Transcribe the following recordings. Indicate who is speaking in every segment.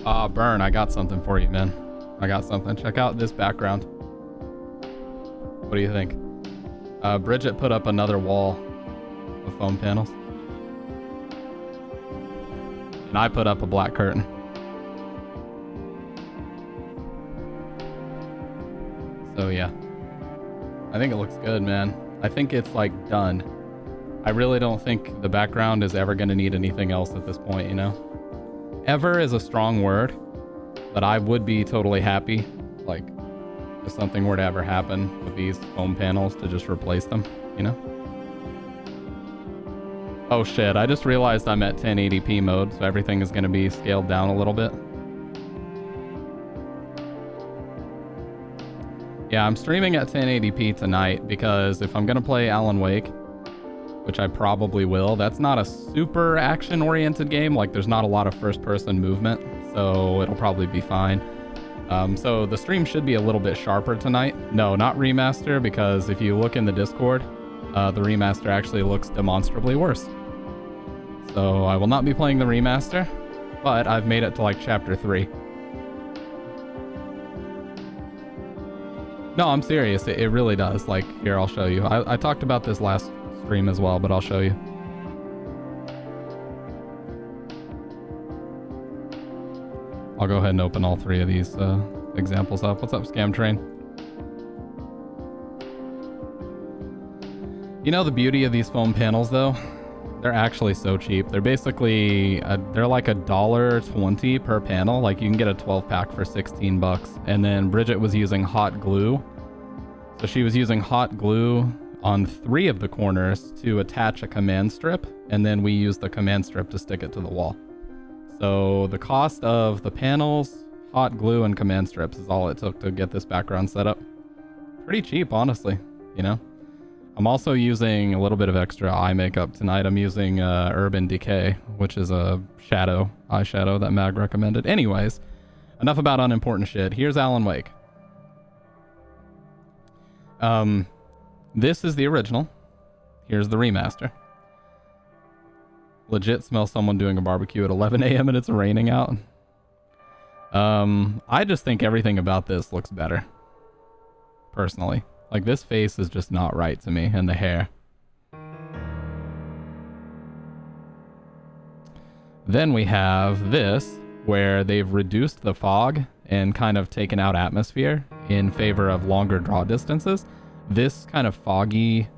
Speaker 1: Burn, I got something for you, man. I got something. Check out this background. What do you think? Bridget put up another wall of foam panels. And I put up a black curtain. So yeah. I think it looks good, man. I think it's like done. I really don't think the background is ever going to need anything else at this point, you know? Ever is a strong word, but I would be totally happy, like, if something were to ever happen with these foam panels to just replace them, you know? Oh shit, I just realized I'm at 1080p mode, so everything is going to be scaled down a little bit. Yeah, I'm streaming at 1080p tonight because if I'm going to play Alan Wake, which I probably will, that's not a super action-oriented game. Like, there's not a lot of first-person movement, so it'll probably be fine. So the stream should be a little bit sharper tonight. No, not remaster, because if you look in the Discord, the remaster actually looks demonstrably worse. So I will not be playing the remaster, but I've made it to, like, Chapter 3. No, I'm serious. It really does. Like, here, I'll show you. I talked about this last stream as well, but I'll show you. I'll go ahead and open all three of these examples up. What's up, Scam Train? You know the beauty of these foam panels, though? They're actually so cheap. They're basically, they're like $1.20 per panel. Like, you can get a 12-pack for 16 bucks. And then Bridget was using hot glue. So she was using hot glue on 3 of the corners to attach a command strip. And then we used the command strip to stick it to the wall. So the cost of the panels, hot glue, and command strips is all it took to get this background set up. Pretty cheap, honestly, you know? I'm also using a little bit of extra eye makeup tonight. I'm using Urban Decay, which is a shadow, eyeshadow that Mag recommended. Anyways, enough about unimportant shit. Here's Alan Wake. This is the original. Here's the remaster. Legit smell someone doing a barbecue at 11 a.m. and it's raining out. I just think everything about this looks better. Personally. Like, this face is just not right to me, and the hair. Then we have this, where they've reduced the fog and kind of taken out atmosphere in favor of longer draw distances. This kind of foggy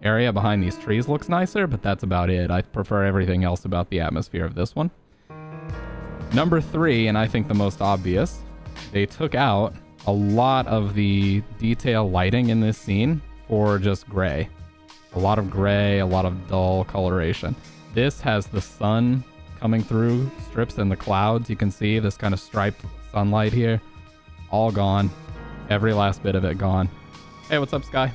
Speaker 1: area behind these trees looks nicer, but that's about it. I prefer everything else about the atmosphere of this one. Number 3, and I think the most obvious, they took out a lot of the detail lighting in this scene for just gray. A lot of gray, a lot of dull coloration. This has the sun coming through strips in the clouds. You can see this kind of striped sunlight here. All gone. Every last bit of it gone. Hey, what's up, Sky?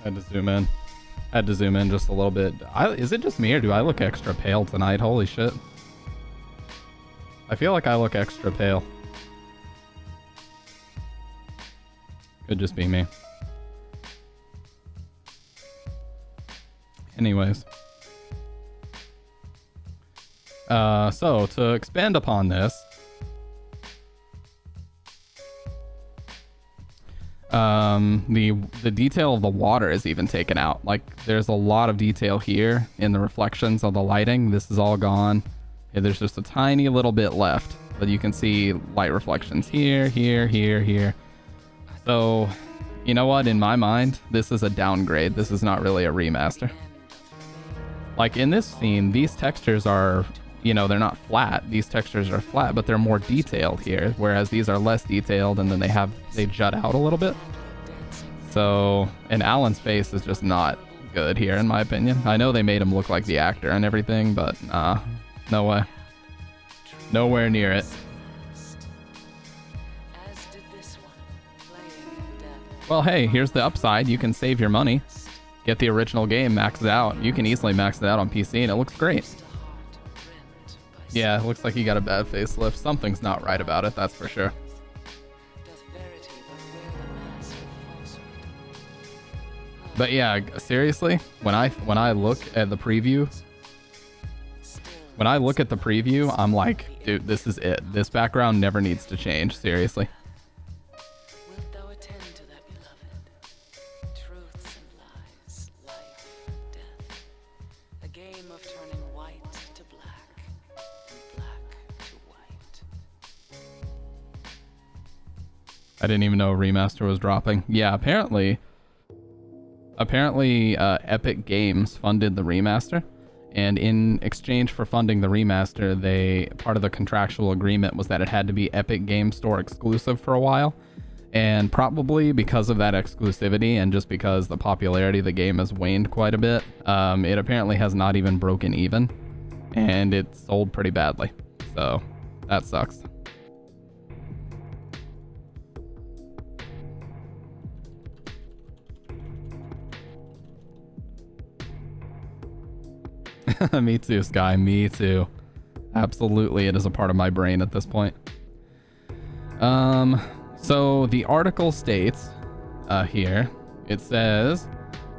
Speaker 1: Had to zoom in. Had to zoom in just a little bit. Is it just me or do I look extra pale tonight? Holy shit. I feel like I look extra pale. Could just be me. Anyways. So to expand upon this, the detail of the water is even taken out. Like, there's a lot of detail here in the reflections of the lighting. This is all gone. There's just a tiny little bit left, but you can see light reflections here, here, here, here. So, you know what? In my mind, this is a downgrade. This is not really a remaster. Like, in this scene, these textures are, you know, they're not flat. These textures are flat, but they're more detailed here, whereas these are less detailed, and then they jut out a little bit. So, and Alan's face is just not good here, in my opinion. I know they made him look like the actor and everything, but nah. No way. Nowhere near it. Well, hey, here's the upside. You can save your money. Get the original game maxed out. You can easily max it out on PC, and it looks great. Yeah, it looks like you got a bad facelift. Something's not right about it, that's for sure. But yeah, seriously, when I look at the preview, When I look at the preview, I'm like, dude, this is it. This background never needs to change, seriously.
Speaker 2: Wilt thou attend to that beloved? Truths and lies, life, death. A game of turning white to black, and black to white.
Speaker 1: I didn't even know a remaster was dropping. Yeah, apparently Epic Games funded the remaster, and in exchange for funding the remaster, part of the contractual agreement was that it had to be Epic Games Store exclusive for a while. And probably because of that exclusivity and just because the popularity of the game has waned quite a bit, it apparently has not even broken even, and it sold pretty badly. So that sucks. Me too, Sky. Me too. Absolutely, it is a part of my brain at this point. So the article states here, it says,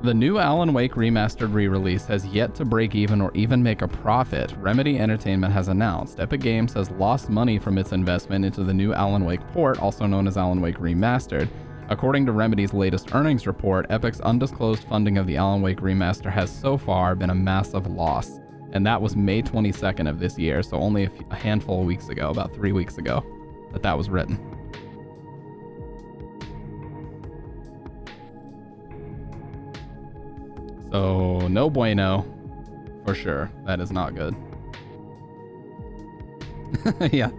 Speaker 1: the new Alan Wake remastered re-release has yet to break even or even make a profit. Remedy Entertainment has announced Epic Games has lost money from its investment into the new Alan Wake port, also known as Alan Wake Remastered. According to Remedy's latest earnings report, Epic's undisclosed funding of the Alan Wake remaster has so far been a massive loss. And that was May 22nd of this year, so only a handful of weeks ago, about 3 weeks ago, that was written. So, no bueno, for sure. That is not good. Yeah.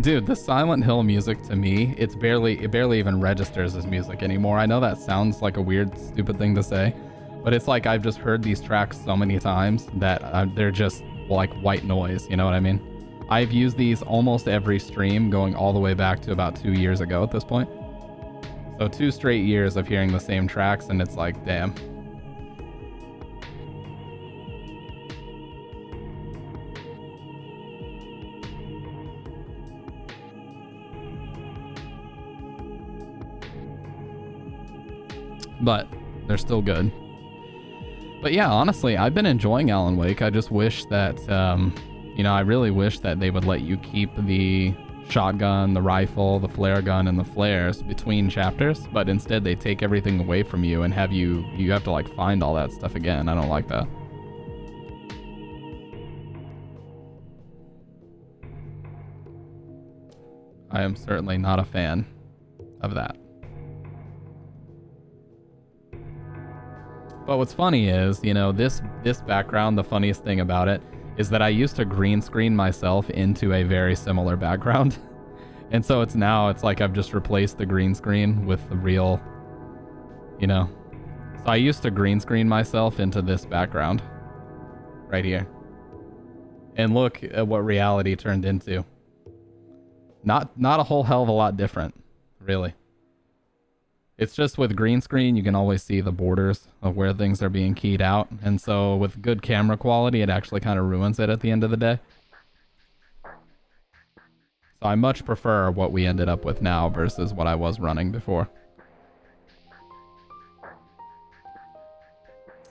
Speaker 1: Dude, the Silent Hill music to me, it barely even registers as music anymore. I know that sounds like a weird, stupid thing to say, but it's like I've just heard these tracks so many times that they're just like white noise, you know what I mean? I've used these almost every stream going all the way back to about 2 years ago at this point. So 2 straight years of hearing the same tracks, and it's like, damn. But they're still good. But yeah, honestly, I've been enjoying Alan Wake. I just wish that, I really wish that they would let you keep the shotgun, the rifle, the flare gun, and the flares between chapters, but instead they take everything away from you and you have to like find all that stuff again. I don't like that. I am certainly not a fan of that. But what's funny is, this background, the funniest thing about it is that I used to green screen myself into a very similar background. And so it's like I've just replaced the green screen with the real, So I used to green screen myself into this background right here. And look at what reality turned into. Not a whole hell of a lot different, really. It's just with green screen, you can always see the borders of where things are being keyed out. And so with good camera quality, it actually kind of ruins it at the end of the day. So I much prefer what we ended up with now versus what I was running before.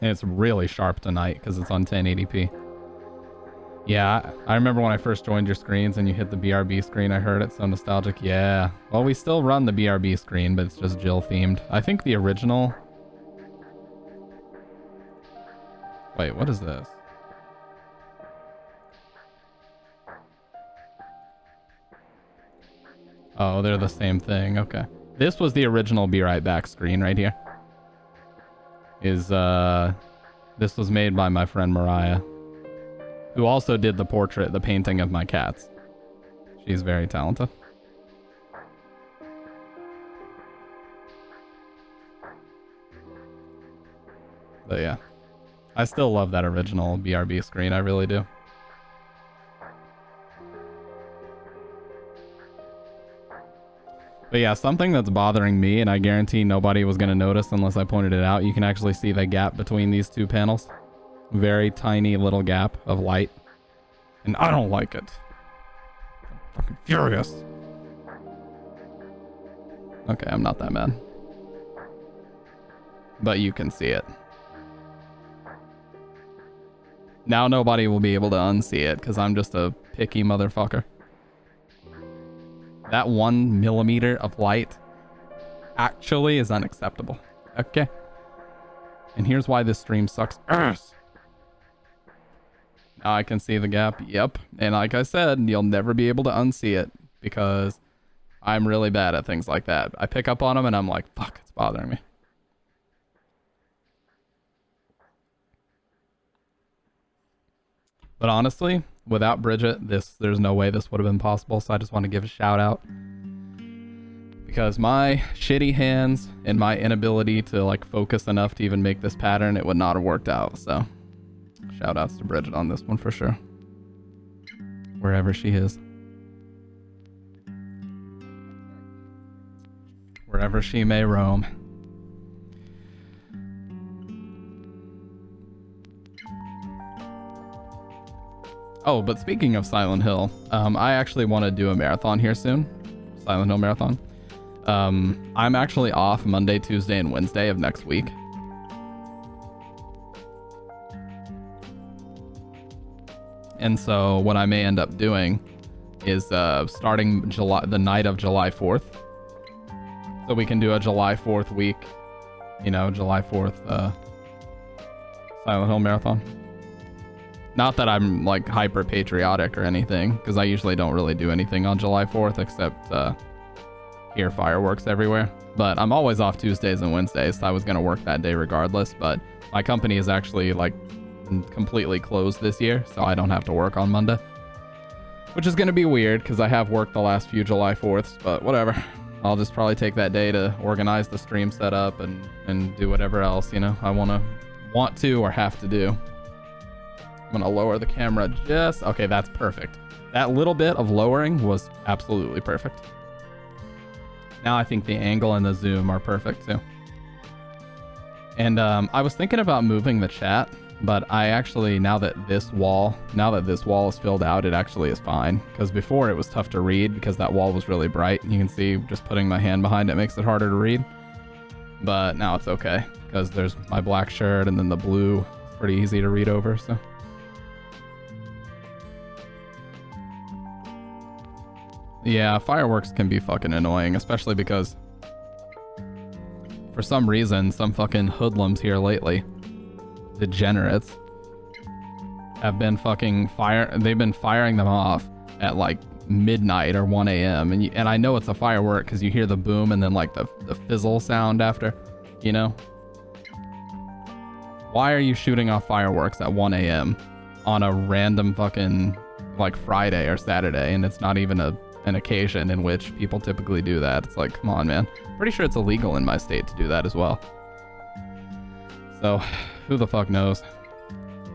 Speaker 1: And it's really sharp tonight because it's on 1080p. Yeah, I remember when I first joined your screens and you hit the BRB screen, I heard it, so nostalgic. Yeah, well, we still run the BRB screen, but it's just Jill themed. I think the original... Wait, what is this? Oh, they're the same thing, okay. This was the original Be Right Back screen right here. This was made by my friend Mariah, who also did the painting of my cats. She's very talented. But yeah, I still love that original BRB screen, I really do. But yeah, something that's bothering me, and I guarantee nobody was going to notice unless I pointed it out, you can actually see the gap between these two panels. Very tiny little gap of light. And I don't like it. I'm fucking furious. Okay, I'm not that mad. But you can see it. Now nobody will be able to unsee it because I'm just a picky motherfucker. That 1 millimeter of light actually is unacceptable. Okay. And here's why this stream sucks ass. Now I can see the gap. Yep. And like I said, you'll never be able to unsee it because I'm really bad at things like that. I pick up on them and I'm like, fuck, it's bothering me. But honestly, without Bridget, there's no way this would have been possible. So I just want to give a shout out. Because my shitty hands and my inability to like focus enough to even make this pattern, it would not have worked out. So shout outs to Bridget on this one for sure. Wherever she is. Wherever she may roam. Oh, but speaking of Silent Hill, I actually want to do a marathon here soon. Silent Hill marathon. I'm actually off Monday, Tuesday, and Wednesday of next week. And so what I may end up doing is starting the night of July 4th. So we can do a July 4th week, you know, July 4th Silent Hill marathon. Not that I'm like hyper patriotic or anything, because I usually don't really do anything on July 4th except hear fireworks everywhere. But I'm always off Tuesdays and Wednesdays, so I was going to work that day regardless. But my company is actually like completely closed this year, so I don't have to work on Monday. Which is going to be weird, because I have worked the last few July 4ths, but whatever. I'll just probably take that day to organize the stream setup and do whatever else, you know, I want to or have to do. I'm gonna lower the camera just... Okay, that's perfect. That little bit of lowering was absolutely perfect. Now I think the angle and the zoom are perfect too. And I was thinking about moving the chat, but I actually, now that this wall is filled out, it actually is fine. Because before it was tough to read because that wall was really bright. You can see just putting my hand behind it makes it harder to read. But now it's okay because there's my black shirt and then the blue. It's pretty easy to read over, so... Yeah, fireworks can be fucking annoying, especially because for some reason, some fucking hoodlums here lately, degenerates, have been fucking they've been firing them off at like midnight or 1 a.m. And I know it's a firework because you hear the boom and then like the fizzle sound after, you know? Why are you shooting off fireworks at 1 a.m. on a random fucking like Friday or Saturday, and it's not even an occasion in which people typically do that? It's like, come on, man. Pretty sure it's illegal in my state to do that as well. So, who the fuck knows?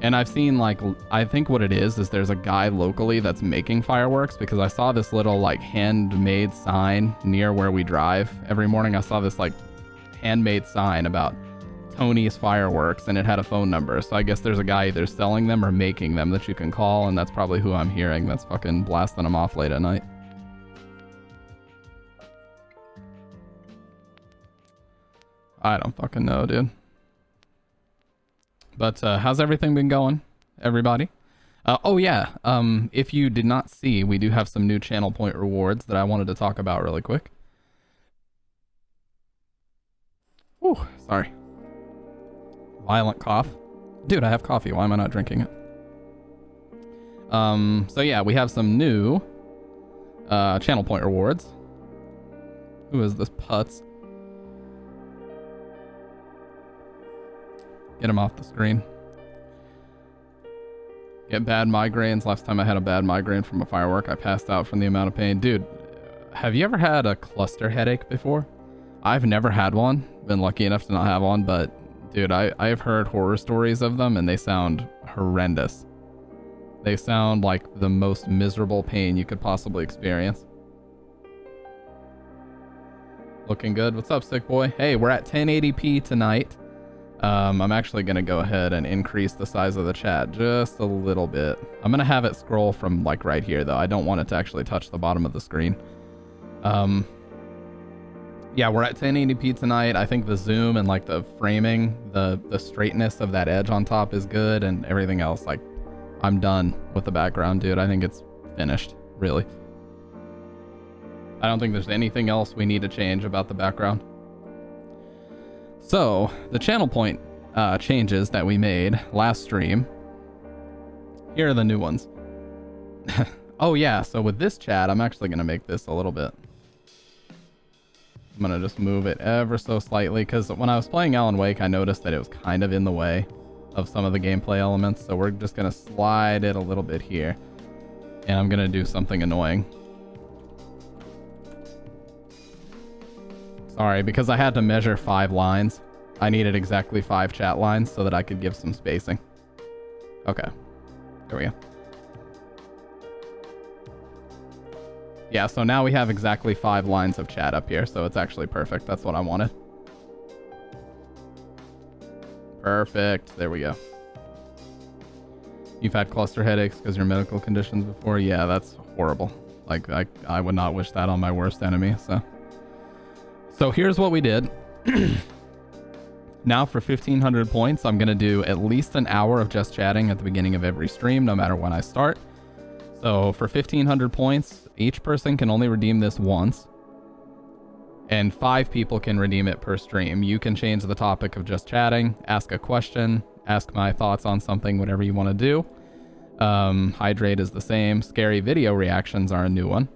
Speaker 1: And I've seen, like, I think what it is there's a guy locally that's making fireworks, because I saw this little, like, handmade sign near where we drive. Every morning I saw this, like, handmade sign about Tony's Fireworks, and it had a phone number. So I guess there's a guy either selling them or making them that you can call, and that's probably who I'm hearing that's fucking blasting them off late at night. I don't fucking know, dude. But how's everything been going, everybody? Oh yeah, if you did not see, we do have some new channel point rewards that I wanted to talk about really quick. Ooh, sorry. Violent cough. Dude, I have coffee. Why am I not drinking it? So yeah, we have some new channel point rewards. Who is this putz? Get him off the screen. Get bad migraines. Last time I had a bad migraine from a firework, I passed out from the amount of pain. Dude, have you ever had a cluster headache before? I've never had one. Been lucky enough to not have one, but dude, I've heard horror stories of them and they sound horrendous. They sound like the most miserable pain you could possibly experience. Looking good. What's up, sick boy? Hey, we're at 1080p tonight. I'm actually going to go ahead and increase the size of the chat just a little bit. I'm going to have it scroll from like right here though. I don't want it to actually touch the bottom of the screen. Yeah, we're at 1080p tonight. I think the zoom and like the framing, the straightness of that edge on top is good, and everything else, like I'm done with the background, dude. I think it's finished, really. I don't think there's anything else we need to change about the background. So, the channel point changes that we made last stream. Here are the new ones. Oh yeah, so with this chat, I'm actually going to make this a little bit. I'm going to just move it ever so slightly, because when I was playing Alan Wake, I noticed that it was kind of in the way of some of the gameplay elements, so we're just going to slide it a little bit here. And I'm going to do something annoying. Sorry, because I had to measure 5 lines. I needed exactly 5 chat lines so that I could give some spacing. Okay. There we go. Yeah, so now we have exactly 5 lines of chat up here, so it's actually perfect. That's what I wanted. Perfect. There we go. You've had cluster headaches because of your medical conditions before? Yeah, that's horrible. Like, I would not wish that on my worst enemy, so... So here's what we did. Now for 1500 points, I'm going to do at least an hour of just chatting at the beginning of every stream, no matter when I start. So for 1500 points, each person can only redeem this once. And 5 people can redeem it per stream. You can change the topic of just chatting, ask a question, ask my thoughts on something, whatever you want to do. Hydrate is the same. Scary video reactions are a new one.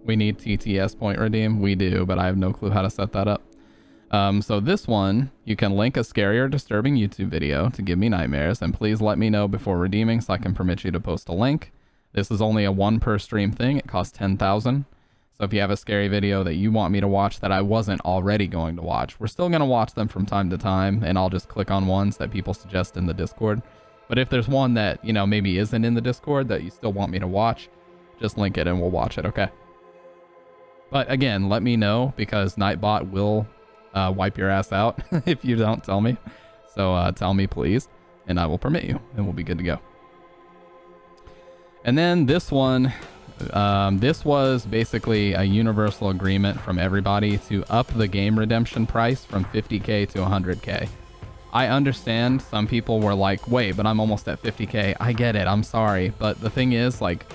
Speaker 1: We need TTS point redeem. We do, but I have no clue how to set that up. So this one, you can link a scary or disturbing YouTube video to give me nightmares, and please let me know before redeeming so I can permit you to post a link. This is only a 1 per stream thing. It costs 10,000. So if you have a scary video that you want me to watch that I wasn't already going to watch, we're still going to watch them from time to time, and I'll just click on ones that people suggest in the Discord. But if there's one that, you know, maybe isn't in the Discord that you still want me to watch, just link it and we'll watch it, okay? But again, let me know, because Nightbot will wipe your ass out if you don't tell me. So tell me, please, and I will permit you, and we'll be good to go. And then this one, this was basically a universal agreement from everybody to up the game redemption price from 50k to 100k. I understand some people were like, wait, but I'm almost at 50k. I get it, I'm sorry. But the thing is, like,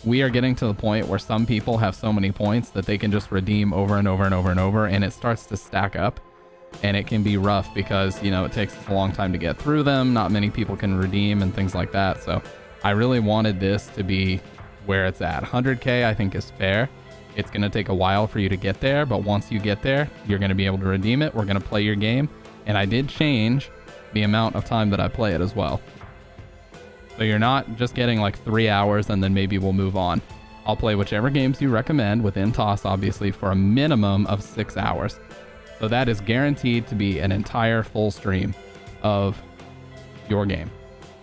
Speaker 1: we are getting to the point where some people have so many points that they can just redeem over and over and over and over, and it starts to stack up, and it can be rough because, you know, it takes a long time to get through them. Not many people can redeem and things like that. So I really wanted this to be where it's at. 100k I think is fair. It's going to take a while for you to get there, but once you get there, you're going to be able to redeem it. We're going to play your game, and I did change the amount of time that I play it as well. So you're not just getting like 3 hours and then maybe we'll move on. I'll play whichever games you recommend within TOS, obviously, for a minimum of 6 hours. So that is guaranteed to be an entire full stream of your game.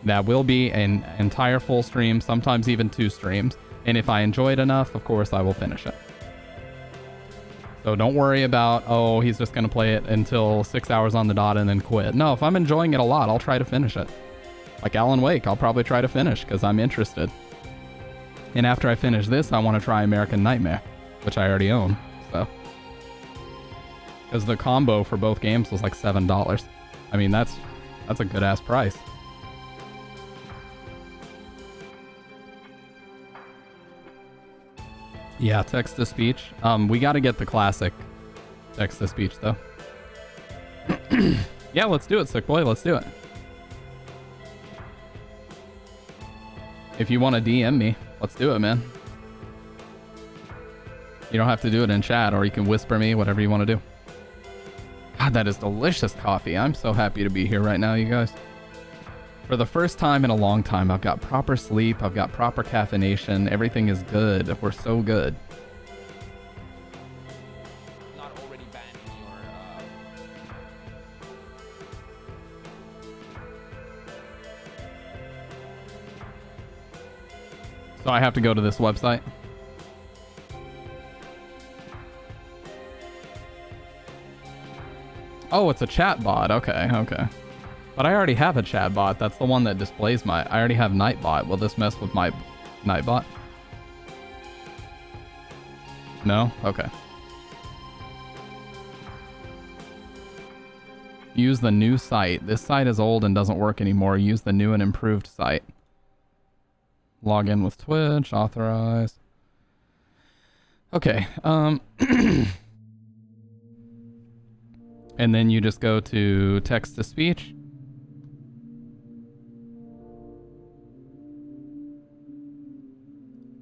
Speaker 1: That will be an entire full stream, sometimes even 2 streams. And if I enjoy it enough, of course, I will finish it. So don't worry about, oh, he's just going to play it until 6 hours on the dot and then quit. No, if I'm enjoying it a lot, I'll try to finish it. Like Alan Wake, I'll probably try to finish because I'm interested. And after I finish this, I want to try American Nightmare, which I already own, so. Because the combo for both games was like $7. I mean, that's a good-ass price. Yeah, text-to-speech. We got to get the classic text-to-speech, though. Yeah, let's do it, Sick Boy. Let's do it. If you want to DM me, let's do it, man. You don't have to do it in chat, or you can whisper me, whatever you want to do. God, that is delicious coffee. I'm so happy to be here right now, you guys. For the first time in a long time, I've got proper sleep, I've got proper caffeination, everything is good. We're so good.
Speaker 3: Not already banning your...
Speaker 1: So I have to go to this website. Oh, it's a chat bot. Okay, okay. But I already have a chat bot. That's the one that displays my... I already have Nightbot. Will this mess with my Nightbot? No? Okay. Use the new site. This site is old and doesn't work anymore. Use the new and improved site. Log in with Twitch. Authorize. Okay. And then you just go to text to speech.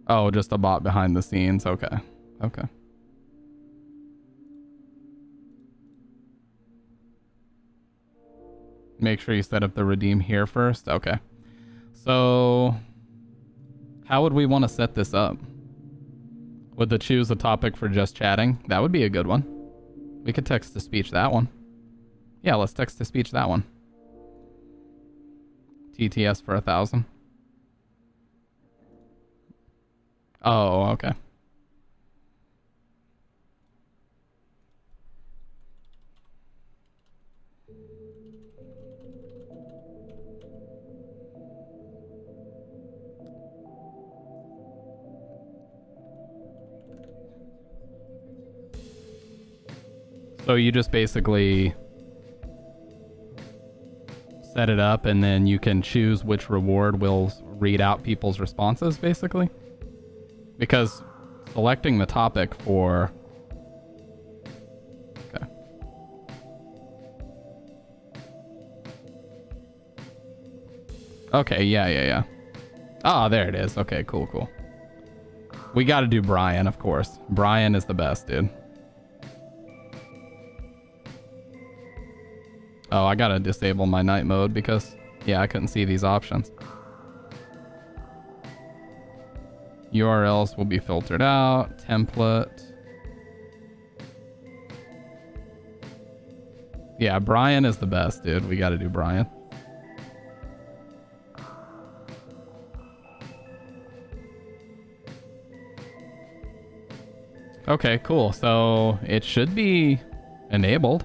Speaker 1: Oh, just a bot behind the scenes. Okay. Okay. Make sure you set up the redeem here first. Okay. So, how would we want to set this up? Would the choose a topic for just chatting? That would be a good one. We could text to speech that one. Yeah, let's text to speech that one. TTS for 1,000. Oh, okay. So you just basically set it up and then you can choose which reward will read out people's responses, basically. Because selecting the topic for... Okay. Okay, yeah. Ah, there it is. Okay, cool. We gotta do Brian, of course. Brian is the best, dude. Oh, I gotta disable my night mode because, yeah, I couldn't see these options. URLs will be filtered out. Template. Yeah, Brian is the best, dude. We gotta do Brian. Okay, cool. So it should be enabled.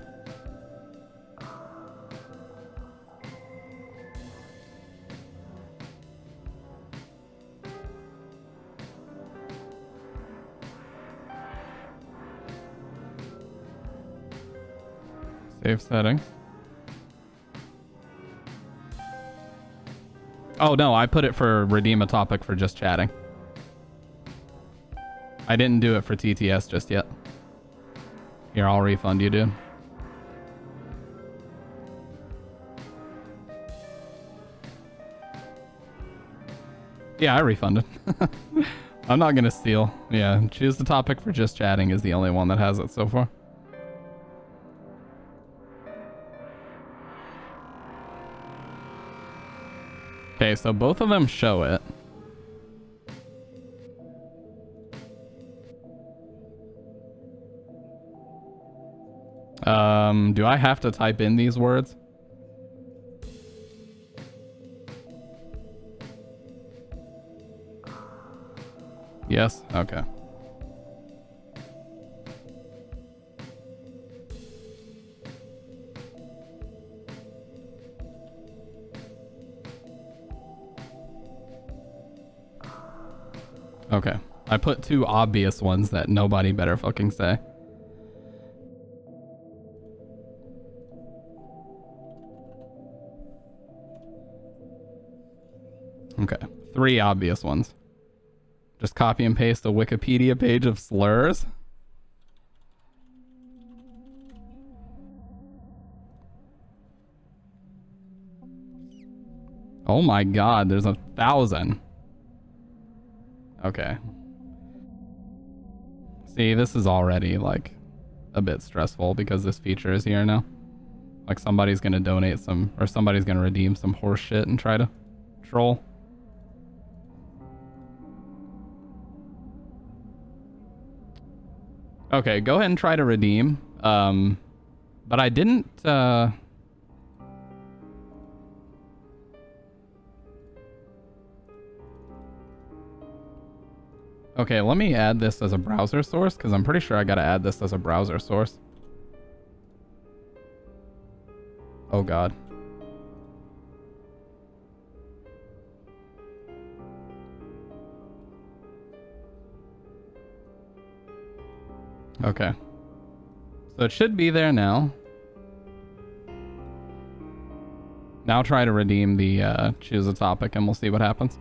Speaker 1: Save settings. Oh no, I put it for redeem a topic for just chatting. I didn't do it for TTS just yet. Here, I'll refund you, dude. Yeah, I refunded. I'm not gonna steal. Yeah, choose the topic for just chatting is the only one that has it so far. Okay, so both of them show it. Do I have to type in these words? Yes? Okay. Okay. I put two obvious ones that nobody better fucking say. Okay. Three obvious ones. Just copy and paste a Wikipedia page of slurs. Oh my god, there's 1,000. Okay. See, this is already, like, a bit stressful because this feature is here now. Like, somebody's gonna donate some, or somebody's gonna redeem some horse shit and try to troll. Okay, go ahead and try to redeem. But I didn't, Okay, let me add this as a browser source, because I'm pretty sure I gotta add this as a browser source. Oh god. Okay. So it should be there now. Now try to redeem the choose a topic and we'll see what happens.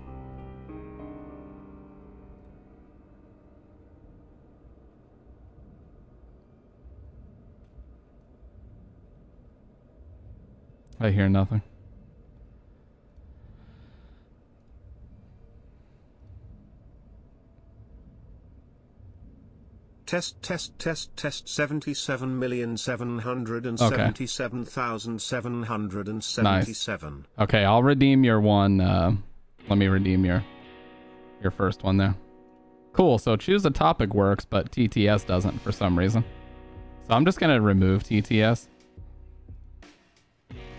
Speaker 1: I hear nothing.
Speaker 4: Test 77,777,777.
Speaker 1: Okay, I'll redeem your one. Let me redeem your first one there. Cool, so choose a topic works, but TTS doesn't for some reason. So I'm just gonna remove TTS.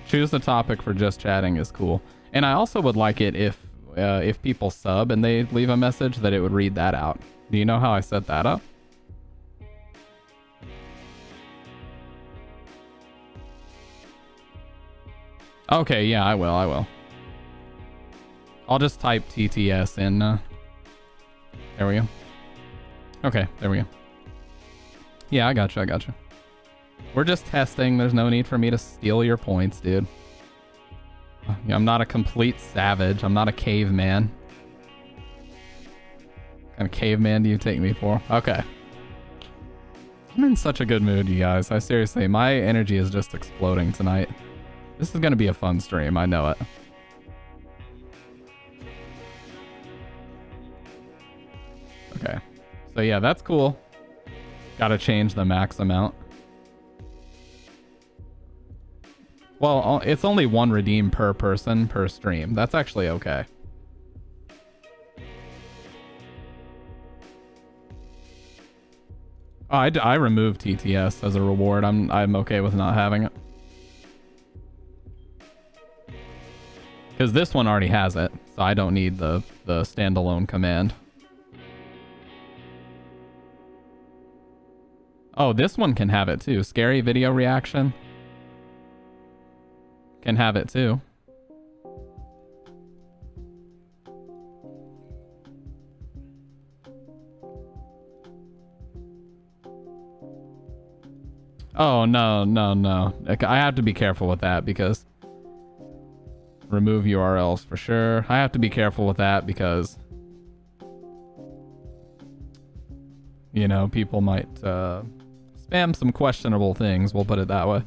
Speaker 1: Choose the topic for just chatting is cool. And I also would like it if people sub and they leave a message that it would read that out. Do you know how I set that up? Okay, yeah, I will. I'll just type TTS in. There we go. Okay, there we go. Yeah, I gotcha. We're just testing. There's no need for me to steal your points, dude. I'm not a complete savage. I'm not a caveman. What kind of caveman do you take me for? Okay. I'm in such a good mood, you guys. Seriously, my energy is just exploding tonight. This is gonna be a fun stream, I know it. Okay. So yeah, that's cool. Gotta change the max amount. Well, it's only one redeem per person per stream. That's actually okay. Oh, I removed TTS as a reward. I'm okay with not having it. Because this one already has it, so I don't need the standalone command. Oh, this one can have it too. Scary video reaction can have it too. Oh, no. I have to be careful with that because remove URLs for sure. I have to be careful with that because, you know, people might spam some questionable things. We'll put it that way.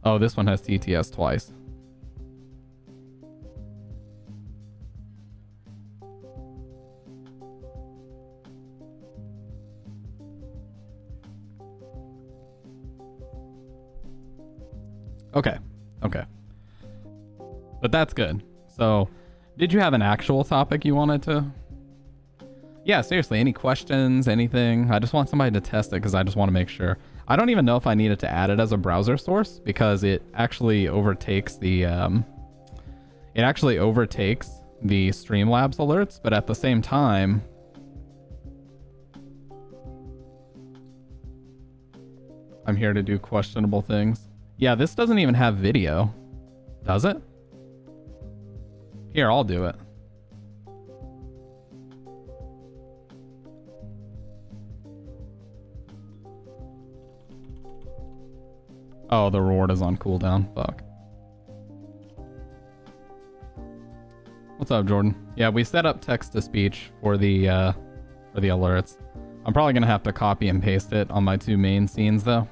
Speaker 1: Oh, this one has TTS twice. Okay. But that's good. So, did you have an actual topic you wanted to? Yeah, seriously, any questions, anything? I just want somebody to test it because I just want to make sure. I don't even know if I needed to add it as a browser source because it actually overtakes the Streamlabs alerts, but at the same time, I'm here to do questionable things. Yeah, this doesn't even have video, does it? Here, I'll do it. Oh, the reward is on cooldown. Fuck. What's up, Jordan? Yeah, we set up text-to-speech for the alerts. I'm probably gonna have to copy and paste it on my two main scenes, though.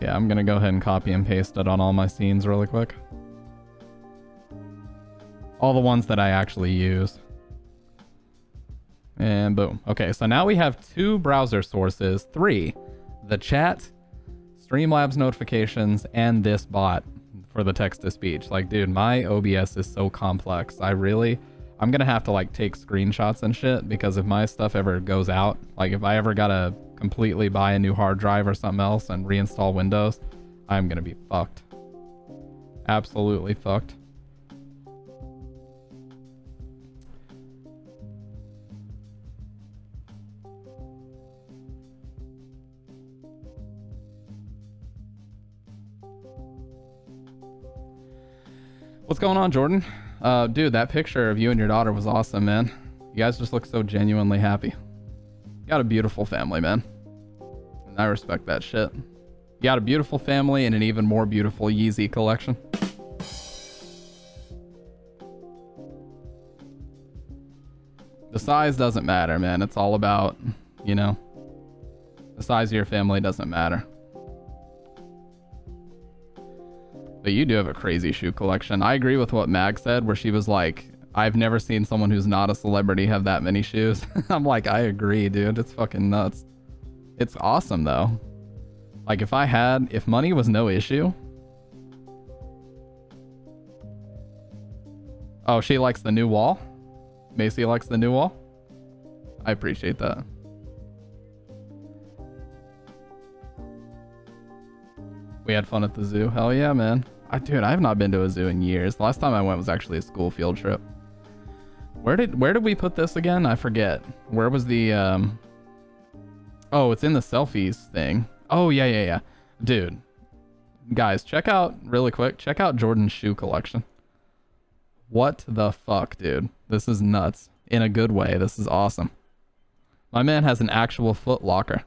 Speaker 1: Yeah, I'm gonna go ahead and copy and paste it on all my scenes really quick. All the ones that I actually use. And boom. Okay, so now we have 2 browser sources, 3. The chat, Streamlabs notifications, and this bot for the text-to-speech. Like, dude, my OBS is so complex. I'm gonna have to, like, take screenshots and shit, because if my stuff ever goes out, like, if I ever gotta completely buy a new hard drive or something else and reinstall Windows, I'm gonna be fucked. Absolutely fucked. What's going on, Jordan? Dude, that picture of you and your daughter was awesome, man. You guys just look so genuinely happy. You got a beautiful family, man. And I respect that shit. You got a beautiful family and an even more beautiful Yeezy collection. The size doesn't matter, man. It's all about, you know, the size of your family doesn't matter. But you do have a crazy shoe collection. I agree with what Mag said, where she was like, I've never seen someone who's not a celebrity have that many shoes. I'm like, I agree, dude. It's fucking nuts. It's awesome, though. Like, if money was no issue. Oh, she likes the new wall? Macy likes the new wall? I appreciate that. We had fun at the zoo. Hell yeah, man. Dude, I have not been to a zoo in years. The last time I went was actually a school field trip. Where did we put this again? I forget. Where was the Oh, it's in the selfies thing. Oh, yeah. Dude. Guys, check out Jordan's shoe collection. What the fuck, dude? This is nuts. In a good way. This is awesome. My man has an actual Foot Locker.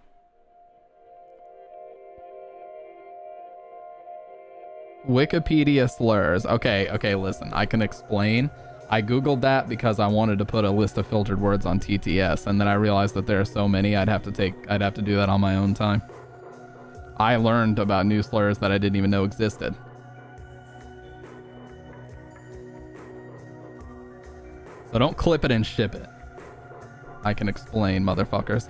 Speaker 1: Wikipedia slurs. Okay, listen. I can explain. I googled that because I wanted to put a list of filtered words on TTS, and then I realized that there are so many I'd have to do that on my own time. I learned about new slurs that I didn't even know existed. So don't clip it and ship it. I can explain, motherfuckers.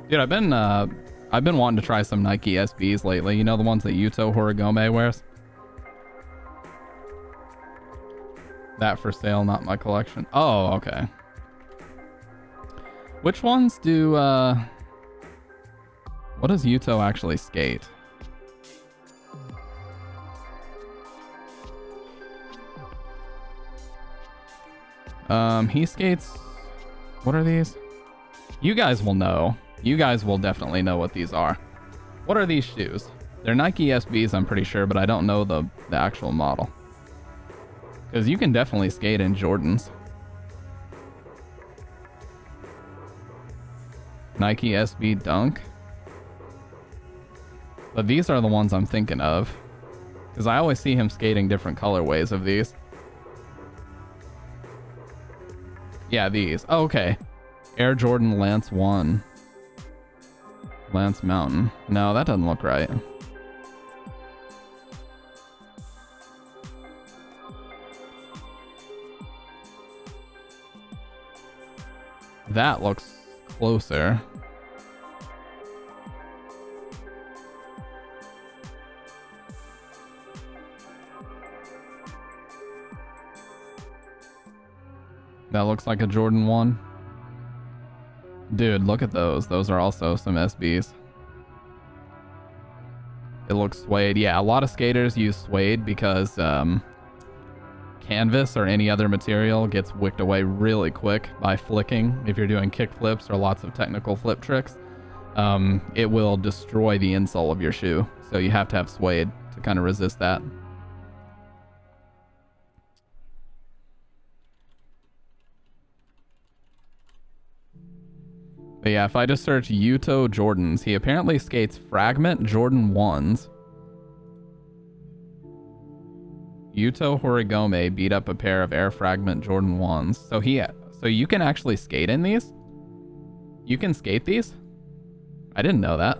Speaker 1: Dude, I've been wanting to try some Nike SBs lately. You know, the ones that Yuto Horigome wears? That for sale, not my collection. Oh, okay. Which ones do, what does Yuto actually skate? He skates... What are these? You guys will know. You guys will definitely know what these are. What are these shoes? They're Nike SBs, I'm pretty sure, but I don't know the actual model. Because you can definitely skate in Jordans. Nike SB Dunk. But these are the ones I'm thinking of. Because I always see him skating different colorways of these. Yeah, these. Oh, okay. Air Jordan Lance 1. Lance Mountain. No, that doesn't look right. That looks closer. That looks like a Jordan 1. Dude, look at those. Those are also some SBs. It looks suede. Yeah, a lot of skaters use suede because canvas or any other material gets wicked away really quick by flicking. If you're doing kick flips or lots of technical flip tricks, it will destroy the insole of your shoe. So you have to have suede to kind of resist that. But yeah, if I just search Yuto Jordans, he apparently skates Fragment Jordan 1s. Yuto Horigome beat up a pair of Air Fragment Jordan 1s. So you can actually skate in these? You can skate these? I didn't know that.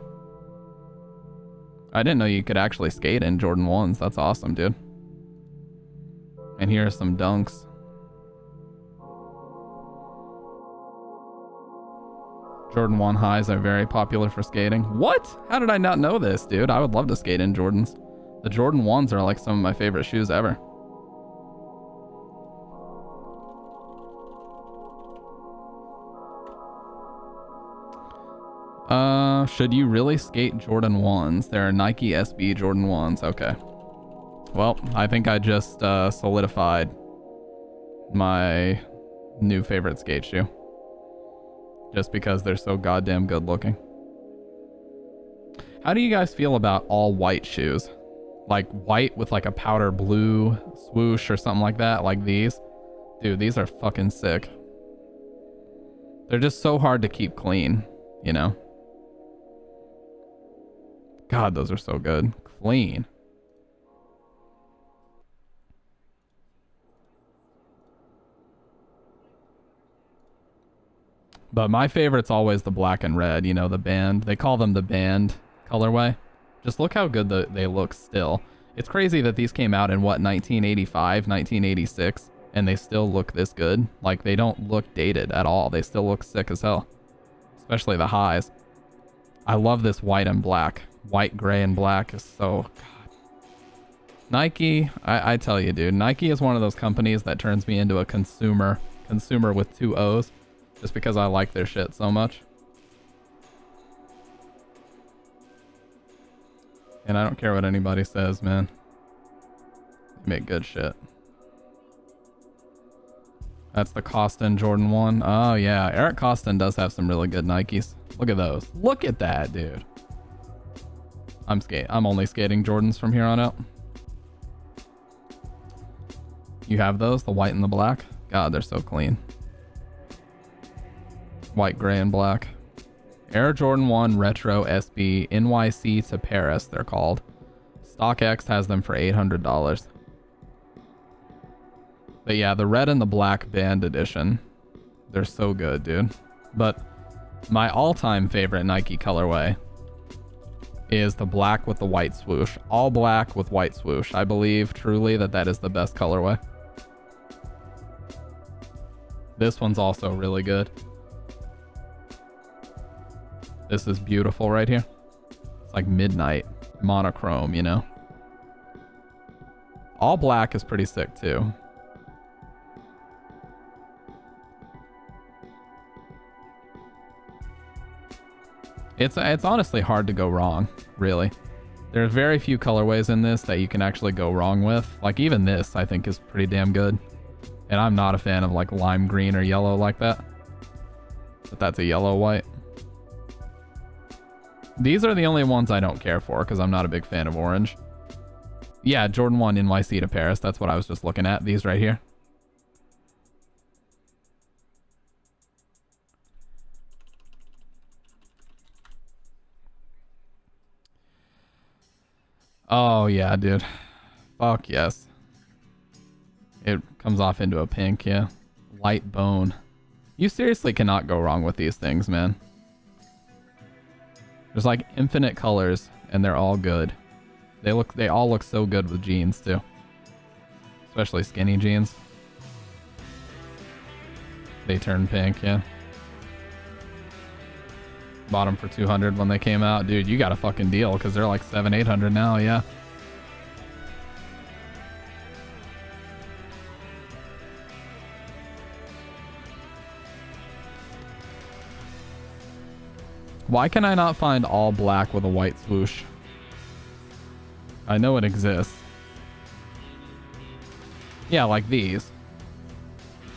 Speaker 1: I didn't know you could actually skate in Jordan 1s. That's awesome, dude. And here are some dunks. Jordan 1 highs are very popular for skating. What? How did I not know this, dude? I would love to skate in Jordans. The Jordan 1s are like some of my favorite shoes ever. Should you really skate Jordan 1s? There are Nike SB Jordan 1s. Okay. Well, I think I just solidified my new favorite skate shoe. Just because they're so goddamn good looking. How do you guys feel about all white shoes? Like white with like a powder blue swoosh or something like that, like these. Dude, these are fucking sick. They're just so hard to keep clean, you know? God, those are so good. Clean. But my favorite's always the black and red, you know, the band. They call them the band colorway. Just look how good they look still. It's crazy that these came out in, what, 1985, 1986, and they still look this good. Like, they don't look dated at all. They still look sick as hell. Especially the highs. I love this white and black. White, gray, and black is so... God. Nike, I tell you, dude, Nike is one of those companies that turns me into a consumer with 2 O's, just because I like their shit so much. And I don't care what anybody says, man. They make good shit. That's the Costin Jordan 1. Oh, yeah. Eric Costin does have some really good Nikes. Look at those. Look at that, dude. I'm only skating Jordans from here on out. You have those? The white and the black? God, they're so clean. White, gray, and black. Air Jordan 1 Retro SB NYC to Paris, they're called. StockX has them for $800. But yeah, the red and the black band edition, they're so good, dude. But my all-time favorite Nike colorway is the black with the white swoosh. All black with white swoosh. I believe truly that is the best colorway. This one's also really good. This is beautiful right here. It's like midnight monochrome, you know. All black is pretty sick too. It's honestly hard to go wrong, really. There's very few colorways in this that you can actually go wrong with. Like even this, I think, is pretty damn good. And I'm not a fan of like lime green or yellow like that. But that's a yellow white. These are the only ones I don't care for because I'm not a big fan of orange. Yeah, Jordan 1 NYC to Paris. That's what I was just looking at. These right here. Oh, yeah, dude. Fuck yes. It comes off into a pink, yeah. Light bone. You seriously cannot go wrong with these things, man. There's like infinite colors, and they're all good. They all look so good with jeans, too. Especially skinny jeans. They turn pink, yeah. Bought them for $200 when they came out. Dude, you got a fucking deal, because they're like $700, $800 now, yeah. Why can I not find all black with a white swoosh? I know it exists. Yeah, like these.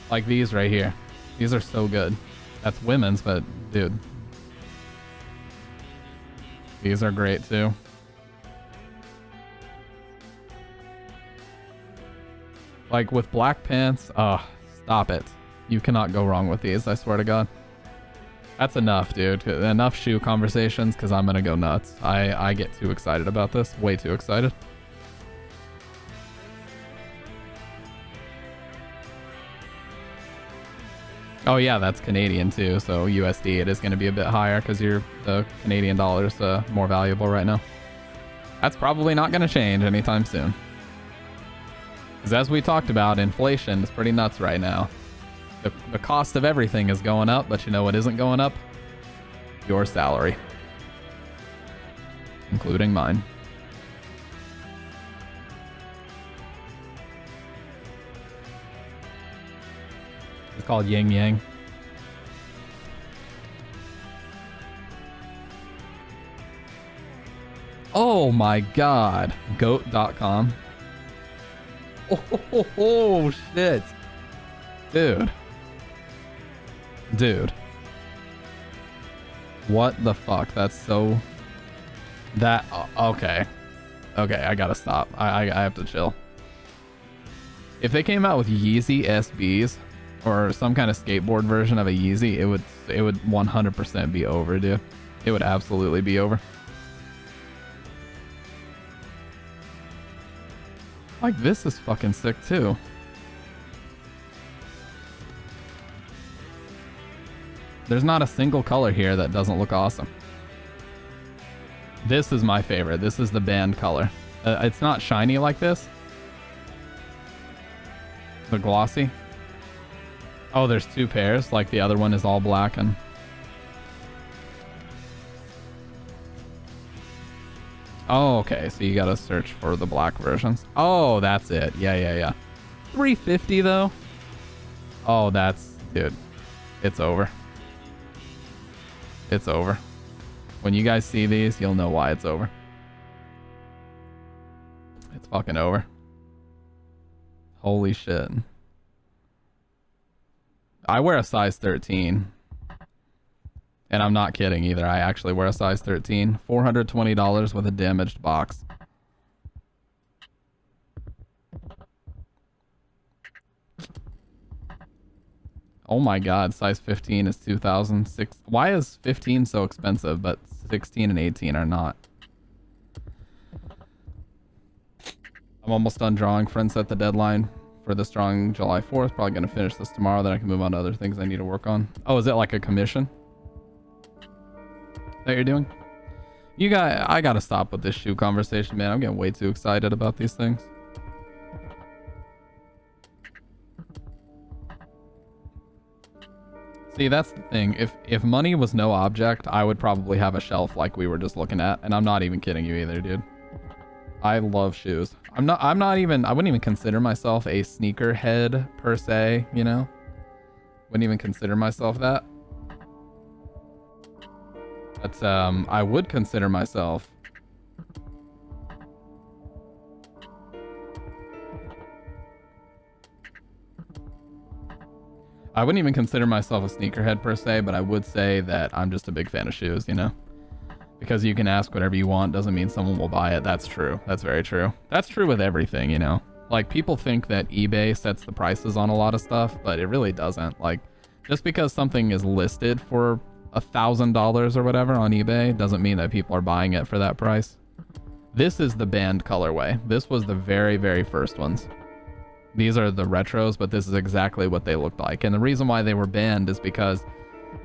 Speaker 1: Like these right here. These are so good. That's women's, but dude. These are great too. Like with black pants, stop it. You cannot go wrong with these, I swear to God. That's enough, dude. Enough shoe conversations, because I'm gonna go nuts. I get too excited about this. Way too excited. Oh yeah, that's Canadian too, so USD it is going to be a bit higher because the Canadian dollar is more valuable right now. That's probably not going to change anytime soon. Because as we talked about, inflation is pretty nuts right now. The cost of everything is going up, but you know what isn't going up? Your salary. Including mine. It's called Yin Yang. Oh my god. Goat.com. Oh shit. Dude. Dude. What the fuck? That's so... That... okay. Okay, I gotta stop. I have to chill. If they came out with Yeezy SBs, or some kind of skateboard version of a Yeezy, it would 100% be over, dude. It would absolutely be over. Like, this is fucking sick too. There's not a single color here that doesn't look awesome. This is my favorite. This is the band color. It's not shiny like this. The glossy. Oh, there's two pairs. Like the other one is all black and... Oh, okay. So you gotta search for the black versions. Oh, that's it. Yeah. 350 though. Oh, that's... Dude. It's over. It's over. When you guys see these, you'll know why it's over. It's fucking over. Holy shit. I wear a size 13. And I'm not kidding either. I actually wear a size 13. $420 with a damaged box. Oh my god, size 15 is 2006. Why is 15 so expensive, but 16 and 18 are not? I'm almost done drawing. Friends set the deadline for this drawing July 4th. Probably going to finish this tomorrow, then I can move on to other things I need to work on. Oh, is it like a commission that you're doing? I gotta stop with this shoe conversation, man. I'm getting way too excited about these things. See, that's the thing. If money was no object, I would probably have a shelf like we were just looking at, and I'm not even kidding you either, dude. I love shoes. I wouldn't even consider myself a sneakerhead per se, you know? Wouldn't even consider myself that. But I would consider myself I wouldn't even consider myself a sneakerhead per se, but I would say that I'm just a big fan of shoes, you know? Because you can ask whatever you want doesn't mean someone will buy it. That's true. That's very true. That's true with everything, you know? Like, people think that eBay sets the prices on a lot of stuff, but it really doesn't. Like, just because something is listed for $1,000 or whatever on eBay doesn't mean that people are buying it for that price. This is the band colorway. This was the very, very first ones. These are the retros, but this is exactly what they looked like. And the reason why they were banned is because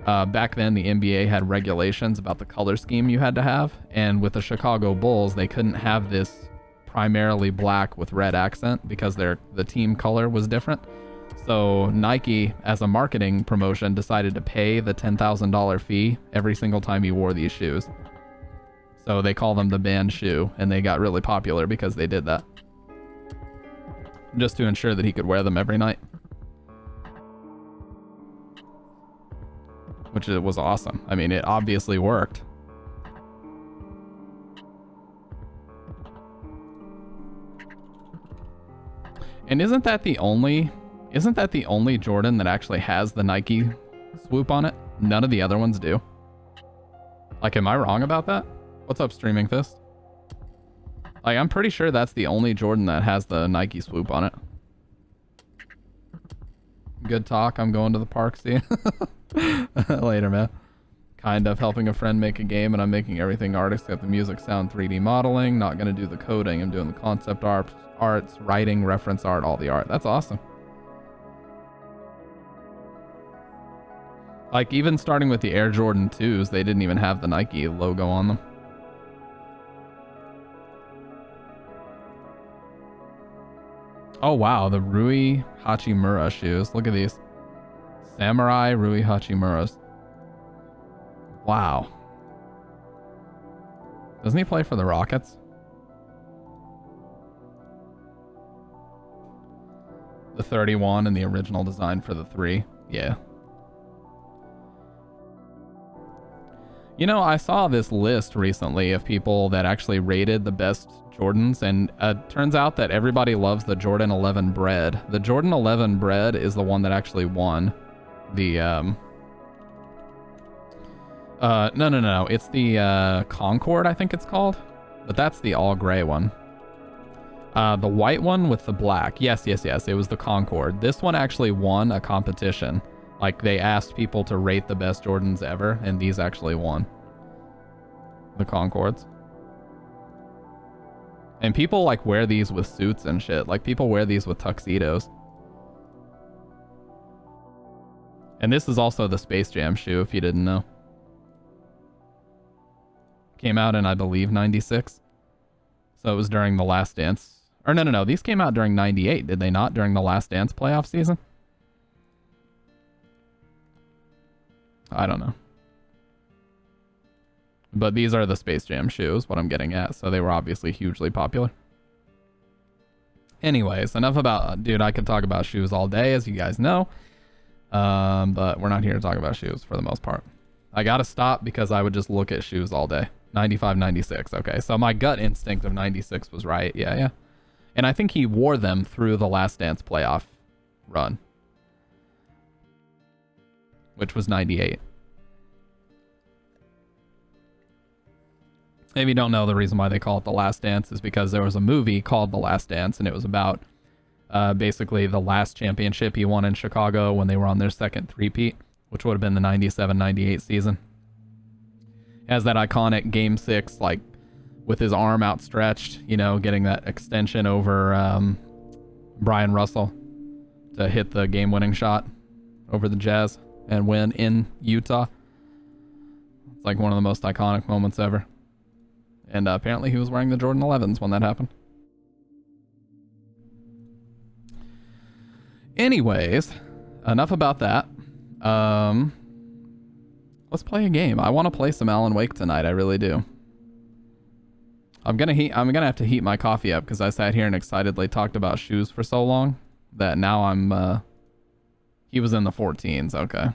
Speaker 1: back then the NBA had regulations about the color scheme you had to have. And with the Chicago Bulls, they couldn't have this primarily black with red accent because the team color was different. So Nike, as a marketing promotion, decided to pay the $10,000 fee every single time you wore these shoes. So they call them the band shoe, and they got really popular because they did that. Just to ensure that he could wear them every night. Which was awesome. I mean, it obviously worked. And isn't that the only Jordan that actually has the Nike swoop on it? None of the other ones do. Like, am I wrong about that? What's up, Streaming Fist? Like, I'm pretty sure that's the only Jordan that has the Nike swoop on it. Good talk. I'm going to the park. See you later, man. Kind of helping a friend make a game, and I'm making everything art except the music, sound, 3D modeling. Not going to do the coding. I'm doing the concept arts, writing, reference art, all the art. That's awesome. Like, even starting with the Air Jordan 2s, they didn't even have the Nike logo on them. Oh wow, the Rui Hachimura shoes. Look at these. Samurai Rui Hachimuras. Wow. Doesn't he play for the Rockets? The 31 and the original design for the 3. Yeah. You know, I saw this list recently of people that actually rated the best Jordans, and turns out that everybody loves the Jordan 11 Bread. The Jordan 11 Bread is the one that actually won the no, it's the Concord, I think it's called, but that's the all gray one. The white one with the black, yes, it was the Concord. This one actually won a competition. Like, they asked people to rate the best Jordans ever, and these actually won. The Concords. And people like wear these with suits and shit. Like people wear these with tuxedos. And this is also the Space Jam shoe, if you didn't know. Came out in, I believe, 96. So it was during the Last Dance. Or no. These came out during 98, did they not? During the Last Dance playoff season? I don't know. But these are the Space Jam shoes, what I'm getting at. So they were obviously hugely popular. Anyways, enough about... Dude, I could talk about shoes all day, as you guys know. But we're not here to talk about shoes for the most part. I gotta stop because I would just look at shoes all day. 95, 96. Okay, so my gut instinct of 96 was right. Yeah. And I think he wore them through the Last Dance playoff run, which was 98. If you don't know, the reason why they call it The Last Dance is because there was a movie called The Last Dance, and it was about basically the last championship he won in Chicago when they were on their second three-peat, which would have been the 97-98 season. It has that iconic Game 6, like, with his arm outstretched, you know, getting that extension over Brian Russell to hit the game-winning shot over the Jazz and win in Utah. It's like one of the most iconic moments ever. And apparently he was wearing the Jordan 11s when that happened. Anyways, enough about that. Let's play a game. I want to play some Alan Wake tonight. I really do. I'm gonna have to heat my coffee up because I sat here and excitedly talked about shoes for so long that now I'm he was in the 14s. Okay.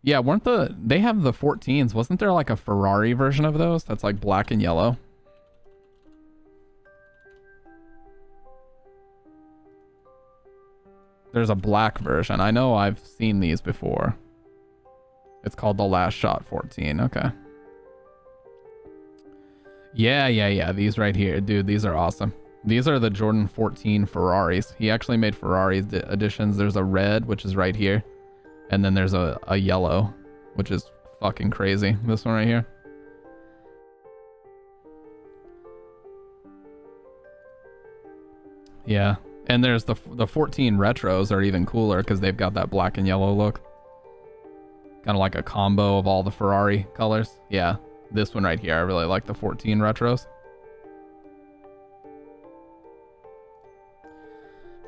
Speaker 1: Yeah, they have the 14s. Wasn't there like a Ferrari version of those that's like black and yellow? There's a black version. I know I've seen these before. It's called the Last Shot 14. Okay. Yeah. These right here. Dude, these are awesome. These are the Jordan 14 Ferraris. He actually made Ferrari editions. There's a red, which is right here. And then there's a yellow, which is fucking crazy. This one right here. Yeah. And there's the 14 retros are even cooler because they've got that black and yellow look. Kind of like a combo of all the Ferrari colors. Yeah. This one right here. I really like the 14 retros.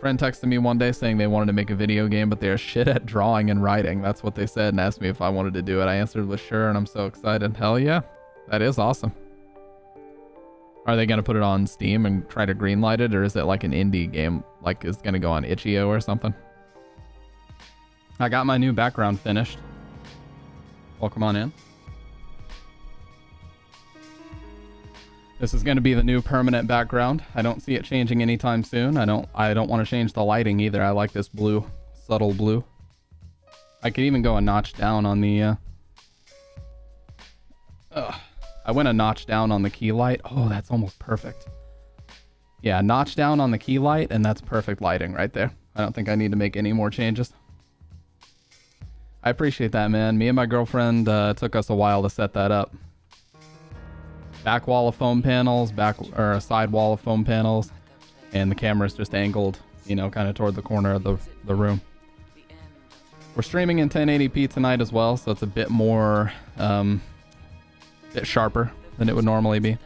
Speaker 1: Friend texted me one day saying they wanted to make a video game, but they are shit at drawing and writing. That's what they said and asked me if I wanted to do it. I answered with sure, and I'm so excited. Hell yeah. That is awesome. Are they going to put it on Steam and try to greenlight it, or is it like an indie game? Like, it's going to go on itch.io or something? I got my new background finished. Welcome on in. This is going to be the new permanent background. I don't see it changing anytime soon. I don't want to change the lighting either. I like this blue, subtle blue. I could even go a notch down on the I went a notch down on the key light. Oh, that's almost perfect. Yeah, notch down on the key light, and that's perfect lighting right there. I don't think I need to make any more changes. I appreciate that, man. Me and my girlfriend, took us a while to set that up. Back wall of foam panels, a side wall of foam panels, and the camera's just angled, you know, kind of toward the corner of the room. We're streaming in 1080p tonight as well, so it's a bit more, bit sharper than it would normally be.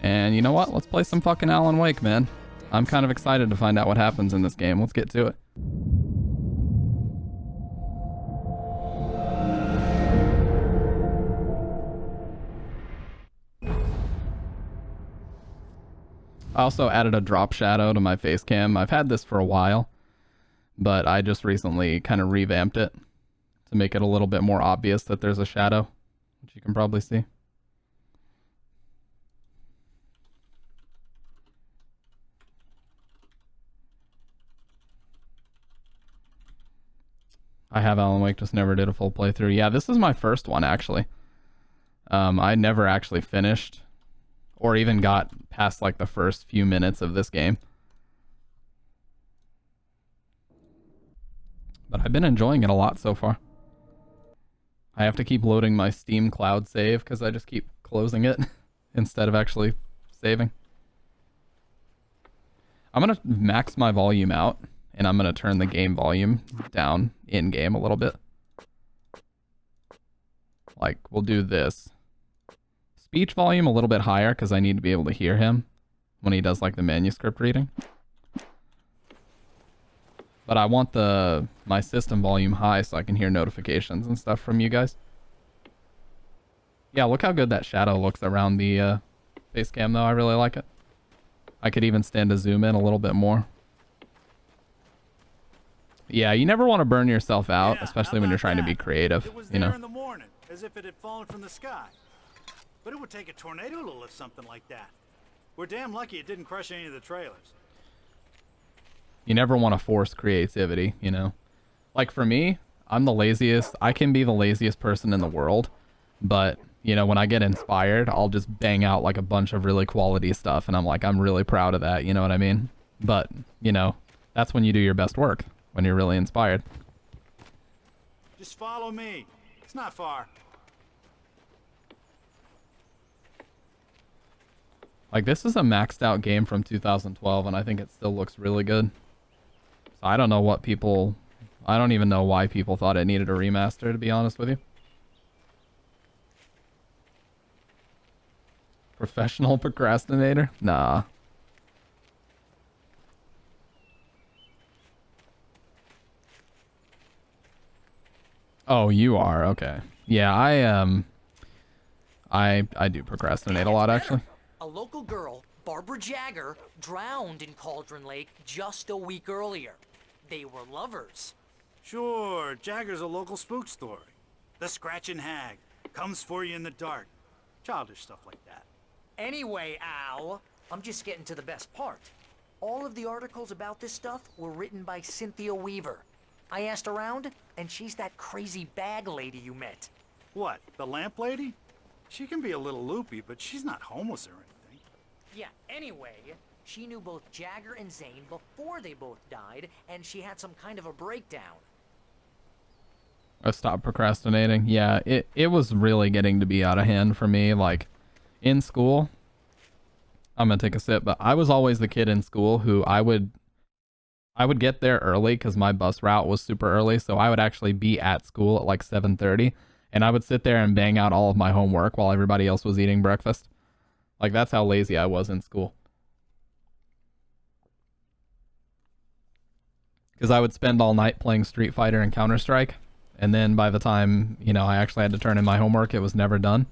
Speaker 1: And you know what? Let's play some fucking Alan Wake, man. I'm kind of excited to find out what happens in this game. Let's get to it. I also added a drop shadow to my face cam. I've had this for a while, but I just recently kind of revamped it to make it a little bit more obvious that there's a shadow, which you can probably see. I have Alan Wake, just never did a full playthrough. Yeah, this is my first one, actually. I never actually finished or even got past like the first few minutes of this game. But I've been enjoying it a lot so far. I have to keep loading my Steam cloud save because I just keep closing it instead of actually saving. I'm gonna max my volume out, and I'm gonna turn the game volume down in game a little bit. Like, we'll do this. Speech volume a little bit higher because I need to be able to hear him when he does like the manuscript reading. But I want my system volume high so I can hear notifications and stuff from you guys. Yeah, look how good that shadow looks around the face cam though. I really like it. I could even stand to zoom in a little bit more. Yeah, you never want to burn yourself out, especially when you're trying to be creative,
Speaker 4: It was
Speaker 1: you
Speaker 4: there
Speaker 1: know.
Speaker 4: in the morning, as if it had fallen from the sky. But it would take a tornado to lift something like that. We're damn lucky it didn't crush any of the trailers.
Speaker 1: You never want to force creativity, you know. Like for me, I'm the laziest. I can be the laziest person in the world, but you know, when I get inspired, I'll just bang out like a bunch of really quality stuff, and I'm like, I'm really proud of that, you know what I mean? But, you know, that's when you do your best work, when you're really inspired.
Speaker 4: Just follow me. It's not far.
Speaker 1: Like, this is a maxed out game from 2012, and I think it still looks really good. So I don't know what people... I don't even know why people thought it needed a remaster, to be honest with you. Professional procrastinator? Nah. Oh, you are? Okay. Yeah, I do procrastinate a lot, actually.
Speaker 5: A local girl, Barbara Jagger, drowned in Cauldron Lake just a week earlier. They were lovers.
Speaker 4: Sure, Jagger's a local spook story. The Scratching Hag comes for you in the dark. Childish stuff like that.
Speaker 5: Anyway, Al, I'm just getting to the best part. All of the articles about this stuff were written by Cynthia Weaver. I asked around, and she's that crazy bag lady you met.
Speaker 4: What, the lamp lady? She can be a little loopy, but she's not homeless or anything.
Speaker 5: Yeah, anyway, she knew both Jagger and Zane before they both died, and she had some kind of a breakdown.
Speaker 1: I stopped procrastinating. Yeah, it was really getting to be out of hand for me. Like, in school, I'm gonna take a sip, but I was always the kid in school who I would get there early because my bus route was super early, so I would actually be at school at like 7:30, and I would sit there and bang out all of my homework while everybody else was eating breakfast. Like, that's how lazy I was in school. Because I would spend all night playing Street Fighter and Counter-Strike, and then by the time, you know, I actually had to turn in my homework, it was never done.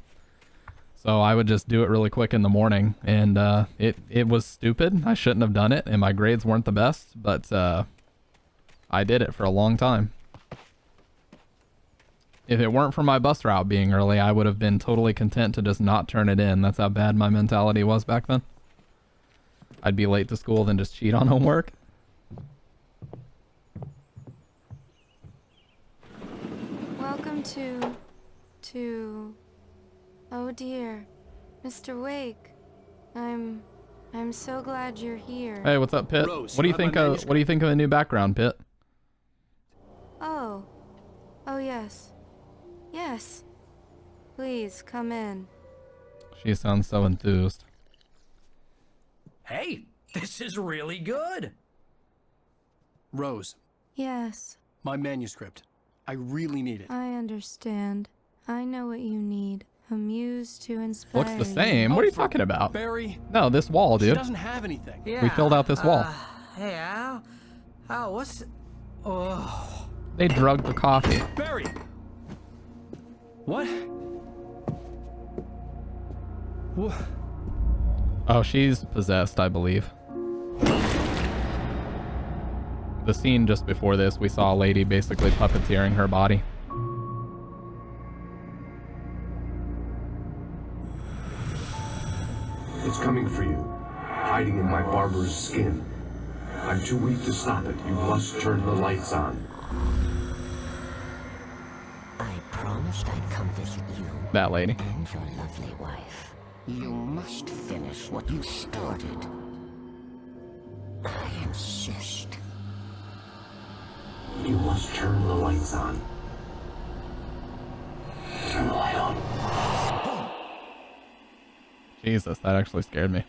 Speaker 1: So I would just do it really quick in the morning, and it was stupid. I shouldn't have done it, and my grades weren't the best, but I did it for a long time. If it weren't for my bus route being early, I would have been totally content to just not turn it in. That's how bad my mentality was back then. I'd be late to school, then just cheat on homework.
Speaker 6: Welcome to... Oh dear, Mr. Wake. I'm so glad you're here.
Speaker 1: Hey, what's up, Pitt?
Speaker 4: Rose,
Speaker 1: What do you
Speaker 4: you have
Speaker 1: think
Speaker 4: my
Speaker 1: of
Speaker 4: manuscript?
Speaker 1: what do you think of the new background, Pitt?
Speaker 6: Oh. Oh yes. Yes. Please come in.
Speaker 1: She sounds so enthused.
Speaker 7: Hey, this is really good.
Speaker 8: Rose,
Speaker 6: Yes,
Speaker 8: my manuscript. I really need it.
Speaker 6: I understand. I know what you need. A muse to inspire
Speaker 1: Looks the
Speaker 6: you.
Speaker 1: same. What are you talking about?
Speaker 8: Barry,
Speaker 1: No, this wall,
Speaker 8: she
Speaker 1: dude.
Speaker 8: doesn't have anything.
Speaker 7: Yeah.
Speaker 1: We filled out this wall.
Speaker 7: Hey, Al. Al, what's... Oh.
Speaker 1: They drugged the coffee.
Speaker 8: Barry! What? What?
Speaker 1: Oh, she's possessed, I believe. The scene just before this, we saw a lady basically puppeteering her body.
Speaker 9: It's coming for you, hiding in my barber's skin. I'm too weak to stop it. You must turn the lights on.
Speaker 10: I promised I'd come visit you
Speaker 1: That lady.
Speaker 10: and your lovely wife. You must finish what you started. I insist.
Speaker 9: You must turn the lights on. Turn the light on.
Speaker 1: Jesus, that actually scared me.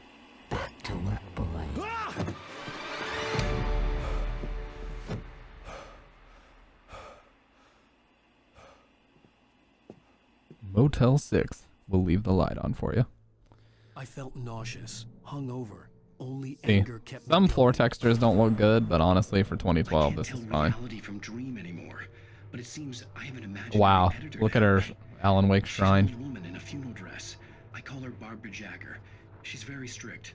Speaker 1: Motel 6. We'll leave the light on for you.
Speaker 8: I felt nauseous, hungover. Only
Speaker 1: See,
Speaker 8: anger kept
Speaker 1: some
Speaker 8: me
Speaker 1: floor
Speaker 8: going.
Speaker 1: textures don't look good, but honestly, for 2012, this
Speaker 11: Tell
Speaker 1: is fine.
Speaker 11: reality from dream anymore, but it seems I have an imaginary
Speaker 1: Wow,
Speaker 11: editor
Speaker 1: look at
Speaker 11: now.
Speaker 1: her Alan Wake
Speaker 11: She's
Speaker 1: shrine.
Speaker 11: an old woman in a funeral dress. I call her Barbara Jagger. She's very strict.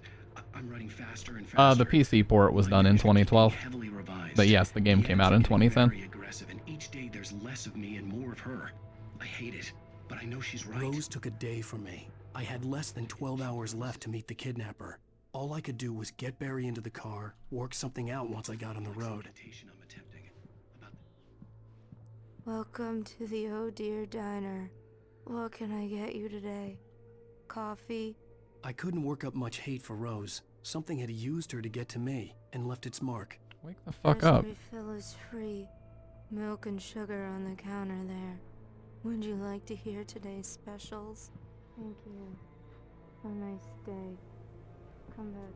Speaker 11: I'm writing faster and faster.
Speaker 1: The PC port was done in 2012,
Speaker 11: Heavily revised.
Speaker 1: but yes, the game came out in 2010.
Speaker 11: Very aggressive, and each day there's less of me and more of her. I hate it, but I know she's right.
Speaker 8: Rose took a day from me. I had less than 12 hours left to meet the kidnapper. All I could do was get Barry into the car, work something out once I got on the road.
Speaker 6: Welcome to the Oh Dear Diner. What can I get you today? Coffee?
Speaker 8: I couldn't work up much hate for Rose. Something had used her to get to me and left its mark.
Speaker 1: Wake the fuck
Speaker 6: First
Speaker 1: up.
Speaker 6: refill is free. Milk and sugar on the counter there. Would you like to hear today's specials? Thank you. Have a nice day. Come back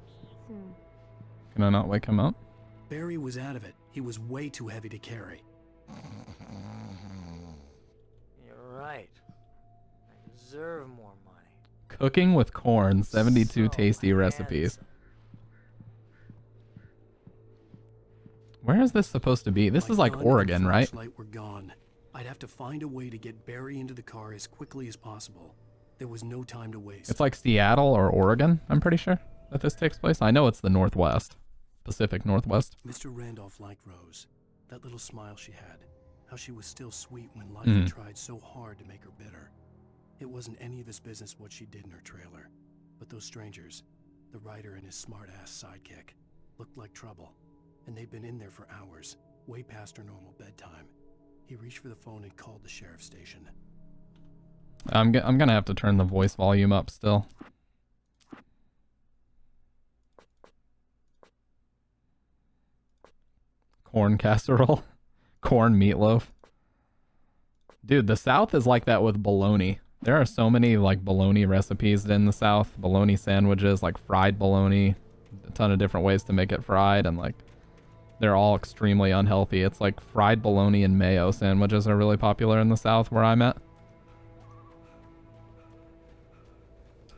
Speaker 6: soon.
Speaker 1: Can I not wake him up?
Speaker 8: Barry was out of it. He was way too heavy to carry.
Speaker 5: You're right. I deserve more money.
Speaker 1: Cooking with corn, 72 tasty recipes. Where is this supposed to be? This is like
Speaker 8: gun and
Speaker 1: Oregon, right?
Speaker 8: flashlight were gone. I'd have to find a way to get Barry into the car as quickly as possible. There was no time to waste.
Speaker 1: It's like Seattle or Oregon, I'm pretty sure, that this takes place. I know it's the Northwest. Pacific Northwest.
Speaker 8: Mr. Randolph liked Rose. That little smile she had. How she was still sweet when life had tried so hard to make her bitter. It wasn't any of his business what she did in her trailer. But those strangers, the writer and his smart-ass sidekick, looked like trouble. And they'd been in there for hours, way past her normal bedtime. He reached for the phone and called the sheriff's station.
Speaker 1: I'm gonna have to turn the voice volume up still. Corn casserole. Corn meatloaf. Dude, the South is like that with bologna. There are so many like bologna recipes in the South. Bologna sandwiches, like fried bologna. A ton of different ways to make it fried, and like they're all extremely unhealthy. It's like fried bologna and mayo sandwiches are really popular in the South where I'm at.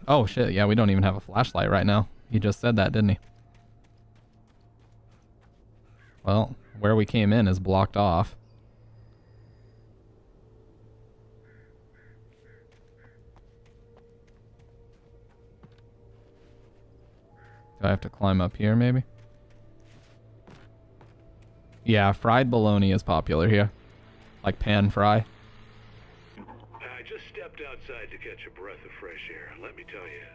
Speaker 1: Oh shit, yeah, we don't even have a flashlight right now. He just said that, didn't he? Well, where we came in is blocked off. Do I have to climb up here, maybe? Yeah, fried bologna is popular here. Like pan fry.
Speaker 12: I just stepped outside to catch a breath of fresh air. Let me tell you,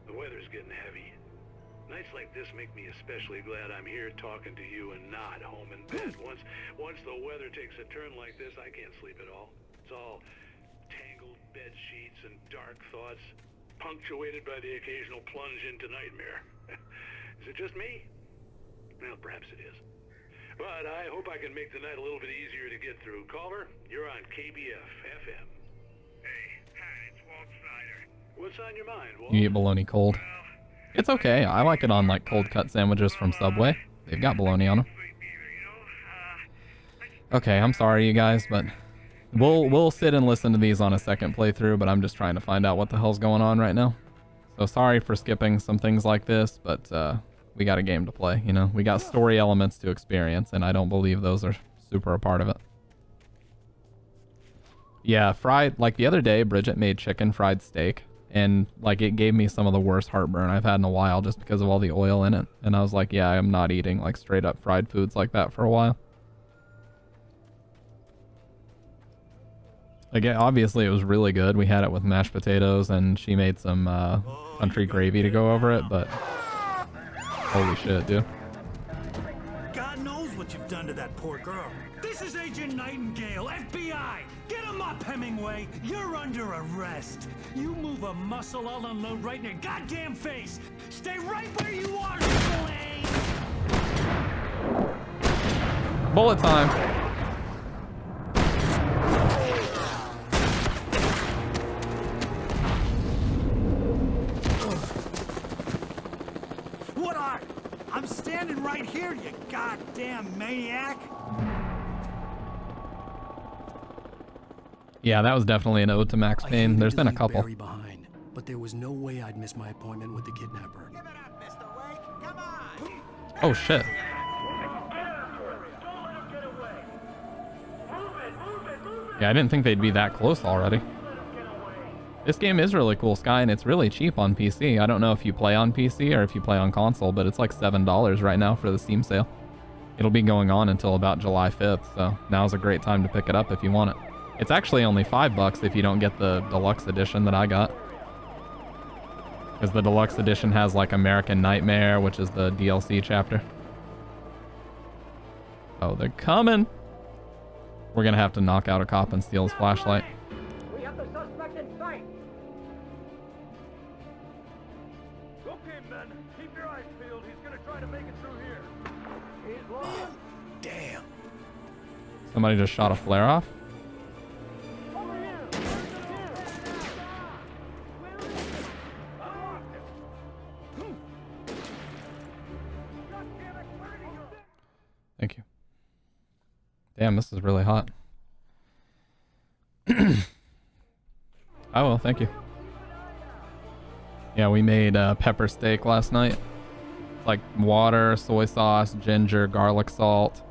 Speaker 12: the weather's getting heavy. Nights like this make me especially glad I'm here talking to you and not home in bed. Once the weather takes a turn like this, I can't sleep at all. It's all tangled bed sheets and dark thoughts, punctuated by the occasional plunge into nightmare. Is it just me? Well, perhaps it is. But I hope I can make the night a little bit easier to get through. Caller, you're on KBF FM. Hey, hi, it's Walt Snyder. What's on your mind, Walt?
Speaker 1: You eat bologna cold. It's okay. I like it on like cold cut sandwiches from Subway. They've got bologna on them. Okay, I'm sorry you guys, but we'll sit and listen to these on a second playthrough, but I'm just trying to find out what the hell's going on right now. So sorry for skipping some things like this, but we got a game to play, you know? We got story elements to experience, and I don't believe those are super a part of it. Yeah, fried, like the other day, Bridget made chicken fried steak, and like it gave me some of the worst heartburn I've had in a while just because of all the oil in it. And I was like, yeah, I'm not eating like straight up fried foods like that for a while. Like, obviously it was really good. We had it with mashed potatoes, and she made some country gravy to go over it, but holy shit, dude.
Speaker 4: God knows what you've done to that poor girl. This is Agent Nightingale, FBI! Get him up, Hemingway! You're under arrest! You move a muscle, I'll unload right in your goddamn face! Stay right where you are, Slade!
Speaker 1: Bullet time!
Speaker 4: What are? I'm standing right here, you goddamn maniac!
Speaker 1: Yeah, that was definitely an ode to Max Payne. There's been a couple.
Speaker 8: Barry behind, but there was no way I'd miss my appointment with the kidnapper.
Speaker 1: Oh shit. Yeah, I didn't think they'd be that close already. This game is really cool, Sky, and it's really cheap on PC. I don't know if you play on PC or if you play on console, but it's like $7 right now for the Steam sale. It'll be going on until about July 5th, so now's a great time to pick it up if you want it. It's actually only $5 if you don't get the deluxe edition that I got. Because the deluxe edition has like American Nightmare, which is the DLC chapter. Oh, they're coming! We're gonna have to knock out a cop and steal his flashlight.
Speaker 13: We have the suspect in sight. Okay, men, keep your eyes peeled. He's gonna try to make it through here. He's lost.
Speaker 8: Damn.
Speaker 1: Somebody just shot a flare off? Thank you. Damn, this is really hot. Oh well, thank you. Yeah, we made pepper steak last night. It's like water, soy sauce, ginger, garlic salt,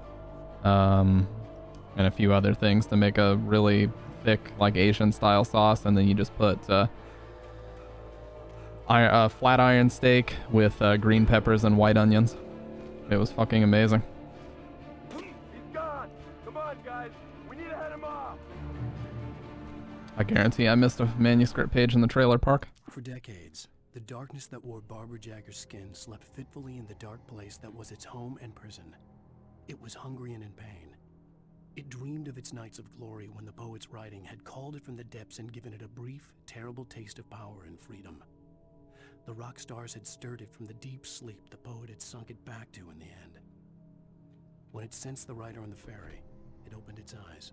Speaker 1: and a few other things to make a really thick, like Asian style sauce. And then you just put flat iron steak with green peppers and white onions. It was fucking amazing. I guarantee I missed a manuscript page in the trailer park.
Speaker 8: For decades, the darkness that wore Barbara Jagger's skin slept fitfully in the dark place that was its home and prison. It was hungry and in pain. It dreamed of its nights of glory when the poet's writing had called it from the depths and given it a brief, terrible taste of power and freedom. The rock stars had stirred it from the deep sleep the poet had sunk it back to in the end. When it sensed the writer on the ferry, it opened its eyes.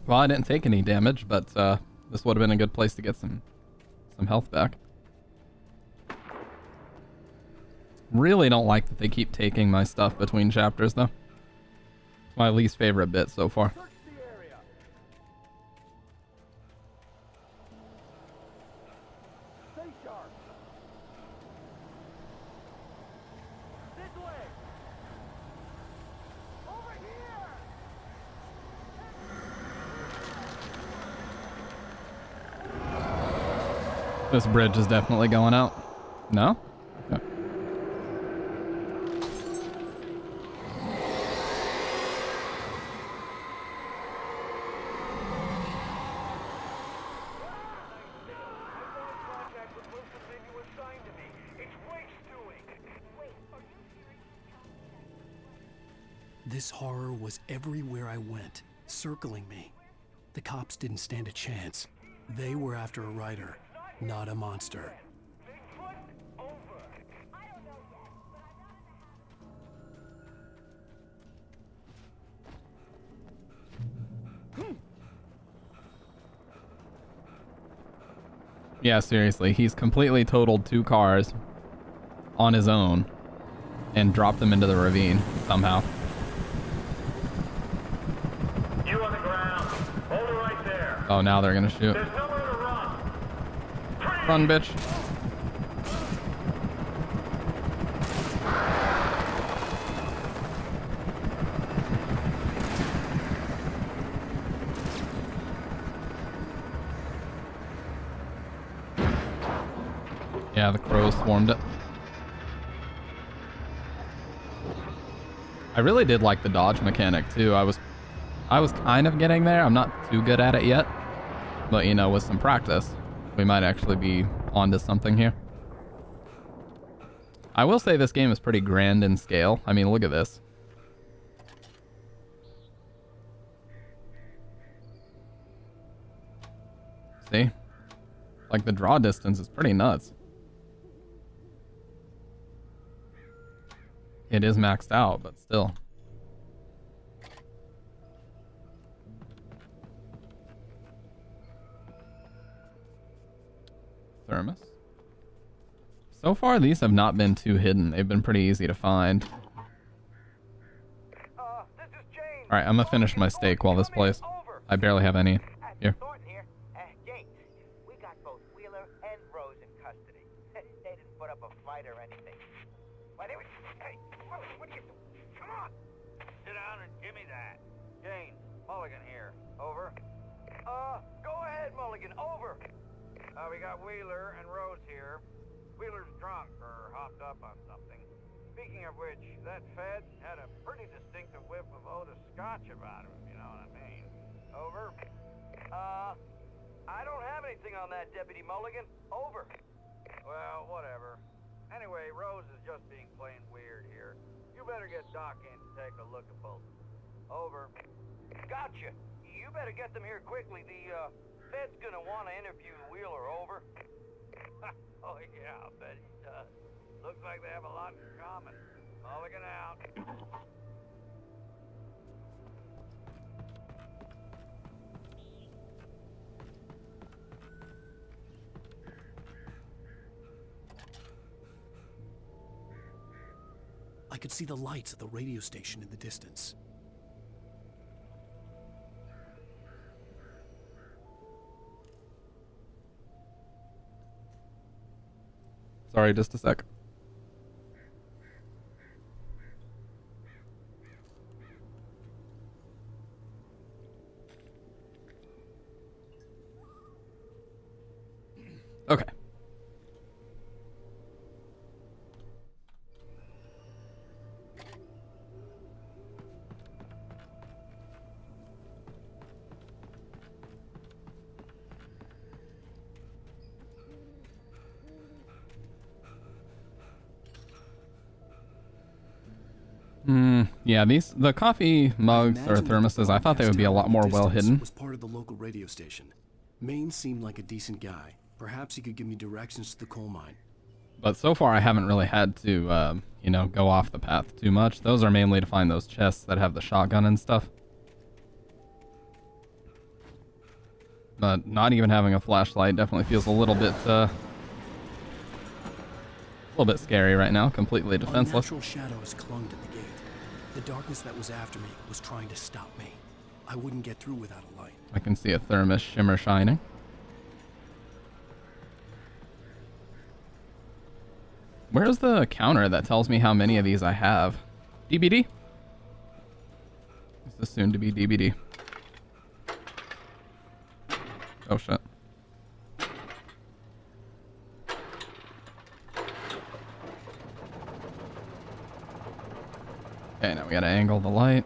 Speaker 1: Well, I didn't take any damage, but this would have been a good place to get some health back. Really don't like that they keep taking my stuff between chapters, though. It's my least favorite bit so far. This bridge is definitely going out. No? Okay.
Speaker 8: This horror was everywhere I went, circling me. The cops didn't stand a chance. They were after a writer, not a monster.
Speaker 1: Yeah, seriously, he's completely totaled 2 cars on his own and dropped them into the ravine somehow.
Speaker 13: You on the ground. Hold it right there.
Speaker 1: Oh, now they're gonna shoot.
Speaker 13: There's nowhere to run.
Speaker 1: Run, bitch. Yeah, the crows swarmed it. I really did like the dodge mechanic too. I was kind of getting there. I'm not too good at it yet, but you know, with some practice, we might actually be onto something here. I will say this game is pretty grand in scale. I mean, look at this. See? Like, the draw distance is pretty nuts. It is maxed out, but still. Thermos. So far, these have not been too hidden. They've been pretty easy to find. Alright, I'm gonna finish my steak while this plays. I barely have any. Here.
Speaker 14: We got both Wheeler and Rose in custody. They didn't put up a fight or anything. Why, they were... Hey, what are you doing? Come on! Sit down and give me that. Jane, Mulligan here. Over. Go ahead, Mulligan. Over. We got Wheeler and Rose here. Wheeler's drunk or hopped up on something. Speaking of which, that Fed had a pretty distinctive whiff of Otis Scotch about him, you know what I mean. Over. I don't have anything on that, Deputy Mulligan. Over. Well, whatever. Anyway, Rose is just being plain weird here. You better get Doc in to take a look at both. Over. Gotcha. You better get them here quickly. The, Fed's gonna want to interview Wheeler. Over. Oh, yeah, I'll bet he does. Looks like they have a lot in common. Mulligan out.
Speaker 8: I could see the lights of the radio station in the distance.
Speaker 1: Sorry, just a sec. Okay. Yeah, the coffee mugs or thermoses, I thought they would be a lot more well hidden.
Speaker 8: Was part of the local radio station. Maine seemed like a decent guy. Perhaps he could give me directions to the coal mine.
Speaker 1: But so far, I haven't really had to, you know, go off the path too much. Those are mainly to find those chests that have the shotgun and stuff. But not even having a flashlight definitely feels a little bit scary right now. Completely defenseless.
Speaker 8: Unnatural shadows clung to the gate. The darkness that was after me was trying to stop me. I wouldn't get through without a light.
Speaker 1: I can see a thermos shimmer shining. Where's the counter that tells me how many of these I have? DBD? This is soon to be DBD. Oh shit. Okay, now we gotta angle the light.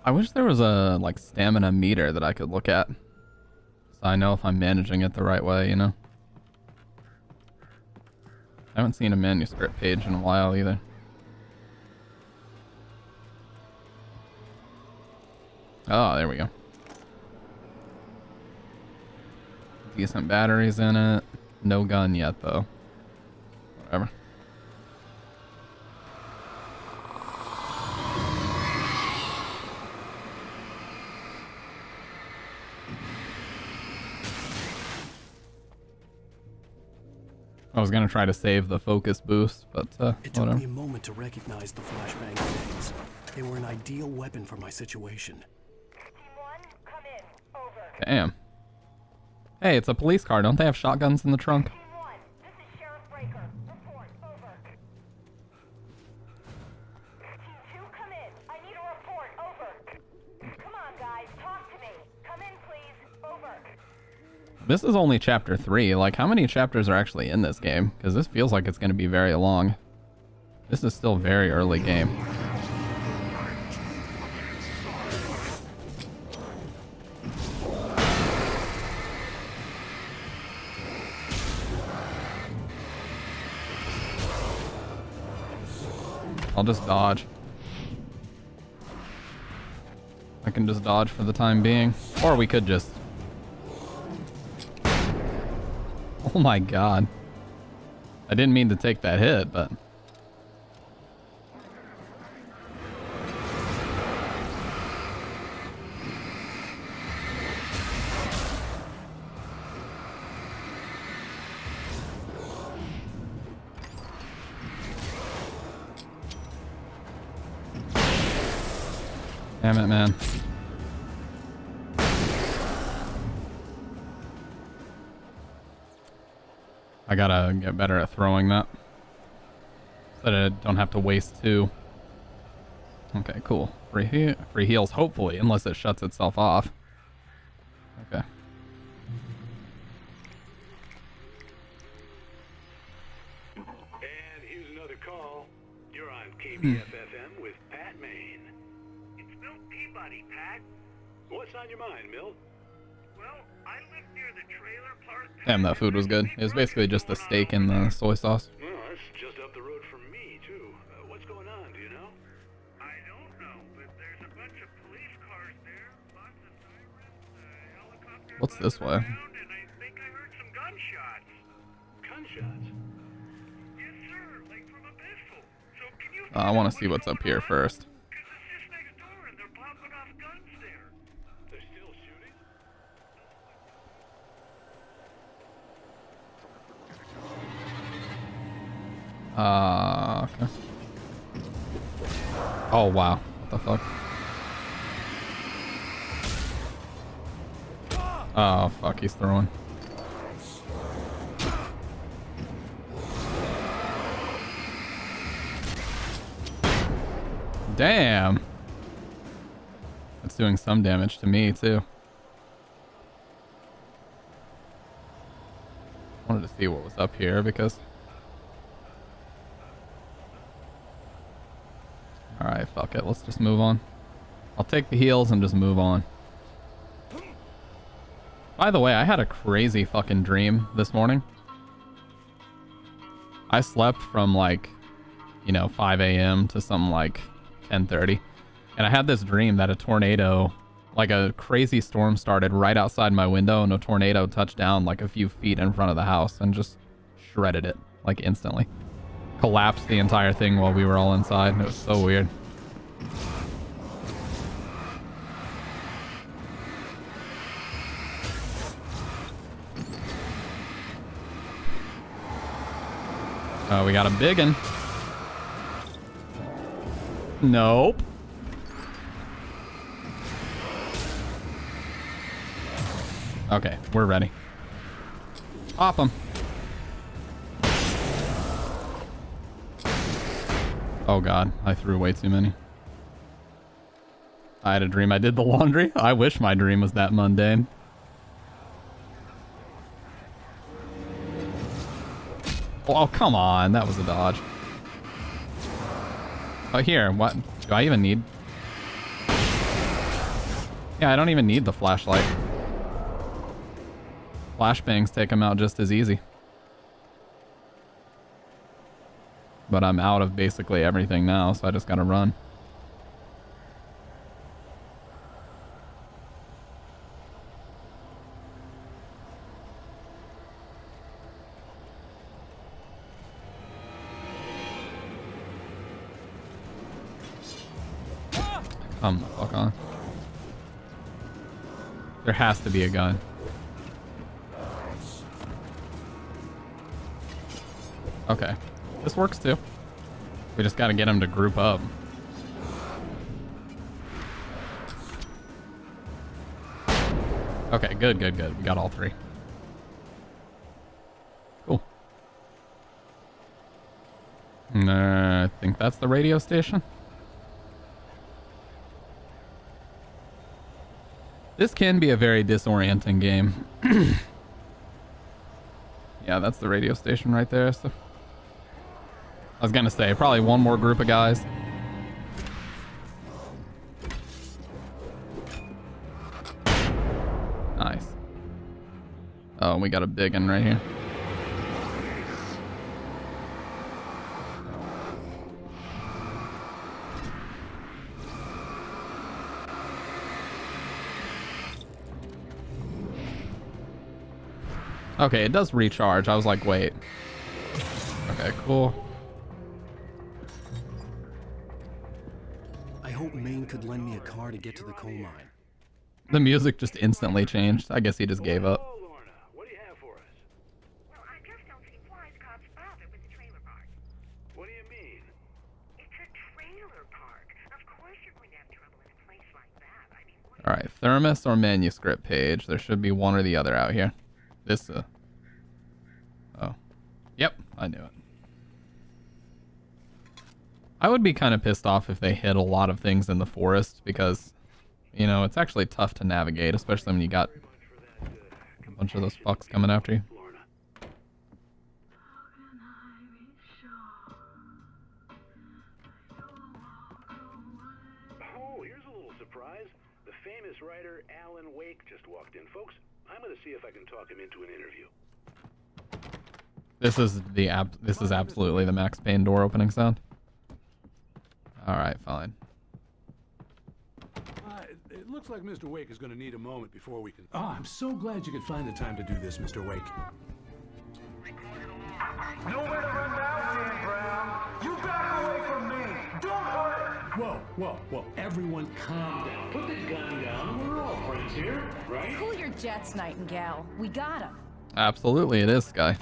Speaker 1: I wish there was a, like, stamina meter that I could look at. So I know if I'm managing it the right way, you know? I haven't seen a manuscript page in a while either. Oh, there we go. Decent batteries in it. No gun yet, though. Whatever. I was gonna try to save the focus boost, but
Speaker 8: it took
Speaker 1: whatever.
Speaker 8: me a moment to recognize the flashbang grenades. They were an ideal weapon for my situation.
Speaker 1: Damn. Hey, it's a police car. Don't they have shotguns in the trunk? This is only chapter 3. Like, how many chapters are actually in this game? Because this feels like it's going to be very long. This is still very early game. I'll just dodge. I can just dodge for the time being. Or we could just... Oh my god. I didn't mean to take that hit, but... Damn it, man. I gotta get better at throwing that. So that I don't have to waste 2. Okay, cool. Free heals, hopefully, unless it shuts itself off. Okay.
Speaker 12: And here's another call. You're on KBFFM with Pat Maine. It's Milt Peabody, Pat. What's on your mind, Milt? Well, I live near the trailer park.
Speaker 1: Damn, that food was good. It was basically just the steak and the soy sauce.
Speaker 12: Well, that's just up the road from me, too. What's going on, do you know? I don't know, but there's a bunch of police cars there, lots of sirens, helicopters.
Speaker 1: What's this way?
Speaker 12: And I think I heard some gunshots. Gunshots? Yes, sir, like from a pistol. So can you...
Speaker 1: I want to see what's up here first.
Speaker 12: Because it's just next door and they're popping off guns there. They're still shooting?
Speaker 1: Okay. Oh, wow. What the fuck? Oh, fuck. He's throwing. Damn. It's doing some damage to me, too. Wanted to see what was up here because... Alright, fuck it. Let's just move on. I'll take the heals and just move on. By the way, I had a crazy fucking dream this morning. I slept from like, 5 a.m. to something like 10:30. And I had this dream that a tornado, like a crazy storm started right outside my window and a tornado touched down like a few feet in front of the house and just shredded it like instantly. Collapsed the entire thing while we were all inside. It was so weird. Oh, we got a biggin. Nope. Okay, we're ready. Pop him. Oh god, I threw way too many. I had a dream I did the laundry. I wish my dream was that mundane. Oh, come on. That was a dodge. Oh, here. What? Do I even need... Yeah, I don't even need the flashlight. Flashbangs take them out just as easy. But I'm out of basically everything now, so I just gotta run. Come the fuck on. There has to be a gun. Okay. This works too. We just gotta get him to group up. Okay, good, good, good. We got all 3. Cool. I think that's the radio station. This can be a very disorienting game. Yeah, that's the radio station right there. So I was gonna say probably one more group of guys. Nice. Oh, we got a big one right here. Okay, it does recharge. I was like, wait. Okay, cool.
Speaker 8: I hope Maine could lend me a car to get to the coal mine.
Speaker 1: The music just instantly changed. I guess he just gave up.
Speaker 12: What do you have for us?
Speaker 15: Well, I just don't see why Scott's bother with the trailer park.
Speaker 12: What do you mean?
Speaker 15: It's a trailer park. Of course you're going to have trouble in a place like that. I mean, what...
Speaker 1: All right, thermos or manuscript page. There should be one or the other out here. This, oh. Yep, I knew it. I would be kind of pissed off if they hid a lot of things in the forest because, you know, it's actually tough to navigate, especially when you got a bunch of those fucks coming after you.
Speaker 12: Oh, here's a little surprise. The famous writer Alan Wake just walked in. Folks, I'm going to see if I can talk him into an interview.
Speaker 1: This is absolutely the Max Payne door opening sound. All right, fine.
Speaker 12: It looks like Mr. Wake is going to need a moment before we can...
Speaker 9: Oh, I'm so glad you could find the time to do this, Mr. Wake.
Speaker 13: Nowhere to run now, Dan Brown. You back away from me. Don't hurt.
Speaker 9: Whoa. Everyone calm down. Put the gun down. We're all friends here, right?
Speaker 16: Cool your jets, Nightingale. We got him.
Speaker 1: Absolutely, it is, Sky.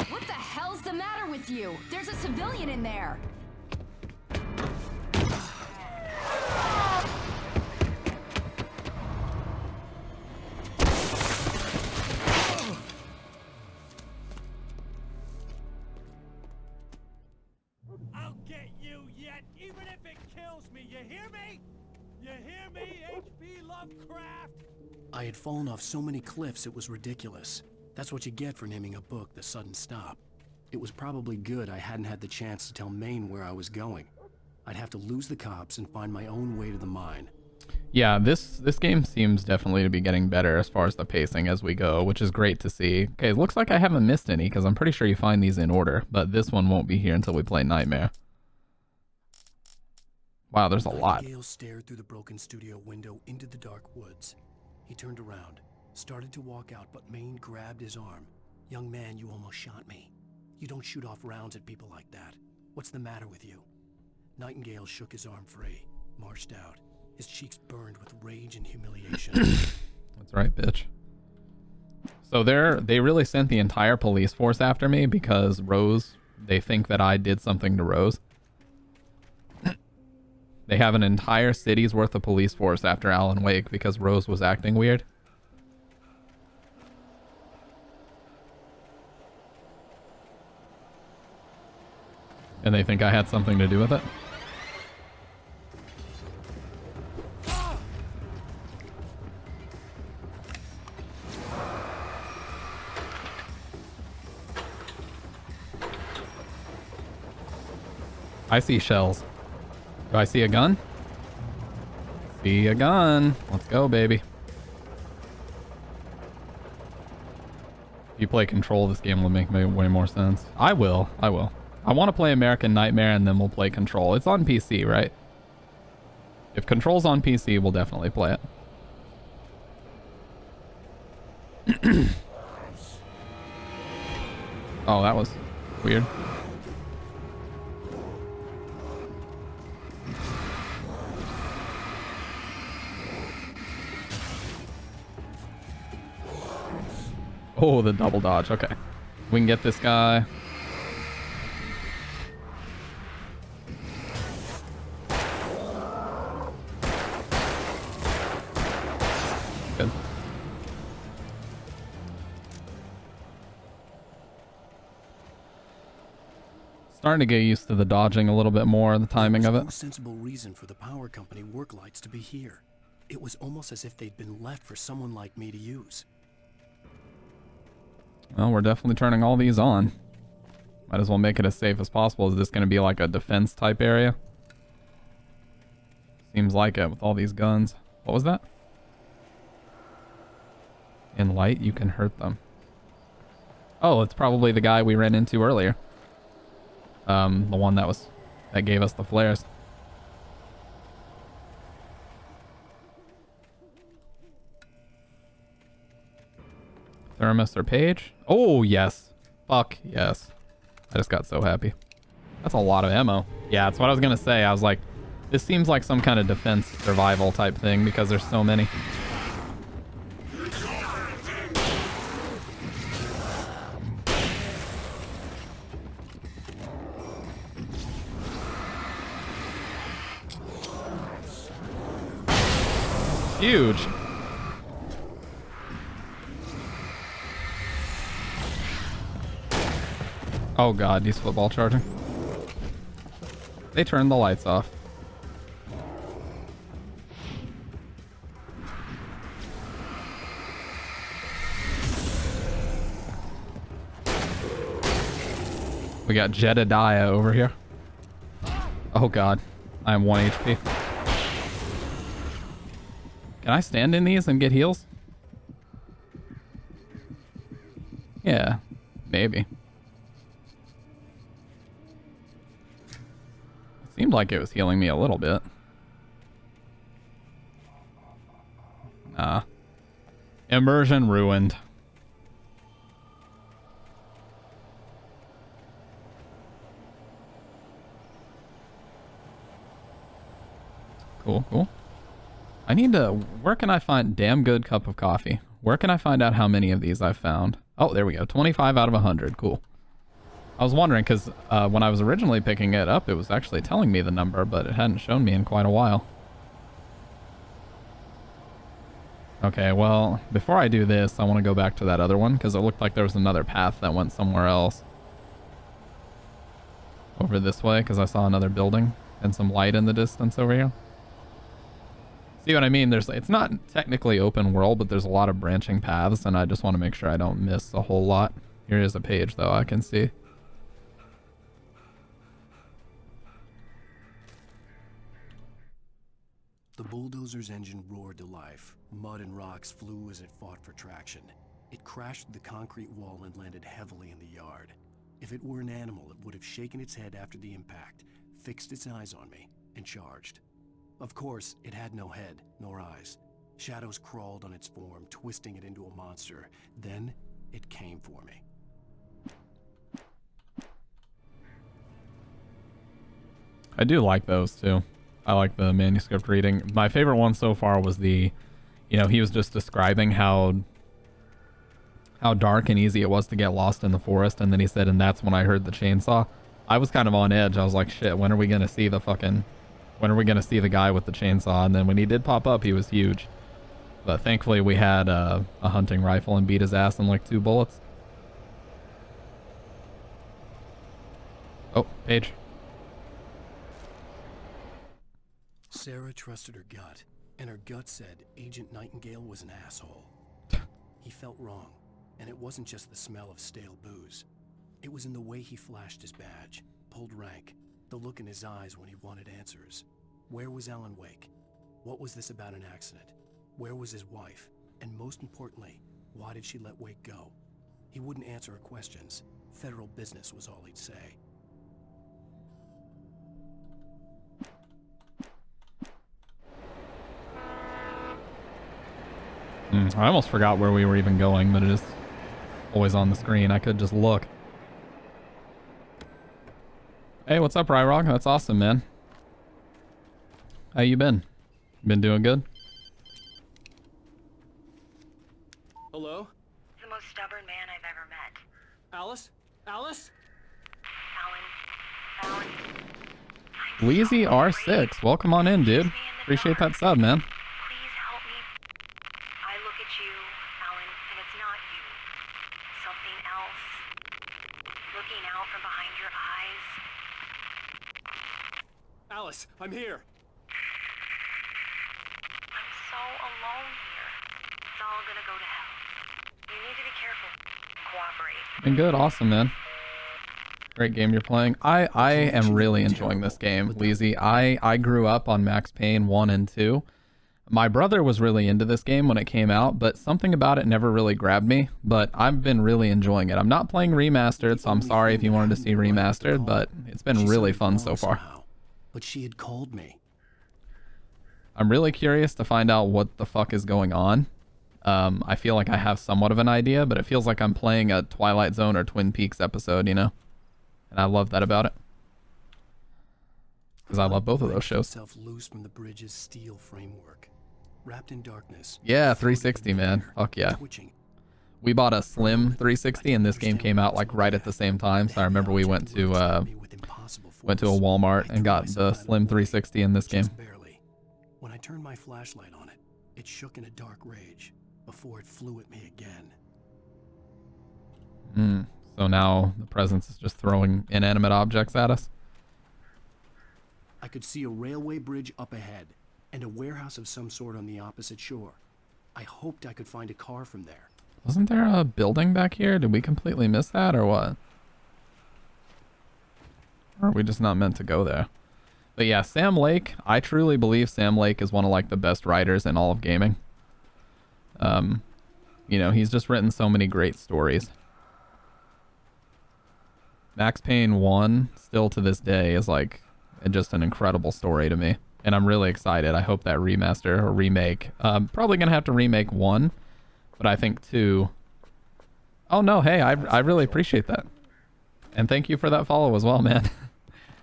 Speaker 16: What the hell's the matter with you? There's a civilian in there.
Speaker 4: I'll get you yet, even if it kills me. You hear me? You hear me, H.P. Lovecraft?
Speaker 8: I had fallen off so many cliffs it was ridiculous. That's what you get for naming a book The Sudden Stop. It was probably good I hadn't had the chance to tell Maine where I was going. I'd have to lose the cops and find my own way to the mine.
Speaker 1: Yeah, this game seems definitely to be getting better as far as the pacing as we go, which is great to see. Okay, it looks like I haven't missed any because I'm pretty sure you find these in order, but this one won't be here until we play Nightmare. Wow, there's a lot.
Speaker 8: Nightingale stared through the broken studio window into the dark woods. He turned around, started to walk out, but Maine grabbed his arm. Young man, you almost shot me. You don't shoot off rounds at people like that. What's the matter with you? Nightingale shook his arm free, marched out. His cheeks burned with rage and humiliation.
Speaker 1: That's right, bitch. So they really sent the entire police force after me because Rose, they think that I did something to Rose. They have an entire city's worth of police force after Alan Wake because Rose was acting weird. And they think I had something to do with it. I see shells. Do I see a gun? See a gun. Let's go, baby. If you play Control, this game will make way more sense. I will. I want to play American Nightmare and then we'll play Control. It's on PC, right? If Control's on PC, we'll definitely play it. Oh, that was weird. Oh, the double dodge. Okay. We can get this guy. Good. Starting to get used to the dodging a little bit more, the timing of it.
Speaker 8: No sensible reason for the power company work lights to be here. It was almost as if they'd been left for someone like me to use.
Speaker 1: Well, we're definitely turning all these on. Might as well make it as safe as possible. Is this going to be like a defense type area? Seems like it with all these guns. What was that? In light, you can hurt them. Oh, it's probably the guy we ran into earlier. The one that gave us the flares. Thermos or Page? Oh, yes. Fuck, yes. I just got so happy. That's a lot of ammo. Yeah, that's what I was gonna say. I was like, this seems like some kind of defense survival type thing because there's so many. Huge. Oh god, he's football charging. They turned the lights off. We got Jedediah over here. Oh god, I am 1 HP. Can I stand in these and get heals? Yeah, maybe. Seemed like it was healing me a little bit. Nah. Immersion ruined. Cool, cool. I need to... Where can I find... Damn good cup of coffee. Where can I find out how many of these I've found? Oh, there we go. 25 out of 100. Cool. I was wondering because when I was originally picking it up, it was actually telling me the number, but it hadn't shown me in quite a while. Okay, well, before I do this, I want to go back to that other one because it looked like there was another path that went somewhere else. Over this way because I saw another building and some light in the distance over here. See what I mean? It's not technically open world, but there's a lot of branching paths, and I just want to make sure I don't miss a whole lot. Here is a page, though, I can see.
Speaker 8: The bulldozer's engine roared to life. Mud and rocks flew as it fought for traction. It crashed through the concrete wall and landed heavily in the yard. If it were an animal, it would have shaken its head after the impact, fixed its eyes on me, and charged. Of course, it had no head, nor eyes. Shadows crawled on its form, twisting it into a monster. Then, it came for me.
Speaker 1: I do like those, too. I like the manuscript reading. My favorite one so far was the... You know, he was just describing how dark and easy it was to get lost in the forest, and then he said, and that's when I heard the chainsaw. I was kind of on edge. I was like, shit, when are we going to see the fucking... When are we going to see the guy with the chainsaw? And then when he did pop up, he was huge. But thankfully we had a hunting rifle and beat his ass in like 2 bullets. Oh, Paige.
Speaker 8: Sarah trusted her gut, and her gut said Agent Nightingale was an asshole. He felt wrong, and it wasn't just the smell of stale booze. It was in the way he flashed his badge, pulled rank, the look in his eyes when he wanted answers. Where was Alan Wake? What was this about an accident? Where was his wife? And most importantly, why did she let Wake go? He wouldn't answer her questions. Federal business was all he'd say.
Speaker 1: I almost forgot where we were even going, but it is always on the screen. I could just look. Hey, what's up, Ryrog? That's awesome, man. How you been? Been doing good?
Speaker 13: Hello?
Speaker 15: The most stubborn man I've ever met.
Speaker 13: Alice? Alice?
Speaker 15: Alan.
Speaker 1: Wheezy R6, welcome on in, dude. Appreciate that sub, man.
Speaker 15: Please help me. I look at you, Alan, and it's not you. Something else. Looking out from behind your eyes.
Speaker 13: Alice, I'm here.
Speaker 15: I'm so alone here. It's all gonna go to hell. You need to be careful. cooperate.
Speaker 1: Been good, awesome, man. Great game you're playing. I am really enjoying this game, Leezy. I grew up on Max Payne 1 and 2. My brother was really into this game when it came out, but something about it never really grabbed me. But I've been really enjoying it. I'm not playing remastered, so I'm sorry if you wanted to see remastered, but it's been really fun so far.
Speaker 8: But she had called me.
Speaker 1: I'm really curious to find out what the fuck is going on. I feel like I have somewhat of an idea, but it feels like I'm playing a Twilight Zone or Twin Peaks episode, you know? And I love that about it. Because I love both of those shows.
Speaker 8: Loose from the bridge's steel framework, wrapped in darkness.
Speaker 1: Yeah, 360, man. Fuck yeah. We bought a Slim 360, and this game came out like right at the same time. So I remember we went to a Walmart and got the Slim 360 in this game.
Speaker 8: When I turned my flashlight on it, it shook in a dark rage before it flew at me again.
Speaker 1: So now the presence is just throwing inanimate objects at us.
Speaker 8: I could see a railway bridge up ahead and a warehouse of some sort on the opposite shore. I hoped I could find a car from there.
Speaker 1: Wasn't there a building back here? Did we completely miss that or what? Or are we just not meant to go there? But yeah, Sam Lake, I truly believe Sam Lake is one of like the best writers in all of gaming. You know, he's just written so many great stories. Max Payne 1, still to this day, is like just an incredible story to me. And I'm really excited. I hope that remaster or remake. Probably going to have to remake 1, but I think 2. Oh no, hey, I really appreciate that. And thank you for that follow as well, man.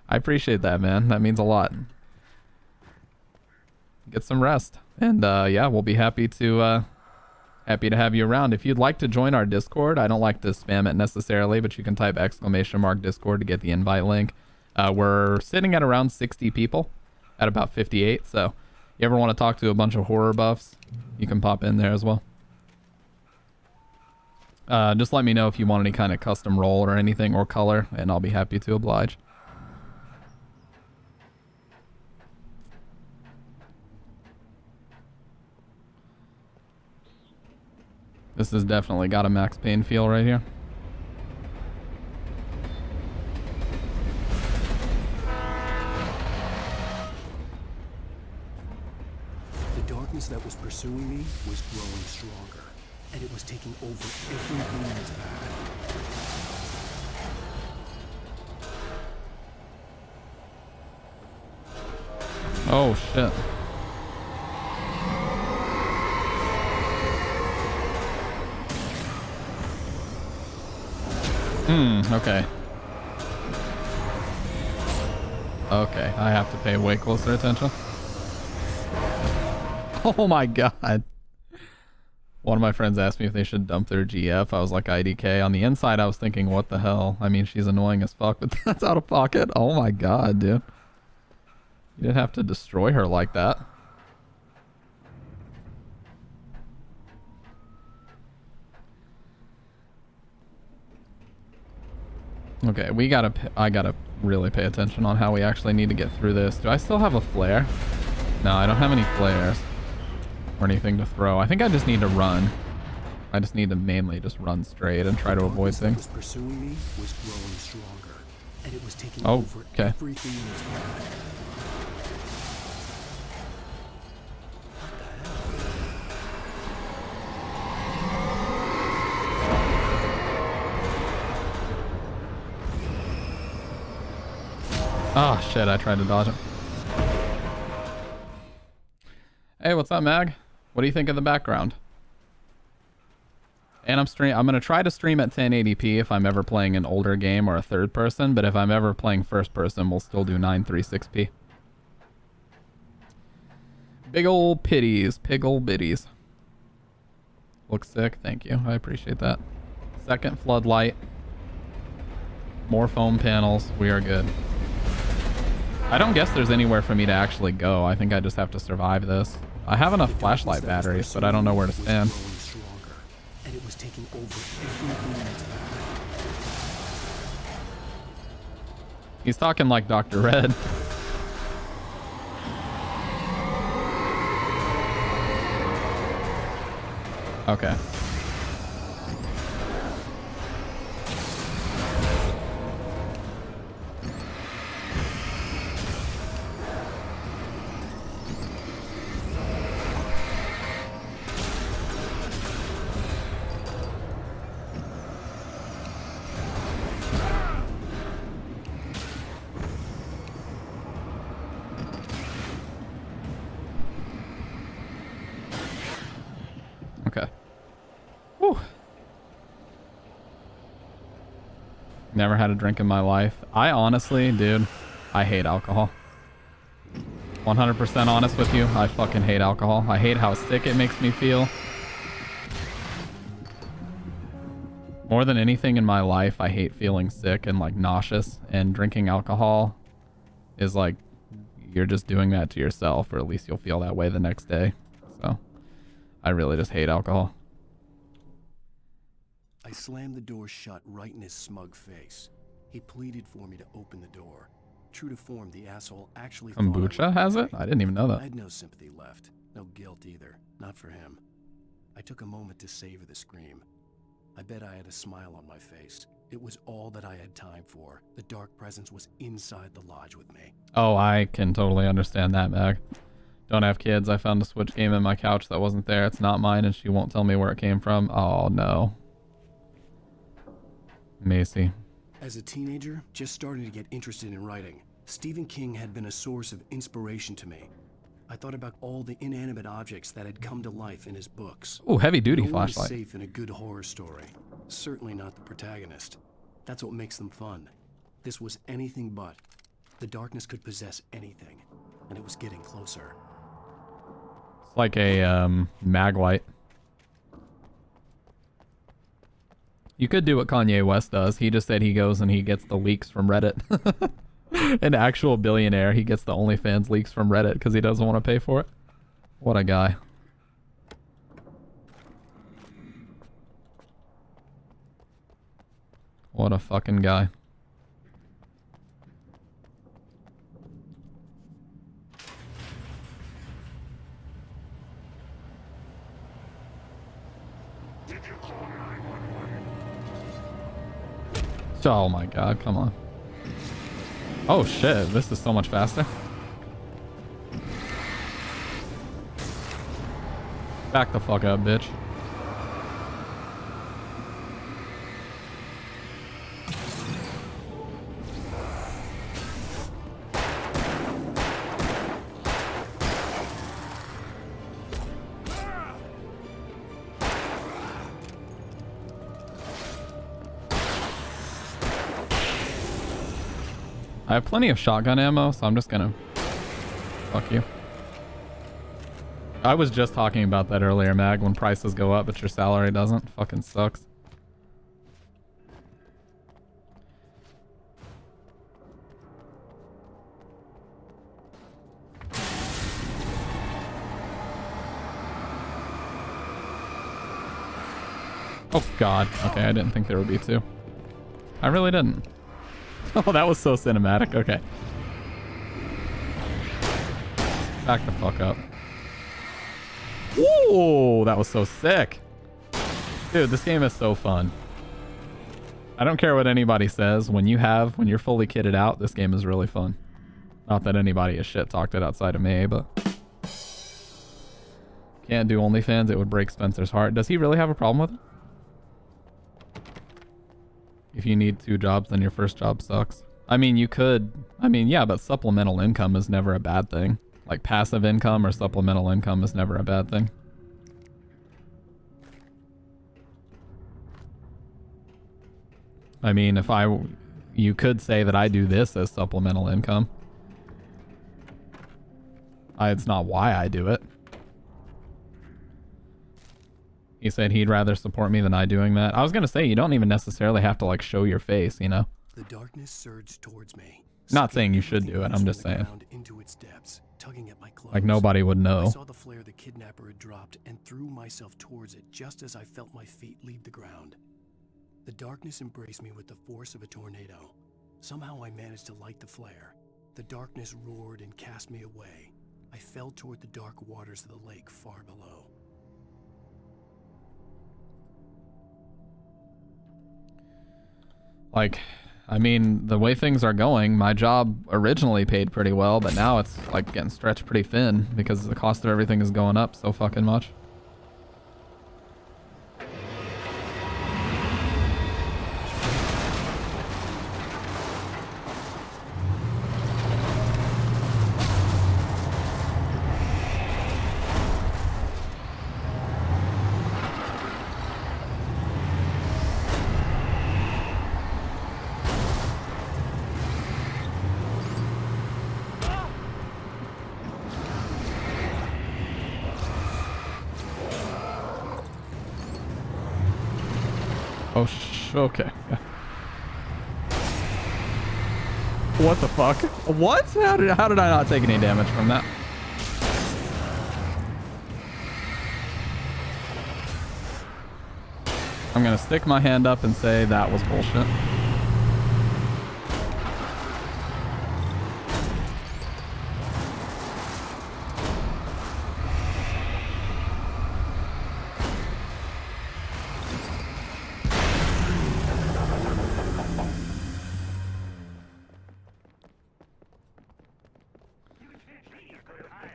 Speaker 1: I appreciate that, man. That means a lot. Get some rest. And yeah, we'll be happy to have you around. If you'd like to join our Discord, I don't like to spam it necessarily, but you can type !Discord to get the invite link. We're sitting at around 60 people at about 58. So you ever want to talk to a bunch of horror buffs, you can pop in there as well. Just let me know if you want any kind of custom role or anything or color, and I'll be happy to oblige. This has definitely got a Max Payne feel right here.
Speaker 8: The darkness that was pursuing me was growing stronger, and it was taking over everything in its path.
Speaker 1: Oh shit. Okay. Okay, I have to pay way closer attention. Oh my god. One of my friends asked me if they should dump their GF. I was like, IDK. On the inside, I was thinking, what the hell? I mean, she's annoying as fuck, but that's out of pocket. Oh my god, dude. You didn't have to destroy her like that. Okay, I gotta really pay attention on how we actually need to get through this. Do I still have a flare? No, I don't have any flares or anything to throw. I think I just need to run. I just need to mainly just run straight and try to avoid things.
Speaker 8: Pursuing me was growing stronger, and it was taking
Speaker 1: Oh,
Speaker 8: over
Speaker 1: okay.
Speaker 8: everything in its path.
Speaker 1: Oh shit, I tried to dodge him. Hey, what's up, Mag? What do you think of the background? And I'm gonna try to stream at 1080p if I'm ever playing an older game or a third person, but if I'm ever playing first person, we'll still do 936p. Big ol' pitties, pig ol' bitties. Looks sick, thank you. I appreciate that. Second floodlight. More foam panels. We are good. I don't guess there's anywhere for me to actually go. I think I just have to survive this. I have enough flashlight batteries, but I don't know where to stand.
Speaker 8: And it was taking over everything in its path.
Speaker 1: He's talking like Dr. Red. Okay. Never had a drink in my life. I honestly, dude, I hate alcohol. 100% honest with you, I fucking hate alcohol. I hate how sick it makes me feel. More than anything in my life, I hate feeling sick and like nauseous, and drinking alcohol is like, you're just doing that to yourself, or at least you'll feel that way the next day. So I really just hate alcohol.
Speaker 8: I slammed the door shut right in his smug face. He pleaded for me to open the door. True to form, the asshole actually
Speaker 1: Kombucha has it? I didn't even know that.
Speaker 8: I had no sympathy left. No guilt either. Not for him. I took a moment to savor the scream. I bet I had a smile on my face. It was all that I had time for. The dark presence was inside the lodge with me.
Speaker 1: Oh, I can totally understand that, Mag. Don't have kids. I found a Switch game in my couch that wasn't there. It's not mine, and she won't tell me where it came from. Oh, no. Macy.
Speaker 8: As a teenager, just starting to get interested in writing, Stephen King had been a source of inspiration to me. I thought about all the inanimate objects that had come to life in his books.
Speaker 1: Ooh, heavy-duty
Speaker 8: No one is
Speaker 1: flashlight.
Speaker 8: safe in a good horror story. Certainly not the protagonist. That's what makes them fun. This was anything but. The darkness could possess anything, and it was getting closer.
Speaker 1: It's like a mag light. You could do what Kanye West does. He just said he goes and he gets the leaks from Reddit. An actual billionaire. He gets the OnlyFans leaks from Reddit because he doesn't want to pay for it. What a guy. What a fucking guy. Oh my god, come on. Oh shit, this is so much faster. Back the fuck up, bitch. I have plenty of shotgun ammo, so I'm just gonna... Fuck you. I was just talking about that earlier, Mag, when prices go up but your salary doesn't. Fucking sucks. Oh god. Okay, I didn't think there would be two. I really didn't. Oh, that was so cinematic. Okay. Back the fuck up. Ooh, that was so sick. Dude, this game is so fun. I don't care what anybody says. When you're fully kitted out, this game is really fun. Not that anybody has shit talked it outside of me, but... Can't do OnlyFans. It would break Spencer's heart. Does he really have a problem with it? If you need 2 jobs, then your first job sucks. I mean, you could... I mean, yeah, but supplemental income is never a bad thing. Like, passive income or supplemental income is never a bad thing. I mean, you could say that I do this as supplemental income. It's not why I do it. He said he'd rather support me than I doing that. I was gonna say, you don't even necessarily have to like show your face, you know?
Speaker 8: The darkness surged towards me.
Speaker 1: Not saying you should do it, I'm just saying.
Speaker 8: Into its depths, tugging at my clothes.
Speaker 1: Like nobody would know.
Speaker 8: I saw the flare the kidnapper had dropped and threw myself towards it just as I felt my feet leave the ground. The darkness embraced me with the force of a tornado. Somehow I managed to light the flare. The darkness roared and cast me away. I fell toward the dark waters of the lake far below.
Speaker 1: Like, I mean, the way things are going, my job originally paid pretty well, but now it's like getting stretched pretty thin because the cost of everything is going up so fucking much. Oh, okay. Yeah. What the fuck? What? How did I not take any damage from that? I'm gonna stick my hand up and say that was bullshit.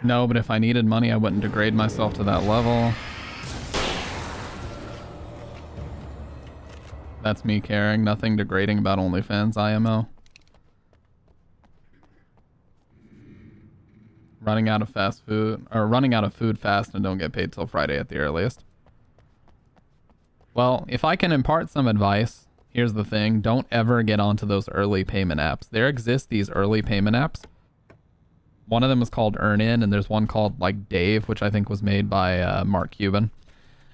Speaker 1: No, but if I needed money, I wouldn't degrade myself to that level. That's me caring. Nothing degrading about OnlyFans, IMO. Running out of fast food, or running out of food fast and don't get paid till Friday at the earliest. Well, if I can impart some advice, here's the thing. Don't ever get onto those early payment apps. There exist these early payment apps. One of them is called Earnin, and there's one called like Dave, which I think was made by Mark Cuban.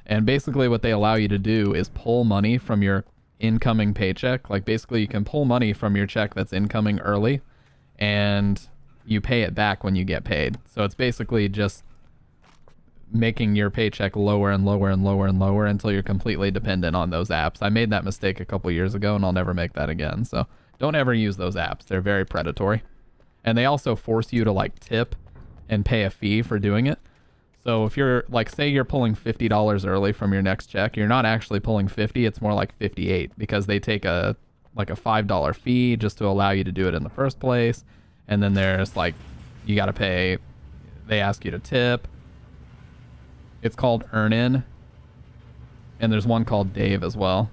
Speaker 1: And basically what they allow you to do is pull money from your incoming paycheck. Like basically you can pull money from your check that's incoming early and you pay it back when you get paid. So it's basically just making your paycheck lower and lower and lower and lower until you're completely dependent on those apps. I made that mistake a couple years ago and I'll never make that again. So don't ever use those apps. They're very predatory. And they also force you to like tip and pay a fee for doing it. So if you're like, say you're pulling $50 early from your next check, you're not actually pulling 50, it's more like 58 because they take a $5 fee just to allow you to do it in the first place. And then there's like, you got to pay, they ask you to tip. It's called Earnin. And there's one called Dave as well.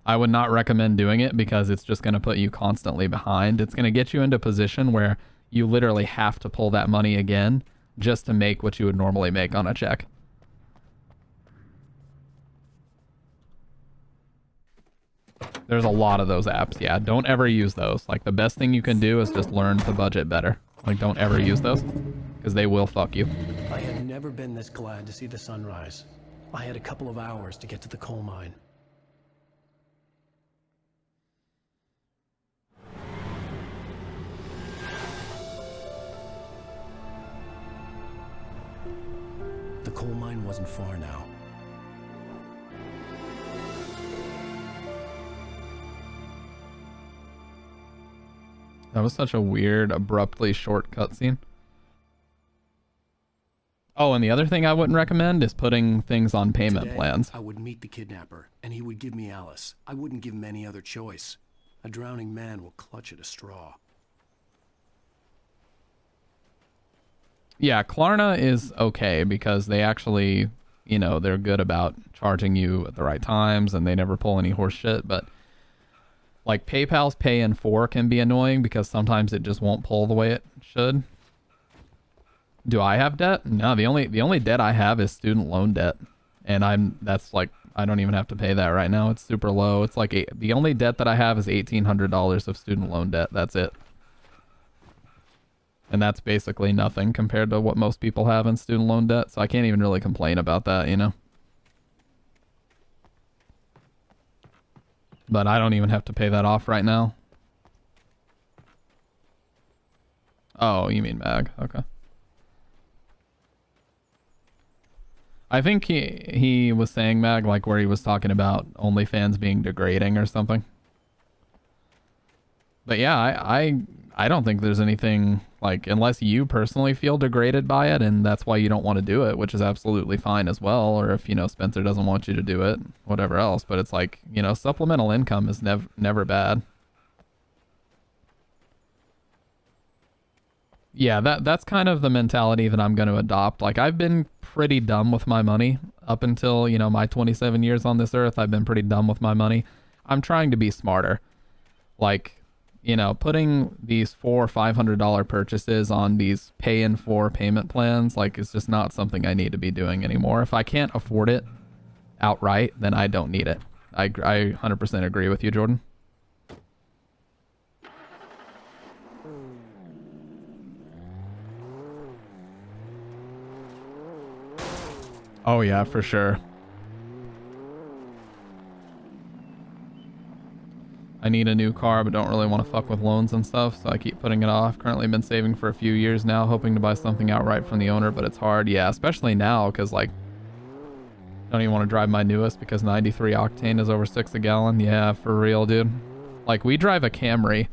Speaker 1: I would not recommend doing it because it's just going to put you constantly behind. It's going to get you into a position where you literally have to pull that money again just to make what you would normally make on a check. There's a lot of those apps. Yeah, don't ever use those. Like the best thing you can do is just learn to budget better. Like don't ever use those because they will fuck you.
Speaker 8: I had never been this glad to see the sunrise. I had a couple of hours to get to the coal mine. The coal mine wasn't far now.
Speaker 1: That was such a weird, abruptly short cutscene. Oh, and the other thing I wouldn't recommend is putting things on payment
Speaker 8: Today,
Speaker 1: plans.
Speaker 8: I would meet the kidnapper, and he would give me Alice. I wouldn't give him any other choice. A drowning man will clutch at a straw.
Speaker 1: Yeah, Klarna is okay because they actually, you know, they're good about charging you at the right times and they never pull any horse shit. But like PayPal's Pay in 4 can be annoying because sometimes it just won't pull the way it should. Do I have debt? No, the only debt I have is student loan debt. And that's like, I don't even have to pay that right now. It's super low. It's like the only debt that I have is $1,800 of student loan debt. That's it. And that's basically nothing compared to what most people have in student loan debt. So I can't even really complain about that, you know. But I don't even have to pay that off right now. Oh, you mean Mag. Okay. I think he was saying, Mag, like where he was talking about OnlyFans being degrading or something. But yeah, I don't think there's anything, like, unless you personally feel degraded by it and that's why you don't want to do it, which is absolutely fine as well. Or if, you know, Spencer doesn't want you to do it, whatever else. But it's like, you know, supplemental income is never bad. Yeah, that's kind of the mentality that I'm going to adopt. Like, I've been pretty dumb with my money up until, you know, my 27 years on this earth. I've been pretty dumb with my money. I'm trying to be smarter. Like, you know, putting these $400 or $500 purchases on these Pay in 4 payment plans, like, it's just not something I need to be doing anymore. If I can't afford it outright, then I don't need it. I 100% agree with you, Jordan. Oh yeah, for sure. I need a new car, but don't really want to fuck with loans and stuff, so I keep putting it off. Currently been saving for a few years now, hoping to buy something outright from the owner, but it's hard. Yeah, especially now, because, like, don't even want to drive my newest because 93 octane is over 6 a gallon. Yeah, for real, dude. Like, we drive a Camry,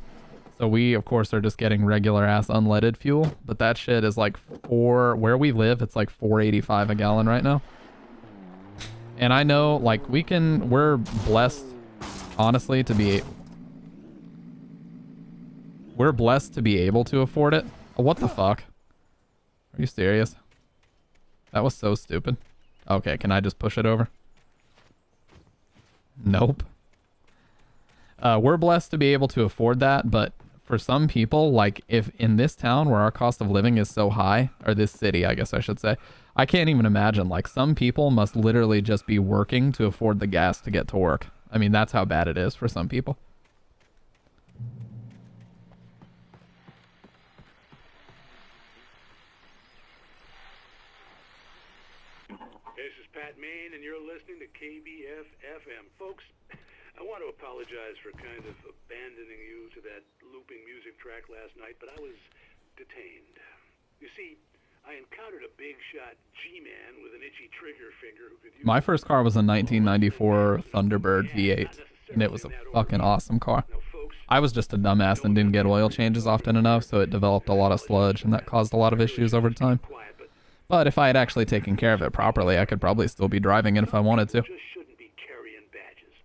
Speaker 1: so we, of course, are just getting regular-ass unleaded fuel, but that shit is, like, where we live, it's, like, $4.85 a gallon right now. And I know, like, we're blessed, honestly, we're blessed to be able to afford it. Oh, what the fuck? Are you serious? That was so stupid. Okay, can I just push it over? Nope. We're blessed to be able to afford that, but for some people, like, if in this town where our cost of living is so high, or this city, I guess I should say, I can't even imagine. Like, some people must literally just be working to afford the gas to get to work. I mean, that's how bad it is for some people.
Speaker 12: This is Pat Main, and you're listening to KBF-FM. Folks, I want to apologize for kind of abandoning you to that looping music track last night, but I was detained. You see, I encountered a big shot G-man with an itchy trigger finger who could use...
Speaker 1: My first car was a 1994 Thunderbird V8, and it was a fucking awesome car. I was just a dumbass and didn't get oil changes often enough, so it developed a lot of sludge, and that caused a lot of issues over time. But if I had actually taken care of it properly, I could probably still be driving it if I wanted to.
Speaker 12: Just shouldn't be carrying badges.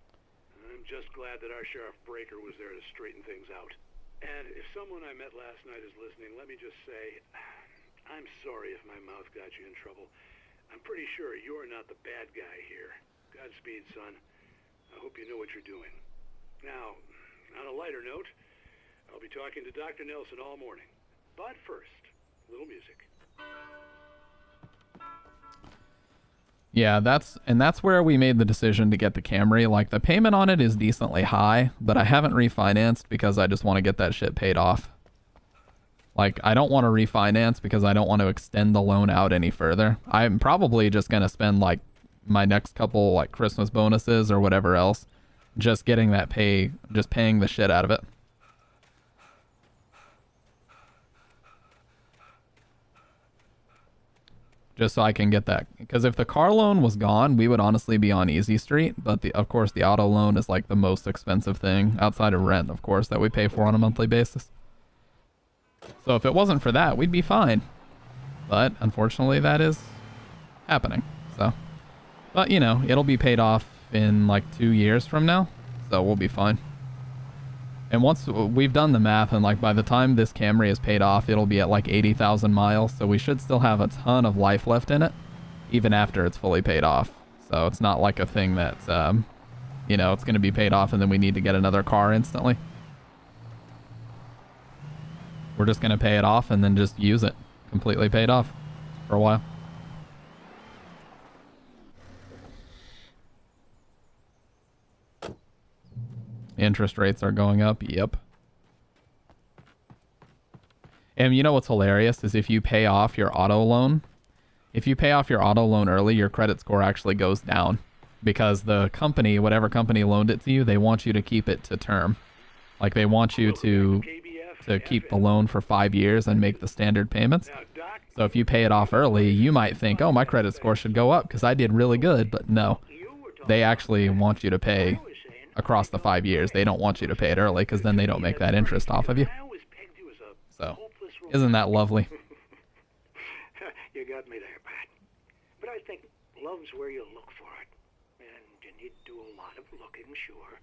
Speaker 12: I'm just glad that our Sheriff Breaker was there to straighten things out. And if someone I met last night is listening, let me just say, I'm sorry if my mouth got you in trouble. I'm pretty sure you're not the bad guy here. Godspeed, son. I hope you know what you're doing. Now, on a lighter note, I'll be talking to Dr. Nelson all morning. But first, a little music.
Speaker 1: Yeah, that's where we made the decision to get the Camry. Like, the payment on it is decently high, but I haven't refinanced because I just want to get that shit paid off. Like, I don't want to refinance because I don't want to extend the loan out any further. I'm probably just going to spend, like, my next couple, like, Christmas bonuses or whatever else just getting that just paying the shit out of it. Just so I can get that. Because if the car loan was gone, we would honestly be on Easy Street. But, of course, the auto loan is, like, the most expensive thing outside of rent, of course, that we pay for on a monthly basis. So if it wasn't for that, we'd be fine. But, unfortunately, that is happening. So, but, you know, it'll be paid off in, like, 2 years from now. So we'll be fine. And once we've done the math, and, like, by the time this Camry is paid off, it'll be at, like, 80,000 miles. So we should still have a ton of life left in it, even after it's fully paid off. So it's not like a thing that's, you know, it's going to be paid off and then we need to get another car instantly. We're just going to pay it off and then just use it completely paid off for a while. Interest rates are going up. Yep. And you know what's hilarious is if you pay off your auto loan, early, your credit score actually goes down because the company, whatever company loaned it to you, they want you to keep it to term. Like, they want you to keep the loan for 5 years and make the standard payments. So if you pay it off early, you might think, oh, my credit score should go up because I did really good. But no, they actually want you to pay across the 5 years. They don't want you to pay it early because then they don't make that interest off of you. So, isn't that lovely?
Speaker 17: You got me there, Pat. But I think love's where you look for it. And you need to do a lot of looking, sure.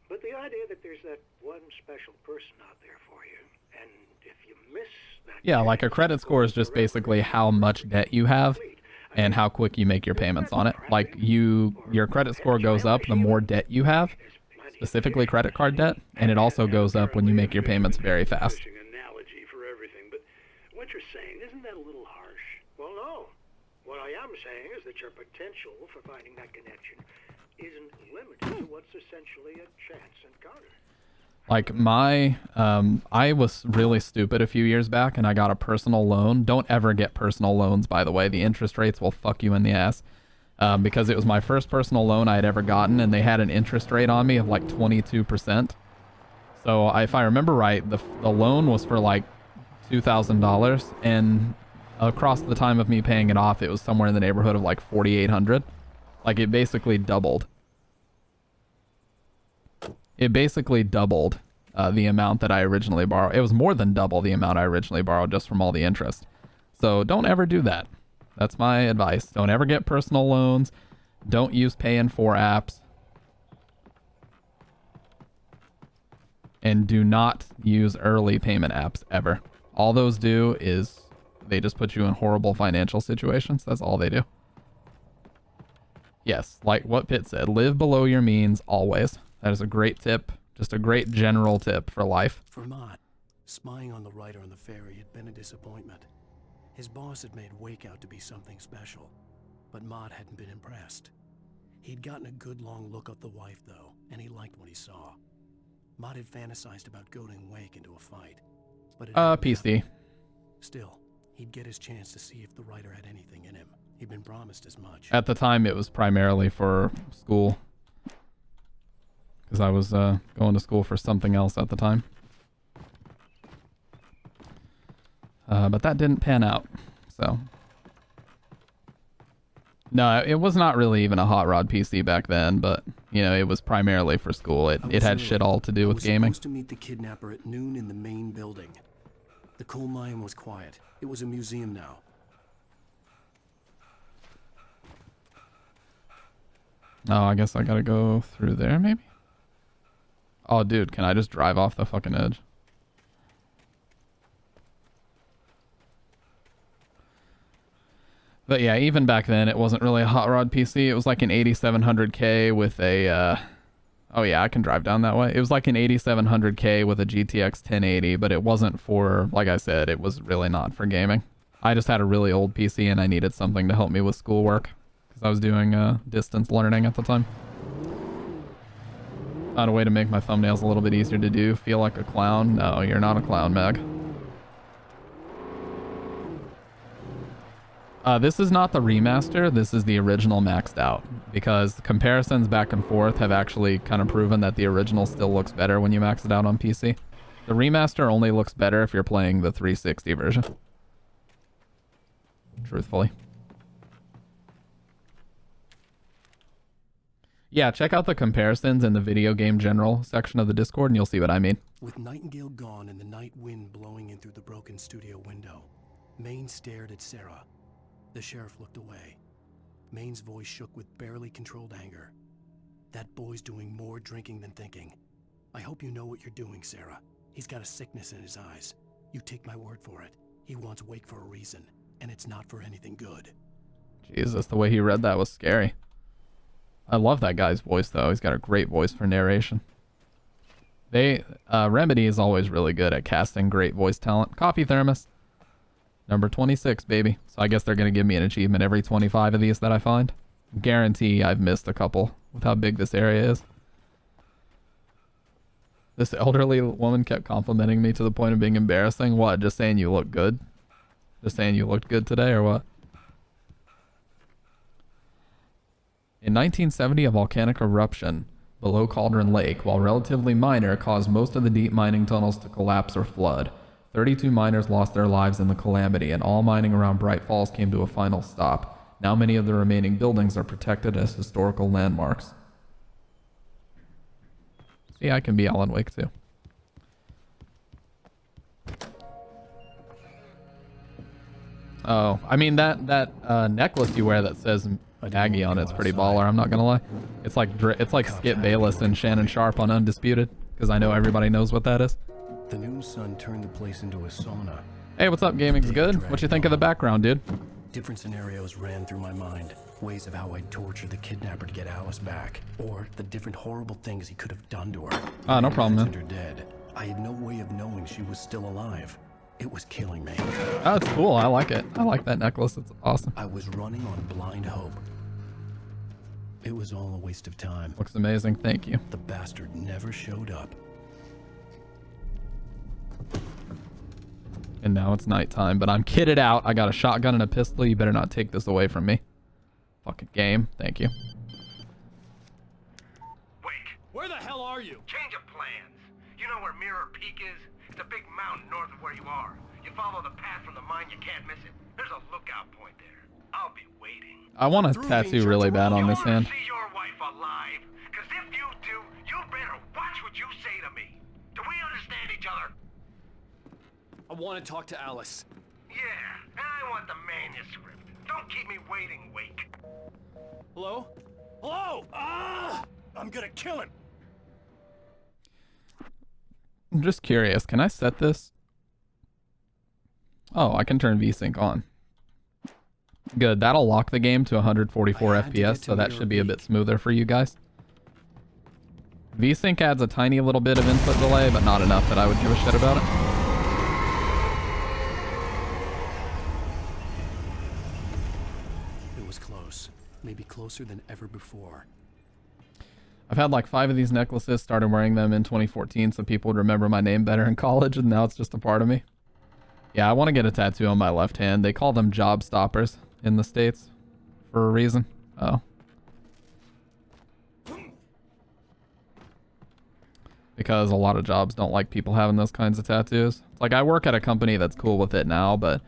Speaker 17: But the idea that there's that one special person out there for you, and if you miss that...
Speaker 1: Yeah, like a credit score is just basically how much debt you have and how quick you make your payments on it. Like, your credit score goes up the more debt you have, specifically credit card debt, and it also goes up when you make your payments very fast.
Speaker 12: Analogy for everything, but what you're saying, isn't that a little harsh?
Speaker 17: Well, no. What I am saying is that your potential for finding that connection isn't limited to what's essentially a chance encounter.
Speaker 1: Like, I was really stupid a few years back and I got a personal loan. Don't ever get personal loans, by the way. The interest rates will fuck you in the ass. because it was my first personal loan I had ever gotten, and they had an interest rate on me of like 22%. So if I remember right, the loan was for like $2,000, and across the time of me paying it off, it was somewhere in the neighborhood of like $4,800. Like it basically doubled. It basically doubled the amount that I originally borrowed. It was more than double the amount I originally borrowed just from all the interest. So don't ever do that. That's my advice. Don't ever get personal loans. Don't use Pay in 4 apps. And do not use early payment apps ever. All those do is they just put you in horrible financial situations. That's all they do. Yes, like what Pitt said, live below your means always. That is a great tip. Just a great general tip for life.
Speaker 8: For Mott, spying on the writer on the ferry had been a disappointment. His boss had made Wake out to be something special, but Mott hadn't been impressed. He'd gotten a good long look at the wife, though, and he liked what he saw. Mott had fantasized about goading Wake into a fight, but it
Speaker 1: PC.
Speaker 8: Still, he'd get his chance to see if the writer had anything in him. He'd been promised as much.
Speaker 1: At the time, it was primarily for school. Because I was going to school for something else at the time. But that didn't pan out, so. No, it was not really even a hot rod PC back then, but, you know, it was primarily for school. It had shit all to do with gaming.
Speaker 8: I was supposed to meet the kidnapper at noon in the main building. The coal mine was quiet. It was a museum now.
Speaker 1: Oh, I guess I gotta go through there, maybe? Oh, dude, can I just drive off the fucking edge? But yeah, even back then, it wasn't really a hot rod PC. It was like an 8700K with a, oh yeah, I can drive down that way. It was like an 8700K with a GTX 1080, but it wasn't for, like I said, it was really not for gaming. I just had a really old PC and I needed something to help me with schoolwork because I was doing distance learning at the time. Found a way to make my thumbnails a little bit easier to do. Feel like a clown? No, you're not a clown, Meg. This is not the remaster, this is the original maxed out, because comparisons back and forth have actually kind of proven that the original still looks better when you max it out on PC. The remaster only looks better if you're playing the 360 version. Truthfully. Yeah, check out the comparisons in the video game general section of the Discord and you'll see what I mean.
Speaker 8: With Nightingale gone and the night wind blowing in through the broken studio window, Maine stared at Sarah. The sheriff looked away. Maine's voice shook with barely controlled anger. That boy's doing more drinking than thinking. I hope you know what you're doing, Sarah. He's got a sickness in his eyes. You take my word for it. He wants Wake for a reason, and it's not for anything good.
Speaker 1: Jesus, the way he read that was scary. I love that guy's voice, though. He's got a great voice for narration. Remedy is always really good at casting great voice talent. Coffee thermos. Number 26, baby. So I guess they're going to give me an achievement every 25 of these that I find. Guarantee I've missed a couple with how big this area is. This elderly woman kept complimenting me to the point of being embarrassing. What, just saying you look good? Just saying you looked good today or what? In 1970, a volcanic eruption below Cauldron Lake, while relatively minor, caused most of the deep mining tunnels to collapse or flood. 32 miners lost their lives in the calamity, and all mining around Bright Falls came to a final stop. Now many of the remaining buildings are protected as historical landmarks. See, I can be Alan Wake too. Oh, I mean that necklace you wear that says Maggie on it's pretty baller. I'm not gonna lie. It's like Skip Bayless and Shannon Sharp on Undisputed, because I know everybody knows what that is.
Speaker 8: The noon sun turned the place into a sauna.
Speaker 1: Hey, what's up, Gaming's good? What you think of the background, dude?
Speaker 8: Different scenarios ran through my mind. Ways of how I'd torture the kidnapper to get Alice back. Or the different horrible things he could have done to her.
Speaker 1: Ah, no problem, man.
Speaker 8: Her dead. I had no way of knowing she was still alive. It was killing me.
Speaker 1: Oh, it's cool. I like it. I like that necklace. It's awesome.
Speaker 8: I was running on blind hope. It was all a waste of time.
Speaker 1: Looks amazing. Thank you.
Speaker 8: The bastard never showed up.
Speaker 1: And now it's nighttime, but I'm kitted out. I got a shotgun and a pistol. You better not take this away from me. Fucking game. Thank you.
Speaker 13: Wake, where the hell are you?
Speaker 14: Change of plans. You know where Mirror Peak is? It's a big mountain north of where you are. You follow the path from the mine, you can't miss it. There's a lookout point there. I'll be waiting.
Speaker 1: I want a tattoo really bad on this hand.
Speaker 14: See your wife alive? Because if you do, you better watch what you say to me. Do we understand each other?
Speaker 13: I want to talk to Alice.
Speaker 14: Yeah, and I want the manuscript. Don't keep me waiting, Wake.
Speaker 13: Hello? Hello! Ah! I'm gonna kill him.
Speaker 1: I'm just curious. Can I set this? Oh, I can turn VSync on. Good. That'll lock the game to 144 FPS, so that should be a bit smoother for you guys. VSync adds a tiny little bit of input delay, but not enough that I would give a shit about it.
Speaker 8: It was close. Maybe closer than ever before.
Speaker 1: I've had like 5 of these necklaces, started wearing them in 2014 so people would remember my name better in college, and now it's just a part of me. Yeah, I want to get a tattoo on my left hand. They call them job stoppers in the States for a reason. Oh. Because a lot of jobs don't like people having those kinds of tattoos. It's like I work at a company that's cool with it now, but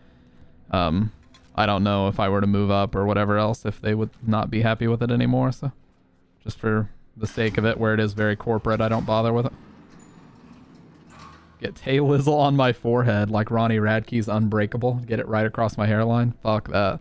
Speaker 1: I don't know if I were to move up or whatever else if they would not be happy with it anymore. So just for the sake of it, where it is very corporate, I don't bother with it. Get Tay Lizzle on my forehead like Ronnie Radke's Unbreakable. Get it right across my hairline. Fuck that.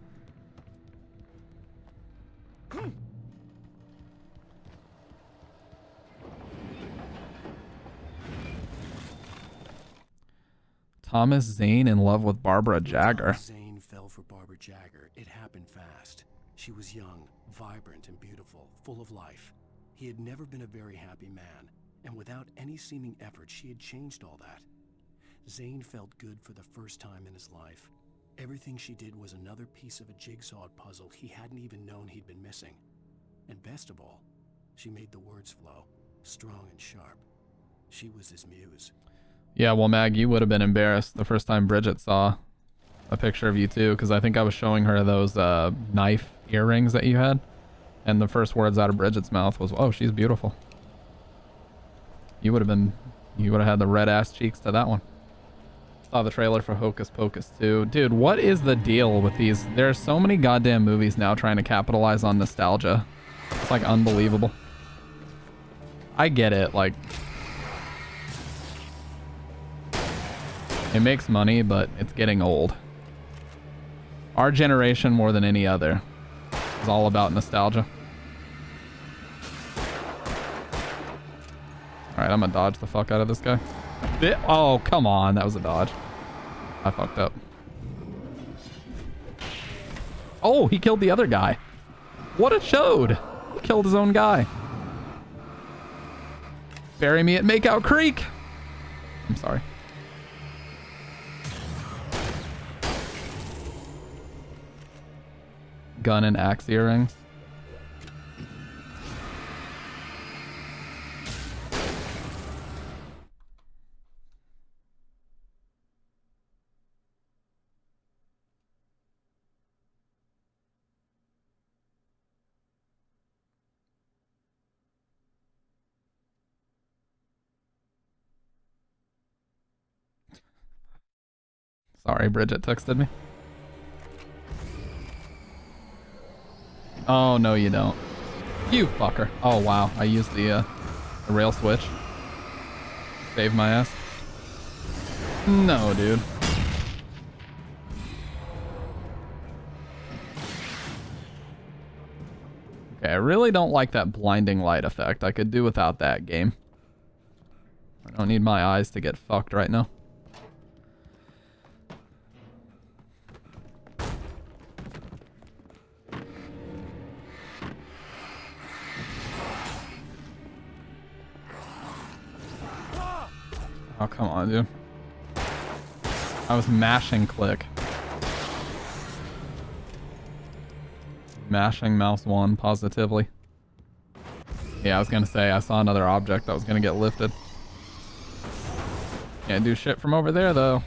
Speaker 1: Thomas Zane in love with Barbara Jagger.
Speaker 8: Zane fell for Barbara Jagger. It happened fast. She was young, vibrant, and beautiful, full of life. He had never been a very happy man, and without any seeming effort, she had changed all that. Zane felt good for the first time in his life. Everything she did was another piece of a jigsaw puzzle he hadn't even known he'd been missing. And best of all, she made the words flow, strong and sharp. She was his muse.
Speaker 1: Yeah, well, Mag, you would have been embarrassed the first time Bridget saw a picture of you too, because I think I was showing her those knife earrings that you had, and the first words out of Bridget's mouth was, "Oh, she's beautiful." You would have had the red ass cheeks to that one. Saw the trailer for Hocus Pocus 2. Dude, what is the deal with these? There are so many goddamn movies now trying to capitalize on nostalgia. It's like unbelievable. I get it, like it makes money, but it's getting old. Our generation, more than any other, is all about nostalgia. Alright, I'm gonna dodge the fuck out of this guy. Oh, come on. That was a dodge. I fucked up. Oh, he killed the other guy. What a chode. He killed his own guy. Bury me at Makeout Creek. I'm sorry. Gun and axe earrings. Sorry, Bridget texted me. Oh, no, you don't. You fucker. Oh, wow. I used the rail switch. Save my ass. No, dude. Okay, I really don't like that blinding light effect. I could do without that, game. I don't need my eyes to get fucked right now. Oh, come on, dude. I was mashing click. Mashing mouse 1 positively. Yeah, I was gonna say I saw another object that was gonna get lifted. Can't do shit from over there, though.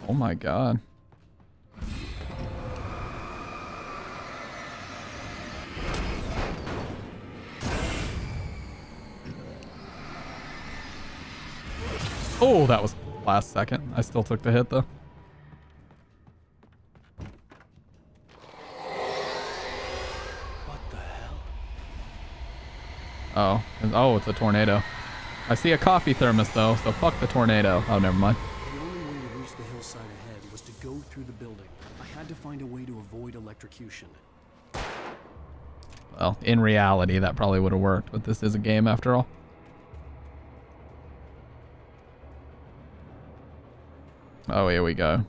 Speaker 1: Oh my god. Oh, that was last second. I still took the hit though.
Speaker 8: What the hell?
Speaker 1: Oh, oh, it's a tornado. I see a coffee thermos though, so fuck the tornado. Oh, never mind.
Speaker 8: The only way to reach the hillside ahead was to go through the building. I had to find a way to avoid electrocution.
Speaker 1: Well, in reality, that probably would have worked, but this is a game after all. Oh, here we go.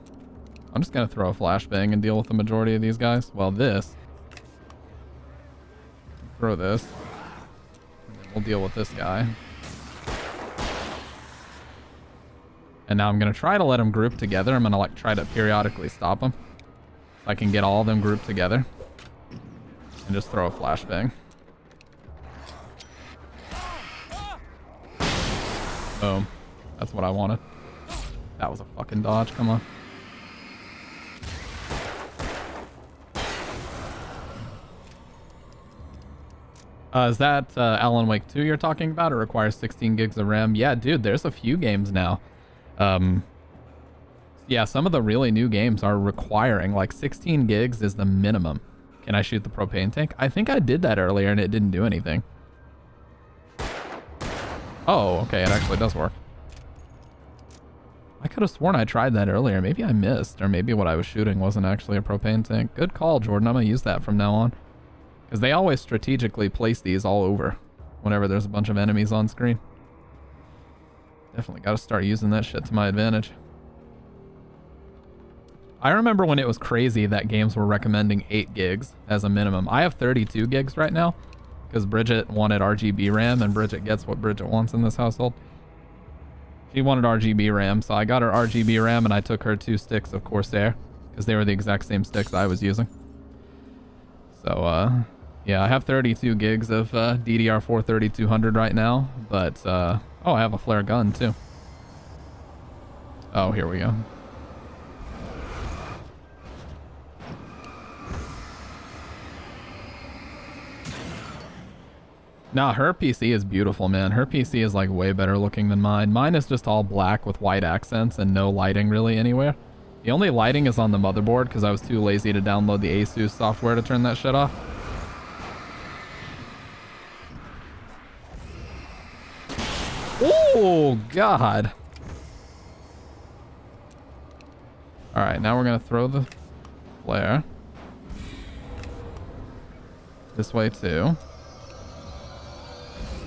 Speaker 1: I'm just gonna throw a flashbang and deal with the majority of these guys. Well, this. Throw this. And then we'll deal with this guy. And now I'm gonna try to let them group together. I'm gonna like try to periodically stop them. So I can get all of them grouped together. And just throw a flashbang. Boom. That's what I wanted. That was a fucking dodge. Come on. Is that Alan Wake 2 you're talking about? It requires 16 gigs of RAM. Yeah, dude, there's a few games now. Yeah, some of the really new games are requiring like 16 gigs is the minimum. Can I shoot the propane tank? I think I did that earlier and it didn't do anything. Oh, okay, it actually does work. I could have sworn I tried that earlier. Maybe I missed, or maybe what I was shooting wasn't actually a propane tank. Good call, Jordan. I'm gonna use that from now on. Because they always strategically place these all over whenever there's a bunch of enemies on screen. Definitely gotta start using that shit to my advantage. I remember when it was crazy that games were recommending 8 gigs as a minimum. I have 32 gigs right now because Bridget wanted RGB RAM, and Bridget gets what Bridget wants in this household. She wanted RGB RAM, so I got her RGB RAM and I took her 2 sticks of Corsair because they were the exact same sticks I was using. So, yeah, I have 32 gigs of DDR4 3200 right now, but, oh, I have a flare gun too. Oh, here we go. Nah, her PC is beautiful, man. Her PC is like way better looking than mine. Mine is just all black with white accents and no lighting really anywhere. The only lighting is on the motherboard because I was too lazy to download the Asus software to turn that shit off. Oh, God. Alright, now we're going to throw the flare. This way, too.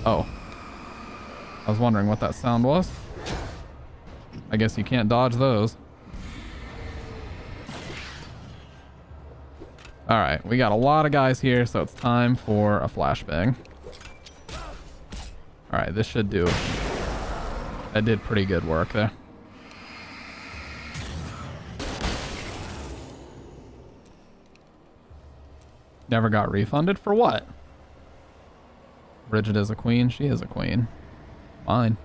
Speaker 1: Oh. I was wondering what that sound was. I guess you can't dodge those. Alright, we got a lot of guys here, so it's time for a flashbang. Alright, this should do it. That did pretty good work there. Never got refunded for what? Bridget is a queen. She is a queen. Fine.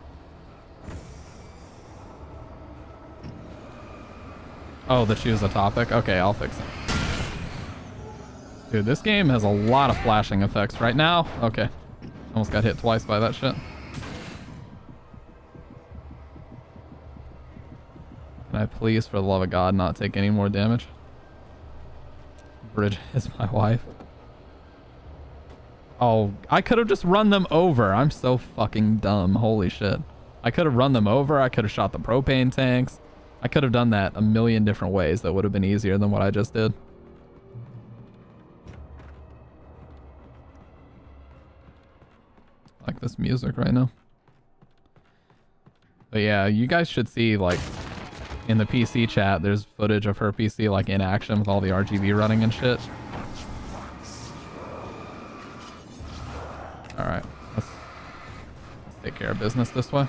Speaker 1: Oh, the choose a topic? Okay, I'll fix it. Dude, this game has a lot of flashing effects right now. Okay. Almost got hit twice by that shit. Can I please, for the love of God, not take any more damage? Bridget is my wife. Oh, I could have just run them over. I'm so fucking dumb. Holy shit. I could have run them over. I could have shot the propane tanks. I could have done that a million different ways that would have been easier than what I just did. I like this music right now. But yeah, you guys should see, like, in the PC chat, there's footage of her PC, like, in action with all the RGB running and shit. Alright, let's take care of business this way.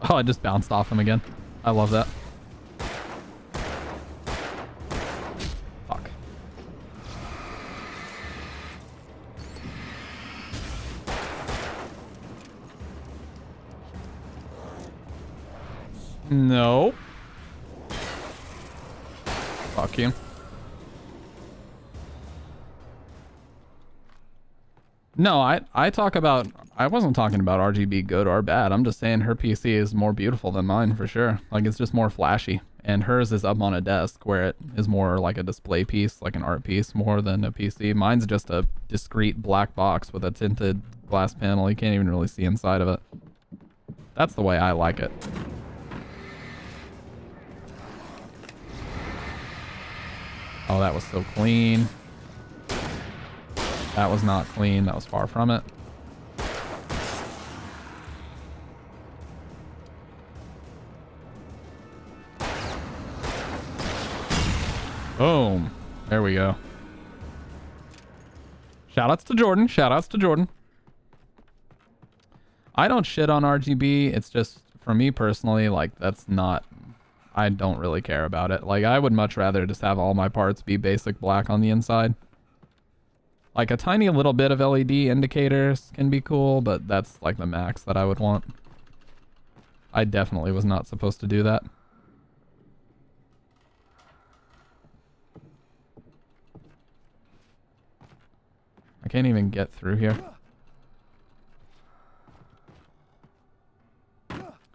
Speaker 1: Oh, I just bounced off him again. I love that. Fuck. No. Fuck you. No, I talk about, I wasn't talking about RGB good or bad. I'm just saying her PC is more beautiful than mine for sure. Like it's just more flashy. And hers is up on a desk where it is more like a display piece, like an art piece more than a PC. Mine's just a discrete black box with a tinted glass panel. You can't even really see inside of it. That's the way I like it. Oh, that was so clean. That was not clean. That was far from it. Boom. There we go. Shoutouts to Jordan. Shoutouts to Jordan. I don't shit on RGB. It's just, for me personally, like, that's not... I don't really care about it. Like, I would much rather just have all my parts be basic black on the inside. Like, a tiny little bit of LED indicators can be cool, but that's, like, the max that I would want. I definitely was not supposed to do that. I can't even get through here.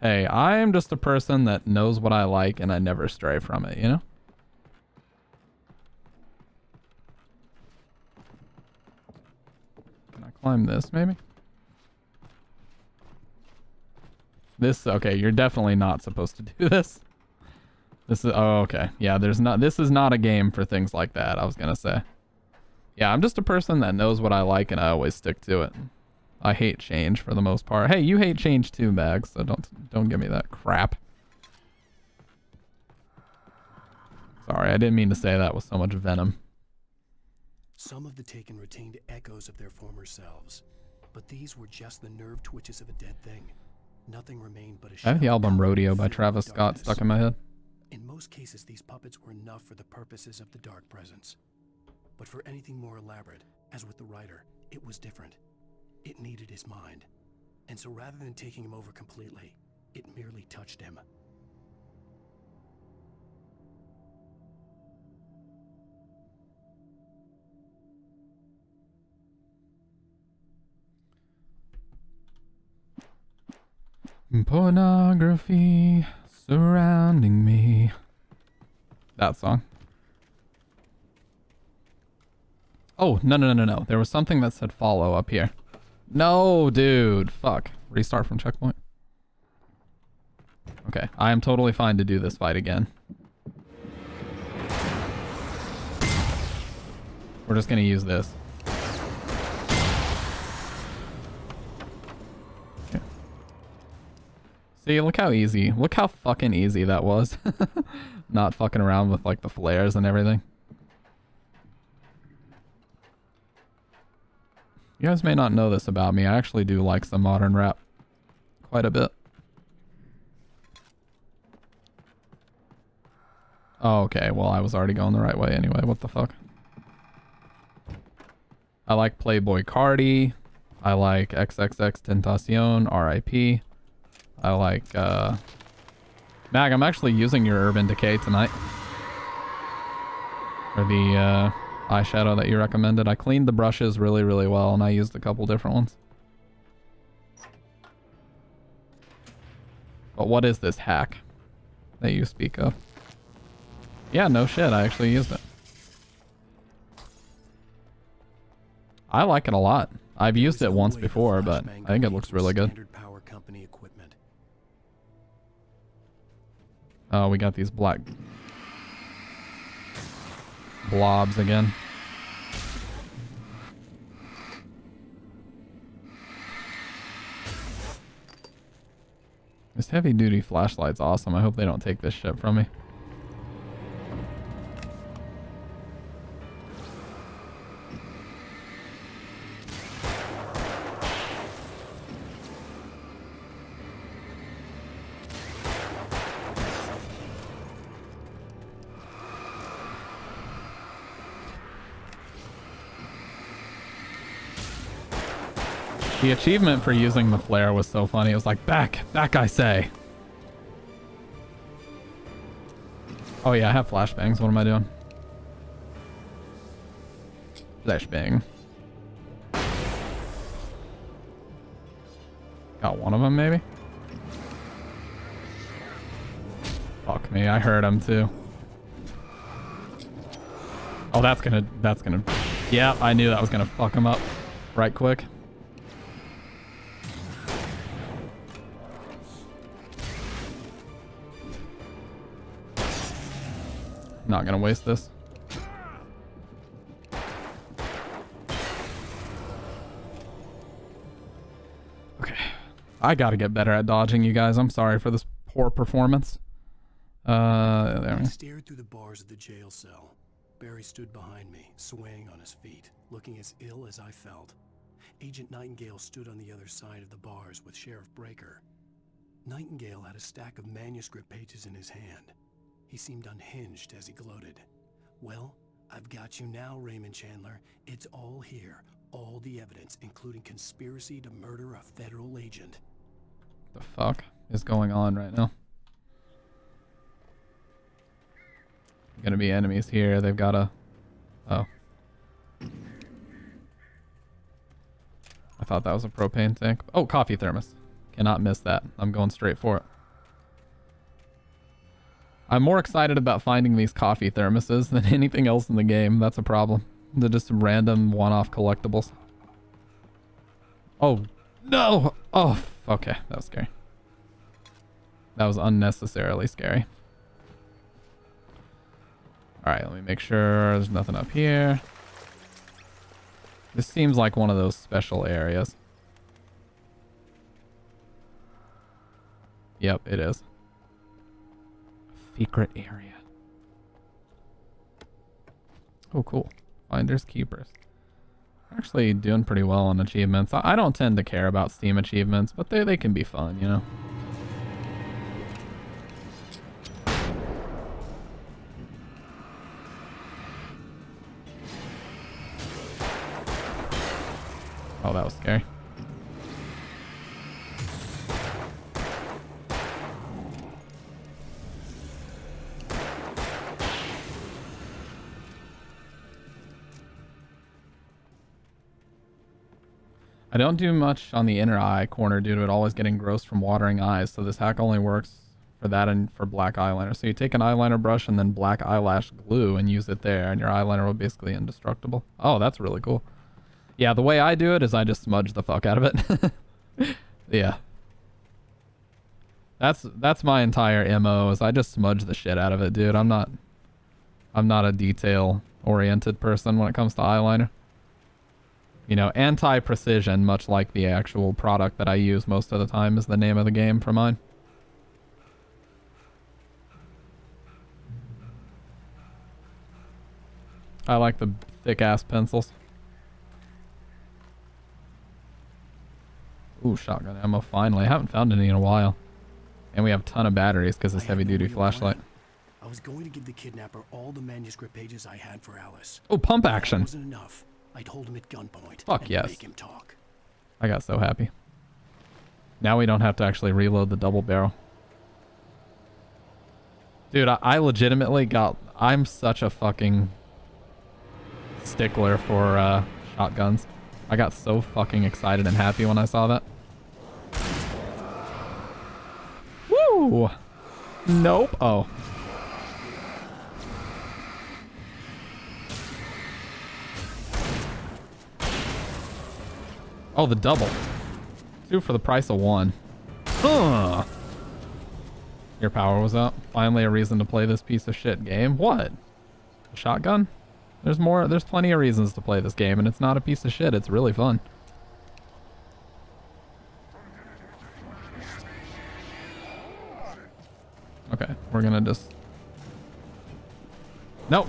Speaker 1: Hey, I am just a person that knows what I like and I never stray from it, you know? Can I climb this, maybe? This, okay, you're definitely not supposed to do this. This is, oh, okay. Yeah, this is not a game for things like that, I was gonna say. Yeah, I'm just a person that knows what I like and I always stick to it. I hate change for the most part. Hey, you hate change too, Bags, so don't give me that crap. Sorry, I didn't mean to say that with so much venom.
Speaker 8: Some of the Taken retained echoes of their former selves, but these were just the nerve twitches of a dead thing. Nothing remained but a
Speaker 1: I have the album Rodeo by Travis Scott stuck in my head.
Speaker 8: In most cases, these puppets were enough for the purposes of the Dark Presence. But for anything more elaborate, as with the writer, it was different. It needed his mind. And so rather than taking him over completely, it merely touched him.
Speaker 1: Pornography surrounding me. That song. Oh, no. There was something that said follow up here. No, dude. Fuck. Restart from checkpoint. Okay, I am totally fine to do this fight again. We're just gonna use this. Okay. See, look how easy. Look how fucking easy that was. Not fucking around with like the flares and everything. You guys may not know this about me. I actually do like some modern rap quite a bit. Oh, okay. Well, I was already going the right way anyway. What the fuck? I like Playboy Cardi. I like XXX Tentacion, RIP. I like, Mag, I'm actually using your Urban Decay tonight. Or the, eyeshadow that you recommended. I cleaned the brushes really, really well, and I used a couple different ones. But what is this hack that you speak of? Yeah, no shit, I actually used it. I like it a lot. I've used it once before, but I think it looks really good. Oh, we got these black blobs again. This heavy duty flashlight's awesome. I hope they don't take this shit from me. The achievement for using the flare was so funny. It was like, back, I say. Oh yeah, I have flashbangs. What am I doing? Flashbang. Got one of them, maybe? Fuck me, I heard him too. Oh, that's gonna... Yeah, I knew that was gonna fuck him up right quick. Not gonna waste this. Okay. I gotta get better at dodging, you guys. I'm sorry for this poor performance. There.
Speaker 8: I stared through the bars of the jail cell. Barry stood behind me, swaying on his feet, looking as ill as I felt. Agent Nightingale stood on the other side of the bars with Sheriff Breaker. Nightingale had a stack of manuscript pages in his hand. He seemed unhinged as he gloated. Well, I've got you now, Raymond Chandler. It's all here. All the evidence, including conspiracy to murder a federal agent.
Speaker 1: The fuck is going on right now? Gonna be enemies here. They've got a... Oh. I thought that was a propane tank. Oh, coffee thermos. Cannot miss that. I'm going straight for it. I'm more excited about finding these coffee thermoses than anything else in the game. That's a problem. They're just some random one-off collectibles. Oh, no! Oh, okay. That was scary. That was unnecessarily scary. Alright, let me make sure there's nothing up here. This seems like one of those special areas. Yep, it is. Secret area. Oh, cool. Finders keepers. Actually doing pretty well on achievements. I don't tend to care about Steam achievements, but they can be fun, you know? Oh, that was scary. I don't do much on the inner eye corner due to it always getting gross from watering eyes, so this hack only works for that and for black eyeliner. So you take an eyeliner brush and then black eyelash glue and use it there, and your eyeliner will basically indestructible. Oh, that's really cool. Yeah, the way I do it is I just smudge the fuck out of it. Yeah. That's my entire MO, is I just smudge the shit out of it, dude. I'm not a detail-oriented person when it comes to eyeliner. You know, anti-precision, much like the actual product that I use most of the time, is the name of the game for mine. I like the thick-ass pencils. Ooh, shotgun ammo, finally. I haven't found any in a while. And we have a ton of batteries because it's heavy-duty flashlight.
Speaker 8: I was going to give the kidnapper all the manuscript pages I had for Alice.
Speaker 1: Oh, pump action.
Speaker 8: That wasn't enough. I'd hold him at gunpoint.
Speaker 1: Fuck
Speaker 8: and
Speaker 1: yes.
Speaker 8: Make him talk.
Speaker 1: I got so happy. Now we don't have to actually reload the double barrel. Dude, I legitimately got... I'm such a fucking stickler for shotguns. I got so fucking excited and happy when I saw that. Woo! Nope. Oh. Oh, the double. 2 for the price of 1. Ugh. Your power was up. Finally a reason to play this piece of shit game. What? A shotgun? There's plenty of reasons to play this game, and it's not a piece of shit. It's really fun. Okay, we're gonna just... Nope.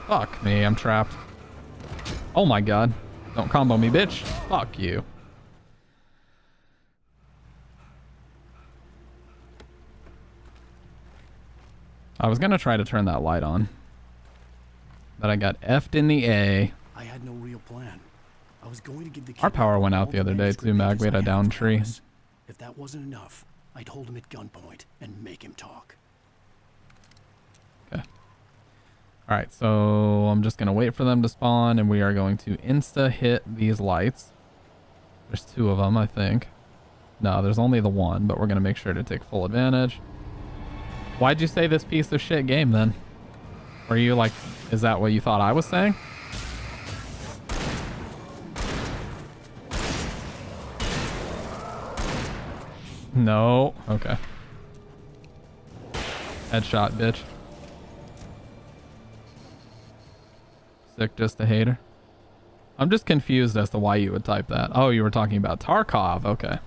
Speaker 1: Fuck me, I'm trapped. Oh my god. Don't combo me, bitch. Fuck you. I was gonna try to turn that light on, but I got F'd in the A.
Speaker 8: I had no real plan. I was going to give the
Speaker 1: Our power went out the other day too, Mag. We had a down tree.
Speaker 8: If that wasn't enough, I'd hold him at gunpoint and make him talk.
Speaker 1: Okay. All right, so I'm just going to wait for them to spawn, and we are going to insta-hit these lights. There's 2 of them, I think. No, there's only the one, but we're going to make sure to take full advantage. Why'd you say this piece of shit game, then? Were you like, is that what you thought I was saying? No. Okay. Headshot, bitch. Sick, just a hater. I'm just confused as to why you would type that. Oh, you were talking about Tarkov. Okay.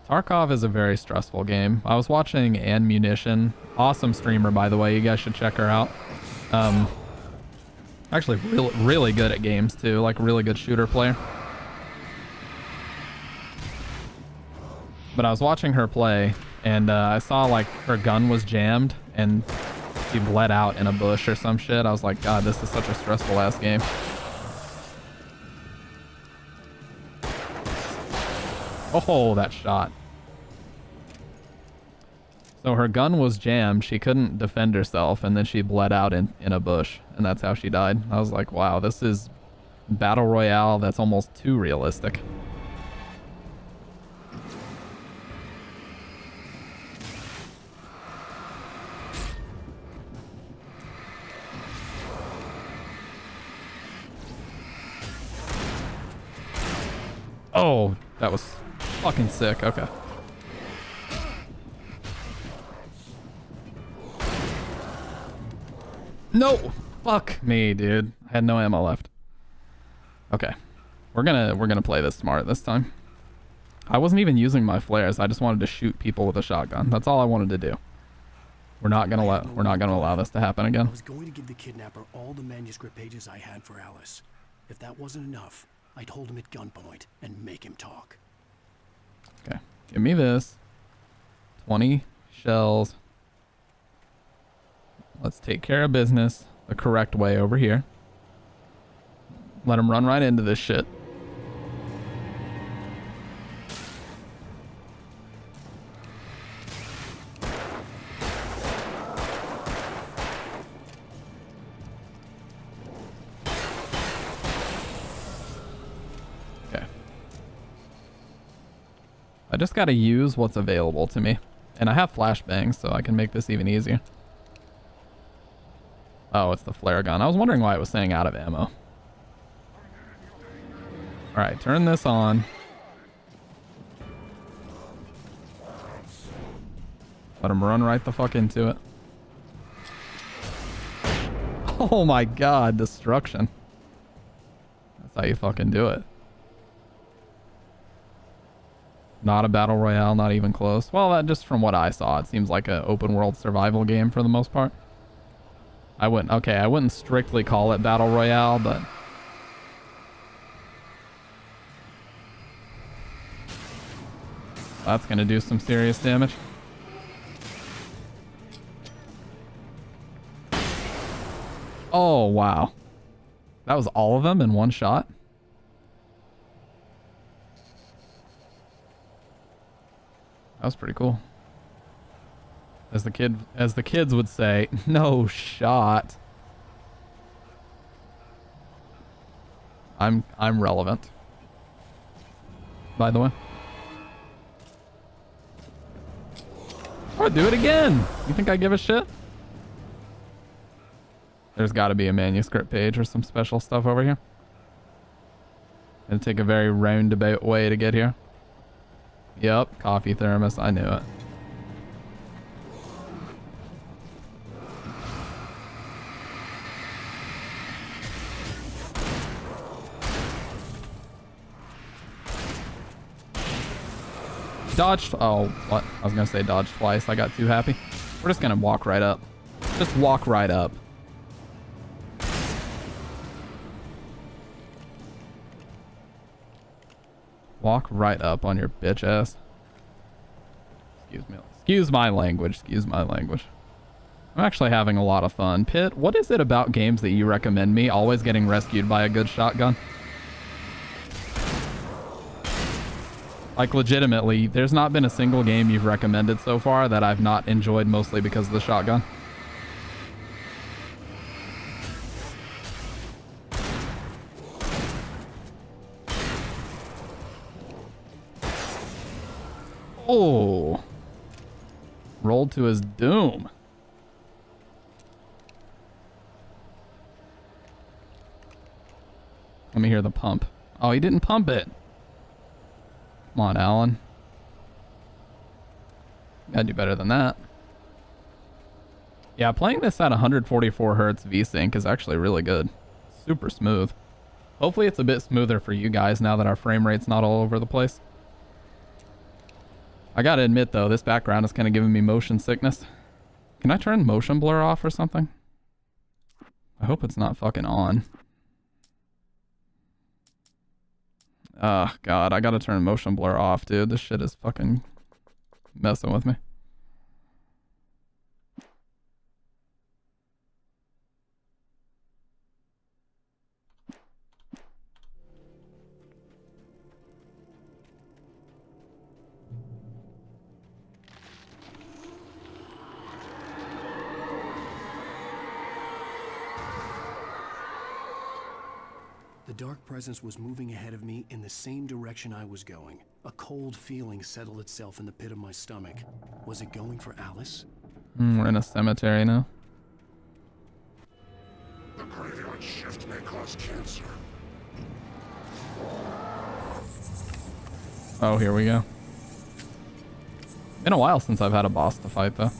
Speaker 1: Tarkov is a very stressful game. I was watching Ammunition. Awesome streamer, by the way. You guys should check her out. Actually, really good at games, too. Like, really good shooter player. But I was watching her play, and I saw, like, her gun was jammed, and she bled out in a bush or some shit. I was like, God, this is such a stressful-ass game. Oh, that shot. So her gun was jammed. She couldn't defend herself, and then she bled out in a bush, and that's how she died. I was like, wow, this is Battle Royale that's almost too realistic. Oh, that was fucking sick. Okay. No! Fuck me, dude. I had no ammo left. Okay. We're gonna play this smart this time. I wasn't even using my flares. I just wanted to shoot people with a shotgun. That's all I wanted to do. We're not gonna allow this to happen again.
Speaker 8: I was going to give the kidnapper all the manuscript pages I had for Alice. If that wasn't enough, I'd hold him at gunpoint and make him talk.
Speaker 1: Okay. Give me this. 20 shells. Let's take care of business the correct way over here. Let him run right into this shit. Okay. I just gotta use what's available to me. And I have flashbangs, so I can make this even easier. Oh, it's the flare gun. I was wondering why it was saying out of ammo. Alright, turn this on. Let him run right the fuck into it. Oh my god, destruction. That's how you fucking do it. Not a battle royale, not even close. Well, that just from what I saw, it seems like an open world survival game for the most part. I wouldn't strictly call it battle royale, but that's gonna do some serious damage. Oh, wow. That was all of them in one shot? That was pretty cool. As the kids would say, no shot. I'm relevant. By the way. Oh, do it again. You think I give a shit? There's got to be a manuscript page or some special stuff over here. Gonna take a very roundabout way to get here. Yep, coffee thermos. I knew it. Dodged. Oh, what? I was gonna say dodge twice. I got too happy. We're just gonna walk right up. Just walk right up. Walk right up on your bitch ass. Excuse me. Excuse my language. Excuse my language. I'm actually having a lot of fun. Pitt, what is it about games that you recommend me always getting rescued by a good shotgun? Like, legitimately, there's not been a single game you've recommended so far that I've not enjoyed, mostly because of the shotgun. Oh. Rolled to his doom. Let me hear the pump. Oh, he didn't pump it. Come on, Alan. You gotta do better than that. Yeah, playing this at 144 Hz VSync is actually really good. Super smooth. Hopefully it's a bit smoother for you guys now that our frame rate's not all over the place. I gotta admit though, this background is kind of giving me motion sickness. Can I turn motion blur off or something? I hope it's not fucking on. Oh god, I gotta turn motion blur off, dude. This shit is fucking messing with me.
Speaker 8: The dark presence was moving ahead of me in the same direction I was going. A cold feeling settled itself in the pit of my stomach. Was it going for Alice?
Speaker 1: We're in a cemetery now.
Speaker 9: The graveyard shift may cause cancer.
Speaker 1: Oh, here we go. Been a while since I've had a boss to fight though.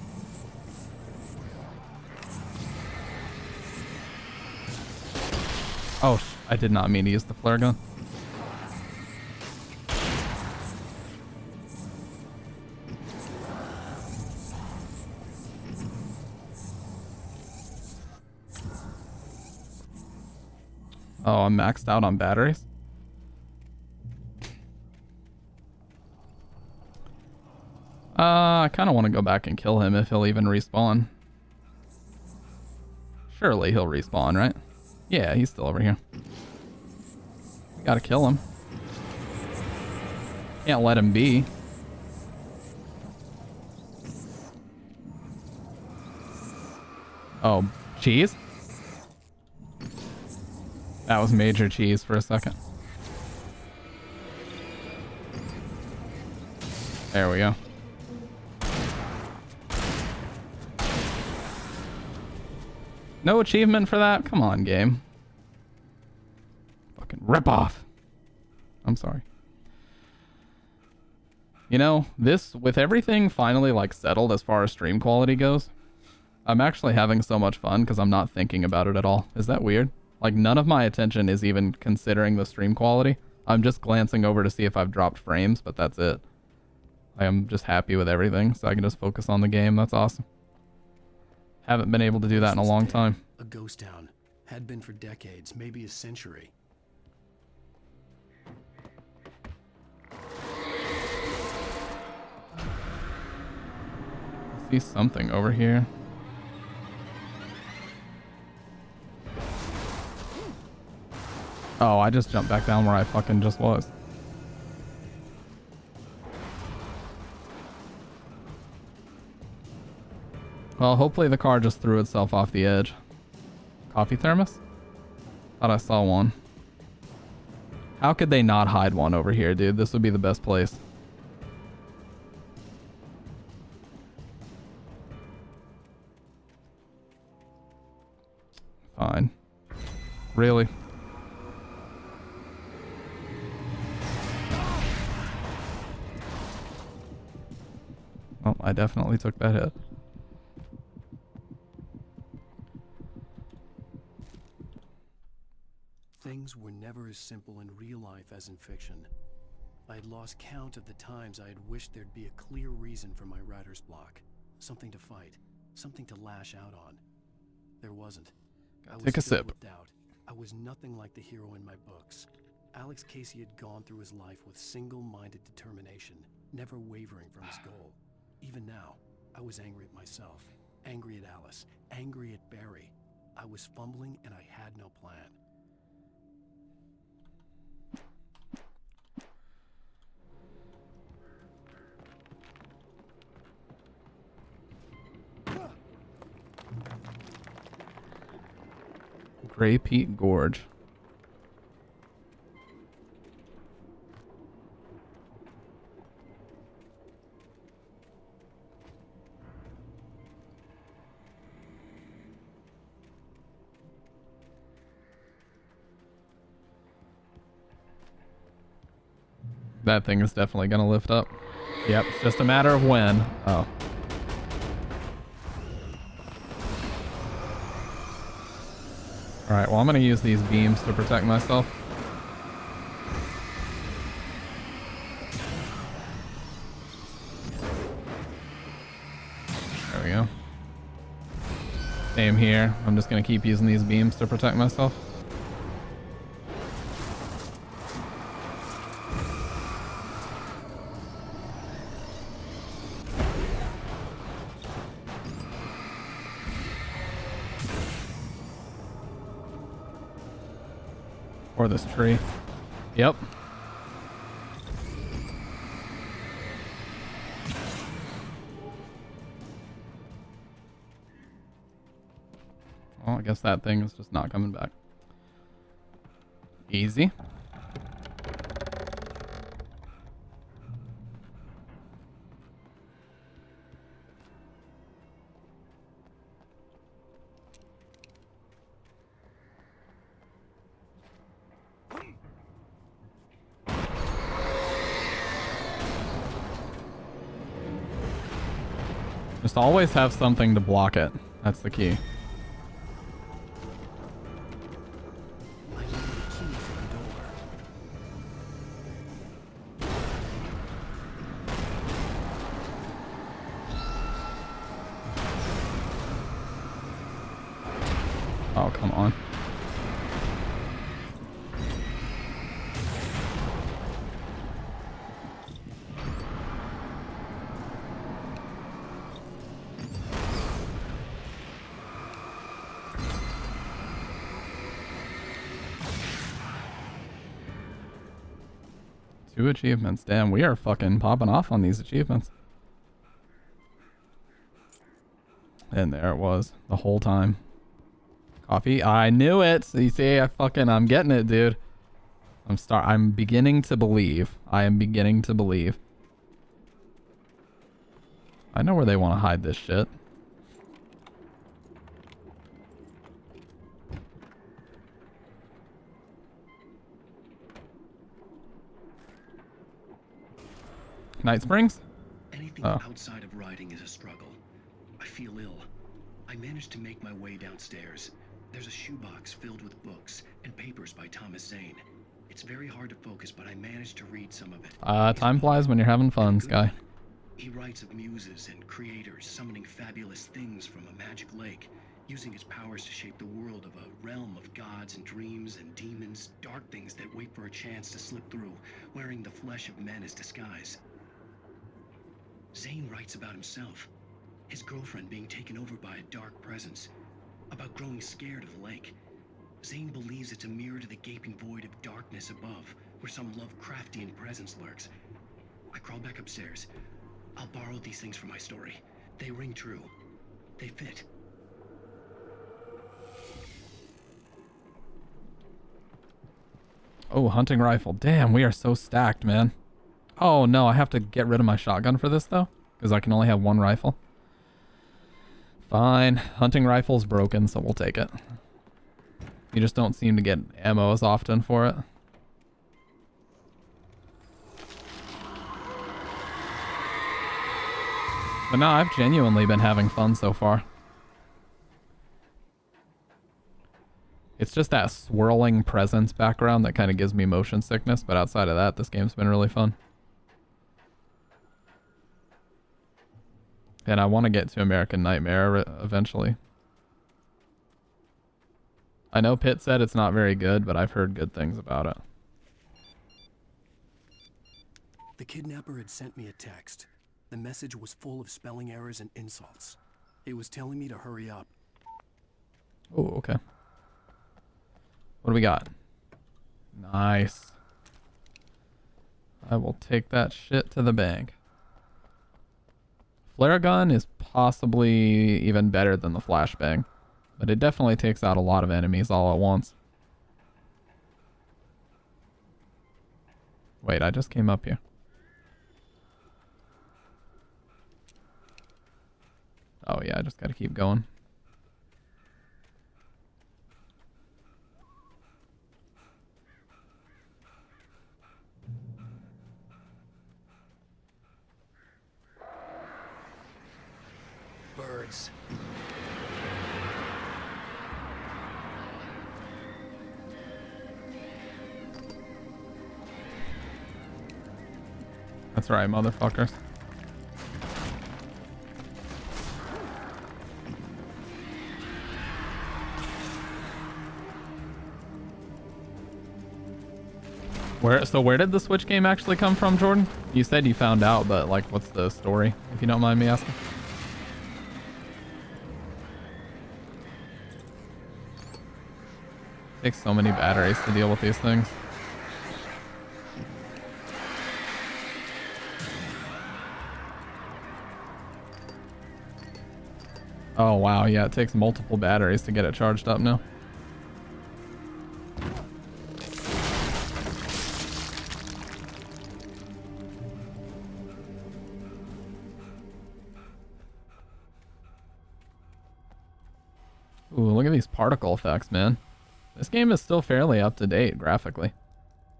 Speaker 1: Oh, I did not mean to use the flare gun. Oh, I'm maxed out on batteries. I kind of want to go back and kill him if he'll even respawn. Surely he'll respawn, right? Yeah, he's still over here. Gotta kill him. Can't let him be. Oh, cheese? That was major cheese for a second. There we go. No achievement for that? Come on, game. Fucking rip off. I'm sorry. You know, this, with everything finally like settled as far as stream quality goes, I'm actually having so much fun because I'm not thinking about it at all. Is that weird? Like, none of my attention is even considering the stream quality. I'm just glancing over to see if I've dropped frames, but that's it. I am just happy with everything, so I can just focus on the game. That's awesome. Haven't been able to do that in a long time.
Speaker 8: A ghost town. Had been for decades, maybe a century.
Speaker 1: I see something over here. Oh, I just jumped back down where I fucking just was. Well, hopefully the car just threw itself off the edge. Coffee thermos? Thought I saw one. How could they not hide one over here, dude? This would be the best place. Fine. Really? Oh, I definitely took that hit.
Speaker 8: Things were never as simple in real life as in fiction. I had lost count of the times I had wished there'd be a clear reason for my writer's block. Something to fight. Something to lash out on. There wasn't. I was
Speaker 1: Take a
Speaker 8: filled
Speaker 1: sip.
Speaker 8: with doubt. I was nothing like the hero in my books. Alex Casey had gone through his life with single-minded determination, never wavering from his goal. Even now, I was angry at myself, angry at Alice, angry at Barry. I was fumbling and I had no plan.
Speaker 1: Gray Peak Gorge. That thing is definitely gonna lift up. Yep, it's just a matter of when. Oh. Alright, well I'm gonna use these beams to protect myself. There we go. Same here. I'm just gonna keep using these beams to protect myself. Or this tree. Yep. Well, I guess that thing is just not coming back. Easy. Just always have something to block it. That's the key. Oh, come on. Two achievements. Damn, we are fucking popping off on these achievements. And there it was the whole time. Coffee. I knew it. You see, I'm getting it, dude. I'm beginning to believe. I am beginning to believe. I know where they want to hide this shit. Night Springs?
Speaker 11: Anything outside of riding is a struggle. I feel ill. I managed to make my way downstairs. There's a shoebox filled with books and papers by Thomas Zane. It's very hard to focus, but I managed to read some of it.
Speaker 1: Time flies when you're having fun, Sky.
Speaker 11: He writes of muses and creators summoning fabulous things from a magic lake, using his powers to shape the world of a realm of gods and dreams and demons, dark things that wait for a chance to slip through, wearing the flesh of men as disguise. Zane writes about himself, his girlfriend being taken over by a dark presence, about growing scared of the lake. Zane believes it's a mirror to the gaping void of darkness above, where some Lovecraftian presence lurks. I crawl back upstairs. I'll borrow these things for my story. They ring true. They fit.
Speaker 1: Oh, hunting rifle. Damn, we are so stacked, man. Oh no, I have to get rid of my shotgun for this though, because I can only have one rifle. Fine. Hunting rifle's broken, so we'll take it. You just don't seem to get ammo as often for it. But no, I've genuinely been having fun so far. It's just that swirling presence background that kind of gives me motion sickness, but outside of that, this game's been really fun. And I want to get to American Nightmare eventually. I know Pitt said it's not very good, but I've heard good things about it.
Speaker 8: The kidnapper had sent me a text. The message was full of spelling errors and insults. It was telling me to hurry up.
Speaker 1: Oh, okay. What do we got? Nice. I will take that shit to the bank. Flare gun is possibly even better than the flashbang. But it definitely takes out a lot of enemies all at once. Wait, I just came up here. Oh yeah, I just gotta keep going.
Speaker 5: Birds.
Speaker 1: That's right, motherfuckers. Where did the Switch game actually come from, Jordan? You said you found out, but like, what's the story, if you don't mind me asking? Takes so many batteries to deal with these things. Oh wow, yeah, it takes multiple batteries to get it charged up now. Ooh, look at these particle effects, man. This game is still fairly up to date graphically.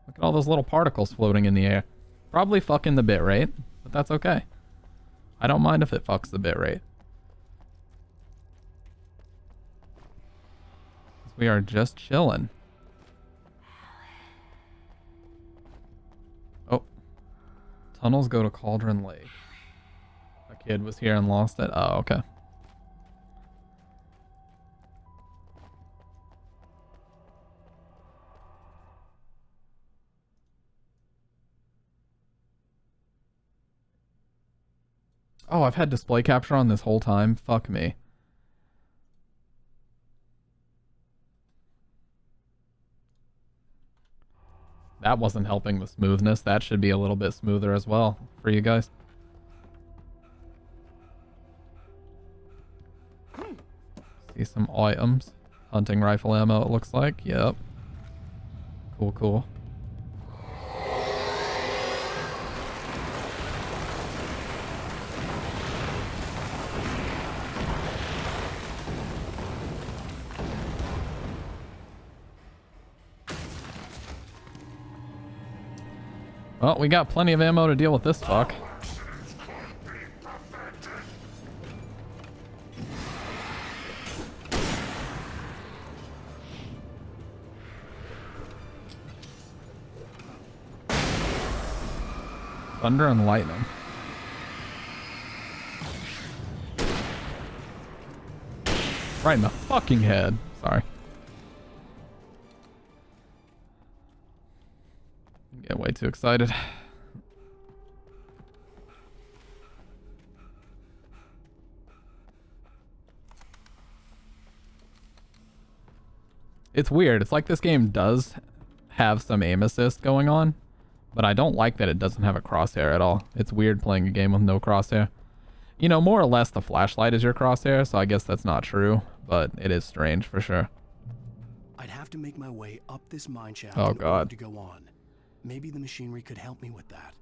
Speaker 1: Look at all those little particles floating in the air. Probably fucking the bitrate, but that's okay. I don't mind if it fucks the bitrate. We are just chilling. Oh. Tunnels go to Cauldron Lake. A kid was here and lost it. Oh, okay. Oh, I've had display capture on this whole time. Fuck me. That wasn't helping the smoothness. That should be a little bit smoother as well for you guys. See some items. Hunting rifle ammo, it looks like. Yep. Cool, cool. Well, we got plenty of ammo to deal with this fuck. Thunder and lightning. Right in the fucking head. Sorry. Get way too excited. It's weird. It's like this game does have some aim assist going on, but I don't like that it doesn't have a crosshair at all. It's weird playing a game with no crosshair. You know, more or less the flashlight is your crosshair, so I guess that's not true, but it is strange for sure.
Speaker 8: I'd have to make my way up this mine shaft
Speaker 1: Oh,
Speaker 8: in
Speaker 1: God.
Speaker 8: order to go on. Maybe the machinery could help me with that.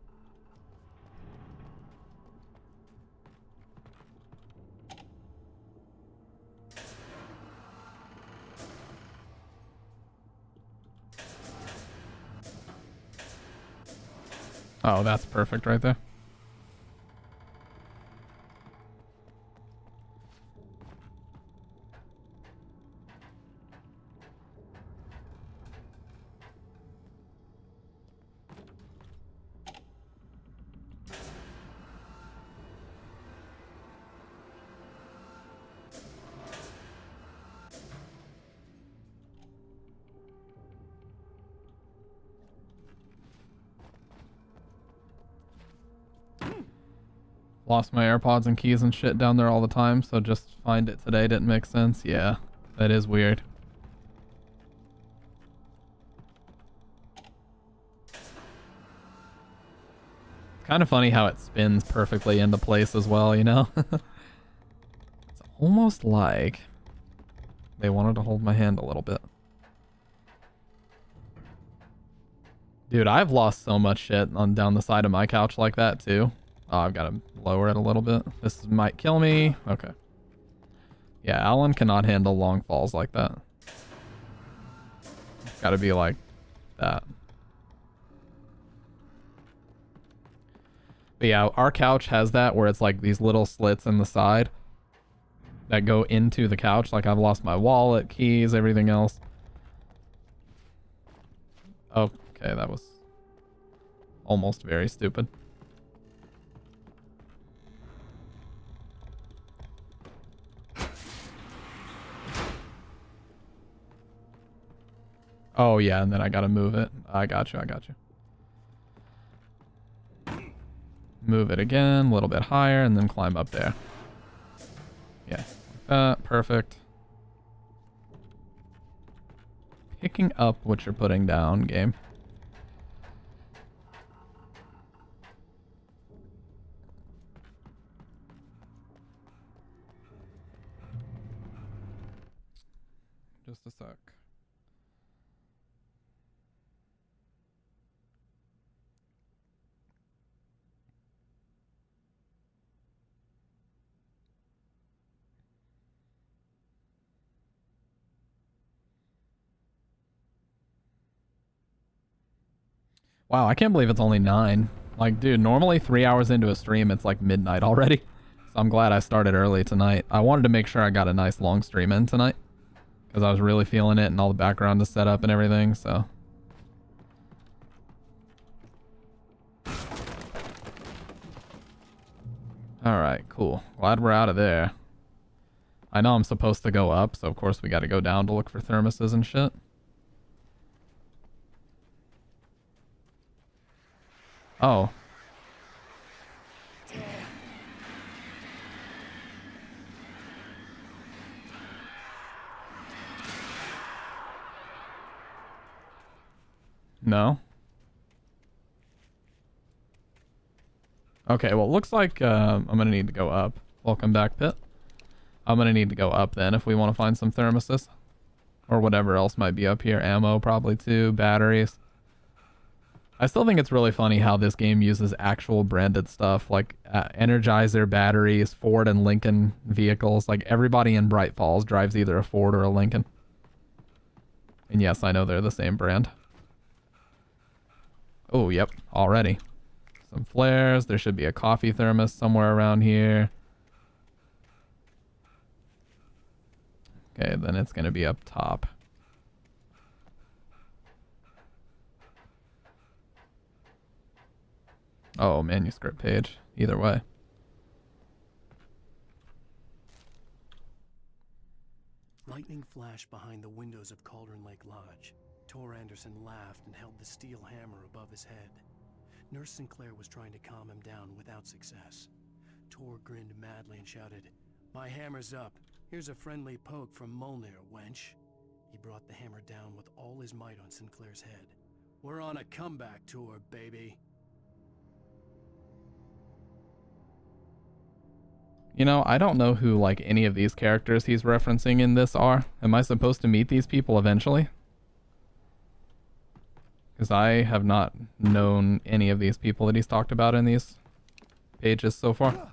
Speaker 1: Oh, that's perfect right there. Lost my AirPods and keys and shit down there all the time, so just find it today didn't make sense. Yeah, that is weird. Kind of funny how it spins perfectly into place as well, you know? It's almost like They wanted to hold my hand a little bit. Dude, I've lost so much shit on down the side of my couch like that too. Oh, I've got to lower it a little bit. This might kill me. Okay. Yeah, Alan cannot handle long falls like that. It's got to be like that. But yeah, our couch has that where it's like these little slits in the side that go into the couch. Like I've lost my wallet, keys, everything else. Okay, that was almost very stupid. Oh yeah, and then I gotta move it. I got you. Move it again, a little bit higher, and then climb up there. Yeah, like that. Perfect. Picking up what you're putting down, game. Just a sec. Wow, I can't believe it's only 9. Like, dude, normally 3 hours into a stream, it's like midnight already. So I'm glad I started early tonight. I wanted to make sure I got a nice long stream in tonight, because I was really feeling it and all the background is set up and everything, so. Alright, cool. Glad we're out of there. I know I'm supposed to go up, so of course we gotta go down to look for thermoses and shit. Oh. No? Okay, well, it looks like I'm gonna need to go up. Welcome back, Pit. I'm gonna need to go up then if we want to find some thermoses. Or whatever else might be up here. Ammo probably too. Batteries. I still think it's really funny how this game uses actual branded stuff like Energizer batteries, Ford and Lincoln vehicles. Like everybody in Bright Falls drives either a Ford or a Lincoln. And yes, I know they're the same brand. Oh, yep, already. Some flares. There should be a coffee thermos somewhere around here. Okay, then it's going to be up top. Oh, manuscript page. Either way.
Speaker 8: Lightning flashed behind the windows of Cauldron Lake Lodge. Tor Anderson laughed and held the steel hammer above his head. Nurse Sinclair was trying to calm him down without success. Tor grinned madly and shouted, "My hammer's up. Here's a friendly poke from Molnir, wench." He brought the hammer down with all his might on Sinclair's head. "We're on a comeback tour, baby."
Speaker 1: You know, I don't know who, like, any of these characters he's referencing in this are. Am I supposed to meet these people eventually? Because I have not known any of these people that he's talked about in these pages so far.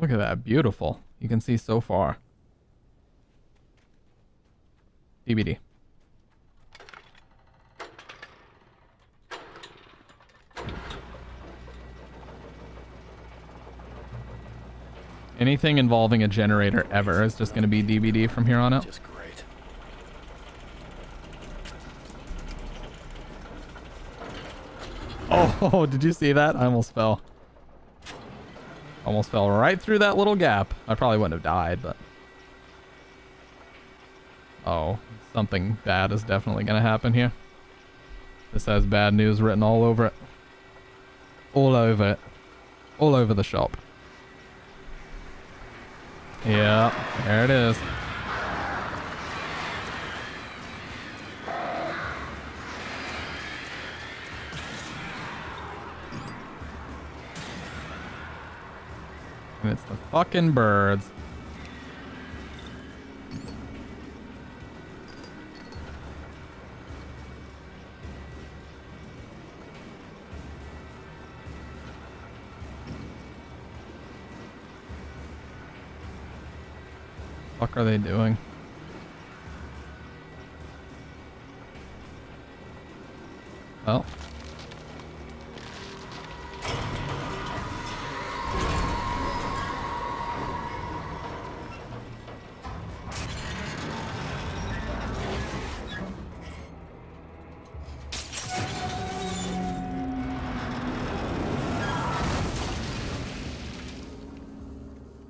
Speaker 1: Look at that, beautiful. You can see so far. DVD. Anything involving a generator ever is just going to be DVD from here on out.
Speaker 8: Just great.
Speaker 1: Oh, did you see that? I almost fell. Almost fell right through that little gap. I probably wouldn't have died, but... Oh, something bad is definitely going to happen here. This has bad news written all over it. All over it. All over the shop. Yeah, there it is. And it's the fucking birds. What are they doing? Well.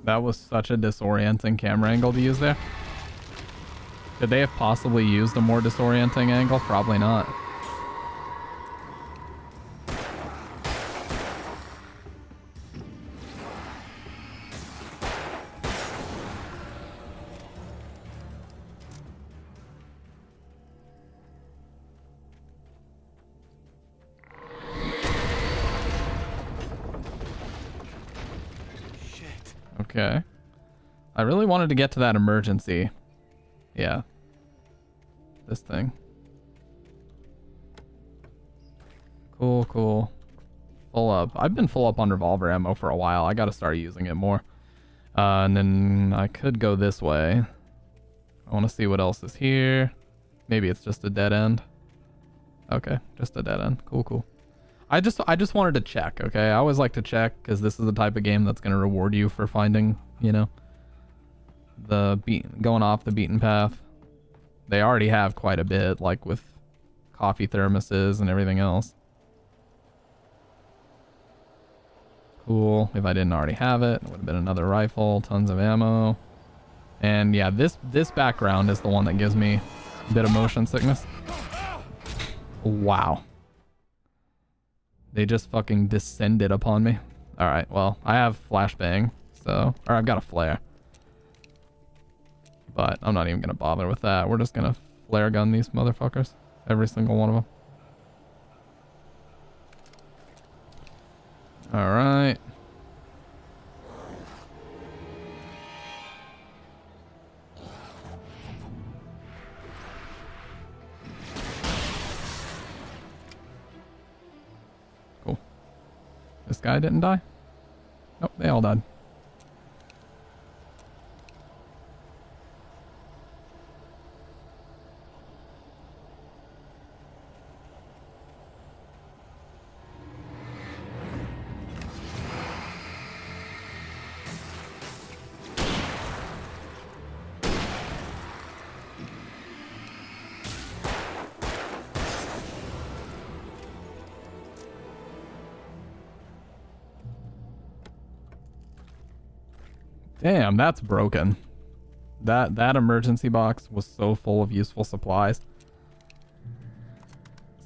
Speaker 1: That was such a disorienting camera angle to use there. Could they have possibly used a more disorienting angle? Probably not. Okay. I really wanted to get to that emergency. Yeah. This thing. Cool, cool. Full up. I've been full up on revolver ammo for a while. I gotta start using it more. And then I could go this way. I want to see what else is here. Maybe it's just a dead end. Okay, just a dead end. Cool, cool. I just wanted to check, okay? I always like to check because this is the type of game that's going to reward you for finding, you know, going off the beaten path. They already have quite a bit, like with coffee thermoses and everything else. Cool. If I didn't already have it, it would have been another rifle, tons of ammo. And yeah, this background is the one that gives me a bit of motion sickness. Wow. They just fucking descended upon me. Alright, well, I have flashbang, so... Or I've got a flare. But I'm not even gonna bother with that. We're just gonna flare gun these motherfuckers. Every single one of them. Alright. This guy didn't die? Nope, they all died. Damn, that's broken. That emergency box was so full of useful supplies.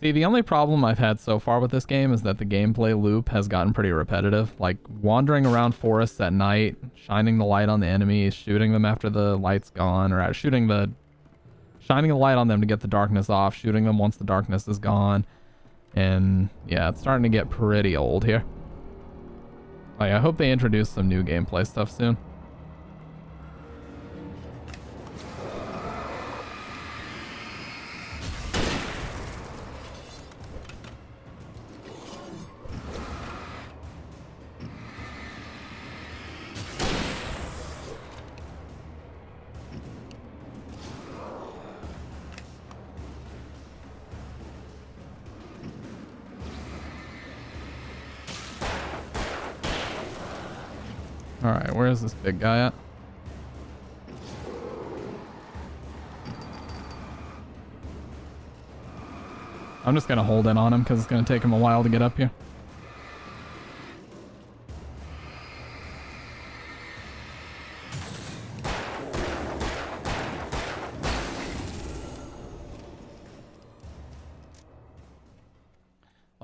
Speaker 1: See, the only problem I've had so far with this game is that the gameplay loop has gotten pretty repetitive. Like, wandering around forests at night, shining the light on the enemies, shooting them after the light's gone, or shining the light on them to get the darkness off, shooting them once the darkness is gone. And yeah, it's starting to get pretty old here. Like, I hope they introduce some new gameplay stuff soon. Alright, where is this big guy at? I'm just gonna hold in on him because it's gonna take him a while to get up here.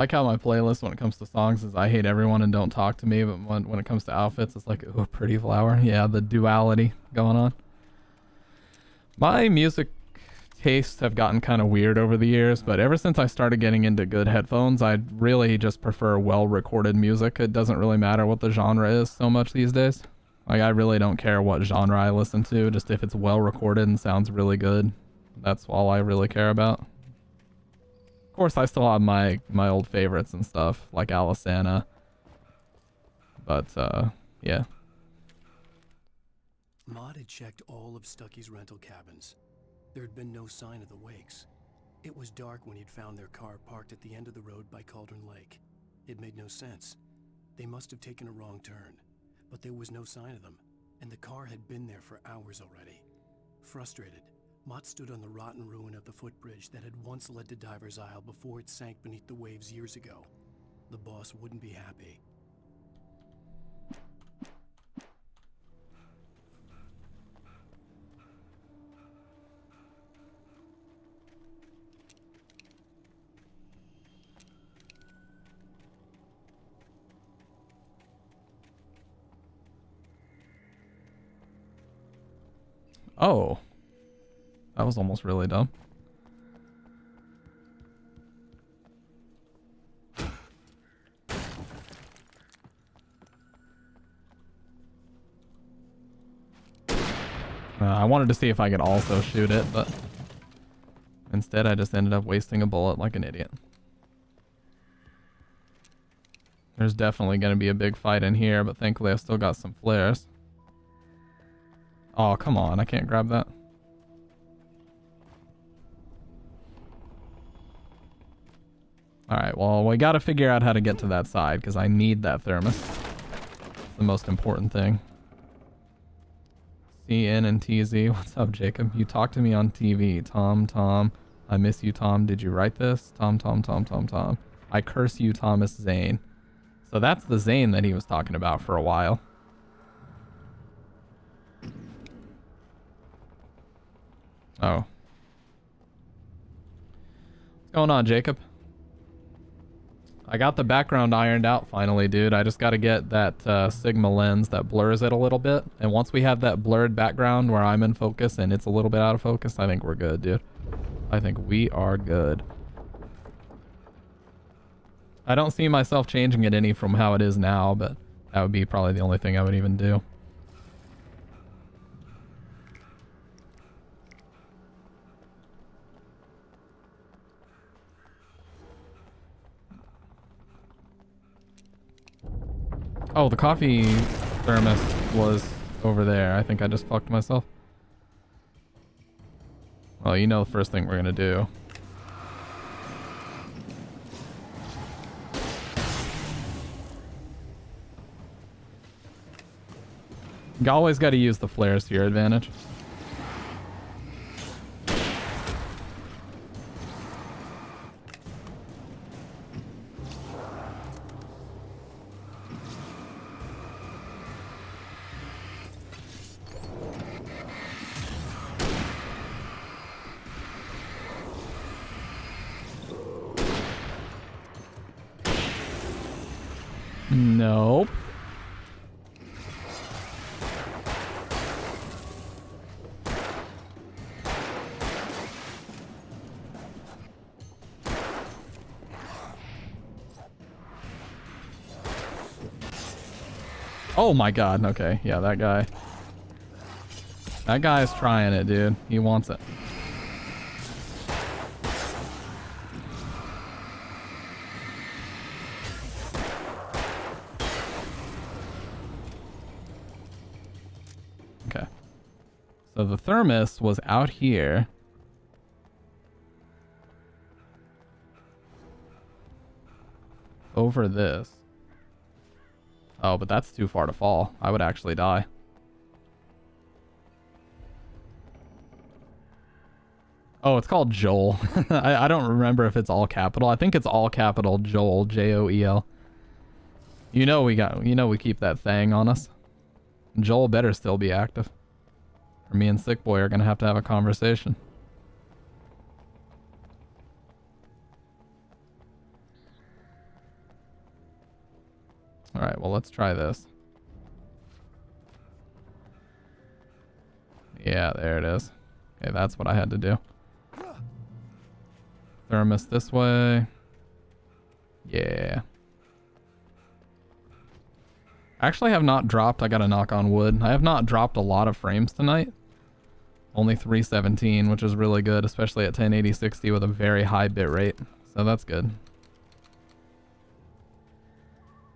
Speaker 1: Like how my playlist when it comes to songs is I hate everyone and don't talk to me, but when it comes to outfits, it's like, ooh, pretty flower. Yeah, the duality going on. My music tastes have gotten kind of weird over the years, but ever since I started getting into good headphones, I really just prefer well-recorded music. It doesn't really matter what the genre is so much these days. Like, I really don't care what genre I listen to, just if it's well-recorded and sounds really good. That's all I really care about. Of course, I still have my old favorites and stuff, like Alisana. But, yeah.
Speaker 8: Maud had checked all of Stucky's rental cabins. There had been no sign of the Wakes. It was dark when he'd found their car parked at the end of the road by Cauldron Lake. It made no sense. They must have taken a wrong turn, but there was no sign of them, and the car had been there for hours already. Frustrated, Mott stood on the rotten ruin of the footbridge that had once led to Diver's Isle before it sank beneath the waves years ago. The boss wouldn't be happy.
Speaker 1: Oh. That was almost really dumb. I wanted to see if I could also shoot it, but instead I just ended up wasting a bullet like an idiot. There's definitely going to be a big fight in here, but thankfully I've still got some flares. Oh, come on. I can't grab that. Alright, well, we gotta figure out how to get to that side, because I need that thermos. It's the most important thing. CN and TZ. What's up, Jacob? You talked to me on TV. Tom. I miss you, Tom. Did you write this? Tom. I curse you, Thomas Zane. So that's the Zane that he was talking about for a while. Oh. What's going on, Jacob? I got the background ironed out finally, dude. I just got to get that Sigma lens that blurs it a little bit. And once we have that blurred background where I'm in focus and it's a little bit out of focus, I think we're good, dude. I think we are good. I don't see myself changing it any from how it is now, but that would be probably the only thing I would even do. Oh, the coffee thermos was over there. I think I just fucked myself. Well, you know the first thing we're gonna do. You always gotta use the flares to your advantage. Nope. Oh my god, okay. Yeah, that guy. That guy is trying it, dude. He wants it. Okay. So the thermos was out here. Over this. Oh, but that's too far to fall. I would actually die. Oh, it's called Joel. I don't remember if it's all capital. I think it's all capital Joel, Joel. You know we keep that thing on us. Joel better still be active. Or me and Sick Boy are gonna have a conversation. All right, well, let's try this. Yeah, there it is. Okay, that's what I had to do. Thermos this way. Yeah. I actually have not dropped, I gotta knock on wood. I have not dropped a lot of frames tonight. Only 317, which is really good, especially at 1080-60 with a very high bit rate. So that's good.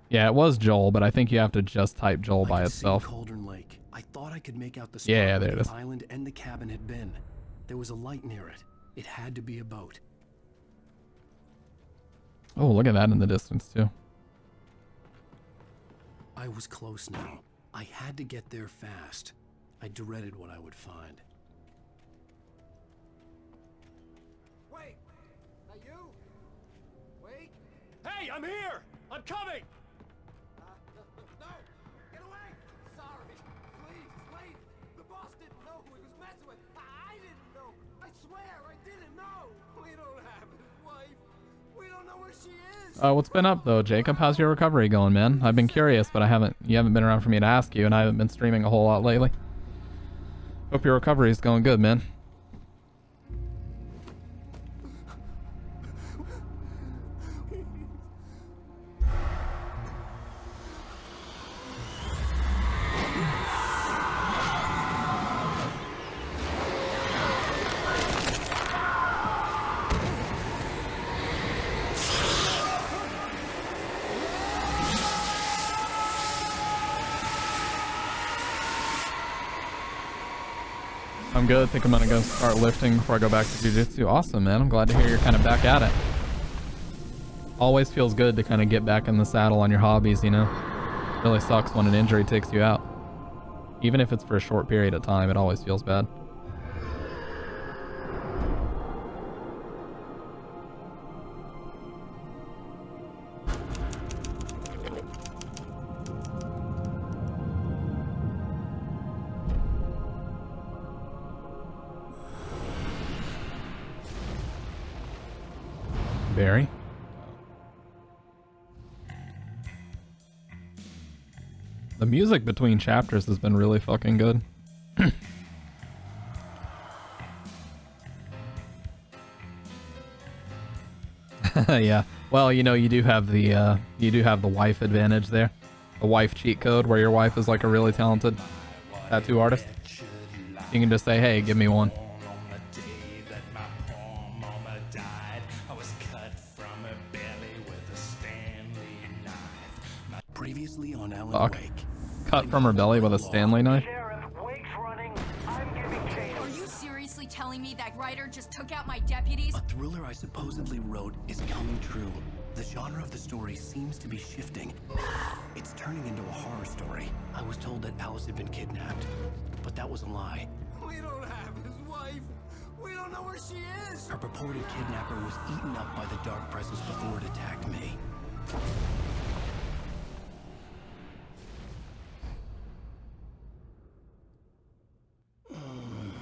Speaker 1: Yeah, it was Joel, but I think you have to just type Joel by itself.
Speaker 8: Cauldron Lake. I thought I could make out the spot
Speaker 1: Yeah,
Speaker 8: where
Speaker 1: there it
Speaker 8: the
Speaker 1: is.
Speaker 8: island and the cabin had been. There was a light near it. It had to be a boat.
Speaker 1: Oh, look at that in the distance, too.
Speaker 8: I was close now. I had to get there fast. I dreaded what I would find.
Speaker 13: Wait! Are you? Wait! Hey, I'm here! I'm coming! No! Get away! Sorry. Please. The boss didn't know who he was messing with. I didn't know. I swear, I didn't know. We don't have his wife. We don't know where she is.
Speaker 1: What's been up though, Jacob? How's your recovery going, man? I've been curious, but you haven't been around for me to ask you, and I haven't been streaming a whole lot lately. Hope your recovery is going good, man. I'm good. I think I'm gonna go start lifting before I go back to jiu-jitsu. Awesome, man. I'm glad to hear you're kind of back at it. Always feels good to kind of get back in the saddle on your hobbies, you know? Really sucks when an injury takes you out. Even if it's for a short period of time, it always feels bad. Barry? The music between chapters has been really fucking good. Yeah. Well, you know, you do have the wife advantage there. The wife cheat code where your wife is like a really talented tattoo artist. You can just say, "Hey, give me one."
Speaker 8: Previously on Alan
Speaker 1: Fuck.
Speaker 8: Wake.
Speaker 1: Cut from her belly with a Stanley knife.
Speaker 16: Are you seriously telling me that writer just took out my deputies?
Speaker 8: A thriller I supposedly wrote is coming true. The genre of the story seems to be shifting. It's turning into a horror story. I was told that Alice had been kidnapped, but that was a lie.
Speaker 13: We don't have his wife. We don't know where she is.
Speaker 8: Her purported kidnapper was eaten up by the dark presence before it attacked me.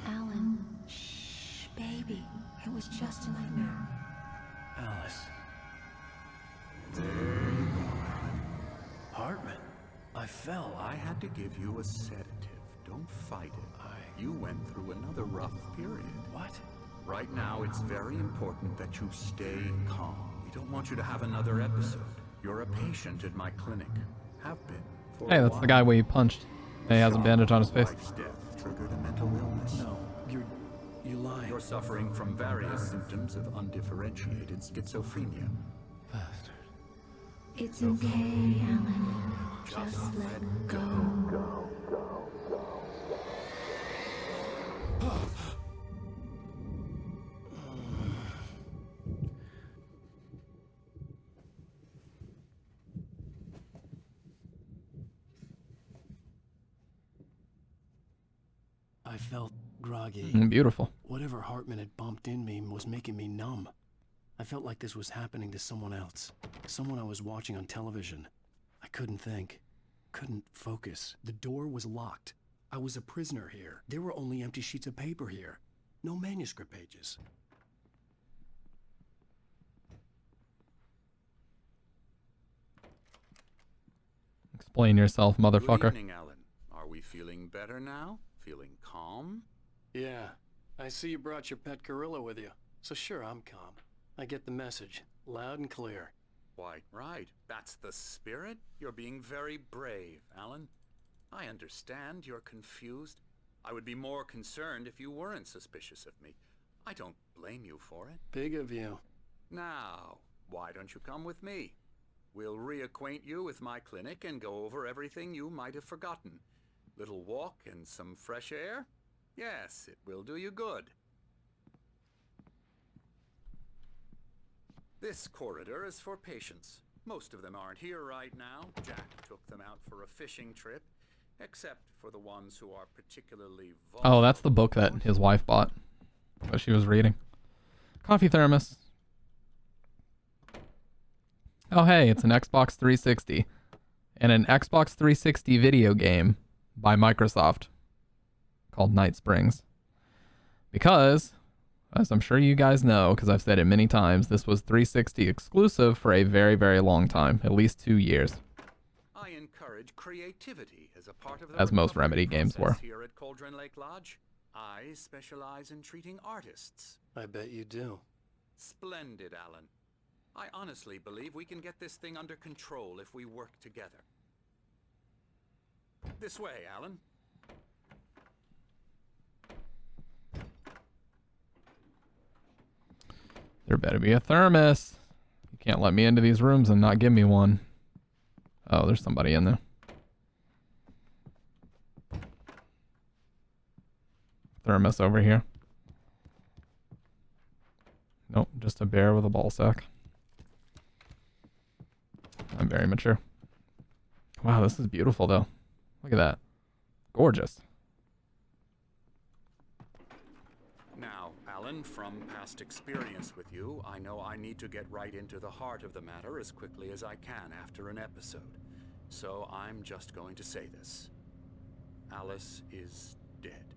Speaker 10: Alan, shh, baby. It was just a nightmare.
Speaker 8: Alice. There you go, Alan. Hartman, I fell.
Speaker 18: I had to give you a sedative. Don't fight it. You went through another rough period.
Speaker 8: What?
Speaker 18: Right now, it's very important that you stay calm. We don't want you to have another episode. You're a patient at my clinic. Have been for
Speaker 1: Hey,
Speaker 18: a
Speaker 1: that's the
Speaker 18: while.
Speaker 1: guy we punched. He has a bandage on his face.
Speaker 18: Wife's death triggered a mental illness.
Speaker 8: No, you lie.
Speaker 18: You're suffering from various symptoms of undifferentiated schizophrenia.
Speaker 8: Bastard.
Speaker 10: It's okay, Alan. Just let go.
Speaker 8: I felt groggy.
Speaker 1: Beautiful.
Speaker 8: Whatever Hartman had bumped in me was making me numb. I felt like this was happening to someone else. Someone I was watching on television. I couldn't think. Couldn't focus. The door was locked. I was a prisoner here. There were only empty sheets of paper here. No manuscript pages.
Speaker 1: Explain yourself,
Speaker 18: Good
Speaker 1: motherfucker.
Speaker 18: evening, Alan. Are we feeling better now? Feeling calm?
Speaker 8: Yeah. I see you brought your pet gorilla with you. So sure, I'm calm. I get the message. Loud and clear.
Speaker 18: Why, right. That's the spirit. You're being very brave, Alan. I understand you're confused. I would be more concerned if you weren't suspicious of me. I don't blame you for it.
Speaker 8: Big of you.
Speaker 18: Now, why don't you come with me? We'll reacquaint you with my clinic and go over everything you might have forgotten. Little walk and some fresh air? Yes, it will do you good. This corridor is for patients. Most of them aren't here right now. Jack took them out for a fishing trip, except for the ones who are particularly vulnerable.
Speaker 1: Oh, that's the book that his wife bought. What she was reading. Coffee thermos. Oh, hey, it's an Xbox 360. And an Xbox 360 video game by Microsoft called Night Springs. Because, as I'm sure you guys know, because I've said it many times, this was 360 exclusive for a very, very long time. At least 2 years.
Speaker 18: I encourage creativity as a part of the
Speaker 1: As most
Speaker 18: recovery
Speaker 1: Remedy games were.
Speaker 18: process here at Cauldron Lake Lodge. I specialize in treating artists.
Speaker 8: I bet you do.
Speaker 18: Splendid, Alan. I honestly believe we can get this thing under control if we work together. This way, Alan.
Speaker 1: There better be a thermos. You can't let me into these rooms and not give me one. Oh, there's somebody in there. Thermos over here. Nope, just a bear with a ball sack. I'm very mature. Wow, this is beautiful though. Look at that. Gorgeous.
Speaker 18: Now, Alan, from past experience with you, I know I need to get right into the heart of the matter as quickly as I can after an episode. So I'm just going to say this. Alice is dead.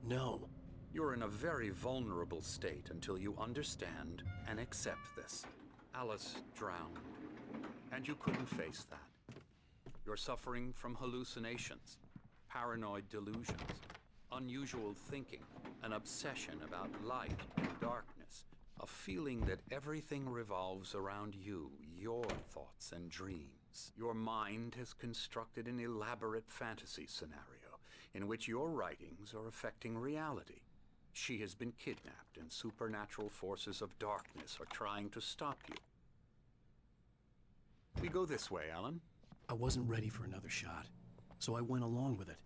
Speaker 8: No.
Speaker 18: You're in a very vulnerable state until you understand and accept this. Alice drowned, and you couldn't face that. You're suffering from hallucinations, paranoid delusions, unusual thinking, an obsession about light and darkness, a feeling that everything revolves around you, your thoughts and dreams. Your mind has constructed an elaborate fantasy scenario in which your writings are affecting reality. She has been kidnapped, and supernatural forces of darkness are trying to stop you. We go this way, Alan.
Speaker 8: I wasn't ready for another shot, so I went along with it.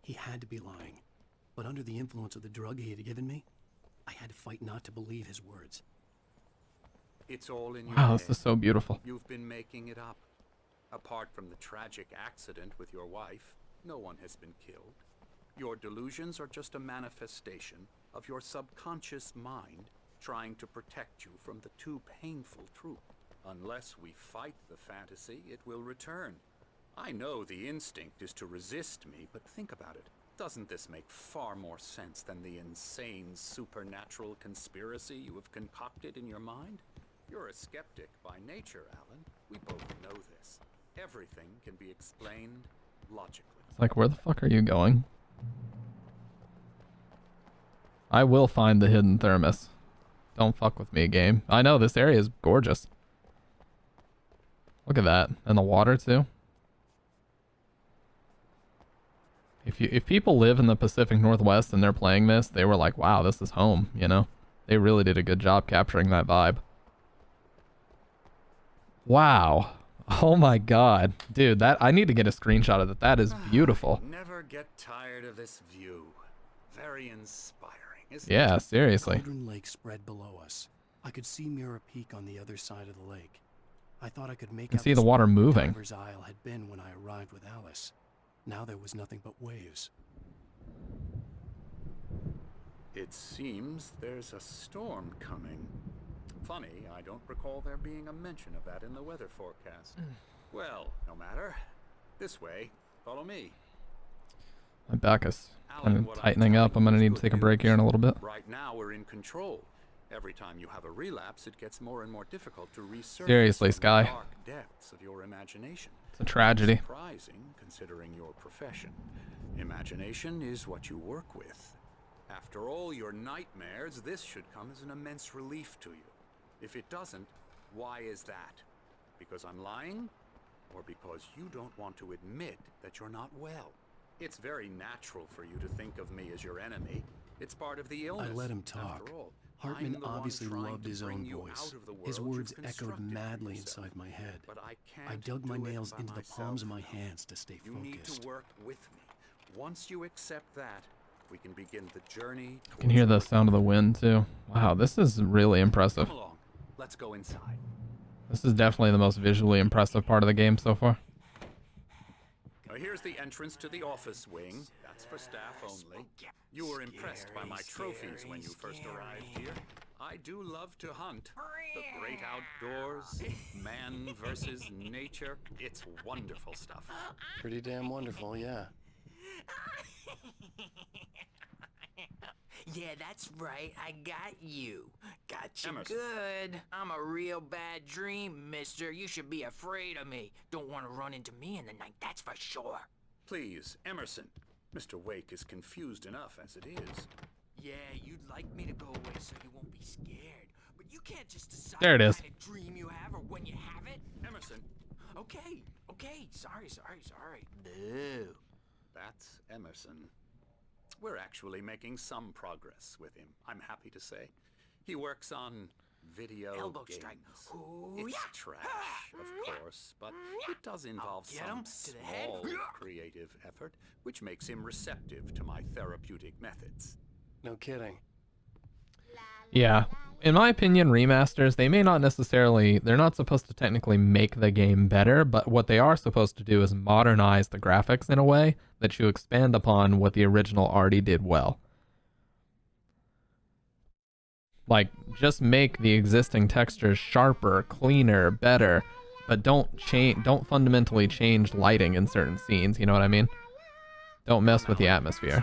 Speaker 8: He had to be lying. But under the influence of the drug he had given me, I had to fight not to believe his words.
Speaker 18: It's all in your
Speaker 1: Wow,
Speaker 18: head.
Speaker 1: this is so beautiful.
Speaker 18: You've been making it up. Apart from the tragic accident with your wife, no one has been killed. Your delusions are just a manifestation of your subconscious mind trying to protect you from the too painful truth. Unless we fight the fantasy, it will return. I know the instinct is to resist me, but think about it. Doesn't this make far more sense than the insane supernatural conspiracy you have concocted in your mind? You're a skeptic by nature, Alan. We both know this. Everything can be explained logically.
Speaker 1: It's like, where the fuck are you going? I will find the hidden thermos. Don't fuck with me, game. I know, this area is gorgeous. Look at that. And the water, too. If people live in the Pacific Northwest and they're playing this, they were like, wow, this is home, you know? They really did a good job capturing that vibe. Wow. Oh my god. Dude, that I need to get a screenshot of that. That is beautiful.
Speaker 18: Never get tired of this view. Very inspiring, isn't
Speaker 1: Yeah,
Speaker 18: it?
Speaker 1: seriously.
Speaker 8: Cauldron Lake spread below us. I could see Mirror Peak on the other side of the lake. I thought I could make
Speaker 1: can
Speaker 8: out
Speaker 1: see the water
Speaker 8: spot where
Speaker 1: moving.
Speaker 8: Diver's Isle had been when I arrived with Alice. Now there was nothing but waves.
Speaker 18: It seems there's a storm coming. Funny, I don't recall there being a mention of that in the weather forecast. Well, no matter. This way. Follow me.
Speaker 1: My back is
Speaker 18: Alan,
Speaker 1: kind of
Speaker 18: what I'm
Speaker 1: tightening up. I'm going to need to take a break here in a little bit.
Speaker 18: Right now we're in control. Every time you have a relapse, it gets more and more difficult to resurface
Speaker 1: Seriously,
Speaker 18: from
Speaker 1: Sky.
Speaker 18: the dark depths of your imagination.
Speaker 1: It's a tragedy.
Speaker 18: Surprising, considering your profession. Imagination is what you work with. After all your nightmares, this should come as an immense relief to you. If it doesn't, why is that? Because I'm lying? Or because you don't want to admit that you're not well? It's very natural for you to think of me as your enemy. It's part of the illness.
Speaker 8: I let him talk.
Speaker 18: After all,
Speaker 8: Hartman
Speaker 18: I'm the one
Speaker 8: obviously
Speaker 18: trying
Speaker 8: loved
Speaker 18: to
Speaker 8: his
Speaker 18: bring
Speaker 8: own
Speaker 18: you
Speaker 8: voice.
Speaker 18: out of the
Speaker 8: His
Speaker 18: world
Speaker 8: words
Speaker 18: you've
Speaker 8: echoed
Speaker 18: constructed for
Speaker 8: madly
Speaker 18: yourself.
Speaker 8: inside my head.
Speaker 18: But I
Speaker 8: I
Speaker 18: can't
Speaker 8: dug my
Speaker 18: do it
Speaker 8: nails
Speaker 18: by
Speaker 8: into the
Speaker 18: myself.
Speaker 8: palms of my hands to stay
Speaker 18: You need
Speaker 8: focused.
Speaker 18: to work with me. Once you accept that, we can begin the journey.
Speaker 1: You can hear the sound of the wind too. Wow, this is really impressive.
Speaker 18: Come along. Let's go inside.
Speaker 1: This is definitely the most visually impressive part of the game so far.
Speaker 18: Now here's the entrance to the office wing. That's for staff only. You were impressed by my trophies when you first arrived here. I do love to hunt. The great outdoors, man versus nature. It's wonderful stuff.
Speaker 8: Pretty damn wonderful, yeah.
Speaker 5: Yeah, that's right. I got you. Got you
Speaker 18: Emerson.
Speaker 5: good. I'm a real bad dream, mister. You should be afraid of me. Don't want to run into me in the night, that's for sure.
Speaker 18: Please, Emerson. Mr. Wake is confused enough as it is.
Speaker 5: Yeah, you'd like me to go away so you won't be scared. But you can't just decide
Speaker 1: There it is.
Speaker 5: what kind of dream you have or when you have it.
Speaker 18: Emerson.
Speaker 5: Okay. Sorry. Boo.
Speaker 18: That's Emerson. We're actually making some progress with him, I'm happy to say. He works on video
Speaker 5: Elbow
Speaker 18: games.
Speaker 5: strike.
Speaker 18: It's trash, of course, but it does involve
Speaker 5: get
Speaker 18: some
Speaker 5: him to the head.
Speaker 18: small creative effort, which makes him receptive to my therapeutic methods.
Speaker 8: No kidding.
Speaker 1: Yeah. In my opinion, remasters, they're not supposed to technically make the game better, but what they are supposed to do is modernize the graphics in a way that you expand upon what the original already did well. Like, just make the existing textures sharper, cleaner, better, but don't fundamentally change lighting in certain scenes, you know what I mean? Don't mess with the atmosphere.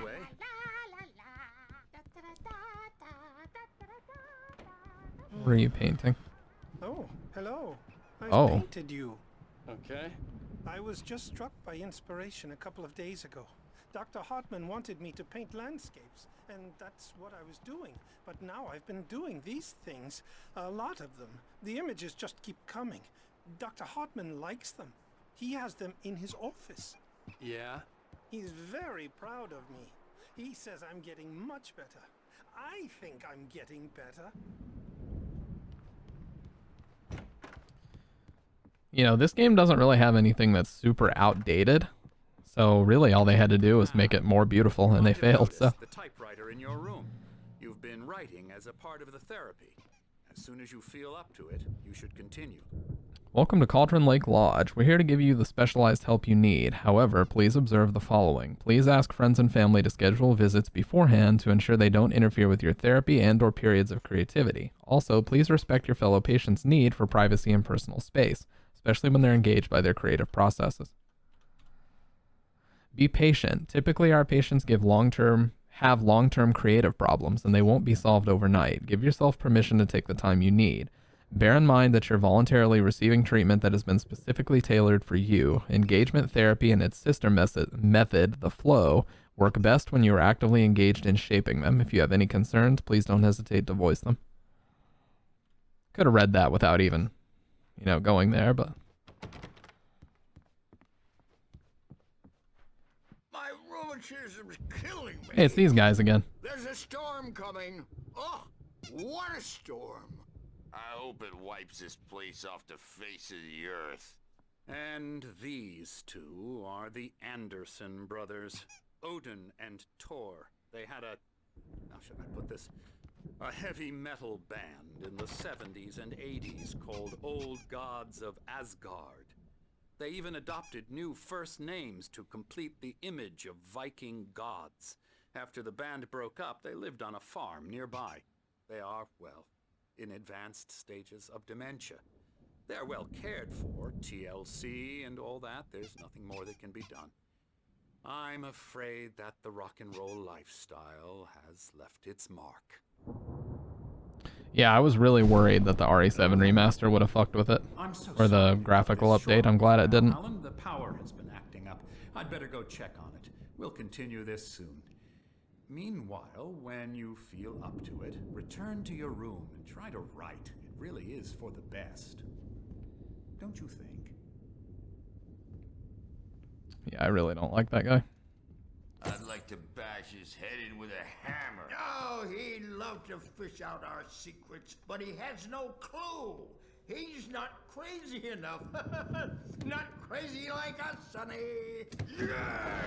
Speaker 1: What are you painting?
Speaker 4: Oh, hello. I
Speaker 1: Oh.
Speaker 4: painted you.
Speaker 8: Okay.
Speaker 4: I was just struck by inspiration a couple of days ago. Dr. Hartman wanted me to paint landscapes, and that's what I was doing. But now I've been doing these things, a lot of them. The images just keep coming. Dr. Hartman likes them. He has them in his office.
Speaker 8: Yeah?
Speaker 4: He's very proud of me. He says I'm getting much better. I think I'm getting better.
Speaker 1: You know, this game doesn't really have anything that's super outdated. So really all they had to do was make it more beautiful, and they failed, so.
Speaker 18: The typewriter in your room. You've been writing as a part of the therapy. As soon as you feel up to it, you should continue.
Speaker 1: Welcome to Cauldron Lake Lodge. We're here to give you the specialized help you need. However, please observe the following. Please ask friends and family to schedule visits beforehand to ensure they don't interfere with your therapy and/or periods of creativity. Also, please respect your fellow patients' need for privacy and personal space, especially when they're engaged by their creative processes. Be patient. Typically, our patients have long-term creative problems, and they won't be solved overnight. Give yourself permission to take the time you need. Bear in mind that you're voluntarily receiving treatment that has been specifically tailored for you. Engagement therapy and its sister method, the flow, work best when you are actively engaged in shaping them. If you have any concerns, please don't hesitate to voice them. Could have read that without even, going there, but...
Speaker 19: My rheumatism's killing me.
Speaker 1: Hey, it's these guys again.
Speaker 19: There's a storm coming. Oh, what a storm. I hope it wipes this place off the face of the earth.
Speaker 18: And these two are the Anderson brothers, Odin and Tor. They had how should I put this? A heavy metal band in the 70s and 80s called Old Gods of Asgard. They even adopted new first names to complete the image of Viking gods. After the band broke up, they lived on a farm nearby. They are, well, in advanced stages of dementia. They're well cared for, TLC and all that. There's nothing more that can be done. I'm afraid that the rock and roll lifestyle has left its mark.
Speaker 1: Yeah, I was really worried that the RE7 remaster would have fucked with it.
Speaker 20: I'm so
Speaker 1: Or the graphical update. I'm glad it didn't.
Speaker 20: Alan, the power has been acting up. I'd better go check on it. We'll continue this soon. Meanwhile, when you feel up to it, return to your room and try to write. It really is for the best. Don't you think?
Speaker 1: Yeah, I really don't like that guy.
Speaker 19: I'd like to bash his head in with a hammer. Oh, he'd love to fish out our secrets, but he has no clue. He's not crazy enough. Not crazy like us, Sonny. Yeah!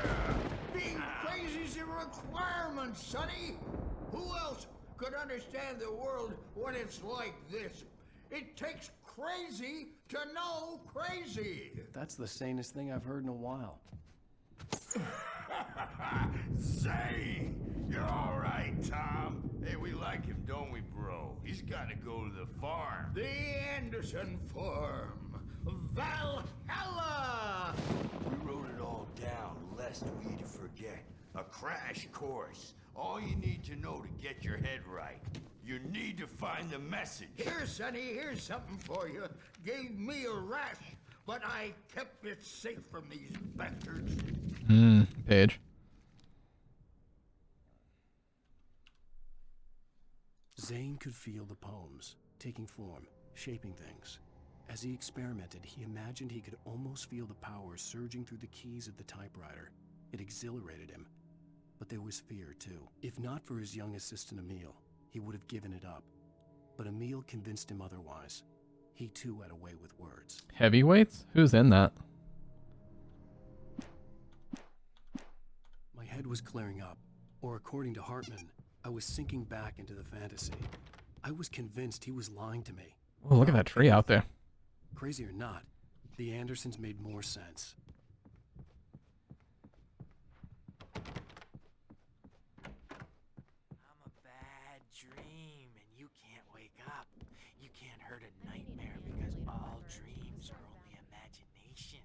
Speaker 19: Being crazy's a requirement, Sonny. Who else could understand the world when it's like this? It takes crazy to know crazy.
Speaker 8: That's the sanest thing I've heard in a while.
Speaker 19: Say, you're all right, Tom. Hey, we like him, don't we, bro? He's got to go to the farm. The Anderson farm. Valhalla! We wrote it all down, lest we forget. A crash course. All you need to know to get your head right. You need to find the message. Here, Sonny, here's something for you. Gave me a rash, but I kept it safe from these bastards.
Speaker 1: Page.
Speaker 8: Zane could feel the poems, taking form, shaping things. As he experimented, he imagined he could almost feel the power surging through the keys of the typewriter. It exhilarated him. But there was fear, too. If not for his young assistant Emil, he would have given it up. But Emil convinced him otherwise. He, too, had a way with words.
Speaker 1: Heavyweights? Who's in that?
Speaker 8: My head was clearing up, or according to Hartman, I was sinking back into the fantasy. I was convinced he was lying to me.
Speaker 1: Oh, look at that tree out there.
Speaker 8: Crazy or not, the Andersons made more sense.
Speaker 5: I'm a bad dream, and you can't wake up. You can't hurt a nightmare because all dreams are only imagination.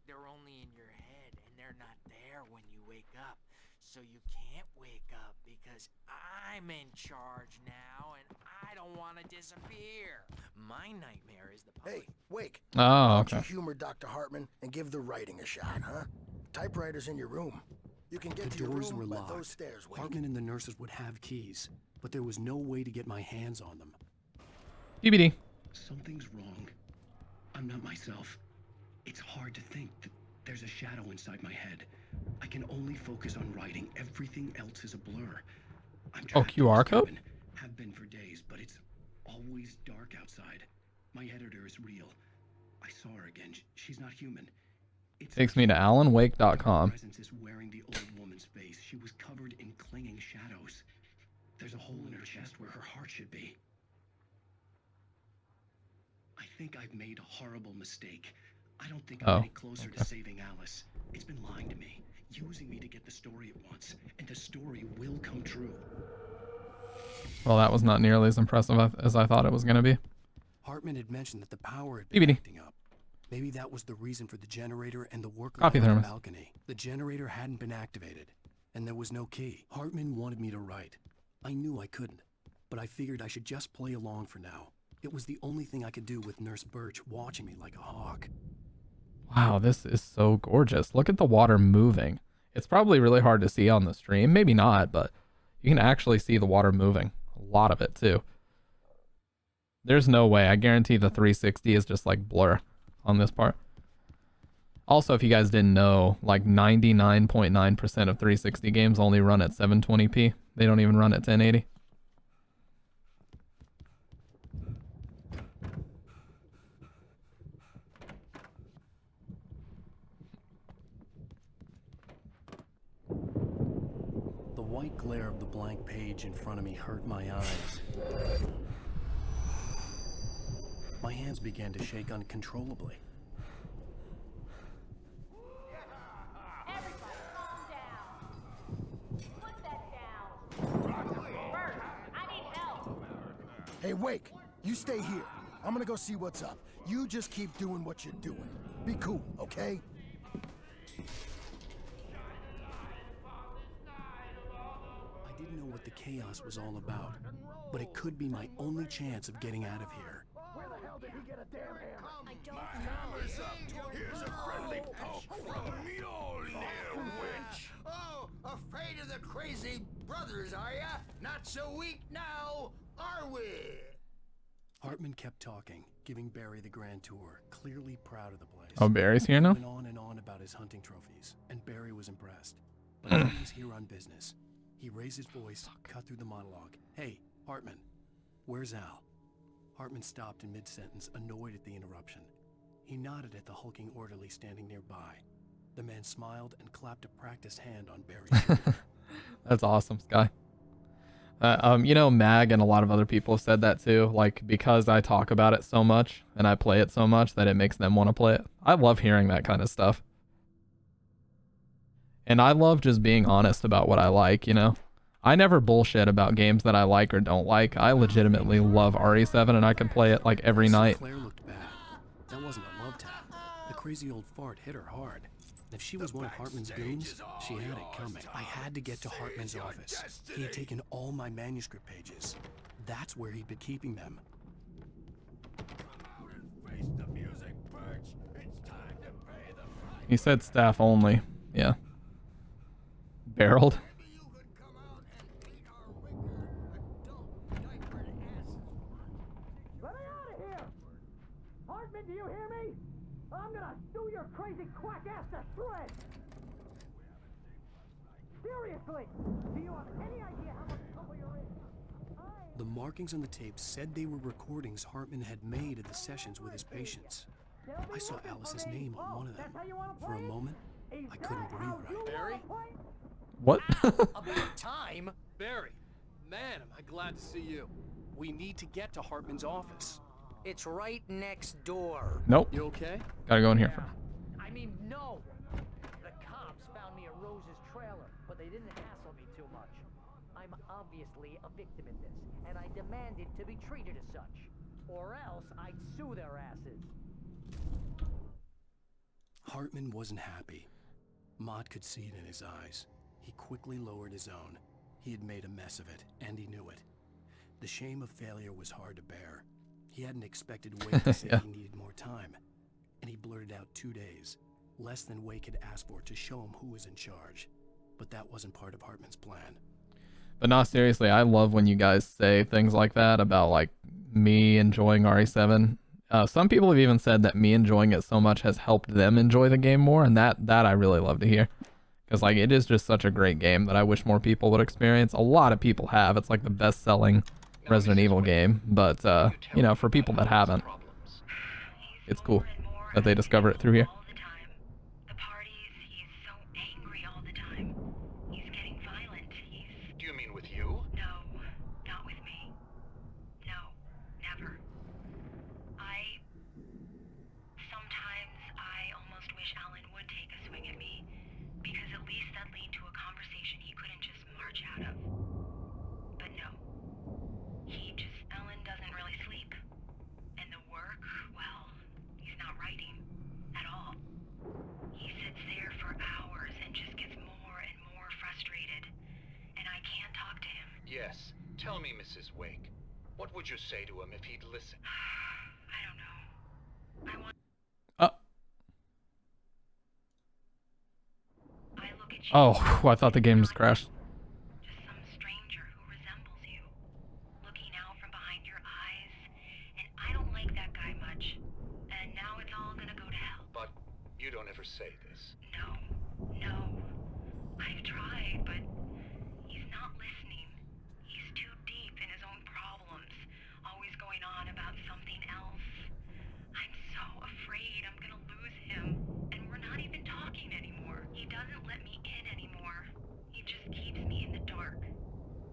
Speaker 5: They're only in your head, and they're not there when you wake up. So you can't wake up because I'm in charge now, and I don't want to disappear. My nightmare is the public.
Speaker 21: Hey, Wake.
Speaker 1: Oh,
Speaker 21: Why don't
Speaker 1: okay.
Speaker 21: you humor Dr. Hartman and give the writing a shot, huh? Typewriter's in your room. You can get
Speaker 8: The
Speaker 21: to your
Speaker 8: doors
Speaker 21: room
Speaker 8: were
Speaker 21: by
Speaker 8: locked.
Speaker 21: those stairs, Wake.
Speaker 8: Hartman and the nurses would have keys, but there was no way to get my hands on them.
Speaker 1: DVD.
Speaker 11: Something's wrong. I'm not myself. It's hard to think that there's a shadow inside my head. I can only focus on writing. Everything else is a blur. I'm
Speaker 1: Oh,
Speaker 11: trapped in
Speaker 1: QR
Speaker 11: this
Speaker 1: code?
Speaker 11: cabin. Have been for days, but it's always dark outside. My editor is real. I saw her again. She's not human.
Speaker 1: Takes me to alanwake.com.
Speaker 11: Presence is wearing the old woman's face. She was covered in clinging shadows. There's a hole in her chest where her heart should be. I think I've made a horrible mistake. I don't think I'm any closer to saving Alice. It's been lying to me, using me to get the story it wants, and the story will come true.
Speaker 1: Well, that was not nearly as impressive as I thought it was going to be.
Speaker 8: Hartman had mentioned that the power had been
Speaker 1: DVD.
Speaker 8: acting up. Maybe that was the reason for the generator and the work
Speaker 1: Coffee
Speaker 8: on the
Speaker 1: thermos.
Speaker 8: balcony. The generator hadn't been activated, and there was no key. Hartman wanted me to write. I knew I couldn't, but I figured I should just play along for now. It was the only thing I could do with Nurse Birch watching me like a hawk.
Speaker 1: Wow, this is so gorgeous. Look at the water moving. It's probably really hard to see on the stream. Maybe not, but you can actually see the water moving. A lot of it, too. There's no way. I guarantee the 360 is just like blur on this part. Also, if you guys didn't know, like 99.9% of 360 games only run at 720p. They don't even run at 1080.
Speaker 8: The white glare of the blank page in front of me hurt my eyes. My hands began to shake uncontrollably.
Speaker 21: Hey, Wake, you stay here. I'm gonna go see what's up. You just keep doing what you're doing. Be cool, okay?
Speaker 8: I didn't know what the chaos was all about, but it could be my only chance of getting out of here.
Speaker 21: Where the hell did he get a damn hammer?
Speaker 16: I don't
Speaker 19: My hammer's up. Here's a friendly poke from Mjolnir, witch. Oh, afraid of the crazy brothers, are ya? Not so weak now, are we?
Speaker 8: Hartman kept talking, giving Barry the grand tour, clearly proud of the place.
Speaker 1: Oh, Barry's here now?
Speaker 8: He went on and on about his hunting trophies, and Barry was impressed. But he was here on business. He raised his voice, cut through the monologue. Hey, Hartman, where's Al? Hartman stopped in mid-sentence, annoyed at the interruption. He nodded at the hulking orderly standing nearby. The man smiled and clapped a practice hand on Barry's shoulder.
Speaker 1: That's awesome, Sky. You know, Mag and a lot of other people have said that too. Like, because I talk about it so much and I play it so much that it makes them want to play it. I love hearing that kind of stuff. And I love just being honest about what I like, you know? I never bullshit about games that I like or don't like. I legitimately love RE7 and I can play it like every night.
Speaker 8: Claire looked bad. That wasn't a love tap. The crazy old fart hit her hard. And if she was one of Hartman's goons, she had it coming. I had to get to Hartman's office. He had taken all my manuscript pages. That's where he'd been keeping them.
Speaker 1: He said staff only. Yeah. Barreled.
Speaker 14: Let me out of here! Hartman, do you hear me? I'm gonna do your crazy quack ass to shreds! Seriously! Do you have any idea how much trouble you're in?
Speaker 8: The markings on the tape said they were recordings Hartman had made at the sessions with his patients. I saw Alice's name on one of them. For a moment, I couldn't breathe right.
Speaker 13: Barry?
Speaker 1: What?
Speaker 13: About time! Barry, man, am I glad to see you. We need to get to Hartman's office.
Speaker 5: It's right next door.
Speaker 1: Nope.
Speaker 13: You okay?
Speaker 1: Gotta go in here first.
Speaker 14: I mean, no! The cops found me at Rose's trailer, but they didn't hassle me too much. I'm obviously a victim in this, and I demanded to be treated as such. Or else I'd sue their asses.
Speaker 8: Hartman wasn't happy. Mott could see it in his eyes. He quickly lowered his own. He had made a mess of it, and he knew it. The shame of failure was hard to bear. He hadn't expected Wake to say
Speaker 1: Yeah.
Speaker 8: he needed more time, and he blurted out 2 days, less than Wake had asked for, to show him who was in charge. But that wasn't part of Hartman's plan.
Speaker 1: But no, seriously, I love when you guys say things like that about like me enjoying RE7. Some people have even said that me enjoying it so much has helped them enjoy the game more, and that I really love to hear. Because like it is just such a great game that I wish more people would experience. A lot of people have. It's like the best-selling Resident Evil game, but you know, for people that haven't, it's cool that they discover it through here.
Speaker 18: Do you mean with you?
Speaker 15: No, not with me. No, never. Sometimes I almost wish Alan would take a swing at me, because at least that lead to a conversation he couldn't just march out of. But no. Alan doesn't really sleep. And the work, well, he's not writing at all. He sits there for hours and just gets more and more frustrated. And I can't talk to him.
Speaker 18: Yes. Tell me, Mrs. Wake. What would you say to him if he'd listen?
Speaker 15: I don't know. I want...
Speaker 1: Oh, I thought the game just crashed.
Speaker 15: Just some stranger who resembles you. Looking out from behind your eyes. And I don't like that guy much. And now it's all gonna go to hell.
Speaker 18: But you don't ever say this.
Speaker 15: No. I've tried, but he's not listening. He's too deep in his own problems. Always going on about something else. I'm so afraid I'm gonna lose him. And we're not even talking anymore. He doesn't let me in anymore. He just keeps me in the dark.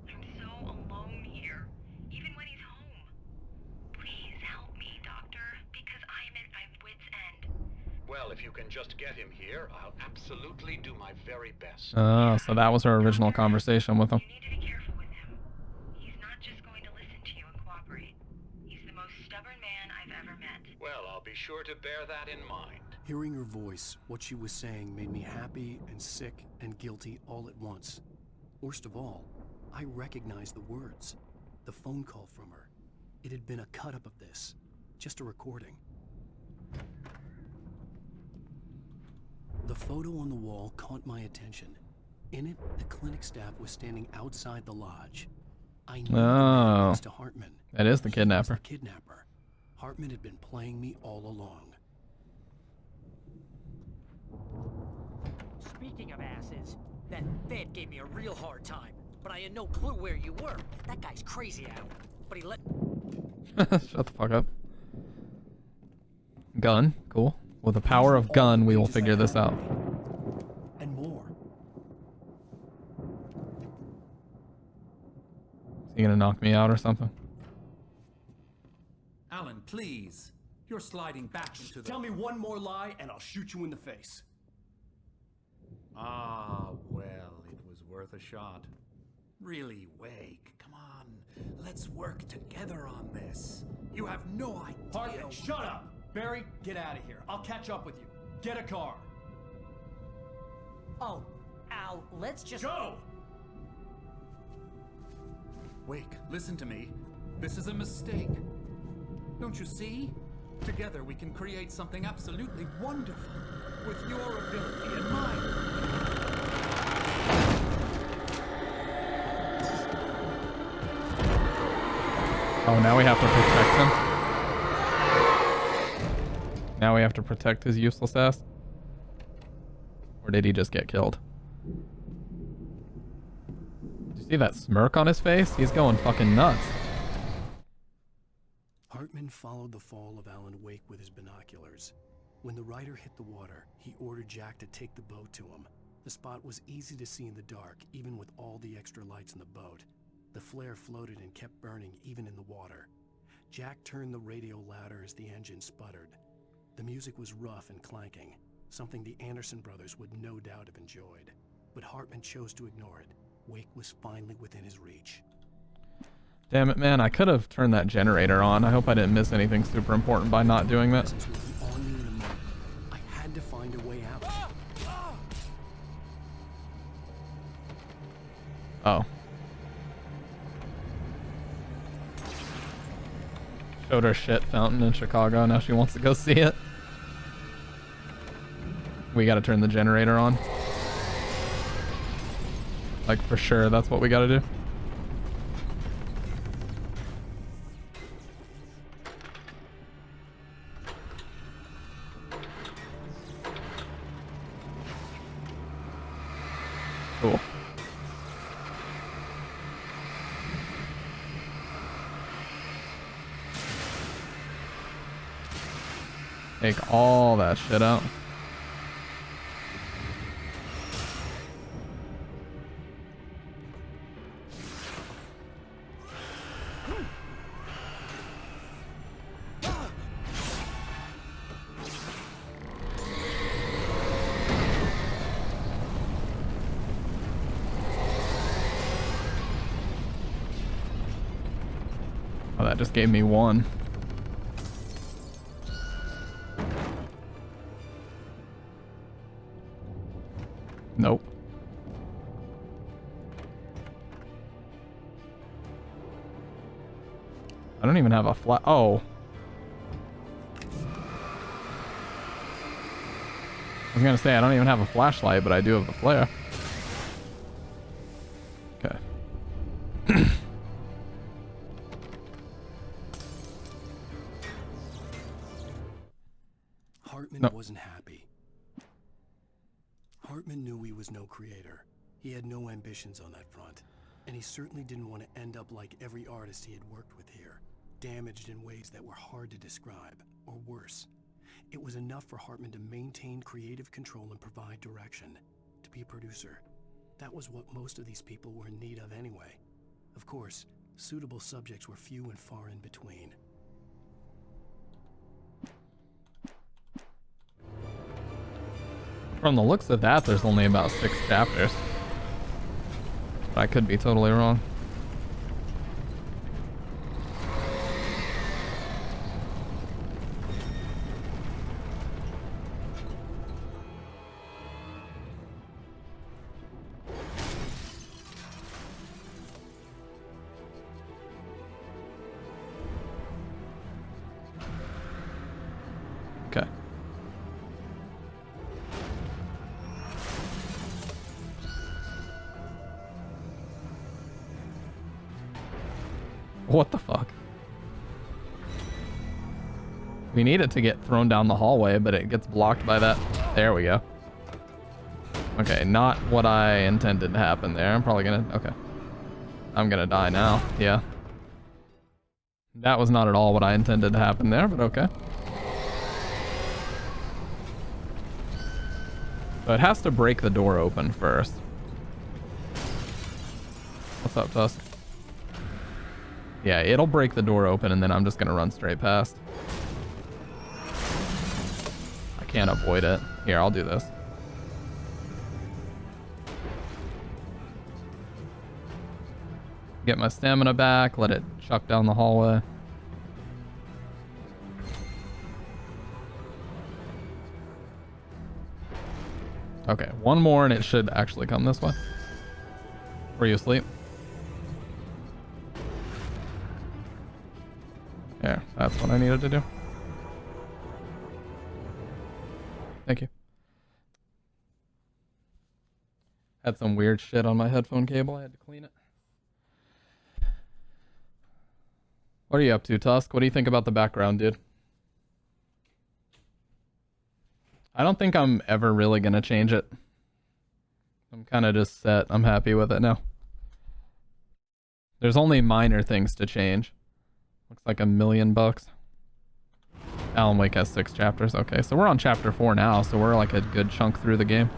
Speaker 15: I'm so alone here, even when he's home. Please help me, Doctor, because I'm at my wit's end.
Speaker 18: Well, if you can just get him here, I'll absolutely do my very best.
Speaker 1: Oh, so that was her original conversation with him.
Speaker 15: You need to be careful with him. He's not just going to listen to you and cooperate. He's the most stubborn man I've ever met.
Speaker 18: Well, I'll be sure to bear that in mind.
Speaker 8: Hearing her voice, what she was saying made me happy and sick and guilty all at once. Worst of all, I recognized the words. The phone call from her. It had been a cut-up of this. Just a recording. The photo on the wall caught my attention. In it, the clinic staff was standing outside the lodge. I knew the man next to Hartman.
Speaker 1: That is the
Speaker 8: He was
Speaker 1: kidnapper.
Speaker 8: the kidnapper. Hartman had been playing me all along.
Speaker 5: Speaking of asses, that Fed gave me a real hard time, but I had no clue where you were. That guy's crazy, Al. But he let...
Speaker 1: Shut the fuck up. Gun, cool. With the power of gun, we will figure this out.
Speaker 8: And more.
Speaker 1: Is he gonna knock me out or something?
Speaker 20: Alan, please. You're sliding back into the...
Speaker 13: Tell me one more lie and I'll shoot you in the face.
Speaker 20: Ah, well, it was worth a shot. Really, Wake, come on. Let's work together on this. You have no idea...
Speaker 13: Hartman, shut up! Barry, get out of here. I'll catch up with you. Get a car.
Speaker 5: Oh, Al, let's just...
Speaker 13: Go!
Speaker 20: Wake, listen to me. This is a mistake. Don't you see? Together we can create something absolutely wonderful. With your ability and mine.
Speaker 1: Oh, now we have to protect him. Now we have to protect his useless ass. Or did he just get killed? Did you see that smirk on his face? He's going fucking nuts.
Speaker 8: Hartman followed the fall of Alan Wake with his binoculars. When the rider hit the water, he ordered Jack to take the boat to him. The spot was easy to see in the dark, even with all the extra lights in the boat. The flare floated and kept burning even in the water. Jack turned the radio louder as the engine sputtered. The music was rough and clanking, something the Anderson brothers would no doubt have enjoyed. But Hartman chose to ignore it. Wake was finally within his reach.
Speaker 1: Damn it, man. I could have turned that generator on. I hope I didn't miss anything super important by not doing that.
Speaker 8: On me in a moment. I had to find a way out.
Speaker 1: Oh. Showed her shit fountain in Chicago. Now she wants to go see it. We gotta turn the generator on. Like, for sure, that's what we gotta do. Cool. Take all that shit out. Oh, that just gave me one. Nope. I don't even have a flat. Oh. I was gonna say I don't even have a flashlight, but I do have the flare. Okay.
Speaker 8: Hartman wasn't happy. Hartman knew he was no creator. He had no ambitions on that front. And he certainly didn't want to end up like every artist he had worked with here, damaged in ways that were hard to describe, or worse. It was enough for Hartman to maintain creative control and provide direction, to be a producer. That was what most of these people were in need of anyway. Of course, suitable subjects were few and far in between.
Speaker 1: From the looks of that, there's only about 6 chapters. But I could be totally wrong. What the fuck? We need it to get thrown down the hallway, but it gets blocked by that. There we go. Okay, not what I intended to happen there. I'm probably gonna... Okay. I'm gonna die now. Yeah. That was not at all what I intended to happen there, but okay. So it has to break the door open first. What's up, Tusk? Yeah, it'll break the door open and then I'm just gonna run straight past. I can't avoid it. Here, I'll do this. Get my stamina back, let it chuck down the hallway. Okay, one more and it should actually come this way. Were you asleep? There, that's what I needed to do. Thank you. Had some weird shit on my headphone cable, I had to clean it. What are you up to, Tusk? What do you think about the background, dude? I don't think I'm ever really gonna change it. I'm kind of just set. I'm happy with it now. There's only minor things to change. Looks like $1 million. Alan Wake has 6 chapters. Okay, so we're on chapter 4 now, so we're like a good chunk through the game.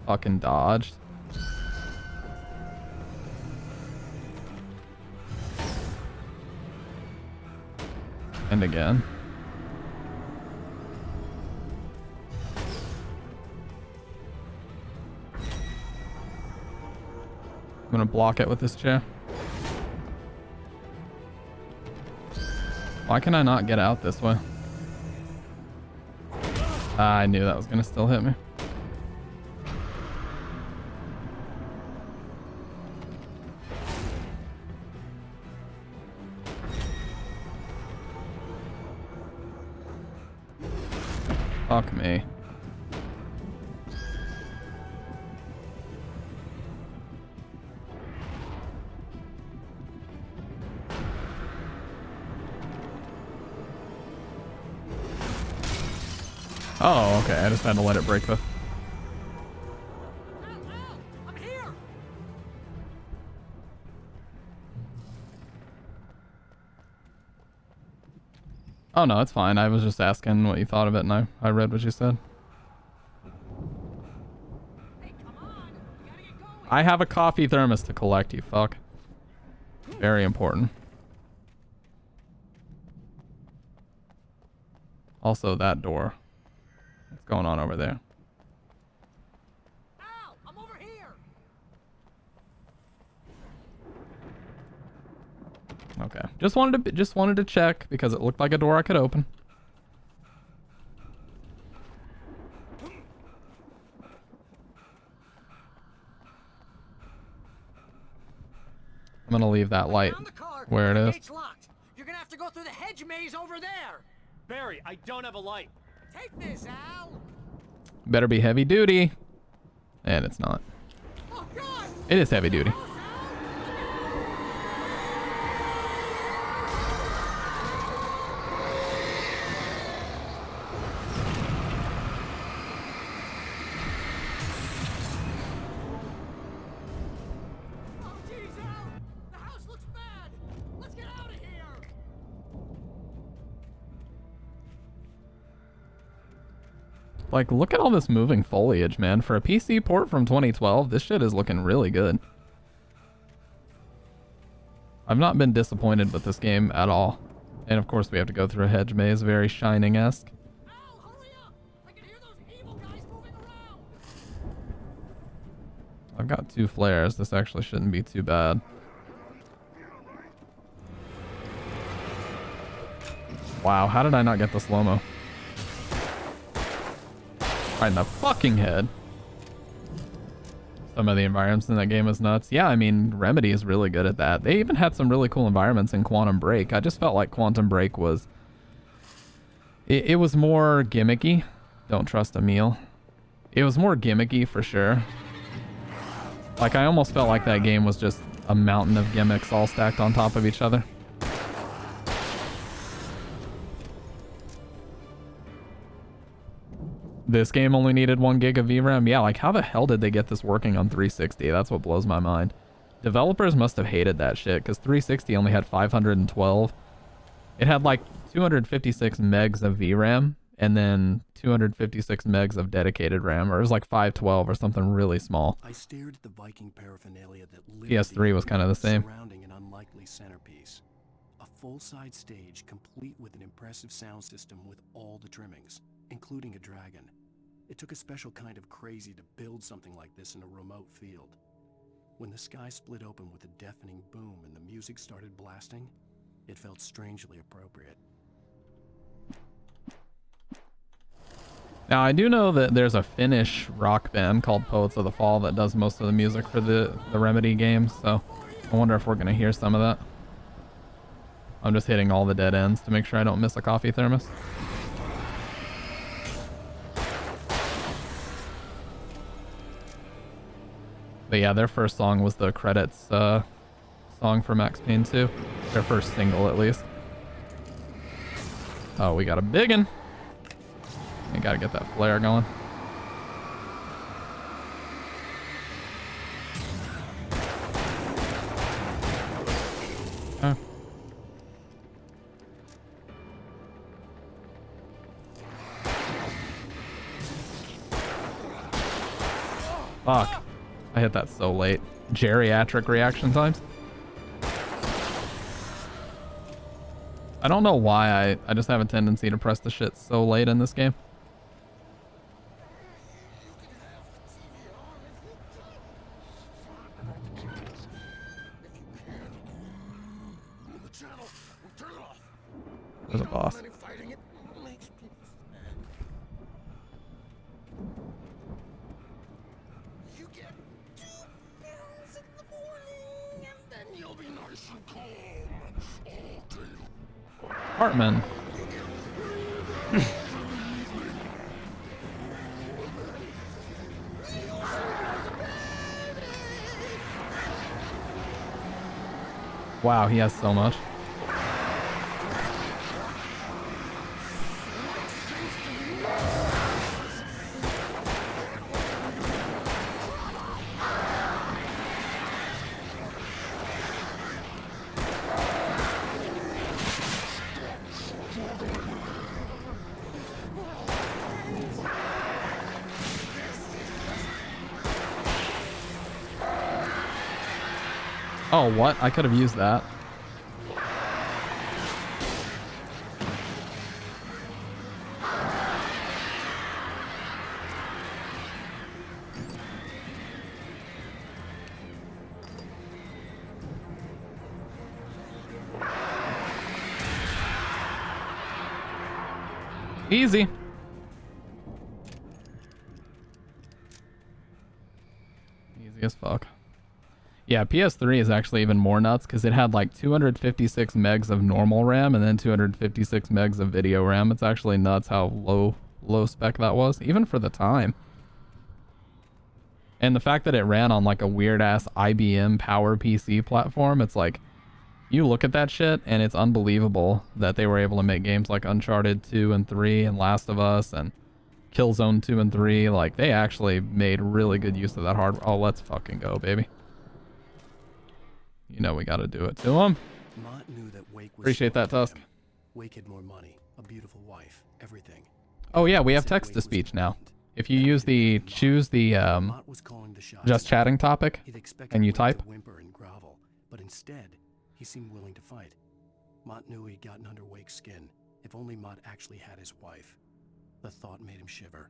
Speaker 1: Fucking dodged. And again. I'm gonna block it with this chair. Why can I not get out this way? I knew that was gonna still hit me. Fuck me. Oh, okay. I just had to let it break the... Oh no, it's fine. I was just asking what you thought of it and I read what you said. I have a coffee thermos to collect, you fuck. Very important. Also that door. What's going on over there? Okay. Just wanted to check because it looked like a door I could open. I'm gonna leave that light where it is.
Speaker 13: Gate's locked. You're gonna have to go through the hedge maze over there. Barry, I don't have a light. Take this, Al.
Speaker 1: Better be heavy duty. And it's not.
Speaker 13: Oh, God.
Speaker 1: It is heavy duty. Like, look at all this moving foliage, man. For a PC port from 2012, this shit is looking really good. I've not been disappointed with this game at all. And of course we have to go through a hedge maze, very Shining-esque. I've got 2 flares. This actually shouldn't be too bad. Wow, how did I not get the slow-mo? Right in the fucking head. Some of the environments in that game is nuts. Yeah, I mean, Remedy is really good at that. They even had some really cool environments in Quantum Break. I just felt like Quantum Break was... It was more gimmicky. Don't trust Emil. It was more gimmicky for sure. Like, I almost felt like that game was just a mountain of gimmicks all stacked on top of each other. This game only needed 1 gig of VRAM. Yeah, like how the hell did they get this working on 360? That's what blows my mind. Developers must have hated that shit because 360 only had 512. It had like 256 megs of VRAM and then 256 megs of dedicated RAM, or it was like 512 or something really small.
Speaker 8: I stared at the Viking paraphernalia that
Speaker 1: PS3 was kind of the same.
Speaker 8: Surrounding an unlikely centerpiece. A full-side stage complete with an impressive sound system with all the trimmings, including a dragon. It took a special kind of crazy to build something like this in a remote field. When the sky split open with a deafening boom and the music started blasting, it felt strangely appropriate.
Speaker 1: Now, I do know that there's a Finnish rock band called Poets of the Fall that does most of the music for the Remedy games, so I wonder if we're going to hear some of that. I'm just hitting all the dead ends to make sure I don't miss a coffee thermos. But yeah, their first song was the credits song for Max Payne 2. Their first single, at least. Oh, we got a biggin'. We gotta get that flare going. Oh. Fuck. I hit that so late. Geriatric reaction times. I don't know why I just have a tendency to press the shit so late in this game. There's a boss. Hartman. Wow, he has so much. Oh, what? I could have used that. Easy. Easy as fuck. Yeah, PS3 is actually even more nuts because it had like 256 megs of normal RAM and then 256 megs of video RAM. It's actually nuts how low spec that was, even for the time. And the fact that it ran on like a weird ass IBM Power PC platform, it's like, you look at that shit and it's unbelievable that they were able to make games like Uncharted 2 and 3 and Last of Us and Killzone 2 and 3. Like, they actually made really good use of that hardware. Oh, let's fucking go, baby. You know we gotta do it to him.
Speaker 8: Mott knew that Wake was
Speaker 1: Appreciate that, Tusk.
Speaker 8: Wake had more money, a beautiful wife, everything.
Speaker 1: Oh yeah, we have text-to-speech now. If you use the, choose the just chatting topic, and you type.
Speaker 8: Whimper and grovel, but instead, he seemed willing to fight. Mott knew he'd gotten under Wake's skin. If only Mott actually had his wife. The thought made him shiver.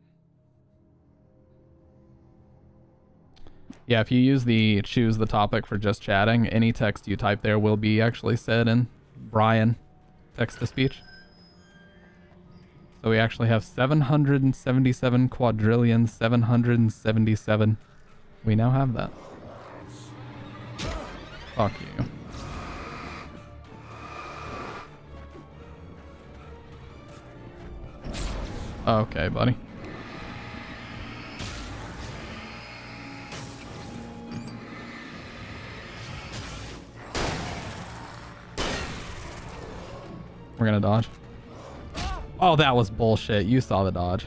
Speaker 1: Yeah, if you use the choose the topic for just chatting, any text you type there will be actually said in Brian text-to-speech. So we actually have 777 quadrillion 777. We now have that. Fuck you. Okay, buddy. We're gonna dodge. Oh, that was bullshit. You saw the dodge.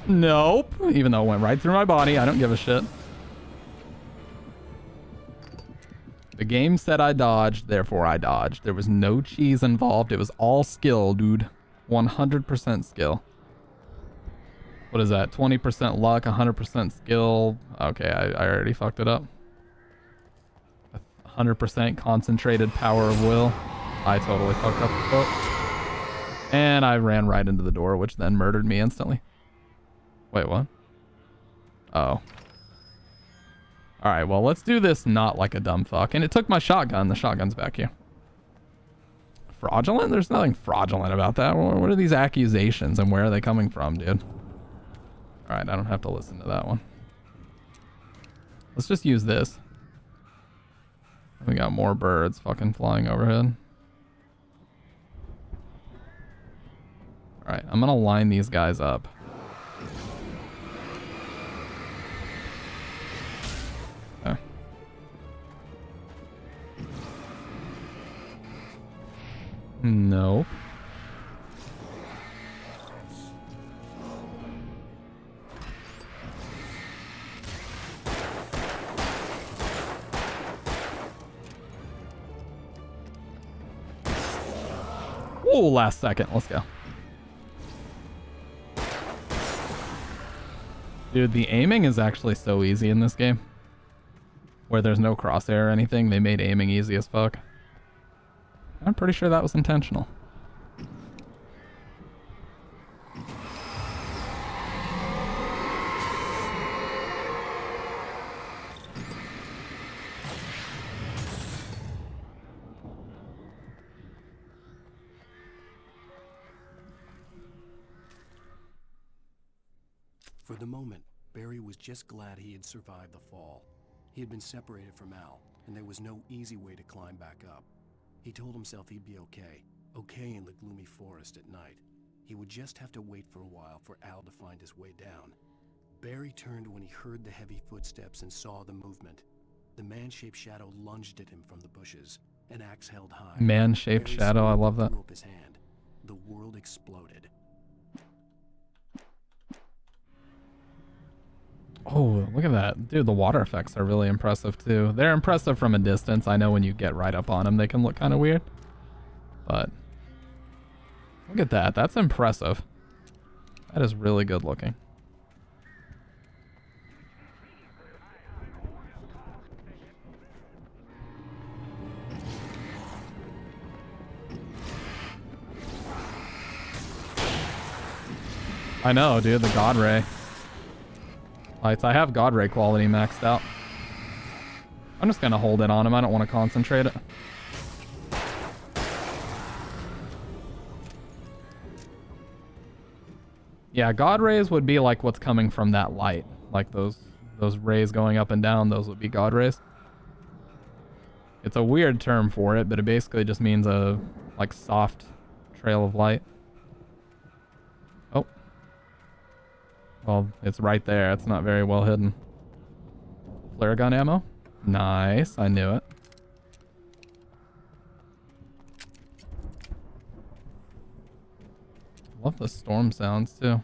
Speaker 1: Nope. Even though it went right through my body, I don't give a shit. The game said I dodged, therefore I dodged. There was no cheese involved. It was all skill, dude. 100% skill. What is that? 20% luck, 100% skill. Okay, I already fucked it up. 100% concentrated power of will. I totally fucked up the quote. And I ran right into the door, which then murdered me instantly. Wait, what? Oh. Alright, well, let's do this not like a dumb fuck. And it took my shotgun. The shotgun's back here. Fraudulent? There's nothing fraudulent about that. What are these accusations and where are they coming from, dude? Alright, I don't have to listen to that one. Let's just use this. We got more birds fucking flying overhead. Alright, I'm gonna line these guys up. Okay. No. Oh, last second. Let's go. Dude, the aiming is actually so easy in this game. Where there's no crosshair or anything, they made aiming easy as fuck. I'm pretty sure that was intentional.
Speaker 8: For the moment, Barry was just glad he had survived the fall. He had been separated from Al, and there was no easy way to climb back up. He told himself he'd be okay in the gloomy forest at night. He would just have to wait for a while for Al to find his way down. Barry turned when he heard the heavy footsteps and saw the movement. The man-shaped shadow lunged at him from the bushes, an axe held high.
Speaker 1: Man-shaped shadow, I love that.
Speaker 8: Threw up his hand. The world exploded.
Speaker 1: Oh, look at that. Dude, the water effects are really impressive too. They're impressive from a distance. I know when you get right up on them, they can look kind of weird. But look at that. That's impressive. That is really good looking. I know, dude, the God Ray. Lights. I have God Ray quality maxed out. I'm just gonna hold it on him. I don't want to concentrate it. Yeah, God Rays would be like what's coming from that light. Like those rays going up and down, those would be God Rays. It's a weird term for it, but it basically just means a like soft trail of light. Oh. Well, it's right there. It's not very well hidden. Flare gun ammo. Nice. I knew it. Love the storm sounds too.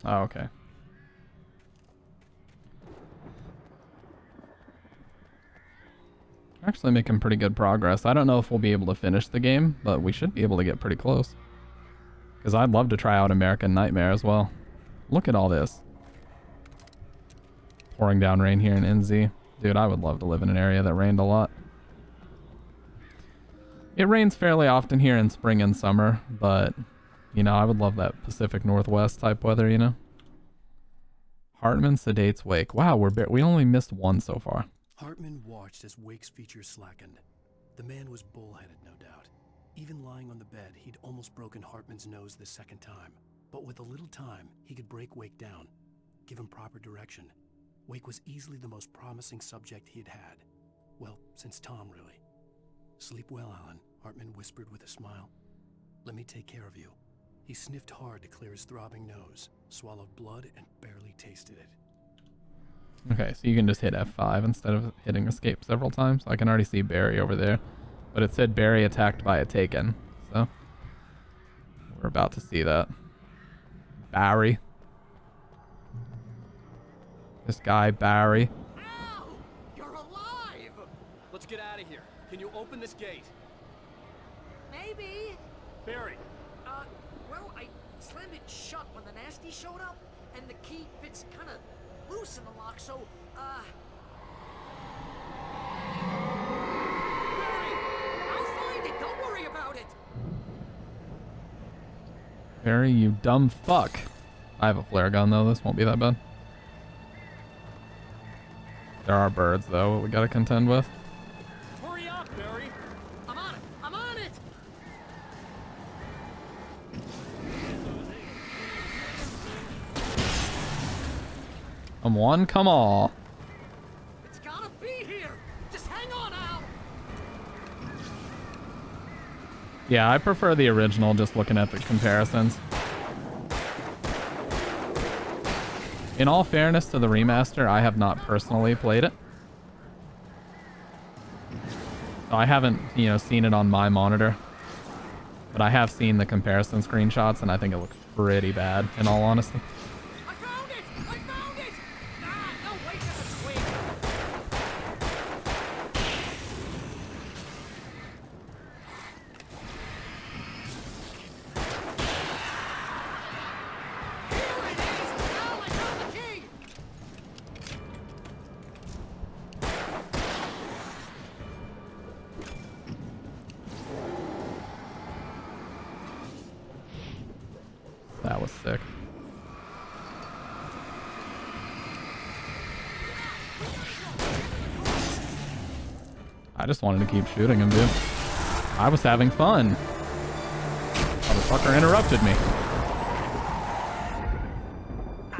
Speaker 1: Oh, okay. Actually making pretty good progress. I don't know if we'll be able to finish the game, but we should be able to get pretty close. Because I'd love to try out American Nightmare as well. Look at all this. Pouring down rain here in NZ. Dude, I would love to live in an area that rained a lot. It rains fairly often here in spring and summer, but, you know, I would love that Pacific Northwest type weather, you know? Hartman sedates Wake. Wow, we only missed one so far.
Speaker 8: Hartman watched as Wake's features slackened. The man was bullheaded, no doubt. Even lying on the bed, he'd almost broken Hartman's nose the second time. But with a little time, he could break Wake down, give him proper direction. Wake was easily the most promising subject he had had. Well, since Tom, really. Sleep well, Alan, Hartman whispered with a smile. Let me take care of you. He sniffed hard to clear his throbbing nose, swallowed blood, and barely tasted it.
Speaker 1: Okay, so you can just hit F5 instead of hitting escape several times. I can already see Barry over there. But it said Barry attacked by a Taken. So we're about to see that. Barry. This guy, Barry.
Speaker 13: You're alive! Let's get out of here. Can you open this gate?
Speaker 5: Maybe.
Speaker 13: Barry.
Speaker 5: Well, I slammed it shut when the nasty showed up, and the key fits kind of loose in the lock, so, Barry, I'll find it. Don't worry about it.
Speaker 1: Barry, you dumb fuck. I have a flare gun though. This won't be that bad. There are birds though we gotta contend with.
Speaker 13: Hurry up, Barry.
Speaker 5: I'm on it. I'm on it.
Speaker 1: I'm one, come on.
Speaker 5: It's gotta be here. Just hang on, Al.
Speaker 1: Yeah, I prefer the original just looking at the comparisons. In all fairness to the remaster, I have not personally played it. So I haven't, you know, seen it on my monitor. But I have seen the comparison screenshots and I think it looks pretty bad, in all honesty. That was sick. I just wanted to keep shooting him, dude. I was having fun. Motherfucker interrupted me.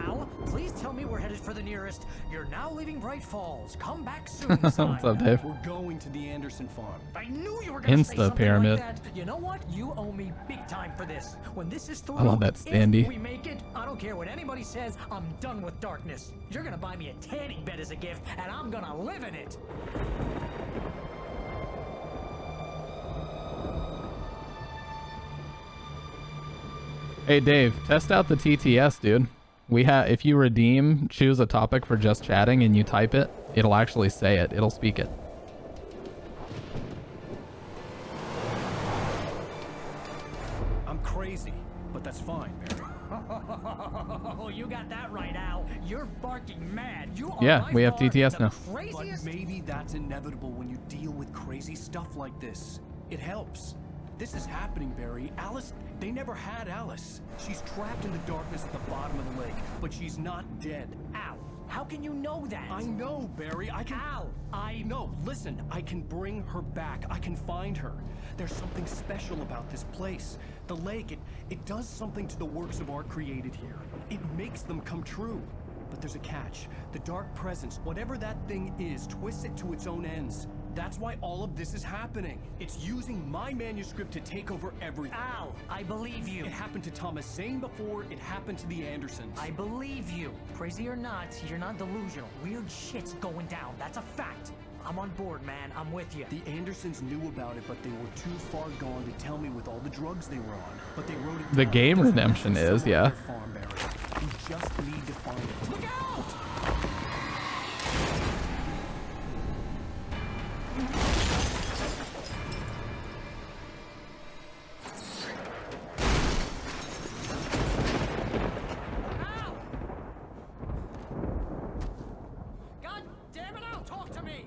Speaker 5: Al, please tell me we're headed for the nearest. You're now leaving Bright Falls. Come back soon.
Speaker 1: What's up, Dave?
Speaker 8: We're going to the Anderson farm.
Speaker 5: I knew you were gonna say
Speaker 1: Insta
Speaker 5: something
Speaker 1: pyramid.
Speaker 5: like that. You know what? You owe me big time for this. When this is through,
Speaker 1: I love that standee.
Speaker 5: if we make it, I don't care what anybody says, I'm done with darkness. You're gonna buy me a tanning bed as a gift, and I'm gonna live in it.
Speaker 1: Hey Dave, test out the TTS, dude. If you redeem, choose a topic for just chatting and you type it, it'll actually say it. It'll speak it.
Speaker 8: I'm crazy, but that's fine, Barry.
Speaker 5: Oh, you got that right, Al. You're barking mad. You are
Speaker 1: Yeah,
Speaker 5: by
Speaker 1: we have
Speaker 5: far
Speaker 1: TTS
Speaker 5: the
Speaker 1: now.
Speaker 5: craziest-
Speaker 8: But maybe that's inevitable when you deal with crazy stuff like this. It helps. This is happening, Barry. Alice, they never had Alice. She's trapped in the darkness at the bottom of the lake, but she's not dead.
Speaker 5: Al, how can you know that?
Speaker 8: I know, Barry. I can...
Speaker 5: Al,
Speaker 8: No, listen. I can bring her back. I can find her. There's something special about this place. The lake, it does something to the works of art created here. It makes them come true. But there's a catch. The dark presence, whatever that thing is, twists it to its own ends. That's why all of this is happening. It's using my manuscript to take over everything.
Speaker 5: Al, I believe you.
Speaker 8: It happened to Thomas Zane before it happened to the Andersons.
Speaker 5: I believe you. Crazy or not, you're not delusional. Weird shit's going down. That's a fact. I'm on board, man. I'm with you.
Speaker 8: The Andersons knew about it, but they were too far gone to tell me with all the drugs they were on. But they wrote it
Speaker 1: The
Speaker 8: down.
Speaker 1: game
Speaker 8: There's
Speaker 1: redemption
Speaker 8: nothing
Speaker 1: is,
Speaker 8: somewhere
Speaker 1: yeah.
Speaker 8: on their farm, Barry. You just need to find it. Look out!
Speaker 5: God damn it, Al, talk to me!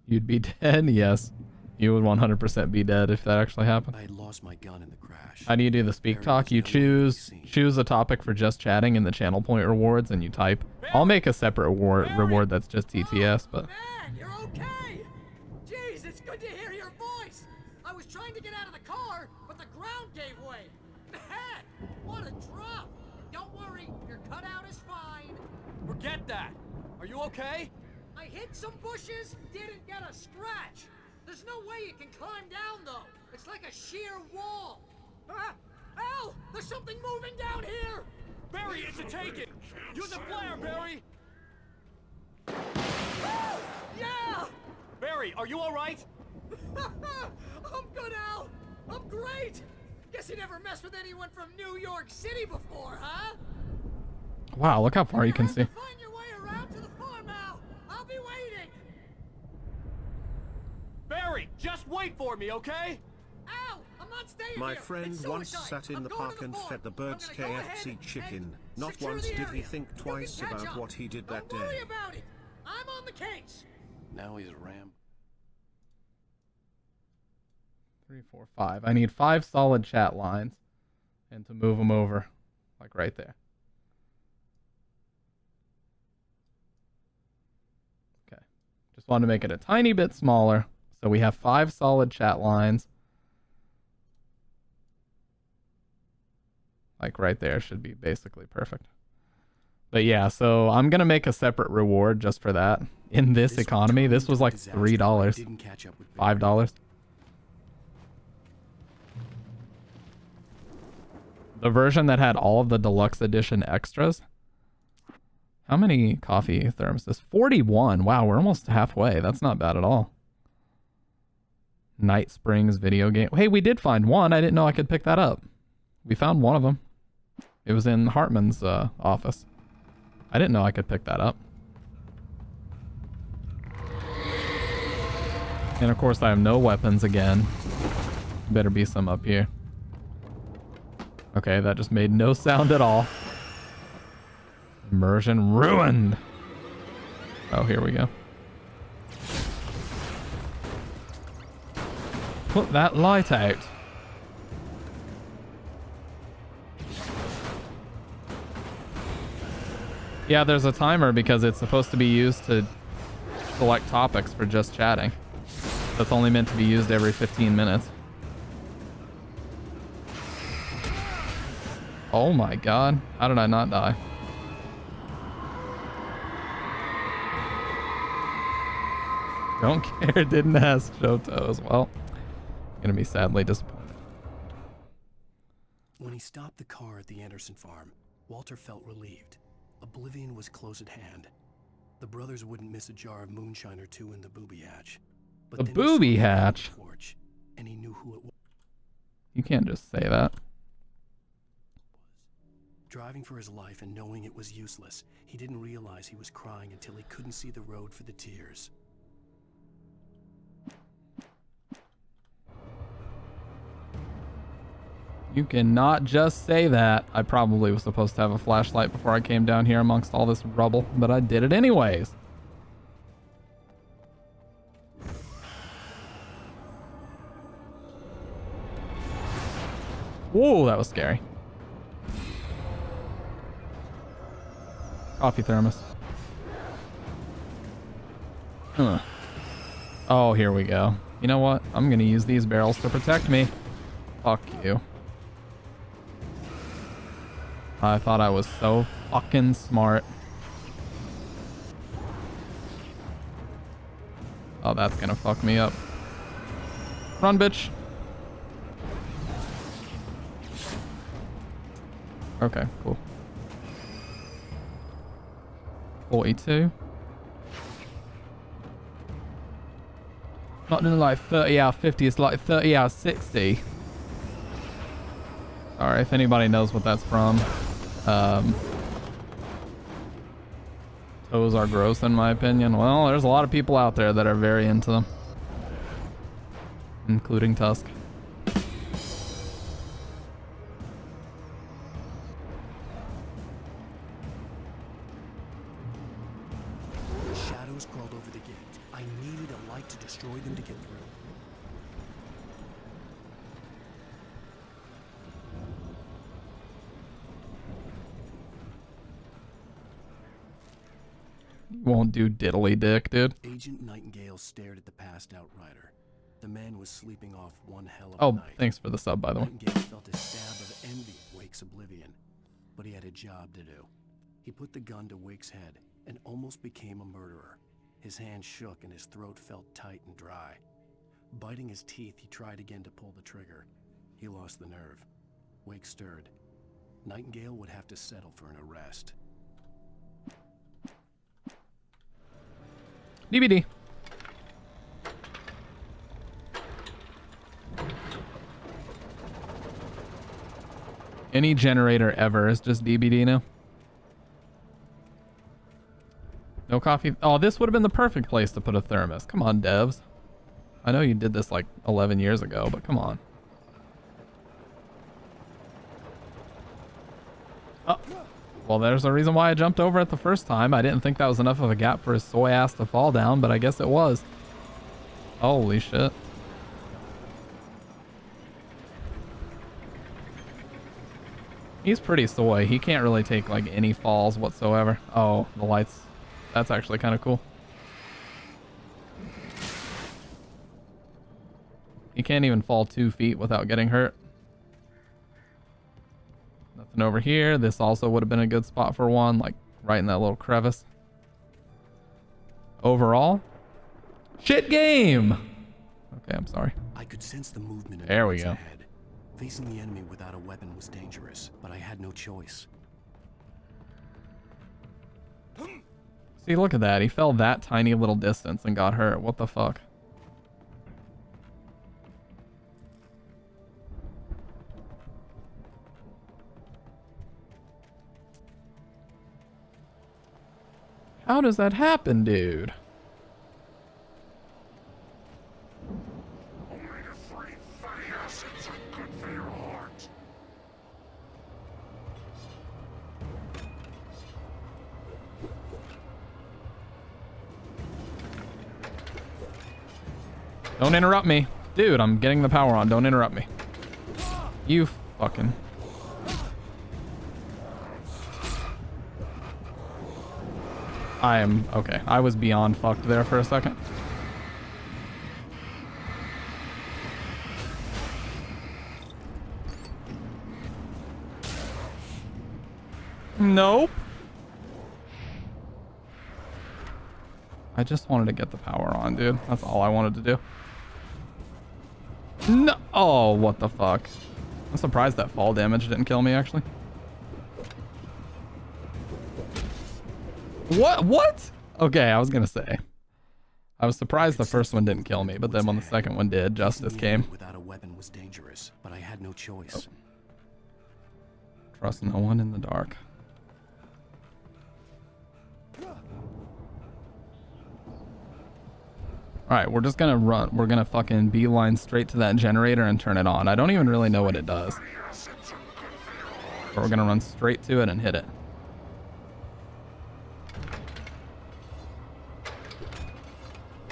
Speaker 1: You'd be dead? Yes. You would 100% be dead if that actually happened.
Speaker 8: I had lost my gun in the crash.
Speaker 1: How do you do the speak talk? You choose a topic for just chatting in the channel point rewards and you type. I'll make a separate reward that's just TTS, but
Speaker 5: Man, you're okay! Jeez, it's good to hear your voice! I was trying to get out of the car, but the ground gave way. Man, what a drop! Don't worry, your cutout is fine.
Speaker 13: Forget that. Are you okay?
Speaker 5: I hit some bushes, didn't get a scratch. There's no way you can climb down, though. It's like a sheer wall. Ah,
Speaker 13: Al! There's something moving down here! Barry, it's a taken! Use a flare, Barry! Yeah! Barry, are you alright? I'm good, Al! I'm great! Guess you never messed with anyone from New York City before, huh?
Speaker 1: Wow, look how far you can see.
Speaker 13: Find your way around to the farm, Al! I'll be waiting! Barry, just wait for me, okay? Al! I'm not staying
Speaker 2: My
Speaker 13: here!
Speaker 2: friend
Speaker 13: It's
Speaker 2: once
Speaker 13: suicide.
Speaker 2: sat in
Speaker 13: I'm
Speaker 2: the
Speaker 13: going to
Speaker 2: park and
Speaker 13: farm.
Speaker 2: fed the birds
Speaker 13: I'm gonna go
Speaker 2: KFC
Speaker 13: ahead
Speaker 2: chicken.
Speaker 13: and
Speaker 2: Not
Speaker 13: secure
Speaker 2: once
Speaker 13: the
Speaker 2: did he
Speaker 13: area.
Speaker 2: think
Speaker 13: You
Speaker 2: twice
Speaker 13: can catch
Speaker 2: about
Speaker 13: up.
Speaker 2: what he did that
Speaker 13: Don't worry
Speaker 2: day.
Speaker 13: about it. I'm on the case.
Speaker 8: Now he's Ram.
Speaker 1: 3, 4, 5. I need 5 solid chat lines, and to move them over, like right there. Okay. Just wanted to make it a tiny bit smaller, so we have 5 solid chat lines. Like right there should be basically perfect. But yeah, so I'm gonna make a separate reward just for that. In this economy, this was like $3, $5. The version that had all of the deluxe edition extras. How many coffee thermoses? 41. Wow, we're almost halfway. That's not bad at all. Night Springs video game. Hey, we did find one. I didn't know I could pick that up. We found one of them. It was in Hartman's office. I didn't know I could pick that up. And of course I have no weapons again. Better be some up here. Okay, that just made no sound at all. Immersion ruined. Oh, here we go. Put that light out. Yeah, there's a timer because it's supposed to be used to select topics for just chatting. That's only meant to be used every 15 minutes. Oh my god. How did I not die? Don't care, didn't ask Shoto as well. Gonna be sadly disappointed.
Speaker 8: When he stopped the car at the Anderson farm, Walter felt relieved. Oblivion was close at hand. The brothers wouldn't miss a jar of moonshine or two in the booby hatch. But
Speaker 1: The
Speaker 8: then he saw
Speaker 1: booby
Speaker 8: the
Speaker 1: hatch?
Speaker 8: torch, and he knew who it was.
Speaker 1: You can't just say that.
Speaker 8: Driving for his life and knowing it was useless, he didn't realize he was crying until he couldn't see the road for the tears.
Speaker 1: You cannot just say that. I probably was supposed to have a flashlight before I came down here amongst all this rubble, but I did it anyways. Whoa, that was scary. Coffee thermos. Huh. Oh, here we go. You know what? I'm gonna use these barrels to protect me. Fuck you. I thought I was so fucking smart. Oh, that's gonna fuck me up. Run, bitch. Okay, cool. 42. Not doing like 30 out of 50, it's like 30 out of 60. Alright, if anybody knows what that's from. Toes are gross in my opinion. Well, there's a lot of people out there that are very into them. Including Tusk.
Speaker 8: The shadows crawled over the gate. I needed a light to destroy them to get through.
Speaker 1: Won't do diddly dick, dude.
Speaker 8: Agent Nightingale stared at the passed out rider. The man was sleeping off one hell of a
Speaker 1: Oh,
Speaker 8: night.
Speaker 1: thanks for the sub, by the way.
Speaker 8: Nightingale felt a stab of envy at Wake's oblivion, but he had a job to do. He put the gun to Wake's head and almost became a murderer. His hand shook and his throat felt tight and dry. Biting his teeth, he tried again to pull the trigger. He lost the nerve. Wake stirred. Nightingale would have to settle for an arrest.
Speaker 1: DVD. Any generator ever is just DBD now. No coffee. Oh, this would have been the perfect place to put a thermos. Come on, devs. I know you did this like 11 years ago, but come on. Oh, well, there's a reason why I jumped over it the first time. I didn't think that was enough of a gap for his soy ass to fall down, but I guess it was. Holy shit. He's pretty soy. He can't really take like any falls whatsoever. Oh, the lights. That's actually kind of cool. He can't even fall 2 feet without getting hurt. Nothing over here. This also would have been a good spot for one, like right in that little crevice. Overall, shit game. Okay, I'm sorry.
Speaker 8: I could sense the movement in
Speaker 1: there
Speaker 8: the
Speaker 1: we
Speaker 8: woods
Speaker 1: go.
Speaker 8: ahead. Facing the enemy without a weapon was dangerous, but I had no choice.
Speaker 1: See, look at that. He fell that tiny little distance and got hurt. What the fuck? How does that happen, dude? Don't interrupt me. Dude, I'm getting the power on. Don't interrupt me. You fucking... I am... Okay, I was beyond fucked there for a second. Nope. I just wanted to get the power on, dude. That's all I wanted to do. No. Oh, what the fuck. I'm surprised that fall damage didn't kill me, actually. What? Okay, I was gonna say. I was surprised the first one didn't kill me, but then when the second one did, justice came.
Speaker 8: Without a weapon was dangerous, but I had no choice.
Speaker 1: Trust no one in the dark. Alright, we're just gonna run. We're gonna fucking beeline straight to that generator and turn it on. I don't even really know what it does. But we're gonna run straight to it and hit it.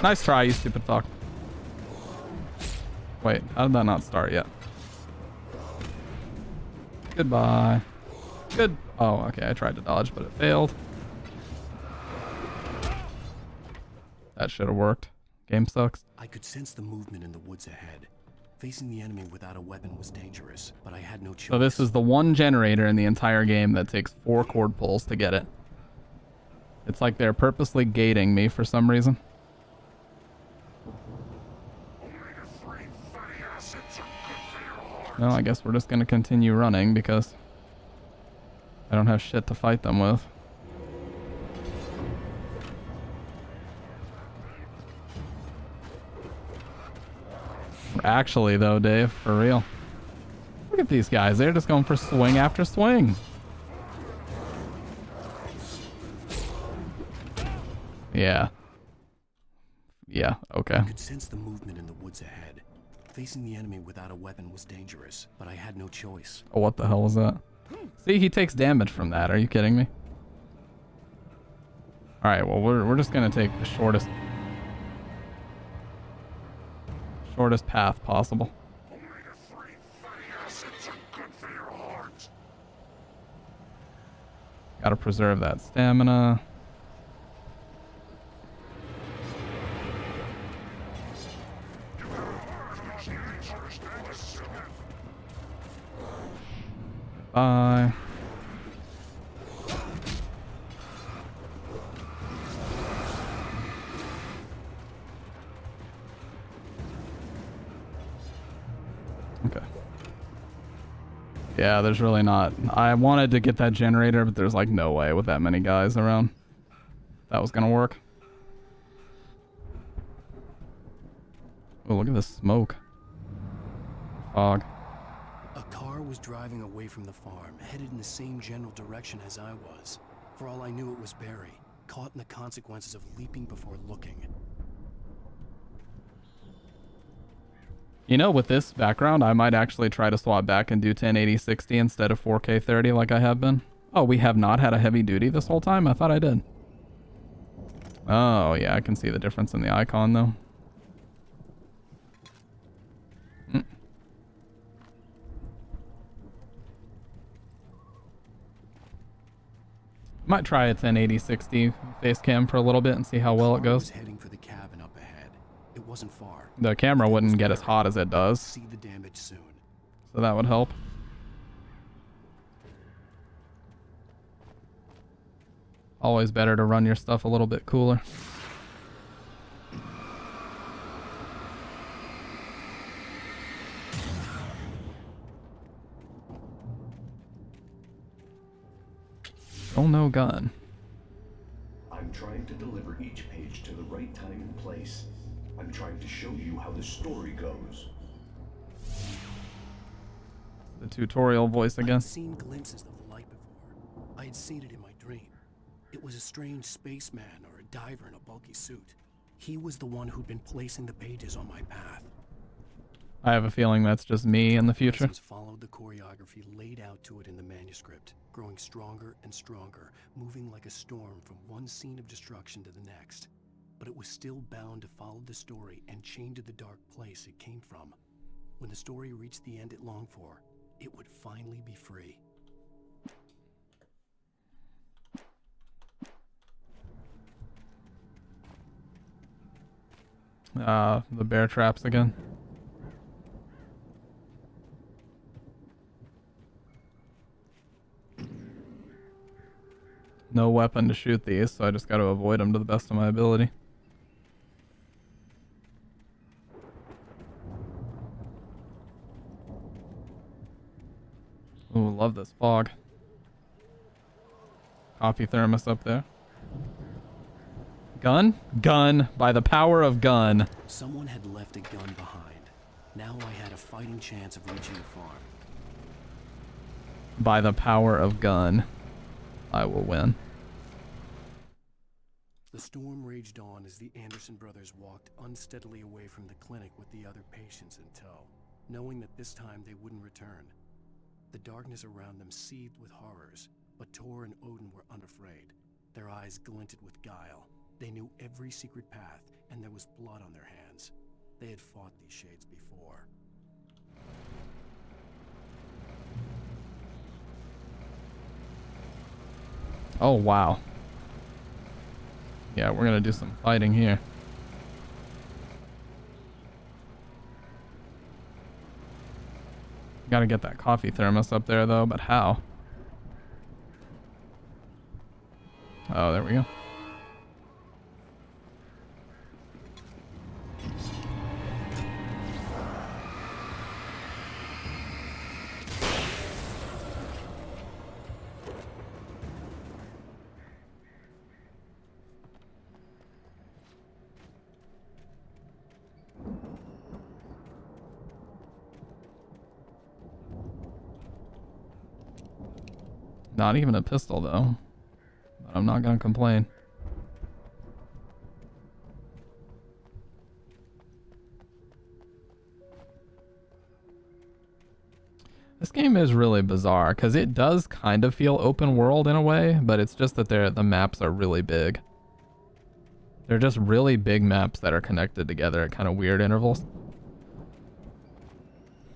Speaker 1: Nice try, you stupid fuck. Wait, how did that not start yet? Goodbye. Good. Oh, okay, I tried to dodge, but it failed. That should have worked. Game sucks.
Speaker 8: I could sense the movement in the woods ahead. Facing the enemy without a weapon was dangerous, but I had no choice.
Speaker 1: So this is the one generator in the entire game that takes 4 cord pulls to get it. It's like they're purposely gating me for some reason. Well, I guess we're just gonna continue running because I don't have shit to fight them with. Actually, though, Dave, for real. Look at these guys. They're just going for swing after swing. Yeah. Yeah, okay.
Speaker 8: I could sense the movement in the woods ahead. Facing the enemy without a weapon was dangerous, but I had no choice.
Speaker 1: Oh, what the hell was that? See, he takes damage from that. Are you kidding me? Alright, well, we're just going to take the shortest path possible. Gotta preserve that stamina. Bye. Okay. Yeah, there's really not. I wanted to get that generator, but there's like no way with that many guys around that was gonna work. Oh, look at this smoke. Fog.
Speaker 8: A car was driving away from the farm, headed in the same general direction as I was. For all I knew, it was Barry, caught in the consequences of leaping before looking.
Speaker 1: You know, with this background, I might actually try to swap back and do 1080-60 instead of 4K30 like I have been. Oh, we have not had a heavy duty this whole time? I thought I did. Oh, yeah, I can see the difference in the icon, though. Might try a 1080-60 face cam for a little bit and see how well it goes.
Speaker 8: Heading for the cabin up ahead. It wasn't far.
Speaker 1: The camera wouldn't get as hot as it does,
Speaker 8: See the damage soon.
Speaker 1: so that would help. Always better to run your stuff a little bit cooler. Oh no, gun.
Speaker 9: I'm trying to deliver each page to the right time and place. I'm trying to show you how the story goes.
Speaker 1: The tutorial voice again.
Speaker 8: I'd seen glimpses of the light before. I had seen it in my dream. It was a strange spaceman or a diver in a bulky suit. He was the one who'd been placing the pages on my path.
Speaker 1: I have a feeling that's just me in the future.
Speaker 8: Lessons followed the choreography laid out to it in the manuscript, growing stronger and stronger, moving like a storm from one scene of destruction to the next. But it was still bound to follow the story and chained to the dark place it came from. When the story reached the end it longed for, it would finally be free.
Speaker 1: The bear traps again. No weapon to shoot these, so I just got to avoid them to the best of my ability. Ooh, love this fog. Coffee thermos up there. Gun? Gun. By the power of gun.
Speaker 8: Someone had left a gun behind. Now I had a fighting chance of reaching the farm.
Speaker 1: By the power of gun, I will win.
Speaker 8: The storm raged on as the Anderson brothers walked unsteadily away from the clinic with the other patients in tow, knowing that this time they wouldn't return. The darkness around them seethed with horrors, but Tor and Odin were unafraid. Their eyes glinted with guile. They knew every secret path, and there was blood on their hands. They had fought these shades before.
Speaker 1: Oh, wow. Yeah, we're gonna do some fighting here. Gotta get that coffee thermos up there, though, but how? Oh, there we go. Not even a pistol, though. But I'm not gonna complain. This game is really bizarre, because it does kind of feel open world in a way, but it's just that the maps are really big. They're just really big maps that are connected together at kind of weird intervals.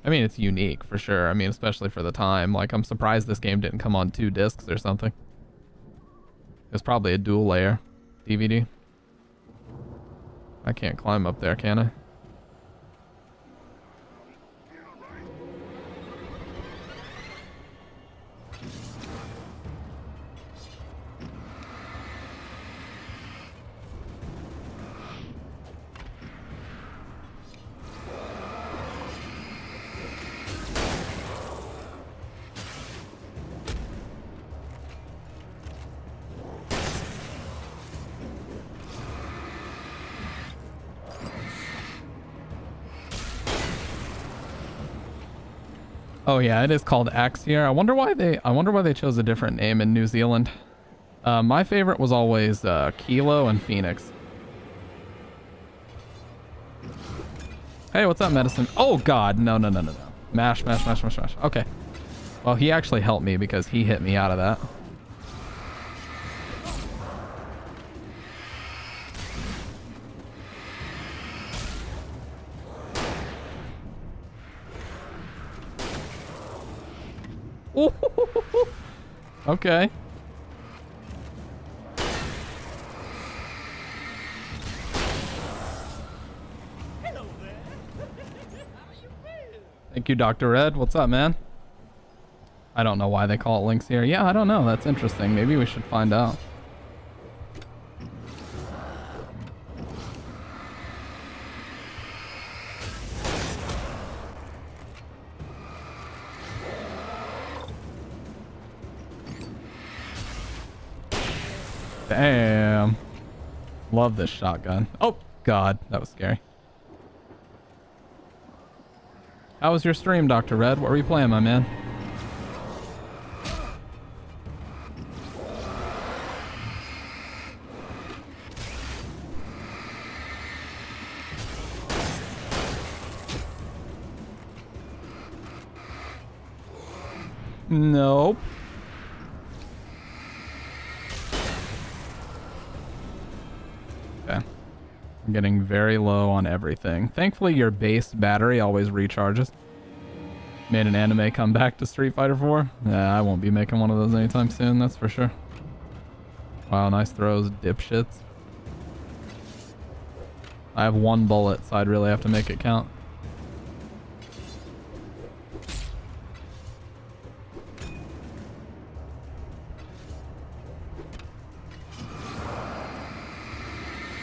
Speaker 1: I mean, it's unique for sure. I mean, especially for the time. Like, I'm surprised this game didn't come on 2 discs or something. It's probably a dual layer DVD. I can't climb up there, can I? Oh yeah, it is called Axier. I wonder why they chose a different name in New Zealand. My favorite was always Kilo and Phoenix. Hey, what's up, medicine? Oh god, no. Mash. Okay. Well, he actually helped me because he hit me out of that. Ooh, okay. Thank you, Dr. Red. What's up, man? I don't know why they call it links here. Yeah, I don't know. That's interesting. Maybe we should find out. Damn. Love this shotgun. Oh, God. That was scary. How was your stream, Dr. Red? What were you playing, my man? Nope. Okay. I'm getting very low on everything. Thankfully, your base battery always recharges. Made an anime comeback to Street Fighter 4. Yeah, I won't be making one of those anytime soon, that's for sure. Wow, nice throws, dipshits. I have one bullet, so I'd really have to make it count.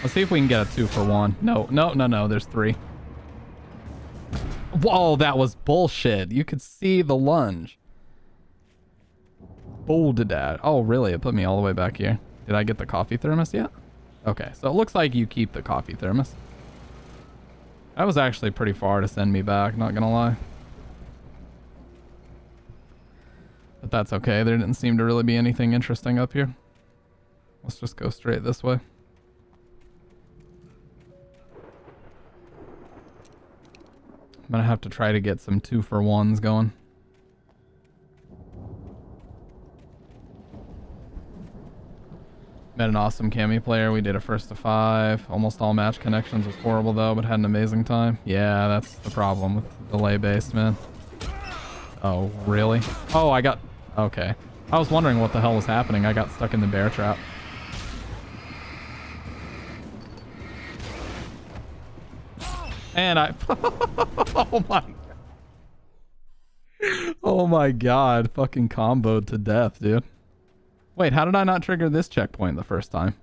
Speaker 1: Let's see if we can get a 2-for-1. No, there's 3. Whoa, that was bullshit. You could see the lunge. Folded that. Oh, really? It put me all the way back here. Did I get the coffee thermos yet? Okay, so it looks like you keep the coffee thermos. That was actually pretty far to send me back, not gonna lie. But that's okay. There didn't seem to really be anything interesting up here. Let's just go straight this way. I'm gonna have to try to get some 2-for-1s going. Met an awesome Cammy player. We did a 1st to 5. Almost all match connections. Was horrible though, but had an amazing time. Yeah, that's the problem with delay based, man. Oh, really? Oh, I got... Okay. I was wondering what the hell was happening. I got stuck in the bear trap. And I... Oh my... Oh my god. Fucking comboed to death, dude. Wait, how did I not trigger this checkpoint the first time?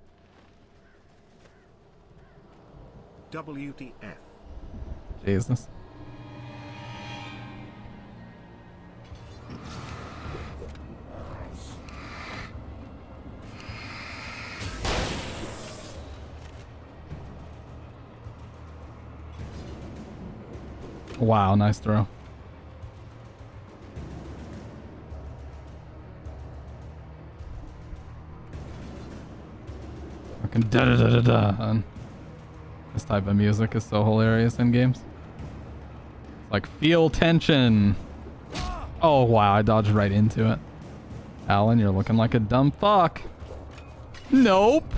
Speaker 2: WTF.
Speaker 1: Jesus. Wow, nice throw. Fucking da-da-da-da-da. This type of music is so hilarious in games. It's like, feel tension. Oh, wow, I dodged right into it. Alan, you're looking like a dumb fuck. Nope.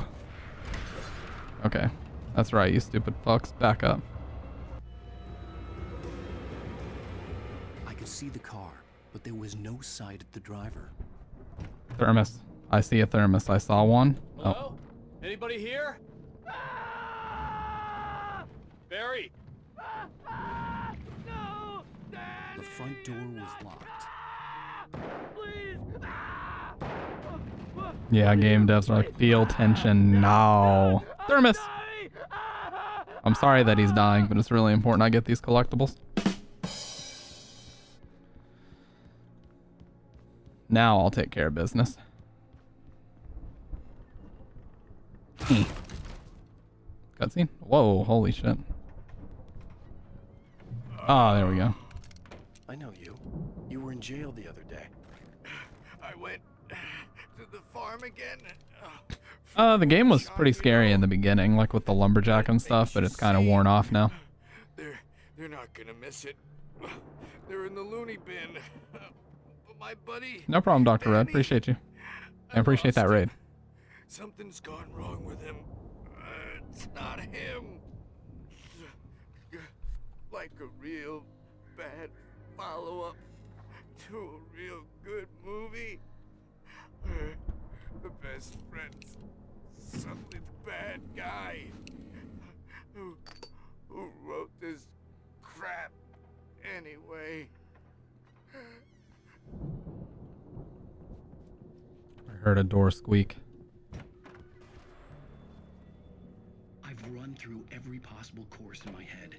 Speaker 1: Okay, that's right, you stupid fucks. Back up.
Speaker 8: I could see the car, but there was no sight of the driver.
Speaker 1: Thermos. I see a thermos. I saw one.
Speaker 13: Hello?
Speaker 1: Oh.
Speaker 13: Anybody here? Barry!
Speaker 8: The front door was locked.
Speaker 1: Yeah, game devs are like, feel tension now. Thermos! I'm sorry that he's dying, but it's really important I get these collectibles. Now I'll take care of business. Cutscene? Whoa, holy shit. Oh, there we go.
Speaker 8: I know you. You were in jail the other day.
Speaker 13: I went to the farm again.
Speaker 1: The game was pretty scary in the beginning, like with the lumberjack and stuff, but it's kind of worn off now.
Speaker 13: They're not gonna miss it. They're in the loony bin. But my buddy...
Speaker 1: No problem, Dr. Red. Appreciate you. I appreciate that raid.
Speaker 13: Something's gone wrong with him. It's not him. Like a real bad follow-up to a real good movie. The best friend's suddenly the bad guy who wrote this crap anyway.
Speaker 1: I heard a door squeak.
Speaker 11: I've run through every possible course in my head.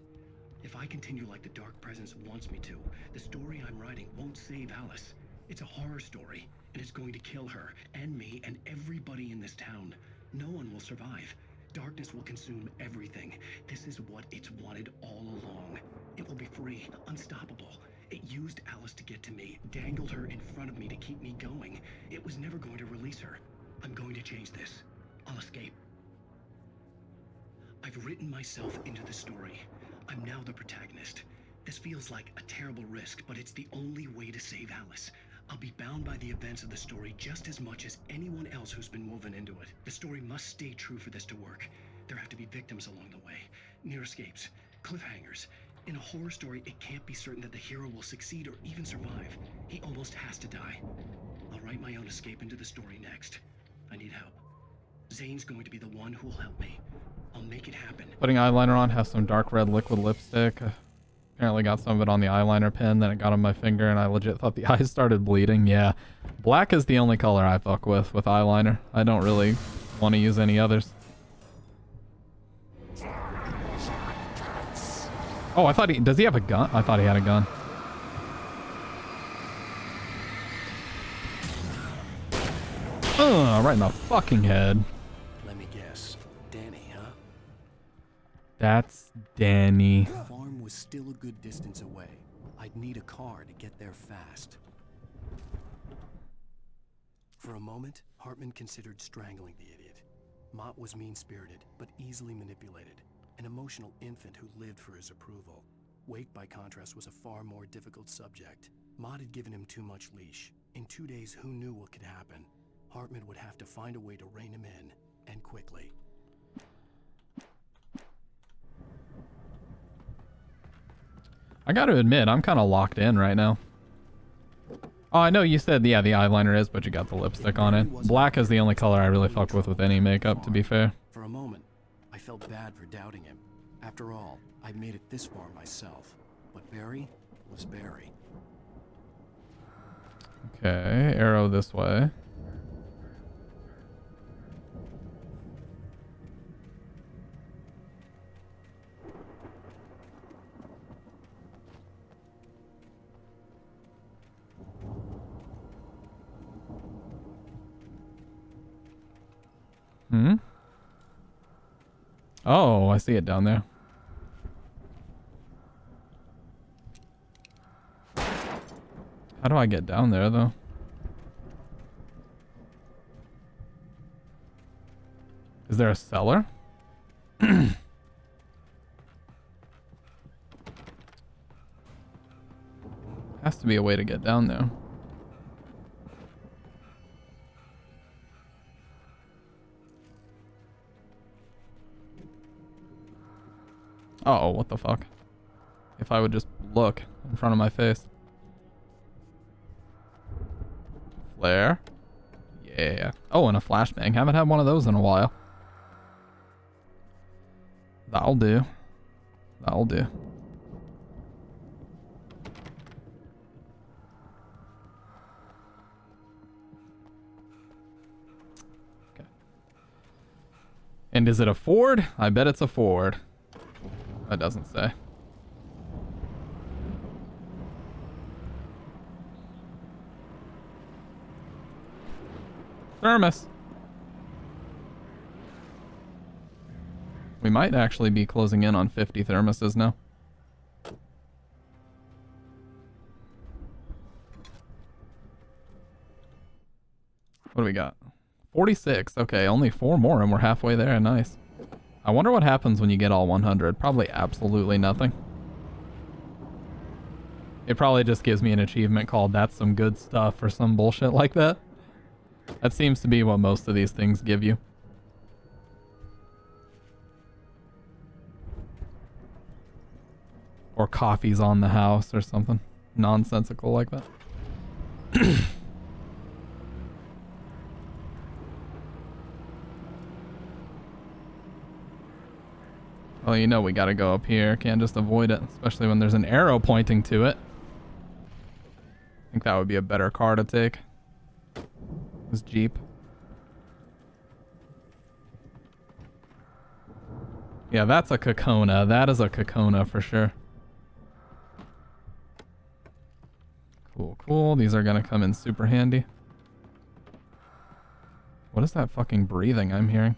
Speaker 11: If I continue like the Dark Presence wants me to, the story I'm writing won't save Alice. It's a horror story, and it's going to kill her, and me, and everybody in this town. No one will survive. Darkness will consume everything. This is what it's wanted all along. It will be free, unstoppable. It used Alice to get to me, dangled her in front of me to keep me going. It was never going to release her. I'm going to change this. I'll escape. I've written myself into the story. I'm now the protagonist. This feels like a terrible risk, but it's the only way to save Alice. I'll be bound by the events of the story just as much as anyone else who's been woven into it. The story must stay true for this to work. There have to be victims along the way, near escapes, cliffhangers. In a horror story, it can't be certain that the hero will succeed or even survive. He almost has to die. I'll write my own escape into the story next. I need help. Zane's going to be the one who will help me. I'll make it happen.
Speaker 1: Putting eyeliner on, has some dark red liquid lipstick. Apparently got some of it on the eyeliner pen, then it got on my finger, and I legit thought the eyes started bleeding. Yeah, black is the only color I fuck with eyeliner. I don't really want to use any others. Oh, I thought does he have a gun? I thought he had a gun. Right in the fucking head.
Speaker 8: Let me guess. Danny, huh?
Speaker 1: That's Danny.
Speaker 8: The farm was still a good distance away. I'd need a car to get there fast. For a moment, Hartman considered strangling the idiot. Mott was mean-spirited, but easily manipulated. An emotional infant who lived for his approval. Wake, by contrast, was a far more difficult subject. Mott had given him too much leash. In 2 days, who knew what could happen? Hartman would have to find a way to rein him in, and quickly.
Speaker 1: I gotta admit, I'm kind of locked in right now. Oh, I know you said, yeah, the eyeliner is, but you got the lipstick on it. Black is the only color I really fuck with any makeup, to be fair.
Speaker 8: For a moment, I felt bad for doubting him. After all, I'd made it this far myself. But Barry was Barry.
Speaker 1: Okay, arrow this way. Hmm? Oh, I see it down there. How do I get down there, though? Is there a cellar? Has to be a way to get down there. Uh-oh, what the fuck? If I would just look in front of my face. Flare. Yeah. Oh, and a flashbang. Haven't had one of those in a while. That'll do. That'll do. Okay. And is it a Ford? I bet it's a Ford. That doesn't say. Thermos. We might actually be closing in on 50 thermoses now. we got? 46. Okay, only 4 more and we're halfway there. Nice. I wonder what happens when you get all 100. Probably absolutely nothing. It probably just gives me an achievement called "That's some good stuff" or some bullshit like that. That seems to be what most of these things give you. Or coffee's on the house or something nonsensical like that. Well, you know we gotta go up here. Can't just avoid it, especially when there's an arrow pointing to it. I think that would be a better car to take. This Jeep. Yeah, that's a Kokona. That is a Kokona for sure. Cool, cool. These are gonna come in super handy. What is that fucking breathing I'm hearing?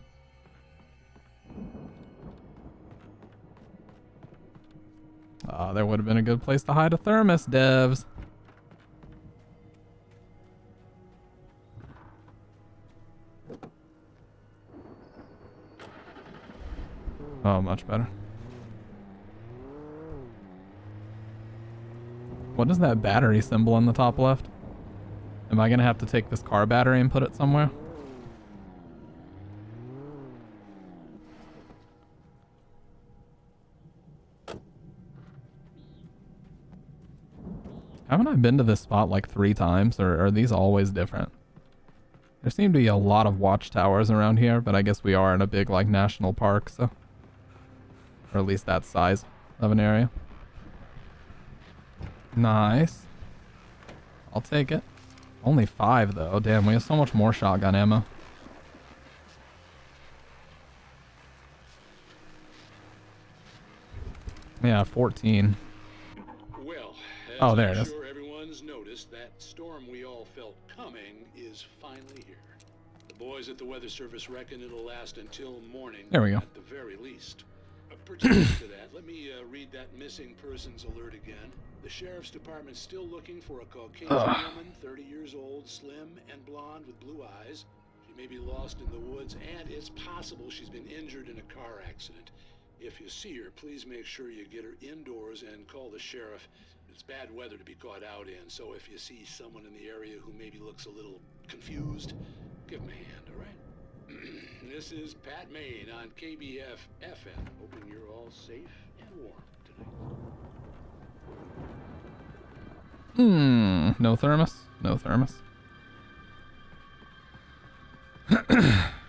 Speaker 1: There would have been a good place to hide a thermos, devs. Oh, much better. What is that battery symbol in the top left? Am I gonna have to take this car battery and put it somewhere? Haven't I been to this spot like 3 times, or are these always different? There seem to be a lot of watchtowers around here, but I guess we are in a big like national park, so... Or at least that size of an area. Nice. I'll take it. Only 5 though. Damn, we have so much more shotgun ammo. Yeah, 14.
Speaker 12: Well,
Speaker 1: oh, there it is.
Speaker 12: Sure everyone's noticed, that storm we all felt coming is finally here. The boys at the Weather Service reckon it'll last until morning.
Speaker 1: There we go.
Speaker 12: At the very least. Pertaining to that, let me read that missing persons alert again. The sheriff's department's still looking for a Caucasian woman, 30 years old, slim and blonde with blue eyes. She may be lost in the woods, and it's possible she's been injured in a car accident. If you see her, please make sure you get her indoors and call the sheriff. It's bad weather to be caught out in, so if you see someone in the area who maybe looks a little confused, give them a hand, all right? This is Pat Maine on KBF FM, hoping you're all safe and warm tonight.
Speaker 1: No thermos? No thermos.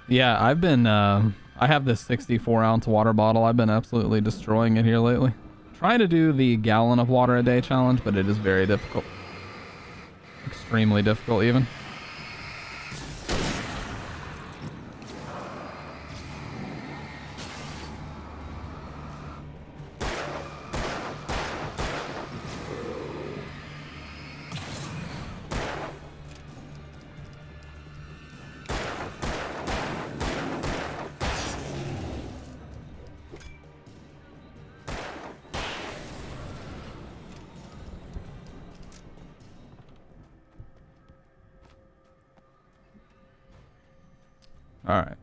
Speaker 1: Yeah, I've been, I have this 64-ounce water bottle. I've been absolutely destroying it here lately. Trying to do the gallon of water a day challenge, but it is very difficult. Extremely difficult, even. All right.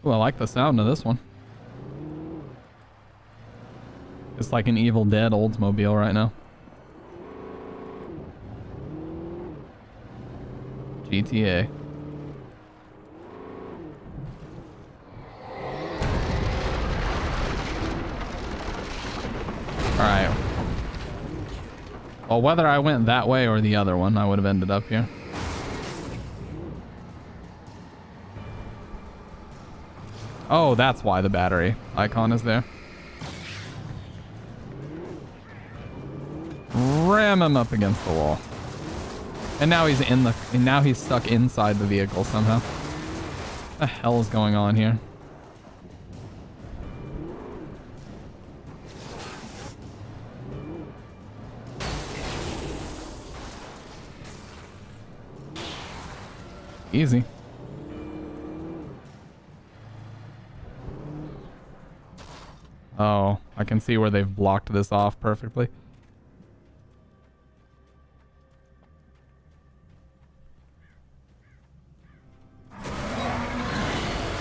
Speaker 1: Ooh, I like the sound of this one. It's like an Evil Dead Oldsmobile right now. GTA. Alright. Well, whether I went that way or the other one, I would have ended up here. Oh, that's why the battery icon is there. Ram him up against the wall. And now he's in the... And now he's stuck inside the vehicle somehow. What the hell is going on here? Easy. Oh, I can see where they've blocked this off perfectly.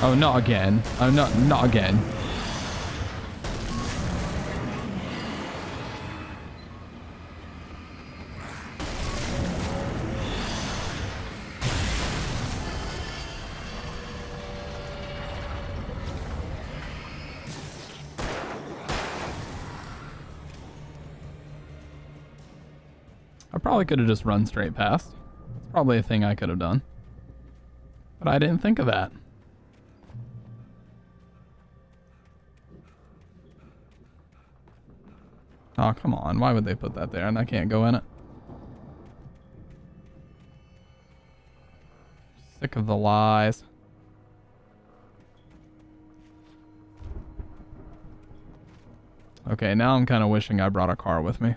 Speaker 1: Oh, not again. Oh, not again. I probably could have just run straight past. It's probably a thing I could have done. But I didn't think of that. Oh, come on. Why would they put that there and I can't go in it? Sick of the lies. Okay, now I'm kind of wishing I brought a car with me.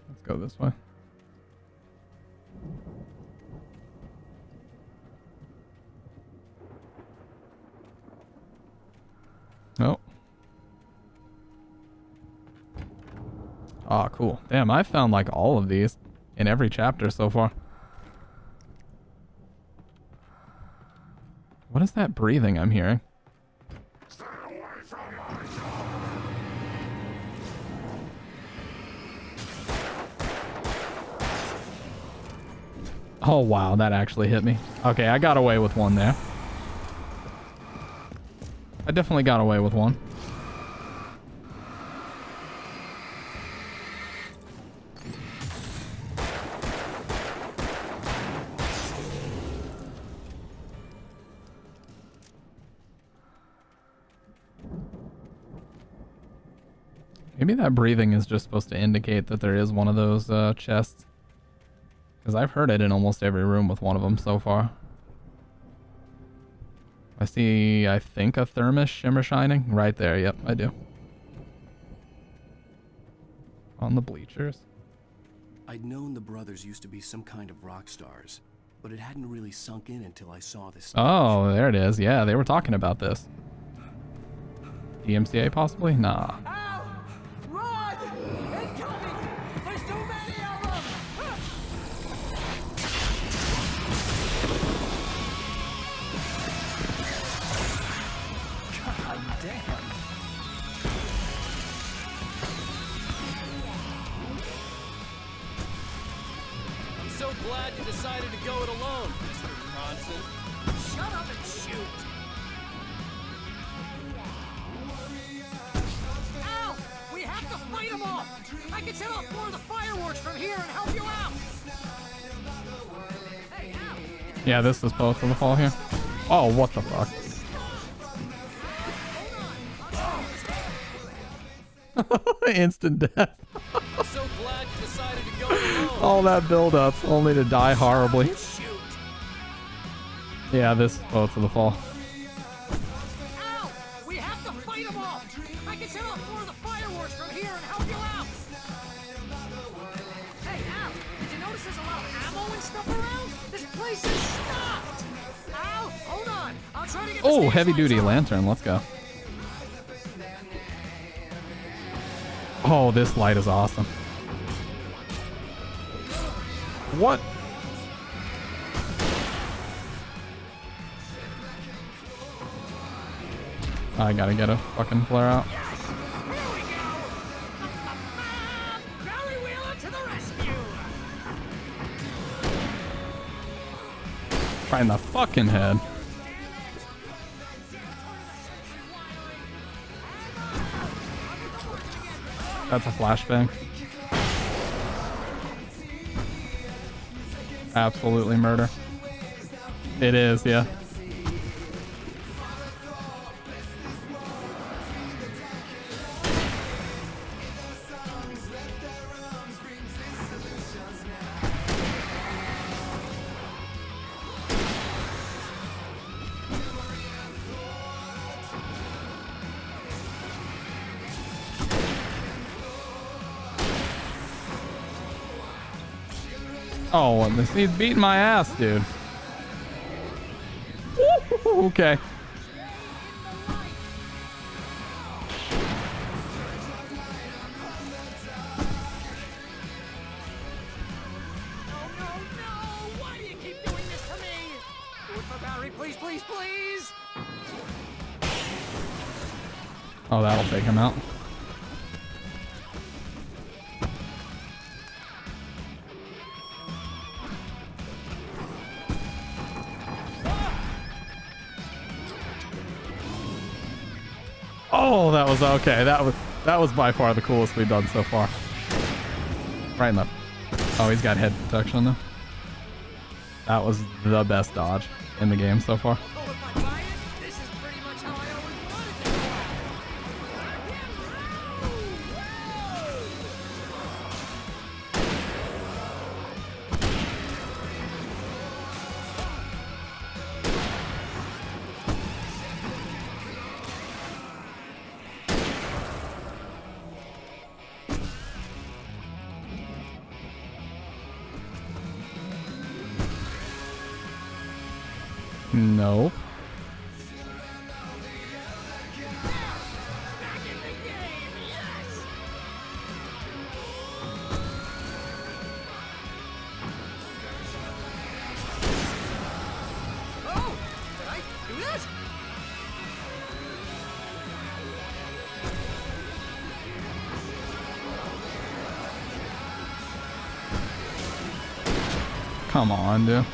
Speaker 1: Let's go this way. Oh. Ah, cool. Damn, I've found like all of these in every chapter so far. What is that breathing I'm hearing? Oh wow, that actually hit me. Okay, I got away with one there. I definitely got away with one. Maybe that breathing is just supposed to indicate that there is one of those chests. Because I've heard it in almost every room with one of them so far. I see, I think, a thermos shimmer shining. Right there, yep, I do. On the bleachers.
Speaker 8: I'd known the brothers used to be some kind of rock stars, but it hadn't really sunk in until I saw this.
Speaker 1: Oh, there it is. Yeah, they were talking about this. DMCA possibly? Nah.
Speaker 13: Run! Incoming! There's too many of them!
Speaker 7: God damn.
Speaker 13: I'm so glad you decided to go it alone, Mr. Bronson. Shut up and shoot! Ow! We have to fight them off! I can set off more of the fireworks from here and help you out! Hey, Al!
Speaker 1: Yeah, this is both of the fall here. Oh, what the fuck? Instant death.
Speaker 13: I'm so glad you decided to go it alone.
Speaker 1: All that build up only to die horribly. Yeah, this is both of the fall.
Speaker 13: Ow! We have to fight them off! I can set off more of the fireworks from here and help you out! Hey, Al! Did you notice there's a lot of ammo and stuff around? This place is stocked! Al, hold on! I'll try to get the
Speaker 1: Oh,
Speaker 13: stage
Speaker 1: heavy
Speaker 13: lights
Speaker 1: duty
Speaker 13: on.
Speaker 1: lantern. Let's go. Oh, this light is awesome. What? I gotta get a fucking flare out.
Speaker 13: Barry Wheeler to the rescue!
Speaker 1: Right in the fucking head. That's a flashbang. Absolutely murder. It is, yeah. Oh, and this he's beating my ass, dude. Woo, okay.
Speaker 13: batteries, please!
Speaker 1: Oh, that'll take him out. Oh, that was okay. That was by far the coolest we've done so far. Right in the... Oh, he's got head protection though. That was the best dodge in the game so far. Nope.
Speaker 13: Oh! Did I do that?
Speaker 1: Come on, dude.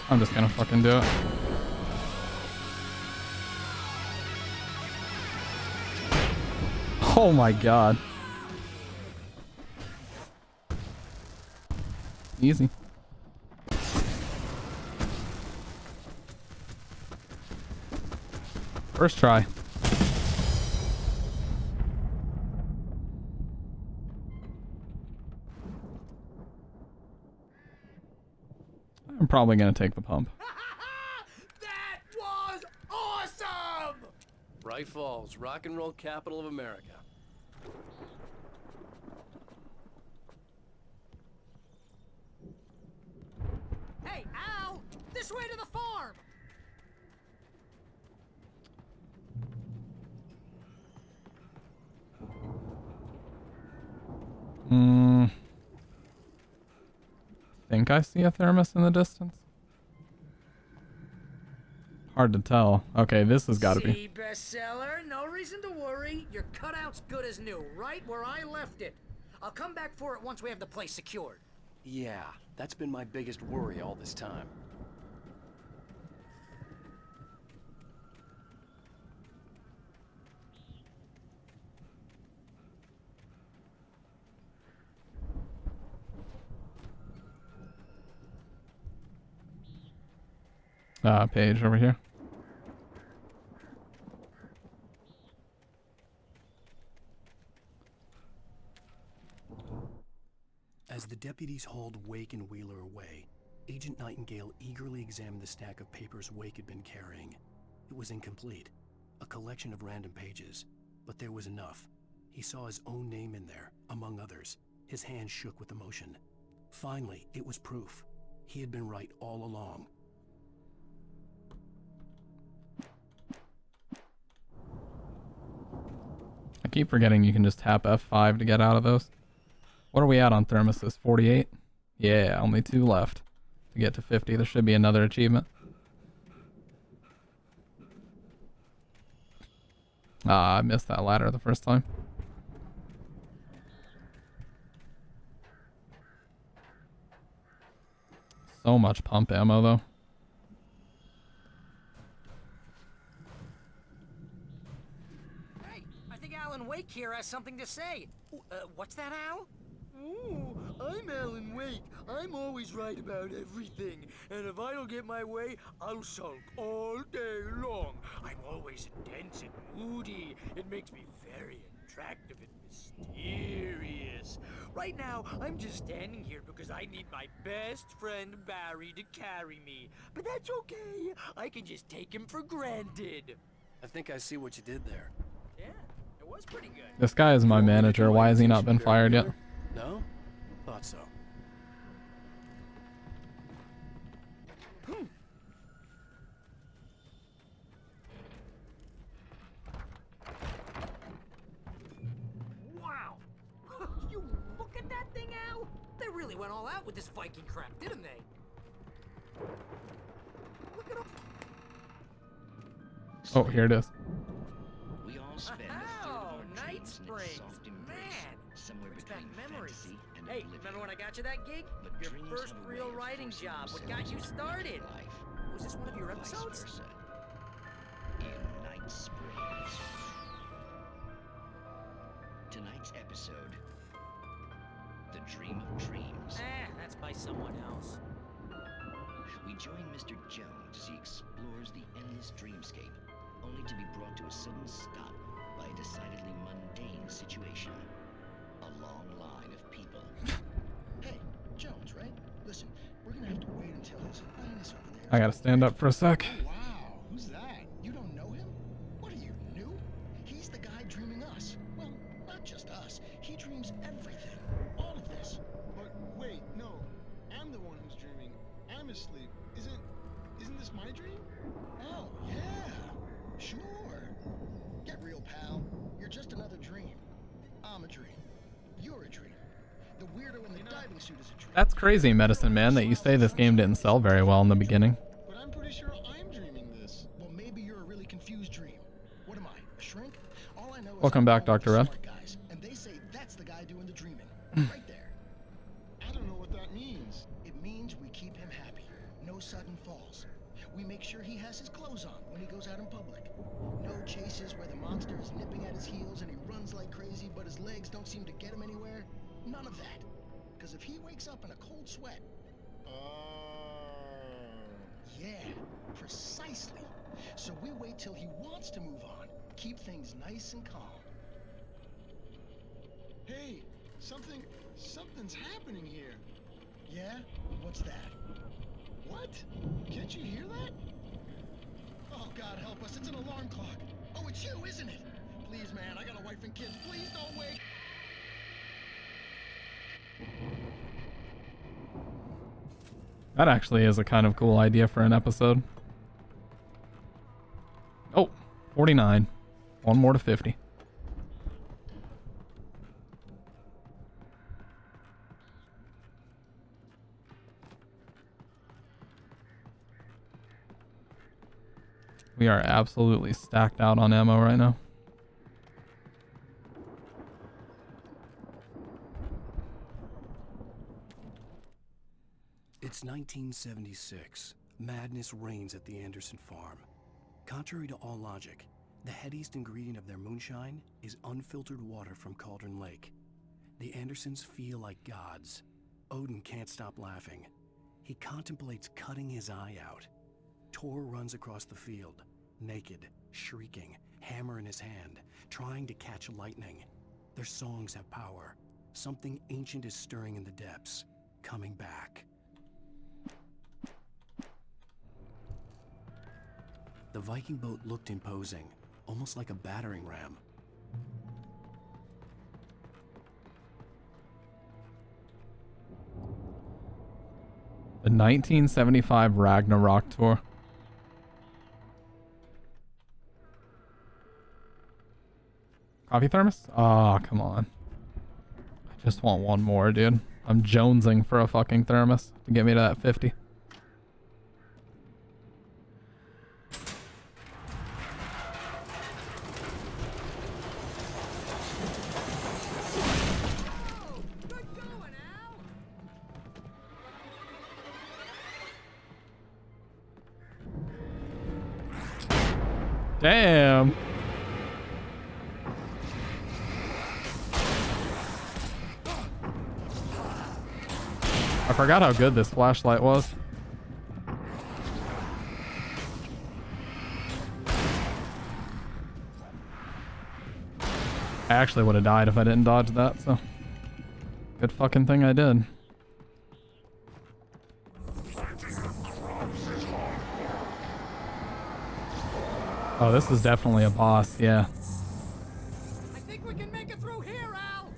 Speaker 1: I'm just gonna fucking do it. Oh my god. Easy. First try. I'm probably gonna take the pump.
Speaker 13: That was awesome!
Speaker 3: Bright Falls, rock and roll capital of America.
Speaker 13: Hey, Al! This way to the farm!
Speaker 1: Think I see a thermos in the distance. Hard to tell. Okay, this has got to be.
Speaker 5: See, bestseller, no reason to worry. Your cutout's good as new, right where I left it. I'll come back for it once we have the place secured.
Speaker 3: Yeah, that's been my biggest worry all this time.
Speaker 1: Page over here.
Speaker 8: As the deputies hauled Wake and Wheeler away, Agent Nightingale eagerly examined the stack of papers Wake had been carrying. It was incomplete, a collection of random pages, but there was enough. He saw his own name in there, among others. His hand shook with emotion. Finally, it was proof. He had been right all along.
Speaker 1: I keep forgetting you can just tap F5 to get out of those. What are we at on thermoses? 48? Yeah, only 2 left to get to 50. There should be another achievement. Ah, I missed that ladder the first time. So much pump ammo though.
Speaker 5: Hey, I think Alan Wake here has something to say. What's that, Al?
Speaker 22: Ooh, I'm Alan Wake. I'm always right about everything. And if I don't get my way, I'll sulk all day long. I'm always intense and moody. It makes me very attractive and mysterious. Right now, I'm just standing here because I need my best friend Barry to carry me. But that's okay. I can just take him for granted.
Speaker 3: I think I see what you did there.
Speaker 22: Yeah, it was pretty good.
Speaker 1: This guy is my manager. Why has he not been fired yet?
Speaker 3: No? Thought so.
Speaker 5: Wow! You look at that thing, Al? They really went all out with this Viking crap, didn't they? Look at all...
Speaker 1: Oh, here it is.
Speaker 6: We all spend a third of our dreams in its soft embrace, somewhere between fantasy and
Speaker 5: Hey,
Speaker 6: oblivion.
Speaker 5: remember when I got you that gig?
Speaker 6: But
Speaker 5: Your
Speaker 6: dreams
Speaker 5: first
Speaker 6: have a way
Speaker 5: real
Speaker 6: of
Speaker 5: writing
Speaker 6: forcing
Speaker 5: job. What got
Speaker 6: themselves
Speaker 5: you
Speaker 6: into
Speaker 5: started?
Speaker 6: life,
Speaker 5: Was this one of your
Speaker 6: vice
Speaker 5: episodes?
Speaker 6: versa. In Night Springs. Tonight's episode, The Dream of Dreams.
Speaker 5: That's by someone else.
Speaker 6: We join Mr. Jones as he explores the endless dreamscape, only to be brought to a sudden stop by a decidedly mundane situation. A long line of people.
Speaker 17: Hey, Jones, right? Listen, we're gonna have to wait until His Highness over there.
Speaker 1: I gotta stand up for a sec.
Speaker 17: Wow, who's that? You don't know him? What are you, new? He's the guy dreaming us. Well, not just us. He dreams everything. All of this.
Speaker 23: But wait, no. I'm the one who's dreaming. I'm asleep. Isn't this my dream?
Speaker 17: Oh, yeah. Sure. Get real, pal. You're just another dream. I'm a dream. You're a dream. The weirdo in the diving suit is a dream.
Speaker 1: That's crazy, Medicine Man, that you say this game didn't sell very well in the beginning.
Speaker 17: But I'm pretty sure I'm dreaming this. Well, maybe you're a really confused dream. What am I, a shrink? All I know is
Speaker 1: Welcome back, Dr. Red.
Speaker 17: smart guys, and they say that's the guy doing the dreaming. Right there.
Speaker 23: I don't know what that means.
Speaker 17: It means we keep him happy. No sudden falls. We make sure he has his clothes on when he goes out in public. No chases where the monster is nipping at his heels and he runs like crazy, but his legs don't seem to get him anywhere. None of that. Because if he wakes up in a cold sweat... Yeah, precisely. So we wait till he wants to move on. Keep things nice and calm.
Speaker 23: Hey, something's happening here.
Speaker 17: Yeah? What's that?
Speaker 23: What? Can't you hear that?
Speaker 17: Oh, God help us. It's an alarm clock. Oh, it's you, isn't it? Please, man, I got a wife and kids. Please don't wake.
Speaker 1: That actually is a kind of cool idea for an episode. Oh, 49. One more to 50. We are absolutely stacked out on ammo right now.
Speaker 8: It's 1976. Madness reigns at the Anderson farm. Contrary to all logic, the headiest ingredient of their moonshine is unfiltered water from Cauldron Lake. The Andersons feel like gods. Odin can't stop laughing. He contemplates cutting his eye out. Tor runs across the field, naked, shrieking, hammer in his hand, trying to catch lightning. Their songs have power. Something ancient is stirring in the depths, coming back. The Viking boat looked imposing, almost like a battering ram.
Speaker 1: The 1975 Ragnarok tour. Coffee thermos? Ah, come on. I just want one more, dude. I'm jonesing for a fucking thermos to get me to that 50. Damn. I forgot how good this flashlight was. I actually would have died if I didn't dodge that, so good fucking thing I did. Oh, this is definitely a boss, yeah.
Speaker 22: I think we can make it through here, Al.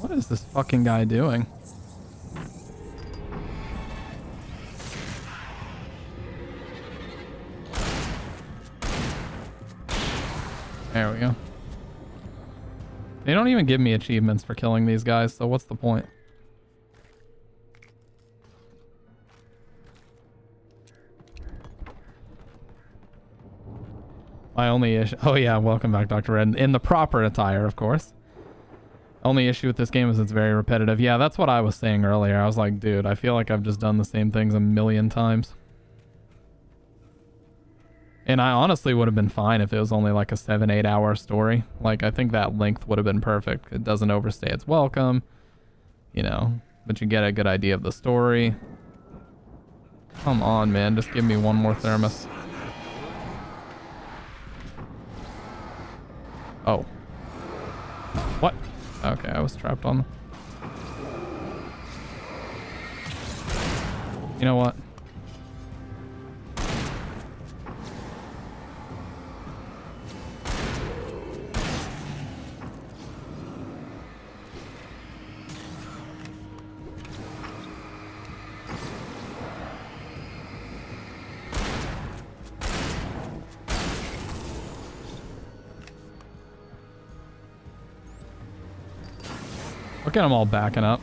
Speaker 1: What is this fucking guy doing? There we go. They don't even give me achievements for killing these guys, so what's the point? My only issue... Oh yeah, welcome back, Dr. Red. In the proper attire, of course. Only issue with this game is it's very repetitive. Yeah, that's what I was saying earlier. I was like, dude, I feel like I've just done the same things a million times. And I honestly would have been fine if it was only like a 7-8 hour story. Like, I think that length would have been perfect. It doesn't overstay its welcome, you know, but you get a good idea of the story. Come on, man. Just give me one more thermos. Oh. What? Okay, I was trapped on. You know what? Look at them all backing up.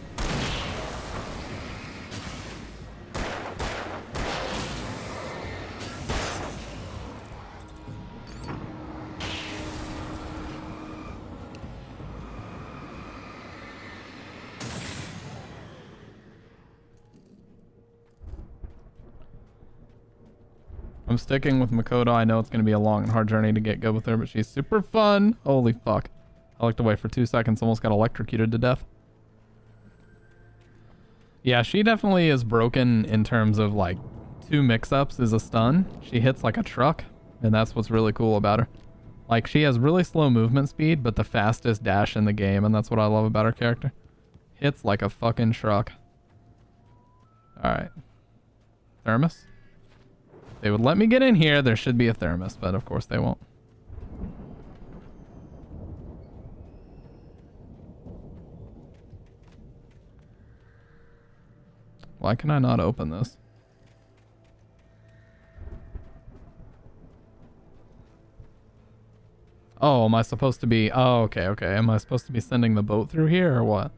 Speaker 1: I'm sticking with Makoto. I know it's going to be a long and hard journey to get good with her, but she's super fun. Holy fuck. I looked away for 2 seconds, almost got electrocuted to death. Yeah, she definitely is broken in terms of like 2 mix-ups is a stun. She hits like a truck, and that's what's really cool about her. Like, she has really slow movement speed, but the fastest dash in the game, and that's what I love about her character. Hits like a fucking truck. Alright. Thermos? If they would let me get in here, there should be a thermos, but of course they won't. Why can I not open this? Oh, am I supposed to be... Oh, okay, okay. Am I supposed to be sending the boat through here or what?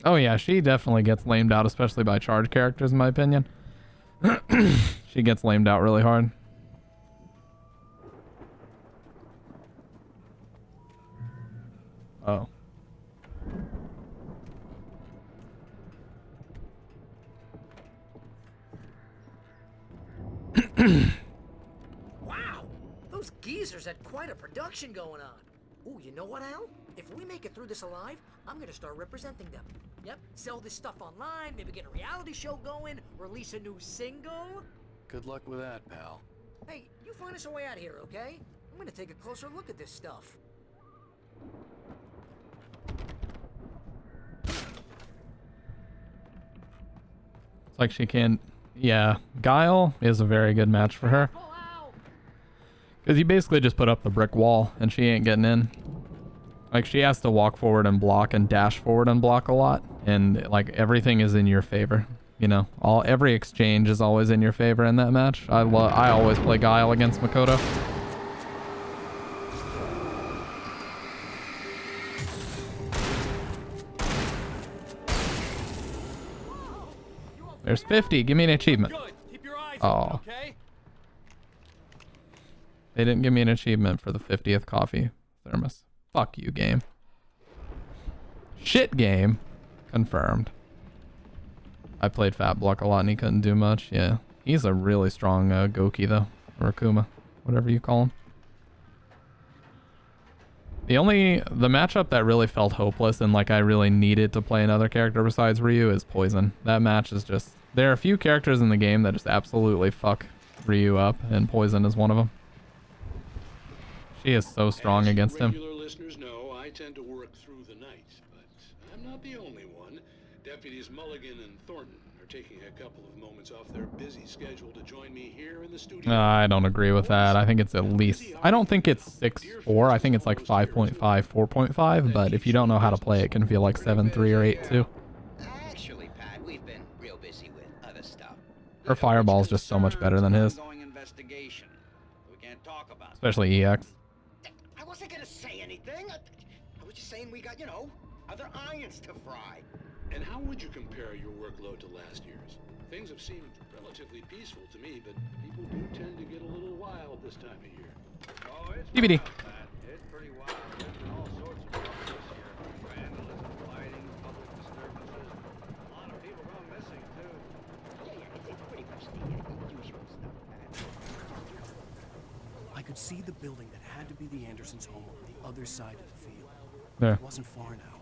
Speaker 1: Oh yeah, she definitely gets lamed out, especially by charge characters, in my opinion. She gets lamed out really hard. Oh.
Speaker 5: Wow, those geezers had quite a production going on. Ooh, you know what, Al? If we make it through this alive, I'm gonna start representing them. Yep, sell this stuff online, maybe get a reality show going, release a new single.
Speaker 3: Good luck with that, pal.
Speaker 5: Hey, you find us a way out of here, okay? I'm gonna take a closer look at this stuff.
Speaker 1: It's like she can't... Yeah, Guile is a very good match for her. Because you basically just put up the brick wall and she ain't getting in. Like, she has to walk forward and block and dash forward and block a lot. And, like, everything is in your favor. You know, every exchange is always in your favor in that match. I always play Guile against Makoto. There's 50. Give me an achievement. Oh. They didn't give me an achievement for the 50th coffee thermos. Fuck you, game. Shit game. Confirmed. I played Fat Block a lot and he couldn't do much. Yeah. He's a really strong Goki though. Or Akuma. Whatever you call him. The matchup that really felt hopeless and like I really needed to play another character besides Ryu is Poison. That match is just... There are a few characters in the game that just absolutely fuck Ryu up, and Poison is one of them. She is so strong against him.
Speaker 12: Regular listeners know I tend to work through the night, but I'm not the only one. Deputies Mulligan and Thornton are taking a couple of moments off their busy schedule to join me here in the studio.
Speaker 1: I don't agree with that. I think it's at least... I don't think it's 6.4. I think it's like 5.5, 4.5. But if you don't know how to play, it can feel like 7.3 or 8.2.
Speaker 6: Actually, Pat, we've been real busy with other stuff.
Speaker 1: Her fireball's just so much better than his.
Speaker 6: Investigation. We can't talk about.
Speaker 1: Especially EX.
Speaker 6: I wasn't gonna say anything. I was just saying we got, other irons to fry.
Speaker 12: And how would you compare your workload to last year's? Things have seemed relatively peaceful to me, but people do tend to get a little wild this time of year.
Speaker 18: Oh, it's
Speaker 1: DVD.
Speaker 18: wild, Pat. It's pretty wild. There's been all sorts of trouble this year. Vandalism, lighting, public disturbances. A lot of people gone missing, too.
Speaker 6: Yeah, it's pretty much the usual stuff, Pat.
Speaker 8: I could see the building that had to be the Andersons' home on the other side of the field.
Speaker 1: There.
Speaker 8: It wasn't far now.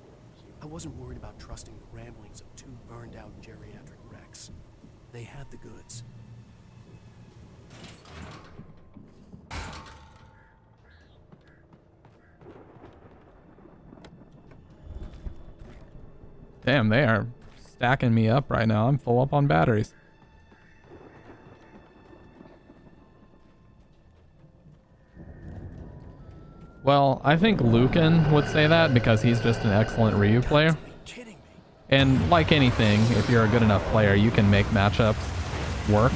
Speaker 8: I wasn't worried about trusting the ramblings of two burned-out geriatric wrecks. They had the goods.
Speaker 1: Damn, they are stacking me up right now. I'm full up on batteries. Well, I think Lucan would say that because he's just an excellent Ryu player. And like anything, if you're a good enough player, you can make matchups work.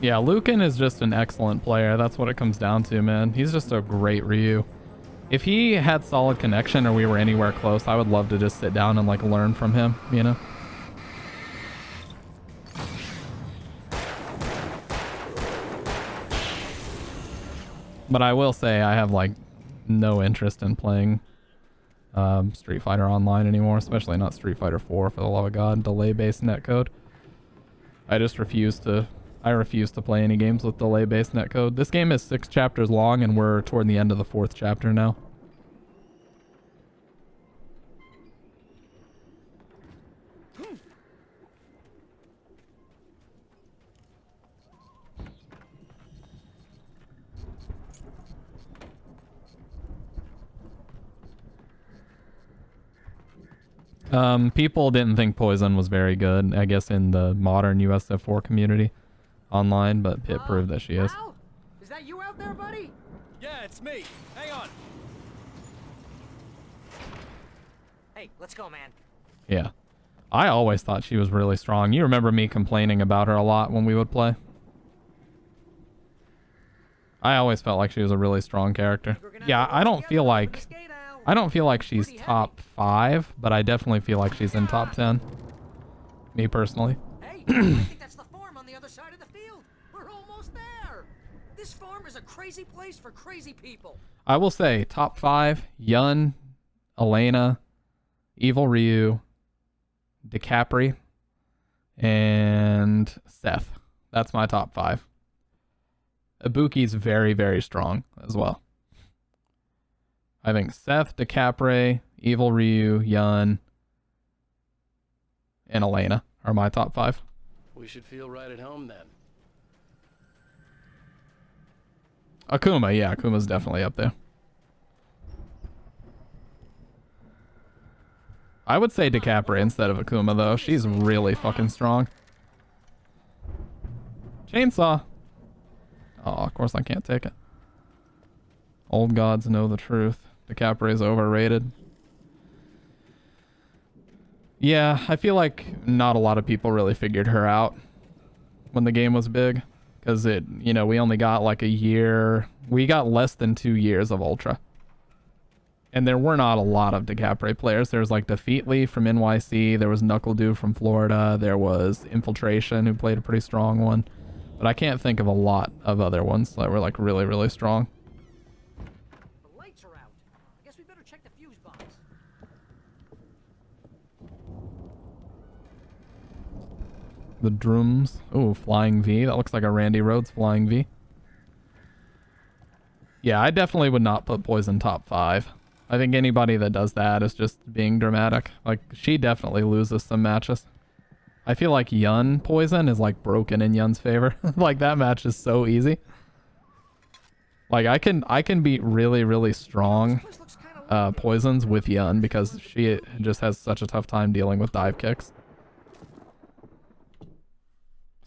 Speaker 1: Yeah, Lucan is just an excellent player. That's what it comes down to, man. He's just a great Ryu. If he had solid connection or we were anywhere close, I would love to just sit down and like learn from him, you know? But I will say I have like no interest in playing Street Fighter Online anymore, especially not Street Fighter 4 for the love of God, delay-based netcode. I just refuse to play any games with delay-based netcode. This game is 6 chapters long and we're toward the end of the 4th chapter now. People didn't think Poison was very good, I guess, in the modern USF4 community online, but Pit proved that she is.
Speaker 5: Al? Is that you out there, buddy?
Speaker 13: Yeah, it's me. Hang on.
Speaker 5: Hey, let's go, man.
Speaker 1: Yeah. I always thought she was really strong. You remember me complaining about her a lot when we would play? I always felt like she was a really strong character. Yeah, I don't feel like she's top 5, but I definitely feel like she's in top 10. Me personally.
Speaker 5: Hey, I think that's the farm on the other side of the field. We're almost there. This farm is a crazy place for crazy people.
Speaker 1: I will say top 5, Yun, Elena, Evil Ryu, DeCapri, and Seth. That's my top 5. Ibuki's very, very strong as well. I think Seth, DeCapri, Evil Ryu, Yun, and Elena are my top 5.
Speaker 3: We should feel right at home then.
Speaker 1: Akuma, yeah, Akuma's definitely up there. I would say DeCapri instead of Akuma, though. She's really fucking strong. Chainsaw. Oh, of course I can't take it. Old gods know the truth. DeCapri is overrated. Yeah, I feel like not a lot of people really figured her out when the game was big. Because we only got like a year. We got less than 2 years of Ultra. And there were not a lot of DeCapre players. There was like Defeatly from NYC. There was Knuckledew from Florida. There was Infiltration, who played a pretty strong one. But I can't think of a lot of other ones that were like really, really strong.
Speaker 5: The lights are out. I guess we better check the fuse box.
Speaker 1: The drums. Oh, Flying V. That looks like a Randy Rhodes Flying V. Yeah, I definitely would not put Poison top 5. I think anybody that does that is just being dramatic. Like, she definitely loses some matches. I feel like Yun Poison is like broken in Yun's favor. Like, that match is so easy. Like, I can beat really, really strong Poisons with Yun because she just has such a tough time dealing with dive kicks.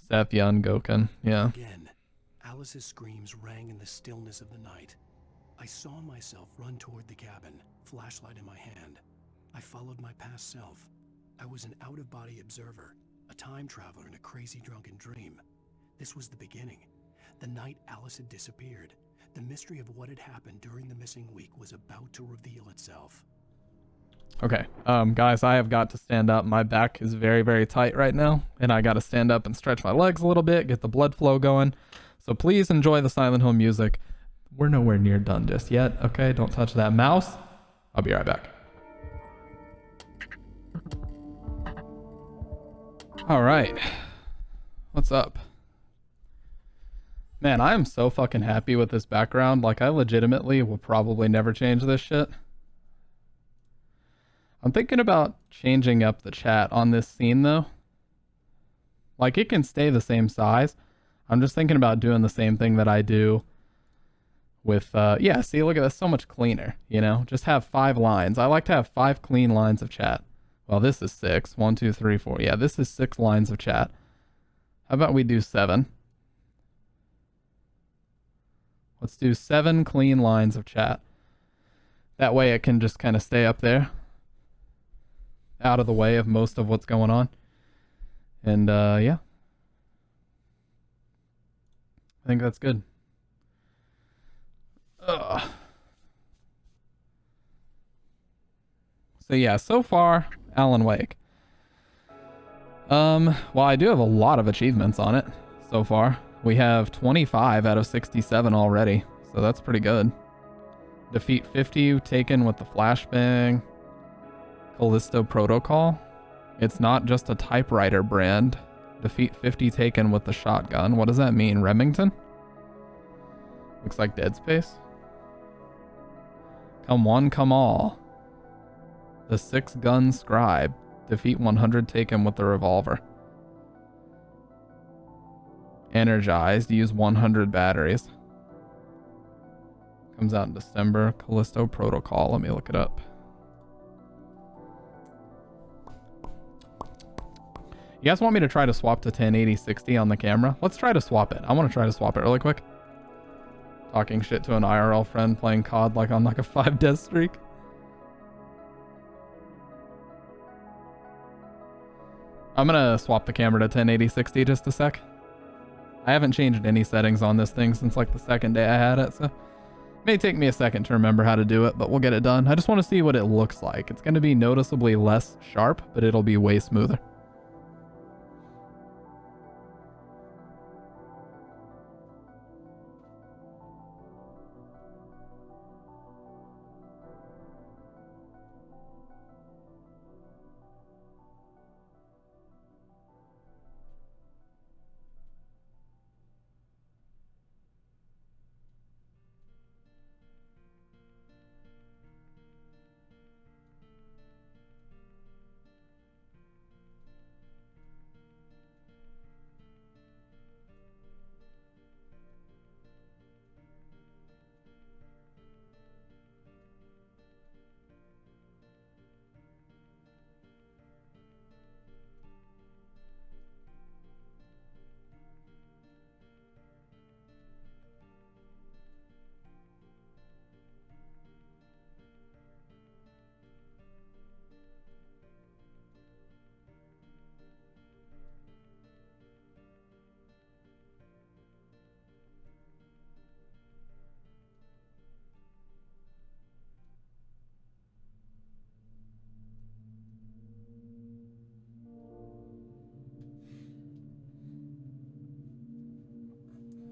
Speaker 1: Seth, Yun, Gouken, yeah.
Speaker 8: Again, Alice's screams rang in the stillness of the night. I saw myself run toward the cabin, flashlight in my hand. I followed my past self. I was an out-of-body observer, a time traveler in a crazy drunken dream. This was the beginning. The night Alice had disappeared. The mystery of what had happened during the missing week was about to reveal itself.
Speaker 1: Okay, guys, I have got to stand up. My back is very, very tight right now, and I got to stand up and stretch my legs a little bit, get the blood flow going. So please enjoy the Silent Hill music. We're nowhere near done just yet, okay? Don't touch that mouse. I'll be right back. All right. What's up? Man, I am so fucking happy with this background. Like, I legitimately will probably never change this shit. I'm thinking about changing up the chat on this scene, though. Like, it can stay the same size. I'm just thinking about doing the same thing that I do with, yeah, see, look at this, so much cleaner, you know? Just have 5 lines. I like to have 5 clean lines of chat. Well, this is 6. 1, 2, 3, 4. Yeah, this is 6 lines of chat. How about we do 7? Let's do 7 clean lines of chat. That way it can just kind of stay up there, out of the way of most of what's going on. And, yeah. I think that's good. Ugh. So yeah, so far, Alan Wake. Well, I do have a lot of achievements on it so far. We have 25 out of 67 already, so that's pretty good. Defeat 50 taken with the flashbang. Callisto Protocol. It's not just a typewriter brand. Defeat 50 taken with the shotgun. What does that mean? Remington? Looks like Dead Space. Come one, come all. The 6-gun scribe. Defeat 100 taken with the revolver. Energized. Use 100 batteries. Comes out in December. Callisto Protocol. Let me look it up. You guys want me to try to swap to 1080-60 on the camera? Let's try to swap it. I want to try to swap it really quick. Talking shit to an IRL friend playing COD like on like a 5 death streak. I'm gonna swap the camera to 1080-60 just a sec. I haven't changed any settings on this thing since like the second day I had it, so it may take me a second to remember how to do it, but we'll get it done. I just want to see what it looks like. It's gonna be noticeably less sharp, but it'll be way smoother.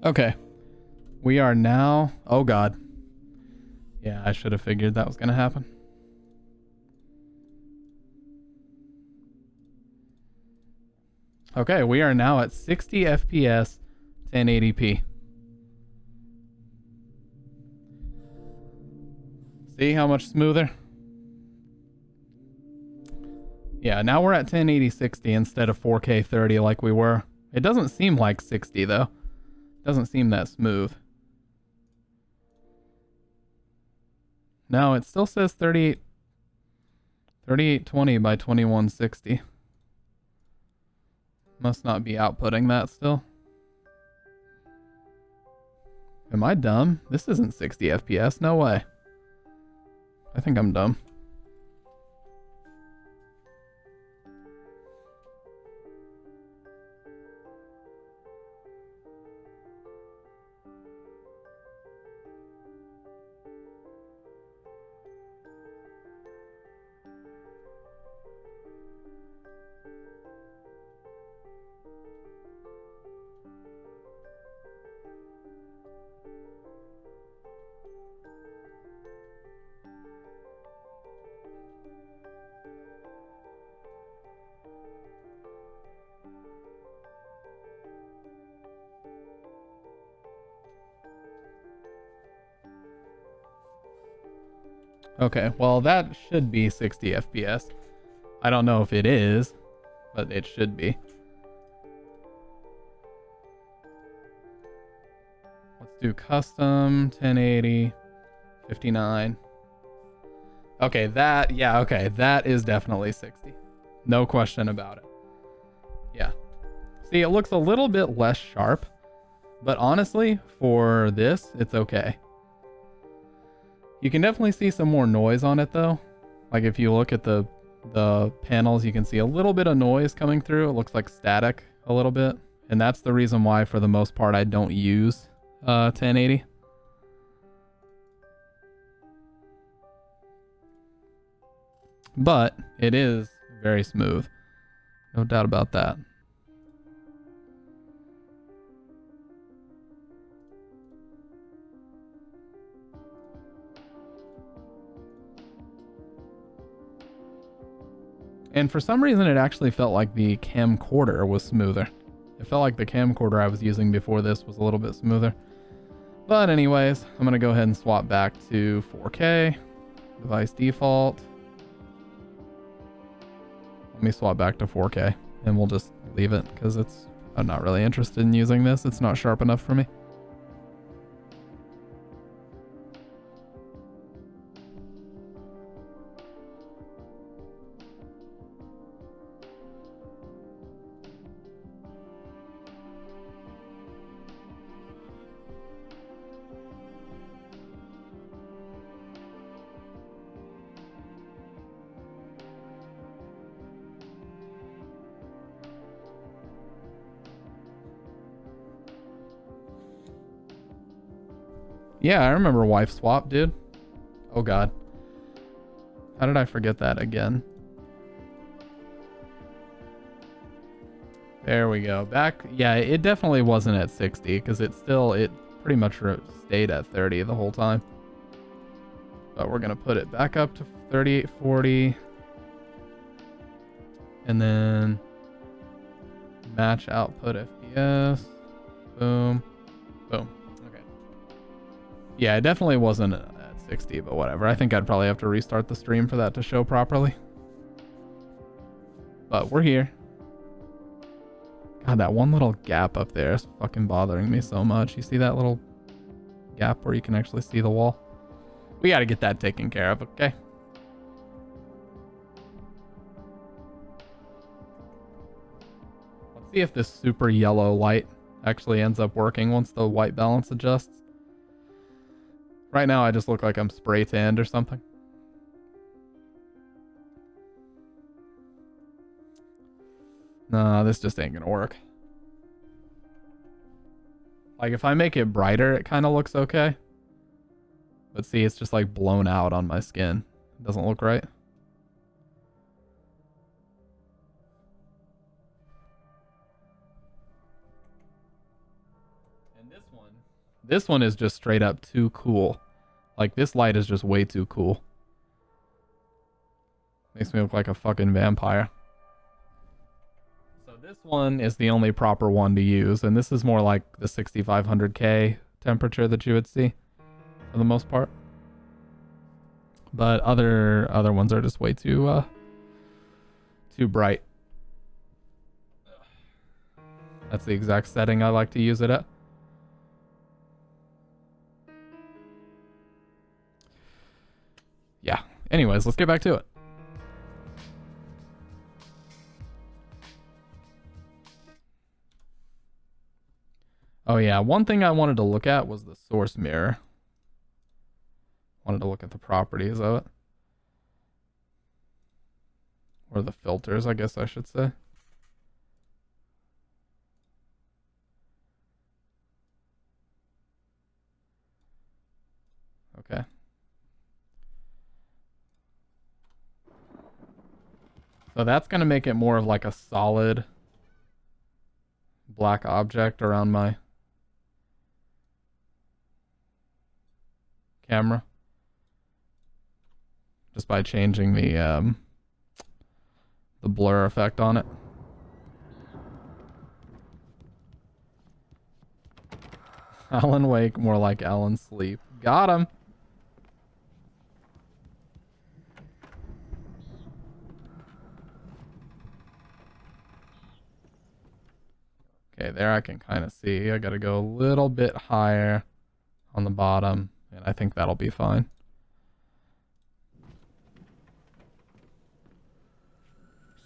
Speaker 1: Okay. We are now... Oh, God. Yeah, I should have figured that was going to happen. Okay, we are now at 60 FPS, 1080p. See how much smoother? Yeah, now we're at 1080-60 instead of 4K 30 like we were. It doesn't seem like 60 though. Doesn't seem that smooth. No, it still says 3820 by 2160. Must not be outputting that still. Am I dumb? This isn't 60 FPS, no way. I think I'm dumb. Okay, well that should be 60 FPS. I don't know if it is, but it should be. Let's do custom 1080 59. Okay, that is definitely 60. No question about it. Yeah. See, it looks a little bit less sharp, but honestly, for this, it's okay. You can definitely see some more noise on it though. Like if you look at the panels, you can see a little bit of noise coming through. It looks like static a little bit. And that's the reason why for the most part I don't use 1080. But it is very smooth. No doubt about that. And for some reason, it actually felt like the camcorder was smoother. It felt like the camcorder I was using before this was a little bit smoother. But anyways, I'm going to go ahead and swap back to 4K. Device default. Let me swap back to 4K and we'll just leave it because I'm not really interested in using this. It's not sharp enough for me. Yeah, I remember wife swap, dude. Oh god. How did I forget that again? There we go. Back. Yeah, it definitely wasn't at 60 because it pretty much stayed at 30 the whole time. But we're going to put it back up to 3840. And then match output FPS. Boom. Boom. Yeah, it definitely wasn't at 60, but whatever. I think I'd probably have to restart the stream for that to show properly. But we're here. God, that one little gap up there is fucking bothering me so much. You see that little gap where you can actually see the wall? We got to get that taken care of, okay? Let's see if this super yellow light actually ends up working once the white balance adjusts. Right now, I just look like I'm spray tanned or something. Nah, this just ain't gonna work. Like, if I make it brighter, it kind of looks okay. But see, it's just like blown out on my skin. It doesn't look right. And this one This one is just straight up too cool. Like, this light is just way too cool. Makes me look like a fucking vampire. So this one is the only proper one to use, and this is more like the 6500K temperature that you would see for the most part. But other ones are just way too bright. That's the exact setting I like to use it at. Yeah. Anyways, let's get back to it. Oh yeah, one thing I wanted to look at was the source mirror. Wanted to look at the properties of it. Or the filters, I guess I should say. Okay. So that's going to make it more of like a solid black object around my camera. Just by changing the blur effect on it. Alan Wake, more like Alan Sleep. Got him. Okay, there I can kind of see. I gotta go a little bit higher on the bottom, and I think that'll be fine.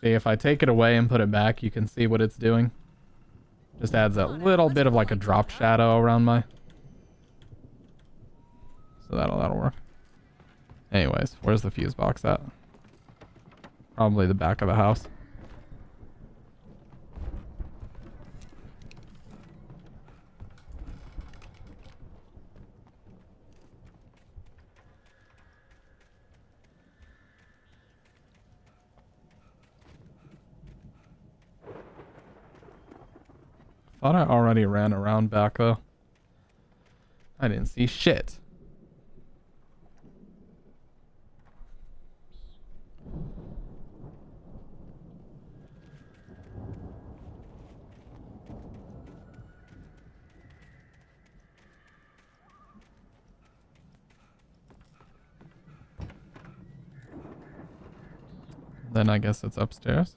Speaker 1: See, if I take it away and put it back, you can see what it's doing. Just adds a little bit of like a drop shadow around my... So that'll work. Anyways, where's the fuse box at? Probably the back of the house. Thought I already ran around back though. I didn't see shit. Then I guess it's upstairs.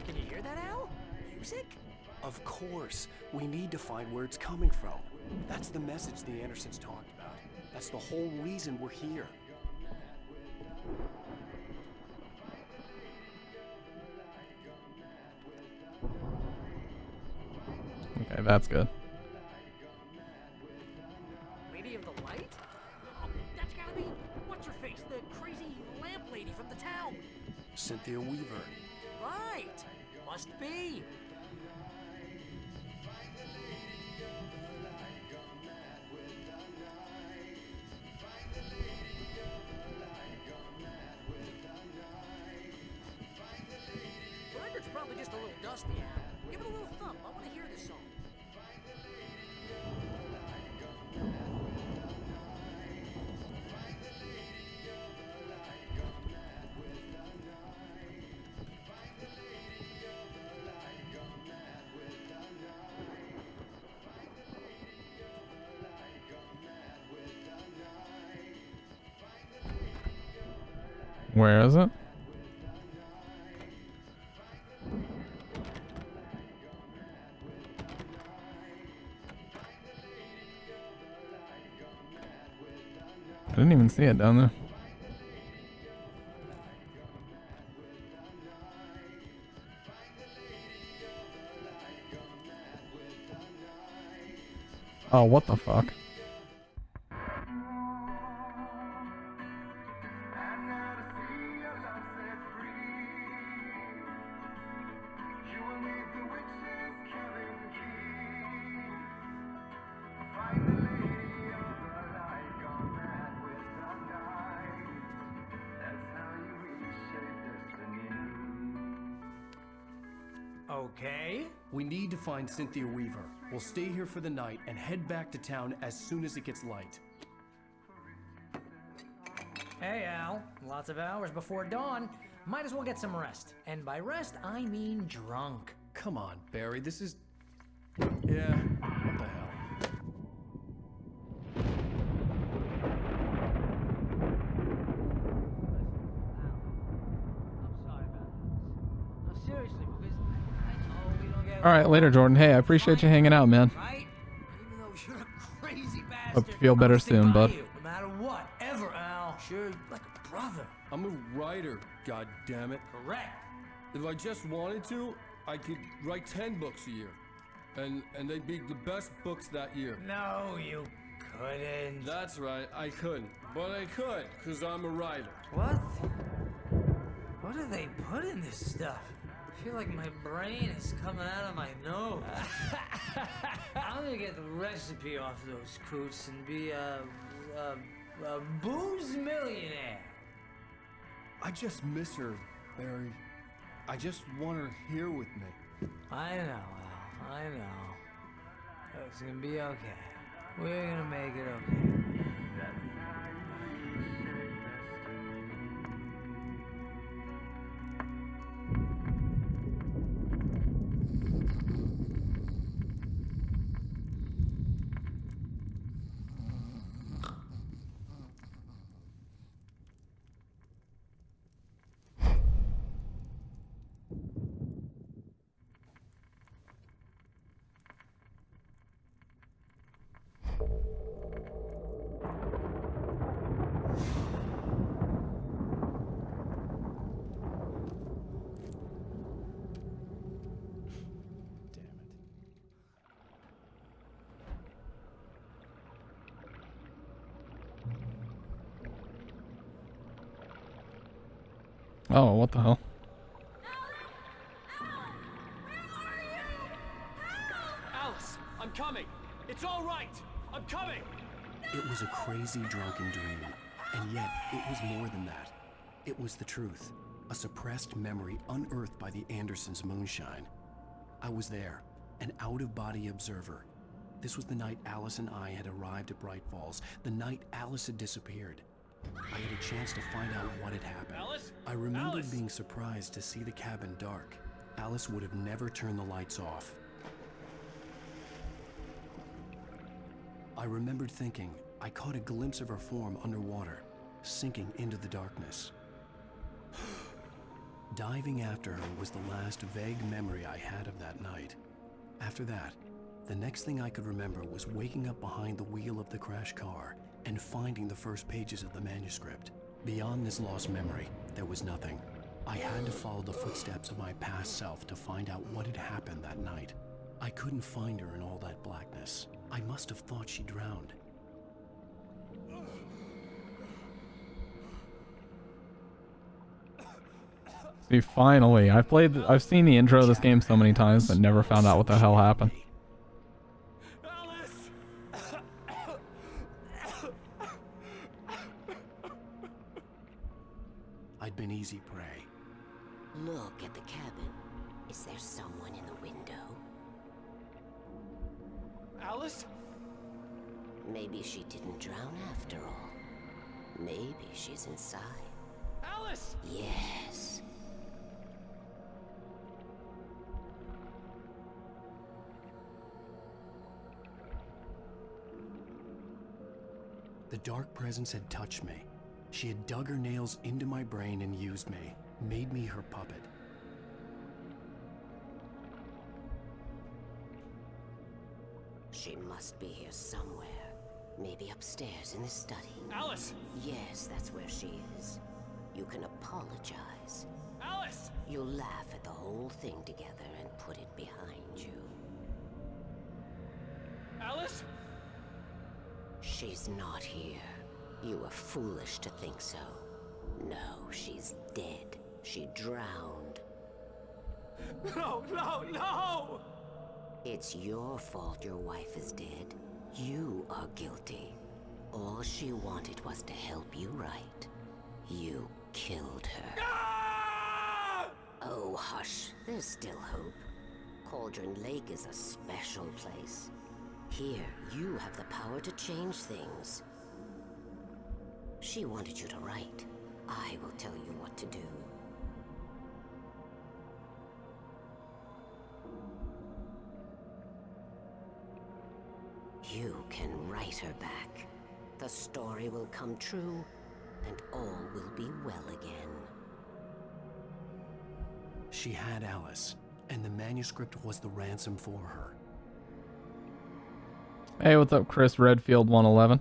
Speaker 3: Can you hear that, Al? Music? Of course. We need to find where it's coming from. That's the message the Andersons talked about. That's the whole reason we're here.
Speaker 1: Okay, that's good.
Speaker 5: Lady of the Light? Oh, that's gotta be... What's her face? The crazy lamp lady from the town.
Speaker 3: Cynthia Weaver.
Speaker 5: Right. Must be. The record's probably just a little dusty, Al. Give it a little thump. I want to hear this song.
Speaker 1: Where is it? I didn't even see it down there. Oh, what the fuck?
Speaker 7: Okay.
Speaker 8: We need to find Cynthia Weaver. We'll stay here for the night and head back to town as soon as it gets light.
Speaker 5: Hey, Al. Lots of hours before dawn. Might as well get some rest. And by rest, I mean drunk.
Speaker 8: Come on, Barry, this is... Yeah, what the hell?
Speaker 14: Seriously, because I know we don't get...
Speaker 1: All right, later, Jordan. Hey, I appreciate you hanging out, man.
Speaker 14: Right? Even though you're a crazy bastard.
Speaker 1: Hope you feel better soon, bud.
Speaker 14: No matter what, ever, Al. Sure, like a brother.
Speaker 8: I'm a writer, goddammit.
Speaker 14: Correct.
Speaker 4: If I just wanted to, I could write 10 books a year. And they'd be the best books that year.
Speaker 14: No, you couldn't.
Speaker 4: That's right, I couldn't. But I could, because I'm a writer.
Speaker 14: What? What do they put in this stuff? I feel like my brain is coming out of my nose. I'm gonna get the recipe off those coots and be a booze millionaire.
Speaker 4: I just miss her, Barry. I just want her here with me.
Speaker 14: I know, Al. I know. It's gonna be okay. We're gonna make it okay.
Speaker 1: Oh, what the hell?
Speaker 3: Alice, I'm coming. It's all right. I'm coming.
Speaker 8: It was a crazy drunken dream, and yet it was more than that. It was the truth, a suppressed memory unearthed by the Andersons' moonshine. I was there, an out-of-body observer. This was the night Alice and I had arrived at Bright Falls, the night Alice had disappeared. I had a chance to find out what had happened.
Speaker 3: Alice?
Speaker 8: I remembered
Speaker 3: Alice?
Speaker 8: being surprised to see the cabin dark. Alice would have never turned the lights off. I remembered thinking I caught a glimpse of her form underwater, sinking into the darkness. Diving after her was the last vague memory I had of that night. After that, the next thing I could remember was waking up behind the wheel of the crashed car and finding the first pages of the manuscript. Beyond this lost memory, there was nothing. I had to follow the footsteps of my past self to find out what had happened that night. I couldn't find her in all that blackness. I must have thought she drowned.
Speaker 1: See, finally, I've seen the intro of this game so many times, but never found out what the hell happened.
Speaker 8: I'd been easy prey.
Speaker 10: Look at the cabin. Is there someone in the window?
Speaker 3: Alice?
Speaker 10: Maybe she didn't drown after all. Maybe she's inside.
Speaker 3: Alice!
Speaker 10: Yes.
Speaker 8: The dark presence had touched me. She had dug her nails into my brain and used me, made me her puppet.
Speaker 10: She must be here somewhere. Maybe upstairs in the study.
Speaker 3: Alice!
Speaker 10: Yes, that's where she is. You can apologize.
Speaker 3: Alice!
Speaker 10: You'll laugh at the whole thing together and put it behind you.
Speaker 3: Alice?
Speaker 10: She's not here. You were foolish to think so. No, she's dead. She drowned.
Speaker 3: No, no, no!
Speaker 10: It's your fault your wife is dead. You are guilty. All she wanted was to help you right. You killed her. Oh, hush. There's still hope. Cauldron Lake is a special place. Here, you have the power to change things. She wanted you to write. I will tell you what to do. You can write her back. The story will come true, and all will be well again.
Speaker 8: She had Alice, and the manuscript was the ransom for her.
Speaker 1: Hey, what's up, Chris Redfield 111?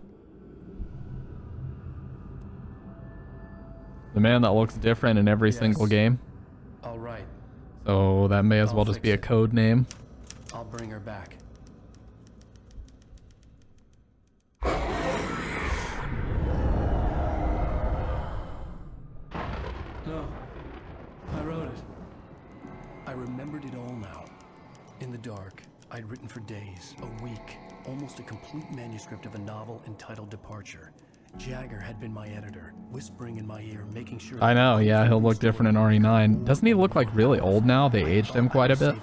Speaker 1: The man that looks different in every single game.
Speaker 8: All right.
Speaker 1: So that may as well just be a code name.
Speaker 8: I'll bring her back. No, I wrote it. I remembered it all now. In the dark, I'd written for days, a week, almost a complete manuscript of a novel entitled Departure. Jagger had been my editor, whispering in my ear, making sure...
Speaker 1: I know, yeah, he'll look different in RE9. Doesn't he look like really old now? They aged him quite a bit.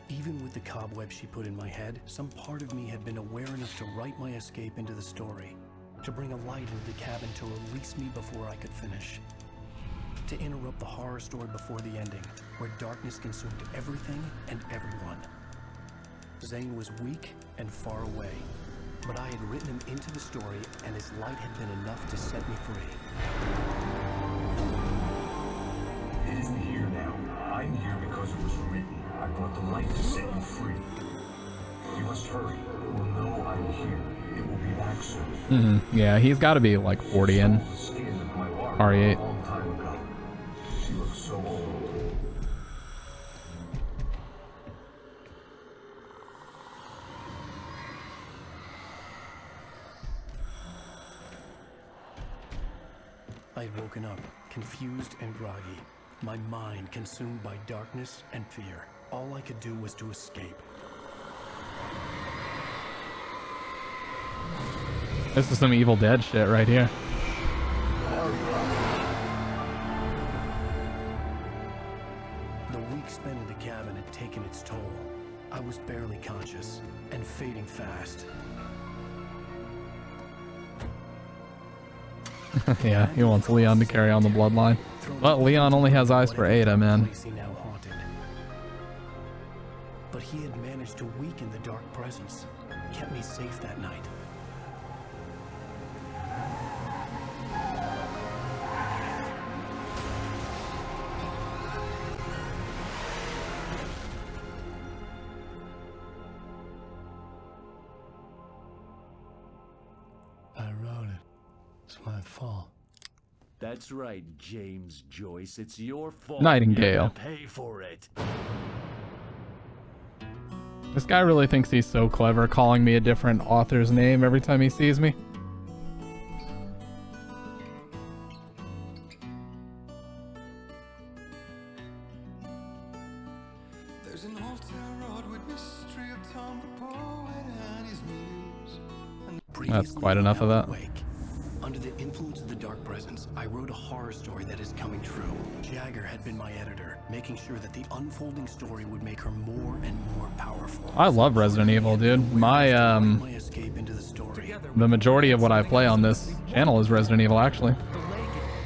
Speaker 8: Even with the cobweb she put in my head, some part of me had been aware enough to write my escape into the story, to bring a light into the cabin to release me before I could finish, to interrupt the horror story before the ending, where darkness consumed everything and everyone. Zane was weak and far away, but I had written him into the story, and his light had been enough to set me free.
Speaker 9: It isn't here now. I'm here because it was written. I brought the light to set you free. You must hurry. It will know I'm here. It will be back soon.
Speaker 1: Yeah, he's got to be like 40 in RE8.
Speaker 9: A long time ago. She looks so old.
Speaker 8: I had woken up, confused and groggy, my mind consumed by darkness and fear. All I could do was to escape.
Speaker 1: This is some Evil Dead shit right here.
Speaker 8: The week spent in the cabin had taken its toll. I was barely conscious and fading fast.
Speaker 1: Yeah, he wants Leon to carry on the bloodline. But Leon only has eyes for Ada, man.
Speaker 8: Now haunted. But he had managed to weaken the dark presence, kept me safe that night. I wrote it. It's my fault.
Speaker 16: That's right, James Joyce. It's your fault.
Speaker 1: Nightingale.
Speaker 16: You're gonna pay for it.
Speaker 1: This guy really thinks he's so clever, calling me a different author's name every time he sees me.
Speaker 19: There's an old town road with mystery of Tom the poet and his muse.
Speaker 1: That's quite enough of that.
Speaker 8: Under the influence of the dark presence, I wrote a horror story that is coming true. Jagger had been my editor, making sure that the unfolding story would make her more and more powerful.
Speaker 1: I love Resident Evil, dude. My
Speaker 8: escape into the story.
Speaker 1: the majority of what I play on this channel is Resident Evil, actually.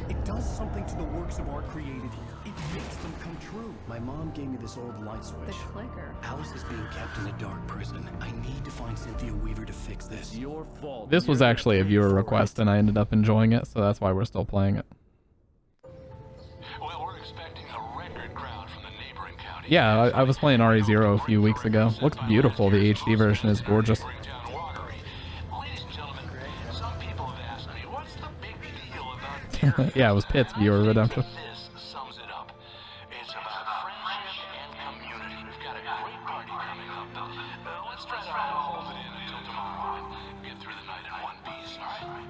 Speaker 8: It does something to the works of art created here. It makes them come true. My mom gave me this old light switch.
Speaker 21: The clicker.
Speaker 8: Alice is being kept in a dark prison. I need to find Cynthia Weaver to fix this.
Speaker 16: Your fault.
Speaker 1: This was actually a viewer request, and I ended up enjoying it, so that's why we're still playing it.
Speaker 12: Well, we're expecting a record crowd from the neighboring county.
Speaker 1: Yeah, I was playing RE0 a few weeks ago. Looks beautiful. The HD version is gorgeous. Yeah, it was Pitt's viewer redemption.
Speaker 12: This sums it up. It's about friendship and community. We've got a great party coming up. Let's try to hold it in until tomorrow and get through the night in one piece, all right?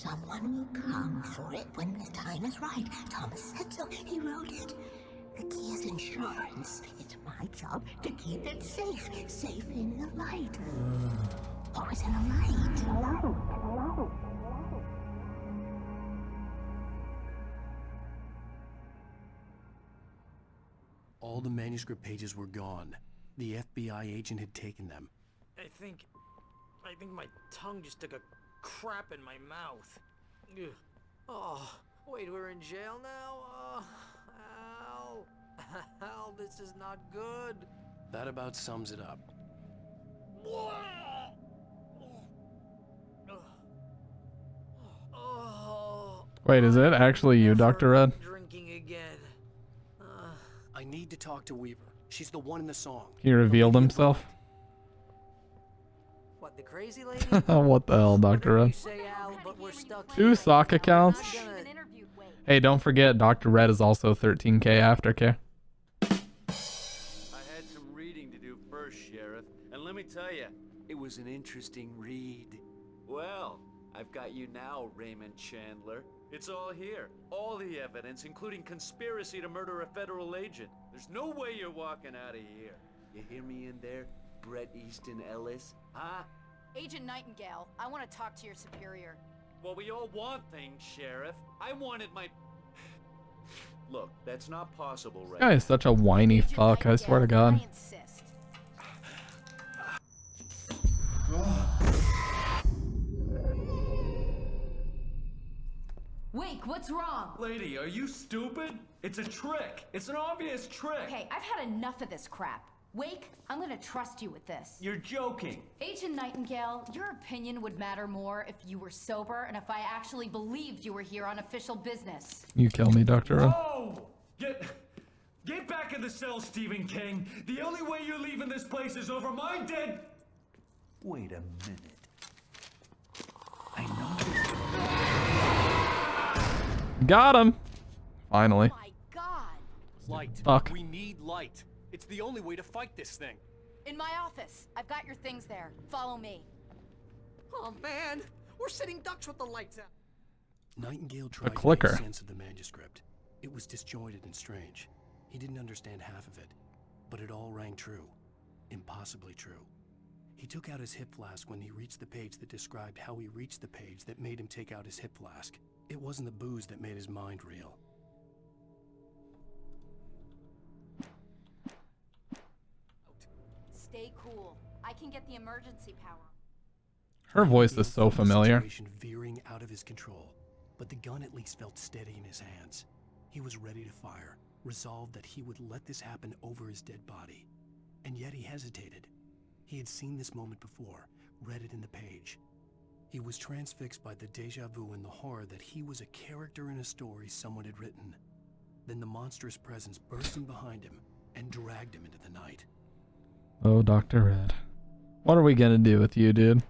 Speaker 10: Someone will come for it when the time is right. Thomas said so. He wrote it. The key is insurance. It's my job to keep it safe. Safe in the light. Always in the light.
Speaker 8: All the manuscript pages were gone. The FBI agent had taken them.
Speaker 15: I think my tongue just took a crap in my mouth. Ugh. Oh, wait, we're in jail now? Al. Al, this is not good.
Speaker 8: That about sums it up.
Speaker 1: Wait, is it actually you, Dr. Red?
Speaker 15: Drinking again.
Speaker 8: I need to talk to Weaver. She's the one in the song.
Speaker 1: He revealed himself.
Speaker 15: What, the crazy lady?
Speaker 1: What the hell, Dr. Red?
Speaker 15: Say, Al, but we're stuck
Speaker 1: 2 sock accounts? Hey, don't forget, Dr. Red is also 13K aftercare.
Speaker 16: I had some reading to do first, Sheriff, and let me tell you, it was an interesting read. Well, I've got you now, Raymond Chandler. It's all here. All the evidence, including conspiracy to murder a federal agent. There's no way you're walking out of here. You hear me in there, Bret Easton Ellis? Huh?
Speaker 20: Agent Nightingale, I want to talk to your superior.
Speaker 16: Well, we all want things, Sheriff. I wanted my... Look, that's not possible right
Speaker 1: This guy is such a whiny fuck, I swear to God.
Speaker 20: Wake, what's wrong?
Speaker 16: Lady, are you stupid? It's a trick. It's an obvious trick.
Speaker 20: Okay, I've had enough of this crap. Wake, I'm gonna trust you with this.
Speaker 16: You're joking.
Speaker 20: Agent Nightingale, your opinion would matter more if you were sober and if I actually believed you were here on official business.
Speaker 1: You kill me, Dr. Red.
Speaker 16: Whoa! Get back in the cell, Stephen King. The only way you're leaving this place is over my dead... Wait a minute. I know...
Speaker 1: Got him! Finally.
Speaker 20: Oh my God!
Speaker 8: Light.
Speaker 1: Fuck.
Speaker 8: We need light. It's the only way to fight this thing.
Speaker 20: In my office. I've got your things there. Follow me.
Speaker 15: Oh man, we're sitting ducks with the lights out.
Speaker 8: Nightingale tried to
Speaker 1: clicker.
Speaker 8: make sense of the manuscript. It was disjointed and strange. He didn't understand half of it, but it all rang true. Impossibly true. He took out his hip flask when he reached the page that described how he reached the page that made him take out his hip flask. It wasn't the booze that made his mind reel.
Speaker 20: Stay cool. I can get the emergency power.
Speaker 1: Her voice is so familiar.
Speaker 8: Situation veering out of his control, but the gun at least felt steady in his hands. He was ready to fire, resolved that he would let this happen over his dead body. And yet he hesitated. He had seen this moment before, read it in the page. He was transfixed by the deja vu and the horror that he was a character in a story someone had written. Then the monstrous presence burst in behind him and dragged him into the night.
Speaker 1: Oh, Dr. Red. What are we gonna do with you, dude?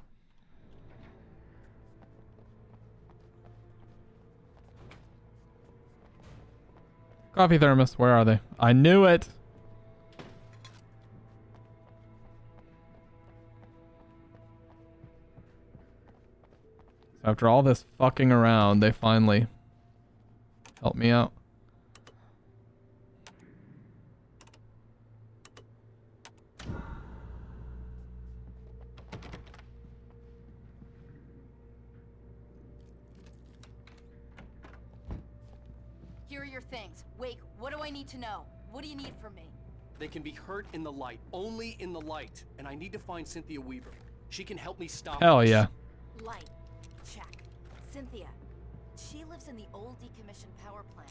Speaker 1: Coffee thermos, where are they? I knew it! After all this fucking around, they finally helped me out.
Speaker 20: Here are your things. Wake, what do I need to know? What do you need from me?
Speaker 8: They can be hurt in the light, only in the light. And I need to find Cynthia Weaver. She can help me stop
Speaker 1: Hell
Speaker 8: this.
Speaker 1: yeah.
Speaker 20: Light. Check. Cynthia. She lives in the old decommissioned power plant.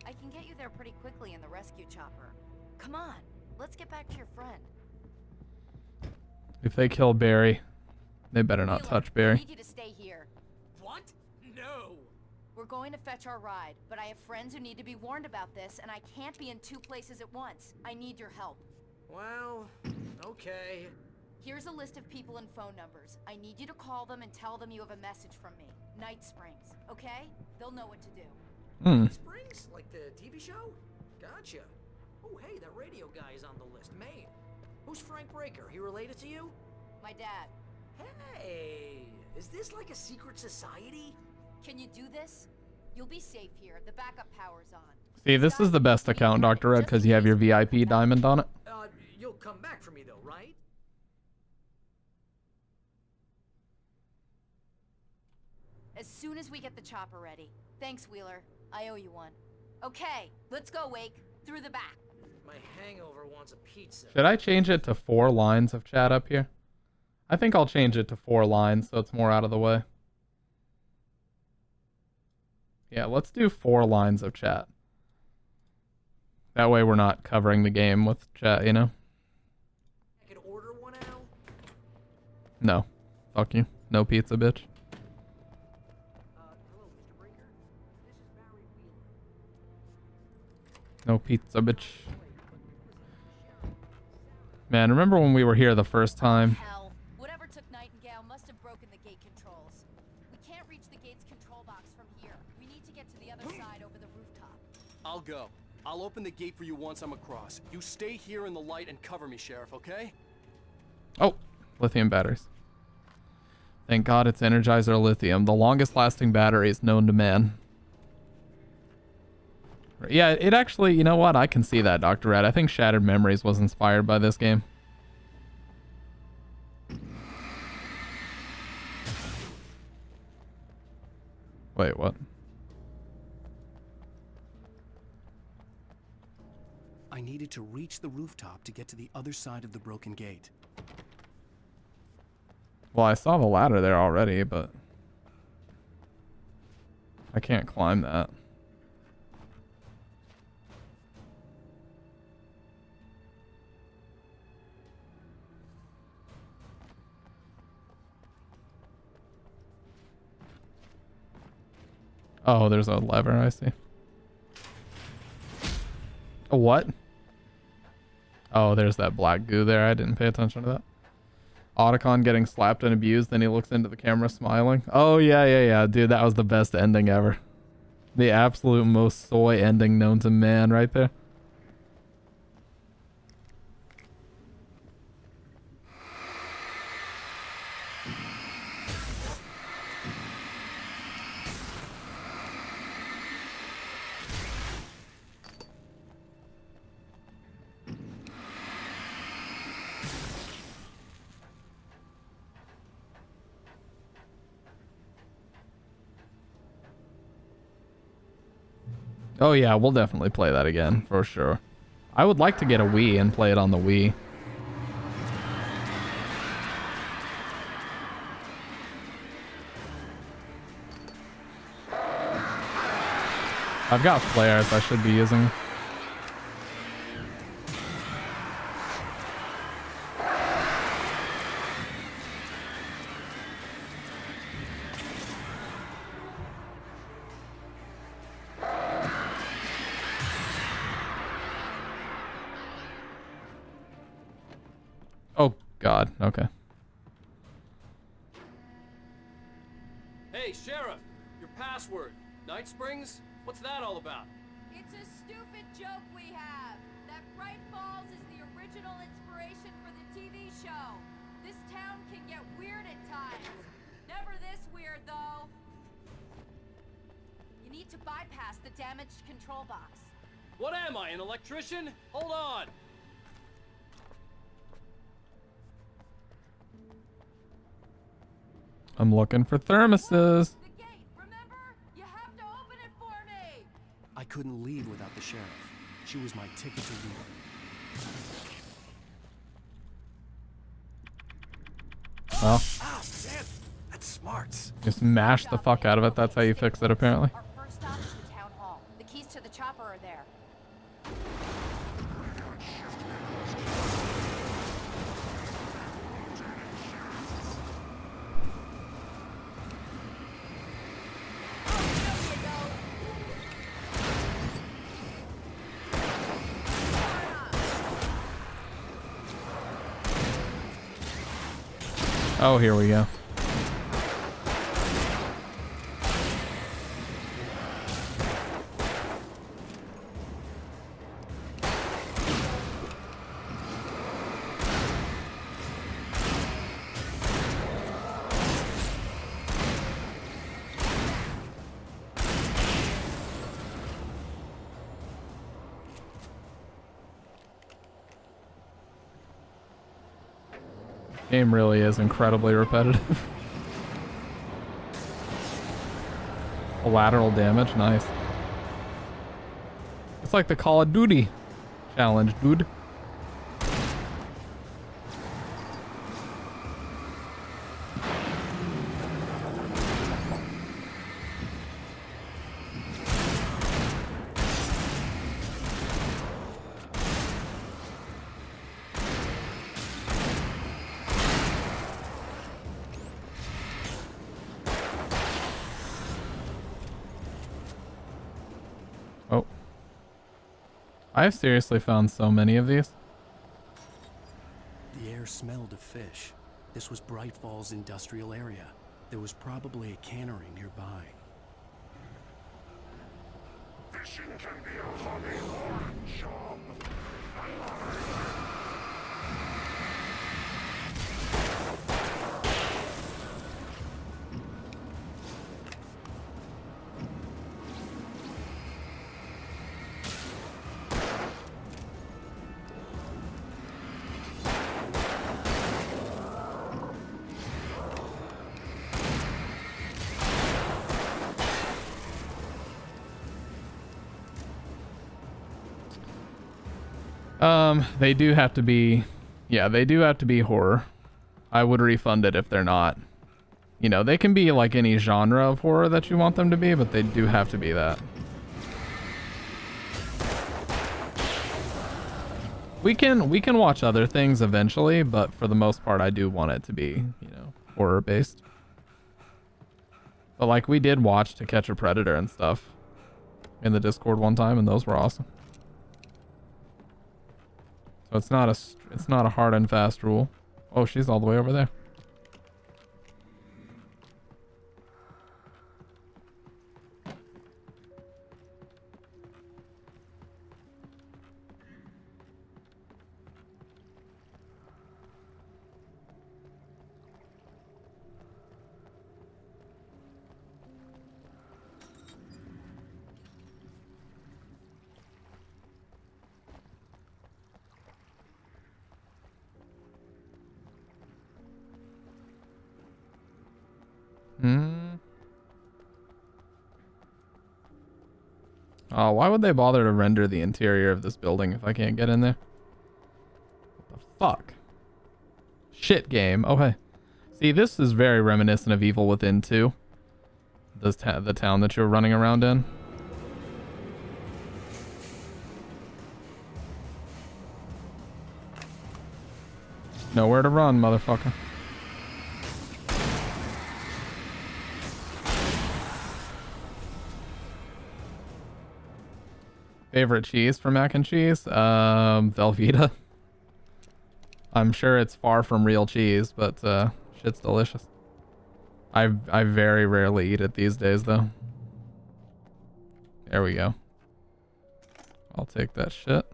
Speaker 20: I can get you there pretty quickly in the rescue chopper. Come on. Let's get back to your friend.
Speaker 1: If they kill Barry, they better not touch
Speaker 20: I
Speaker 1: Barry.
Speaker 20: need you to stay here.
Speaker 15: What? No.
Speaker 20: We're going to fetch our ride, but I have friends who need to be warned about this, and I can't be in 2 places at once. I need your help.
Speaker 15: Well, okay.
Speaker 20: Here's a list of people and phone numbers. I need you to call them and tell them you have a message from me. Night Springs, okay? They'll know what to do.
Speaker 1: Hmm.
Speaker 15: Springs? Like the TV show? Gotcha. Oh, hey, that radio guy is on the list. Maine. Who's Frank Breaker? He related to you?
Speaker 20: My dad.
Speaker 15: Hey, is this like a secret society?
Speaker 20: Can you do this? You'll be safe here. The backup power's on.
Speaker 1: See, this is the best account, Dr. Red, because you have your VIP diamond on it.
Speaker 15: You'll come back for me though, right?
Speaker 20: As soon as we get the chopper ready. Thanks, Wheeler. I owe you one. Okay, let's go, Wake. Through the back.
Speaker 15: My hangover wants a pizza.
Speaker 1: Should I change it to 4 lines of chat up here? I think I'll change it to 4 lines so it's more out of the way. Yeah, let's do 4 lines of chat. That way we're not covering the game with chat, you know?
Speaker 15: I could order one, Al?
Speaker 1: No. Fuck you. No pizza, bitch.
Speaker 15: Hello, Mr. Breaker. This is Barry Wheeler.
Speaker 1: No pizza, bitch. Man, remember when we were here the first time?
Speaker 20: Hell, whatever took Nightingale must have broken the gate controls. We can't reach the gate's control box from here. We need to get to the other side over the rooftop.
Speaker 3: I'll go. I'll open the gate for you once I'm across. You stay here in the light and cover me, Sheriff, okay?
Speaker 1: Oh, lithium batteries. Thank God it's Energizer lithium, the longest lasting batteries known to man. Yeah, it actually, you know what? I can see that, Dr. Red. I think Shattered Memories was inspired by this game. Wait, what?
Speaker 3: I needed to reach the rooftop to get to the other side of the broken gate.
Speaker 1: Well, I saw the ladder there already, but I can't climb that. Oh, there's a lever, I see. A what? Oh, there's that black goo there. I didn't pay attention to that. Otacon getting slapped and abused, then he looks into the camera smiling. Oh, yeah. Dude, that was the best ending ever. The absolute most soy ending known to man right there. Oh yeah, we'll definitely play that again, for sure. I would like to get a Wii and play it on the Wii. I've got flares I should be using. Oh, God. Okay.
Speaker 3: Hey, Sheriff! Your password. Night Springs? What's that all about?
Speaker 20: It's a stupid joke we have. That Bright Falls is the original inspiration for the TV show. This town can get weird at times. Never this weird, though. You need to bypass the damaged control box.
Speaker 3: What am I, an electrician? Hold on!
Speaker 1: I'm looking for thermoses.
Speaker 3: I couldn't leave without the sheriff. She was my ticket to leave.
Speaker 1: Well,
Speaker 3: Damn! That's smart.
Speaker 1: just mash the fuck out of it. That's how you fix it, apparently.
Speaker 20: Our first stop is the town hall. The keys to the chopper are there.
Speaker 1: Oh, here we go. Game really is incredibly repetitive. Collateral damage, nice. It's like the Call of Duty challenge, dude. Oh. I've seriously found so many of these.
Speaker 3: The air smelled of fish. This was Bright Falls industrial area. There was probably a cannery nearby.
Speaker 12: Fishing can be a hobby or a job.
Speaker 1: They do have to be, yeah, they do have to be horror. I would refund it if they're not. You know, they can be like any genre of horror that you want them to be, but they do have to be that. We can watch other things eventually, but for the most part, I do want it to be, you know, horror based. But like we did watch To Catch a Predator and stuff in the Discord one time, and those were awesome. So it's not a hard and fast rule. Oh, she's all the way over there. Oh, why would they bother to render the interior of this building if I can't get in there? What the fuck? Shit game. Oh, hey. See, this is very reminiscent of Evil Within 2. The town that you're running around in. Nowhere to run, motherfucker. Favorite cheese for mac and cheese? Velveeta. I'm sure it's far from real cheese, but shit's delicious. I very rarely eat it these days, though. There we go. I'll take that shit.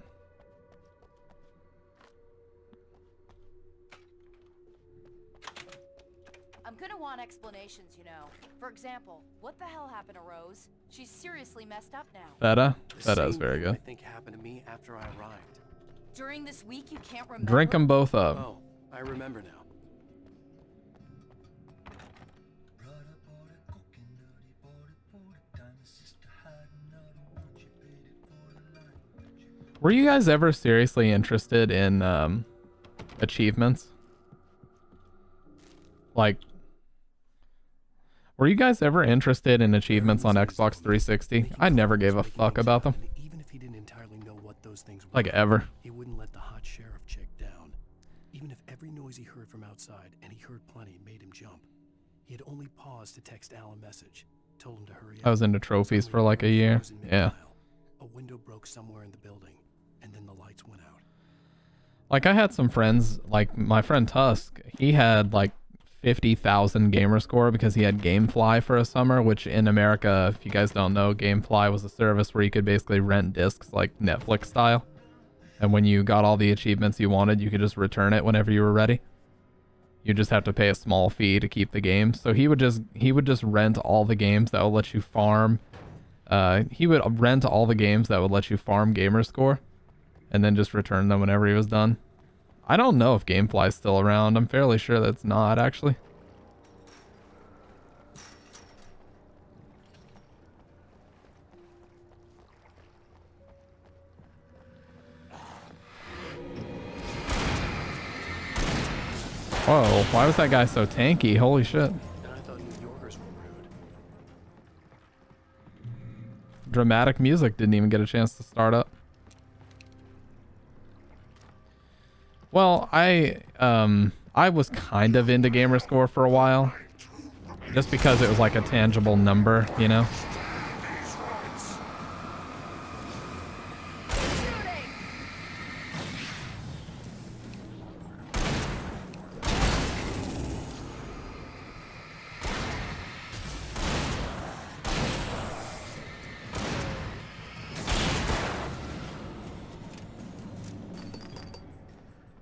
Speaker 20: I'm gonna want explanations, you know. For example, what the hell happened to Rose? She's seriously messed up now.
Speaker 1: Feta?
Speaker 3: The
Speaker 1: Feta is
Speaker 3: same
Speaker 1: very
Speaker 3: thing
Speaker 1: good.
Speaker 3: I think happened to me after I arrived.
Speaker 20: During this week, you can't remember.
Speaker 1: Drink them both up.
Speaker 3: Oh, I remember now.
Speaker 1: Were you guys ever seriously interested in achievements? Like, were you guys ever interested in achievements on Xbox 360? I never gave a fuck about them.
Speaker 3: Even if he didn't entirely know what those things were,
Speaker 1: Like ever.
Speaker 3: he wouldn't let the hot sheriff chick down. Even if every noise he heard from outside, and he heard plenty, made him jump. He had only paused to text Al a message, told him to hurry up.
Speaker 1: I was into trophies for like a year. Yeah.
Speaker 3: A window broke somewhere in the building, and then the lights went out.
Speaker 1: Like I had some friends, like my friend Tusk, he had like 50,000 gamer score because he had GameFly for a summer, which in America, if you guys don't know, GameFly was a service where you could basically rent discs like Netflix style. And when you got all the achievements you wanted, you could just return it whenever you were ready. You just have to pay a small fee to keep the game. So he would just rent all the games that would let you farm. He would rent all the games that would let you farm gamer score and then just return them whenever he was done. I don't know if Gamefly's still around. I'm fairly sure that's not, actually. Whoa, why was that guy so tanky? Holy shit.
Speaker 8: And I thought New Yorkers were rude.
Speaker 1: Dramatic music didn't even get a chance to start up. Well, I was kind of into Gamerscore for a while. Just because it was like a tangible number, you know?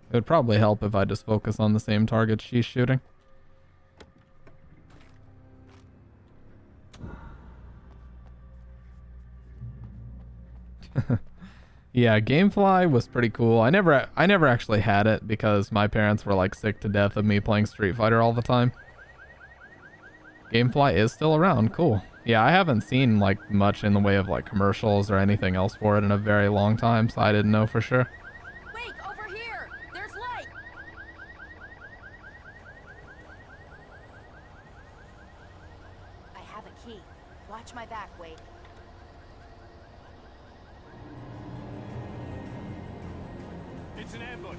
Speaker 1: It would probably help if I just focus on the same target she's shooting. Yeah, Gamefly was pretty cool. I never actually had it because my parents were like sick to death of me playing Street Fighter all the time. Gamefly is still around. Cool. Yeah, I haven't seen like much in the way of like commercials or anything else for it in a very long time, so I didn't know for sure.
Speaker 20: Watch my back, Wade.
Speaker 13: It's an ambush.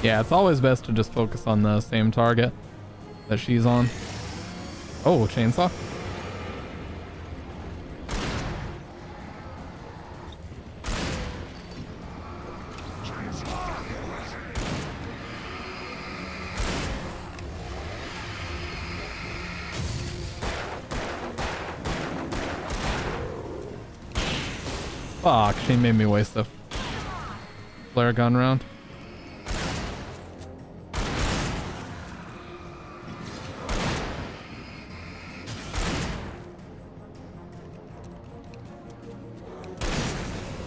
Speaker 1: Yeah, it's always best to just focus on the same target that she's on. Oh, chainsaw. Fuck, she made me waste a flare gun round.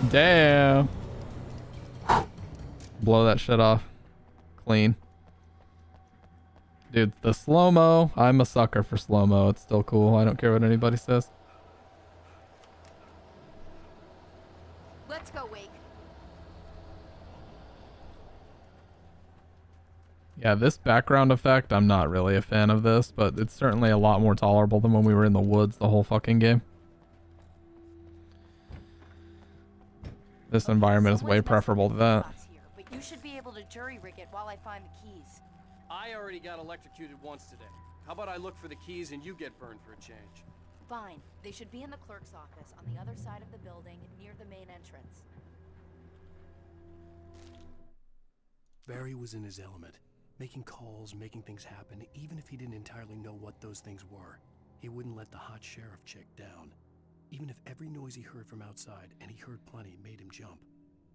Speaker 1: Damn. Blow that shit off. Clean. Dude, the slow-mo. I'm a sucker for slow-mo. It's still cool. I don't care what anybody says.
Speaker 20: Let's go, Wake.
Speaker 1: Yeah, this background effect, I'm not really a fan of this, but it's certainly a lot more tolerable than when we were in the woods the whole fucking game. This environment is way preferable to that.
Speaker 20: But you should be able to jury rig it while I find the keys.
Speaker 3: I already got electrocuted once today. How about I look for the keys and you get burned for a change?
Speaker 20: Fine. They should be in the clerk's office on the other side of the building near the main entrance.
Speaker 8: Barry was in his element, making calls, making things happen, even if he didn't entirely know what those things were. He wouldn't let the hot sheriff chick down. Even if every noise he heard from outside, and he heard plenty, made him jump.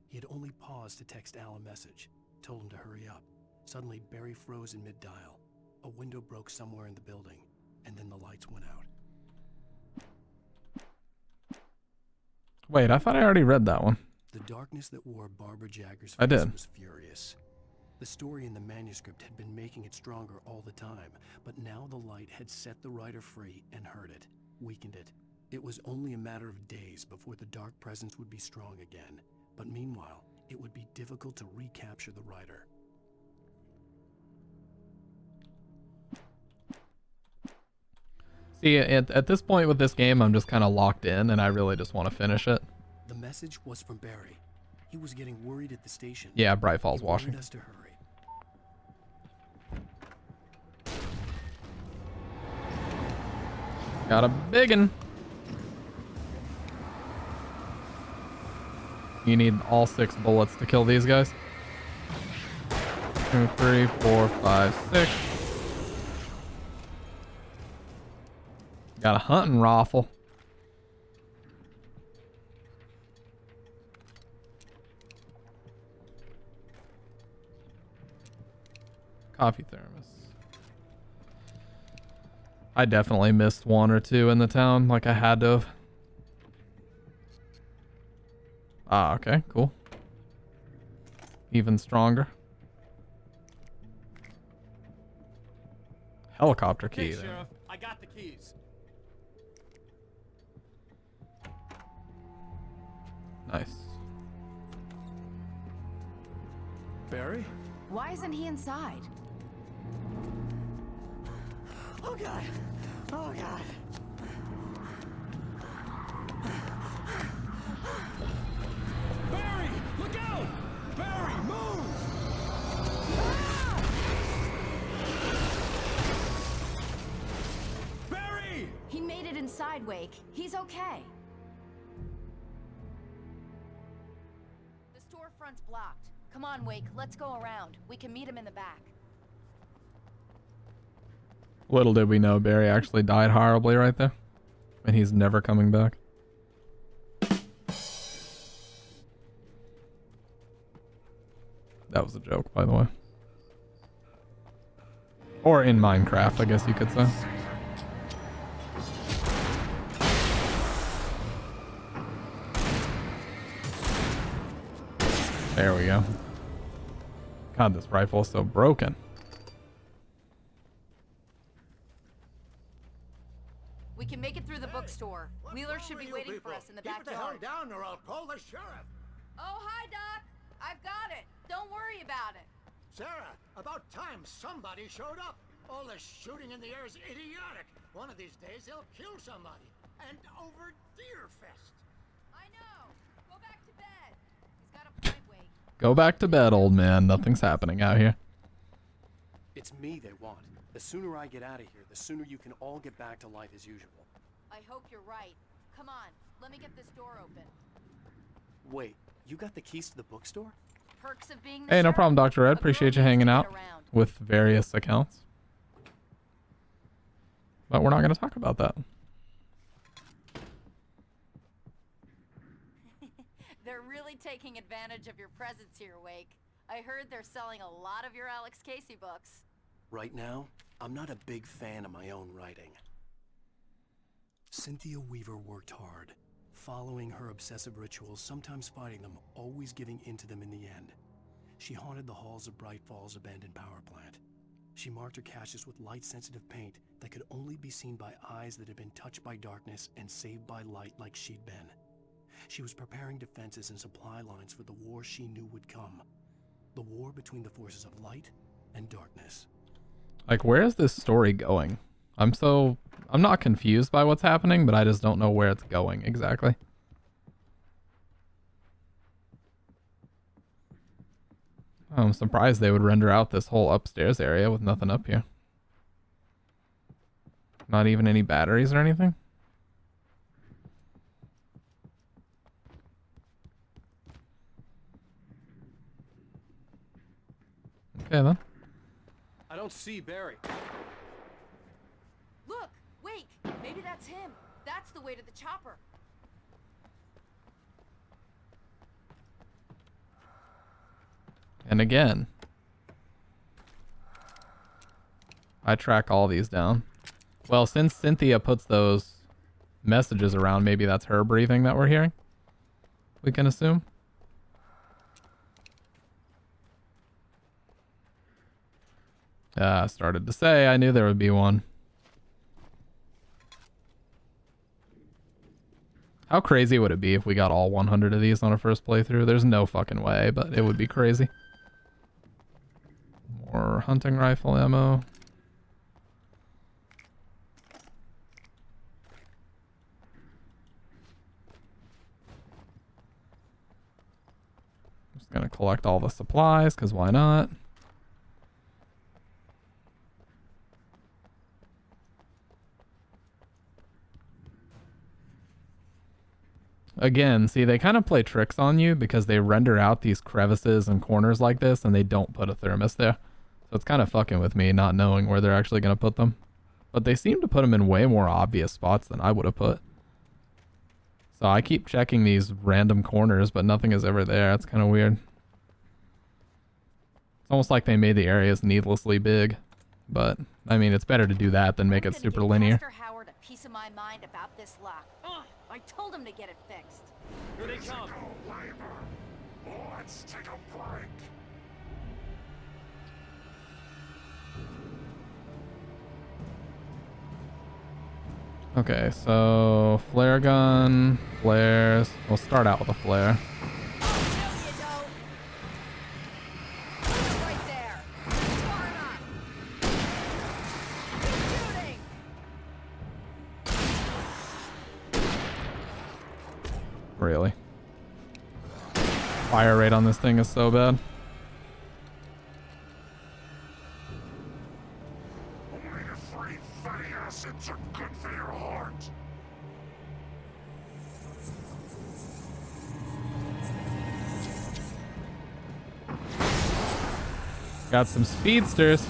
Speaker 8: He had only paused to text Al a message, told him to hurry up. Suddenly, Barry froze in mid-dial. A window broke somewhere in the building, and then the lights went out.
Speaker 1: Wait, I thought I already read that one.
Speaker 8: The darkness that wore Barbara Jagger's
Speaker 1: I
Speaker 8: face
Speaker 1: did.
Speaker 8: was furious. The story in the manuscript had been making it stronger all the time, but now the light had set the writer free and hurt it, weakened it. It was only a matter of days before the dark presence would be strong again, but meanwhile, it would be difficult to recapture the writer.
Speaker 1: See, at this point with this game, I'm just kind of locked in, and I really just want to finish it.
Speaker 8: The message was from Barry. He was getting worried at the station.
Speaker 1: Yeah, Bright Falls,
Speaker 8: He wanted
Speaker 1: Washington.
Speaker 8: us to hurry.
Speaker 1: Got a biggin. You need all 6 bullets to kill these guys. 2, 3, 4, 5, 6. Got a hunting rifle. Coffee thermos. I definitely missed 1 or 2 in the town, like I had to have. Ah, okay, cool. Even stronger. Helicopter key.
Speaker 13: Hey, Sheriff, I got the keys.
Speaker 1: Nice.
Speaker 8: Barry?
Speaker 20: Why isn't he inside?
Speaker 13: Oh God! Oh God! Barry, look out! Barry, move! Barry!
Speaker 20: He made it inside, Wake. He's okay. The storefront's blocked. Come on, Wake. Let's go around. We can meet him in the back.
Speaker 1: Little did we know Barry actually died horribly right there. And he's never coming back. That was a joke, by the way. Or in Minecraft, I guess you could say. There we go. God, this rifle is so broken.
Speaker 20: We can make it through the bookstore. Wheeler should be waiting for us in the backyard.
Speaker 13: Keep the hell down or I'll call the sheriff.
Speaker 20: Oh, hi, Doc. I've got it. Don't worry about it.
Speaker 13: Sarah, about time somebody showed up. All this shooting in the air is idiotic. One of these days they'll kill somebody. And over Deerfest.
Speaker 20: I know. Go back to bed. He's got a point, Wake.
Speaker 1: Go back to bed, old man. Nothing's happening out here.
Speaker 8: It's me they want. The sooner I get out of here, the sooner you can all get back to life as usual.
Speaker 20: I hope you're right. Come on. Let me get this door open.
Speaker 8: Wait, you got the keys to the bookstore?
Speaker 20: Perks of being the
Speaker 1: Hey, no
Speaker 20: sheriff.
Speaker 1: problem, Dr. Ed.
Speaker 20: A girl
Speaker 1: Appreciate you
Speaker 20: needs to
Speaker 1: hanging
Speaker 20: get
Speaker 1: out
Speaker 20: around.
Speaker 1: with various accounts. But we're not going to talk about that.
Speaker 20: They're really taking advantage of your presence here, Wake. I heard they're selling a lot of your Alex Casey books.
Speaker 8: Right now, I'm not a big fan of my own writing. Cynthia Weaver worked hard, following her obsessive rituals, sometimes fighting them, always giving in to them in the end. She haunted the halls of Bright Falls abandoned power plant. She marked her caches with light-sensitive paint that could only be seen by eyes that had been touched by darkness and saved by light like she'd been. She was preparing defenses and supply lines for the war she knew would come. The war between the forces of light and darkness.
Speaker 1: Like, where is this story going? I'm not confused by what's happening, but I just don't know where it's going exactly. I'm surprised they would render out this whole upstairs area with nothing up here. Not even any batteries or anything? Okay then.
Speaker 8: I don't see Barry.
Speaker 20: Look, Wake. Maybe that's him. That's the way to the chopper.
Speaker 1: And again, I track all these down. Well, since Cynthia puts those messages around, maybe that's her breathing that we're hearing. We can assume. I started to say I knew there would be one. How crazy would it be if we got all 100 of these on a first playthrough? There's no fucking way, but it would be crazy. More hunting rifle ammo. Just gonna collect all the supplies, because why not? again, see, they kind of play tricks on you because they render out these crevices and corners like this, and they don't put a thermos there. So it's kind of fucking with me not knowing where they're actually going to put them. But they seem to put them in way more obvious spots than I would have put. So I keep checking these random corners, but nothing is ever there. That's kind of weird. It's almost like they made the areas needlessly big. But, I mean, it's better to do that than make it super linear.
Speaker 20: Pastor Howard a piece of my mind about this lock. Ugh, I told him to get it fixed.
Speaker 13: Here they come.
Speaker 12: Let's take a break.
Speaker 1: Okay, so flare gun, flares. We'll start out with a flare. Really? Fire rate on this thing is so bad.
Speaker 12: Omega-3 fatty acids are good for your heart.
Speaker 1: Got some speedsters.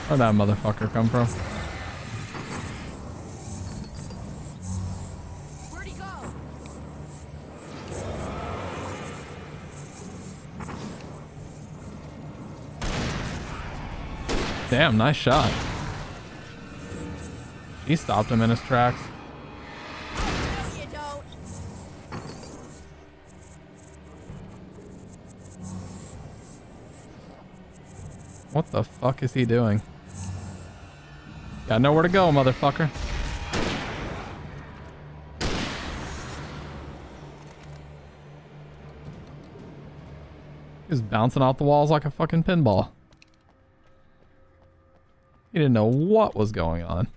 Speaker 1: Where'd that motherfucker come from?
Speaker 20: Where'd he go?
Speaker 1: Damn, nice shot. He stopped him in his tracks.
Speaker 20: No, you don't.
Speaker 1: What the fuck is he doing? Got nowhere to go, motherfucker. He's bouncing off the walls like a fucking pinball. He didn't know what was going on.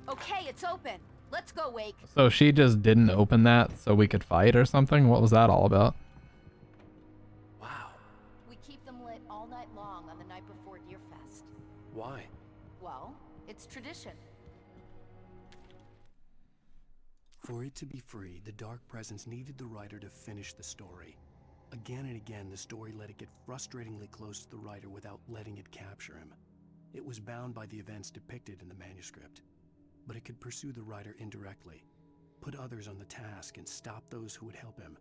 Speaker 20: Okay, it's open. Let's go, Wake.
Speaker 1: So she just didn't open that so we could fight or something? What was that all about?
Speaker 20: We keep them lit all night long on the night before Deerfest.
Speaker 8: Why?
Speaker 20: Well, it's tradition.
Speaker 8: For it to be free, the Dark Presence needed the writer to finish the story. Again and again, the story let it get frustratingly close to the writer without letting it capture him. It was bound by the events depicted in the manuscript, but it could pursue the writer indirectly, put others on the task, and stop those who would help him.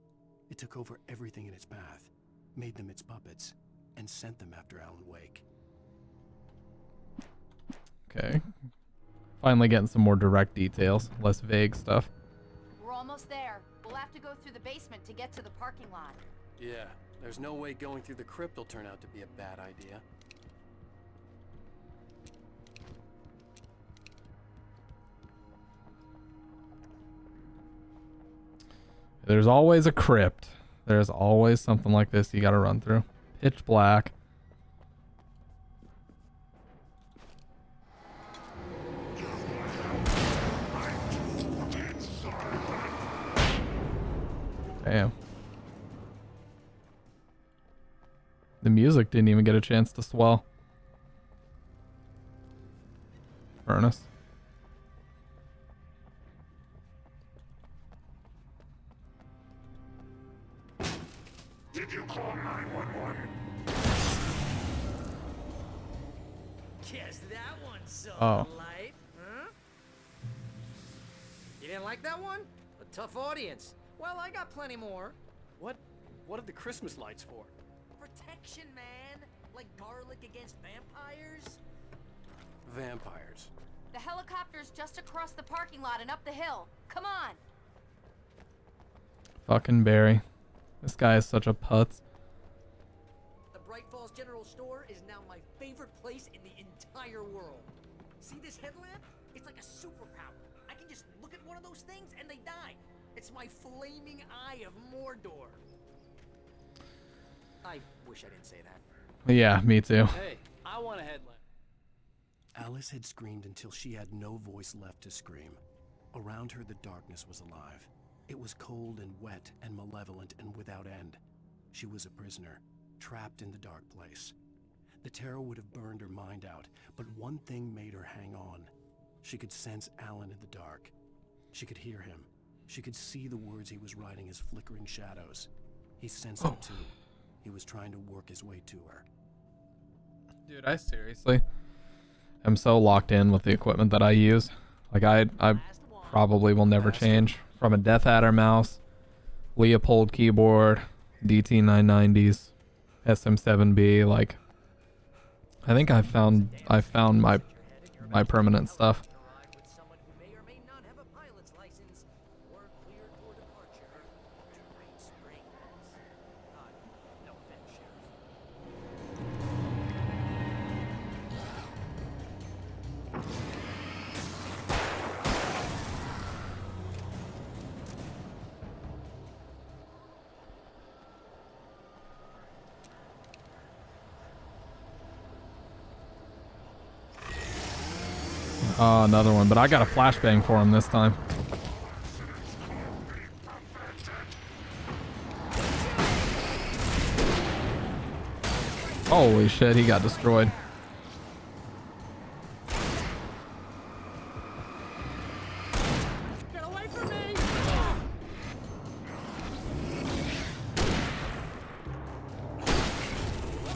Speaker 8: It took over everything in its path, made them its puppets, and sent them after Alan Wake.
Speaker 1: Okay. Finally getting some more direct details, less vague stuff.
Speaker 20: We're almost there. We'll have to go through the basement to get to the parking lot.
Speaker 8: Yeah, there's no way going through the crypt will turn out to be a bad idea.
Speaker 1: There's always a crypt. There's always something like this you gotta run through. Pitch black. Damn. The music didn't even get a chance to swell. Furnace.
Speaker 12: Did you call 911?
Speaker 15: Guess that one saw
Speaker 1: Oh.
Speaker 15: the light, huh? You didn't like that one? A tough audience. Well, I got plenty more.
Speaker 8: What are the Christmas lights for?
Speaker 15: Protection, man. Like garlic against vampires.
Speaker 8: Vampires.
Speaker 20: The helicopter's just across the parking lot and up the hill. Come on.
Speaker 1: Fucking Barry. This guy is such a putz.
Speaker 15: The Bright Falls General Store is now my favorite place in the entire world. See this headlamp? It's like a superpower. I can just look at one of those things and they die. It's my flaming eye of Mordor. I wish I didn't say that.
Speaker 1: Yeah, me too.
Speaker 8: Hey, I want a headlamp. Alice had screamed until she had no voice left to scream. Around her, the darkness was alive. It was cold and wet and malevolent and without end. She was a prisoner, trapped in the dark place. The terror would have burned her mind out, but one thing made her hang on. She could sense Alan in the dark. She could hear him. She could see the words he was writing as flickering shadows. He sensed them too. He was trying to work his way to her.
Speaker 1: Dude, I seriously am so locked in with the equipment that I use. Like, I probably will never change from a Death Adder mouse, Leopold keyboard, DT990s, SM7B. Like, I think I found my permanent stuff. Oh, another one, but I got a flashbang for him this time. Holy shit, he got destroyed.
Speaker 13: Get away from me!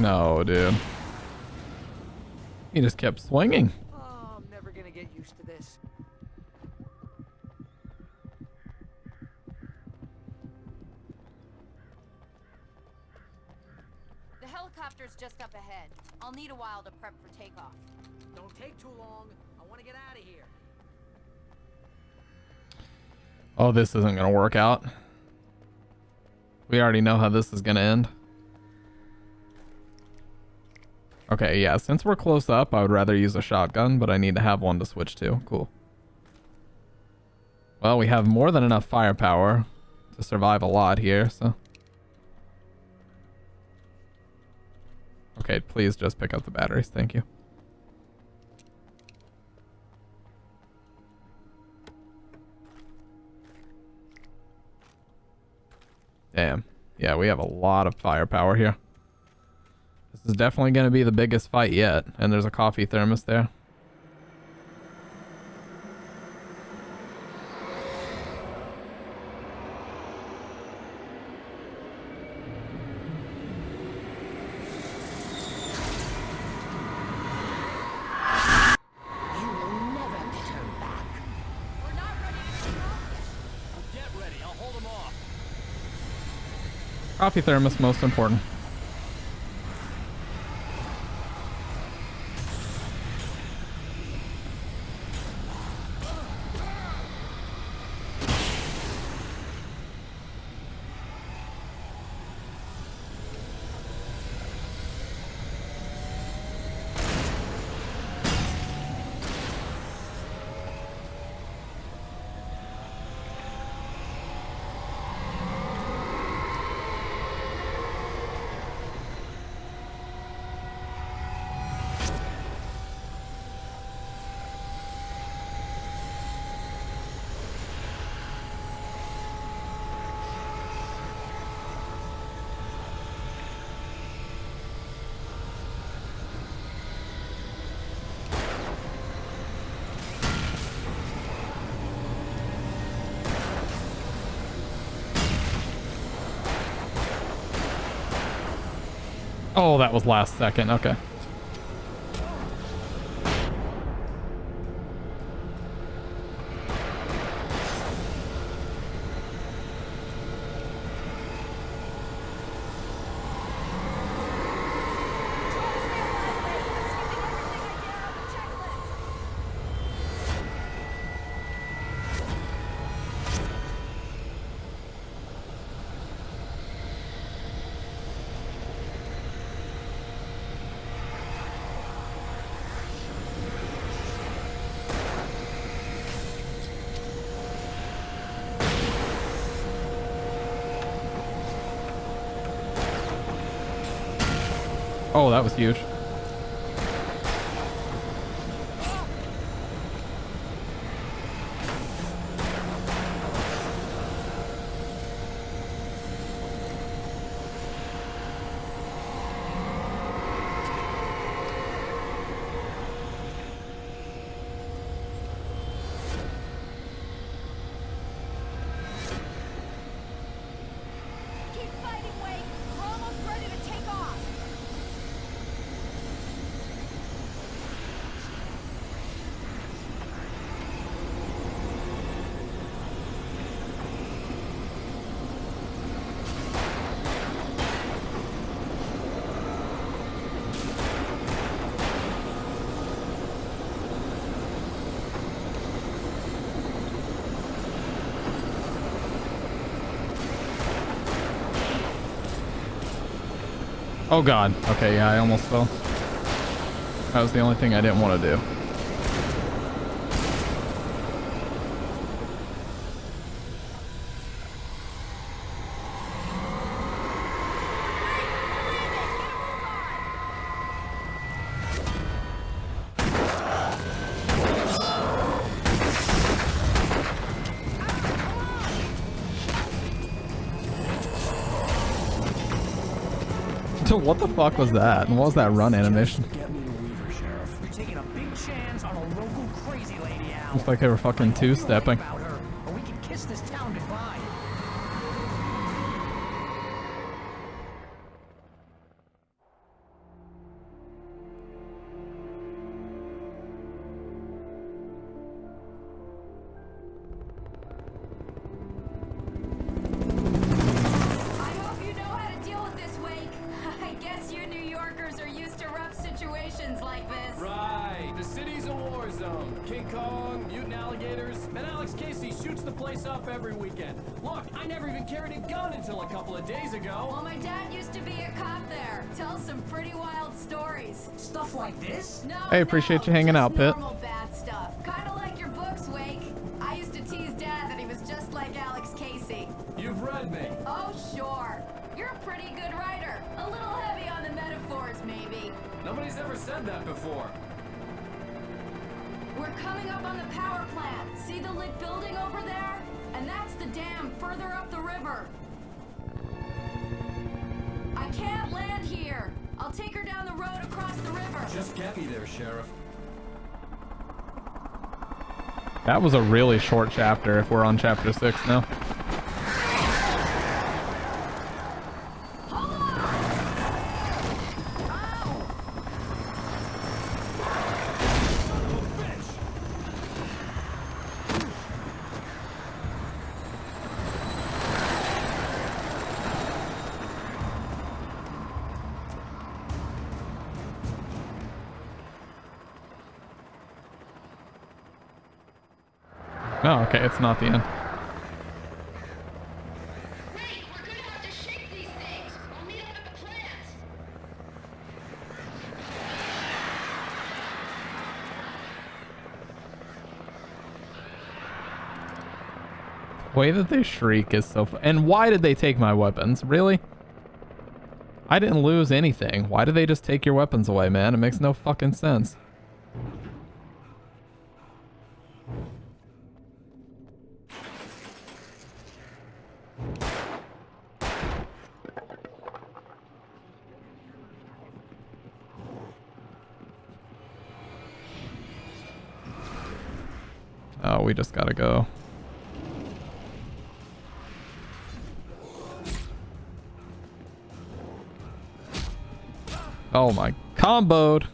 Speaker 1: No, dude. He just kept swinging.
Speaker 5: Oh, I'm never gonna get used to this.
Speaker 20: The helicopter's just up ahead. I'll need a while to prep for takeoff.
Speaker 5: Don't take too long. I want to get out of here.
Speaker 1: Oh, this isn't gonna work out. We already know how this is gonna end. Okay, yeah, since we're close up, I would rather use a shotgun, but I need to have one to switch to. Cool. Well, we have more than enough firepower to survive a lot here, so. Okay, please just pick up the batteries. Thank you. Damn. Yeah, we have a lot of firepower here. This is definitely going to be the biggest fight yet. And there's a coffee thermos there.
Speaker 13: Get ready, I'll hold them off.
Speaker 1: Coffee thermos, most important. Oh, that was last second. Okay. Oh, that was huge. Oh god. Okay, yeah, I almost fell. That was the only thing I didn't want to do. What the fuck was that? And what was that run animation?
Speaker 5: You're taking a big chance on a local crazy lady, Al.
Speaker 1: Looks like they were fucking two-stepping.
Speaker 5: Or we can kiss this town goodbye.
Speaker 3: Right, the city's a war zone. King Kong, mutant alligators, and Alex Casey shoots the place up every weekend. Look, I never even carried a gun until a couple of days ago.
Speaker 20: Well, my dad used to be a cop there. Tells some pretty wild stories.
Speaker 5: Stuff like this?
Speaker 20: No,
Speaker 1: Hey, appreciate you hanging out, Pitt.
Speaker 20: normal bad stuff. Kind of like your books, Wake. I used to tease Dad that he was just like Alex Casey.
Speaker 3: You've read me.
Speaker 20: Oh, sure. You're a pretty good writer. A little heavy on the metaphors, maybe.
Speaker 3: Nobody's ever said that before.
Speaker 20: We're coming up on the power plant. See the lit building over there? And that's the dam further up the river. I can't land here. I'll take her down the road across the river.
Speaker 3: Just get me there, Sheriff.
Speaker 1: That was a really short chapter if we're on chapter 6 now. Oh, okay, it's not the end. The way that they shriek is so and why did they take my weapons? Really? I didn't lose anything. Why did they just take your weapons away, man? It makes no fucking sense. Oh, we just gotta go. Oh my, comboed.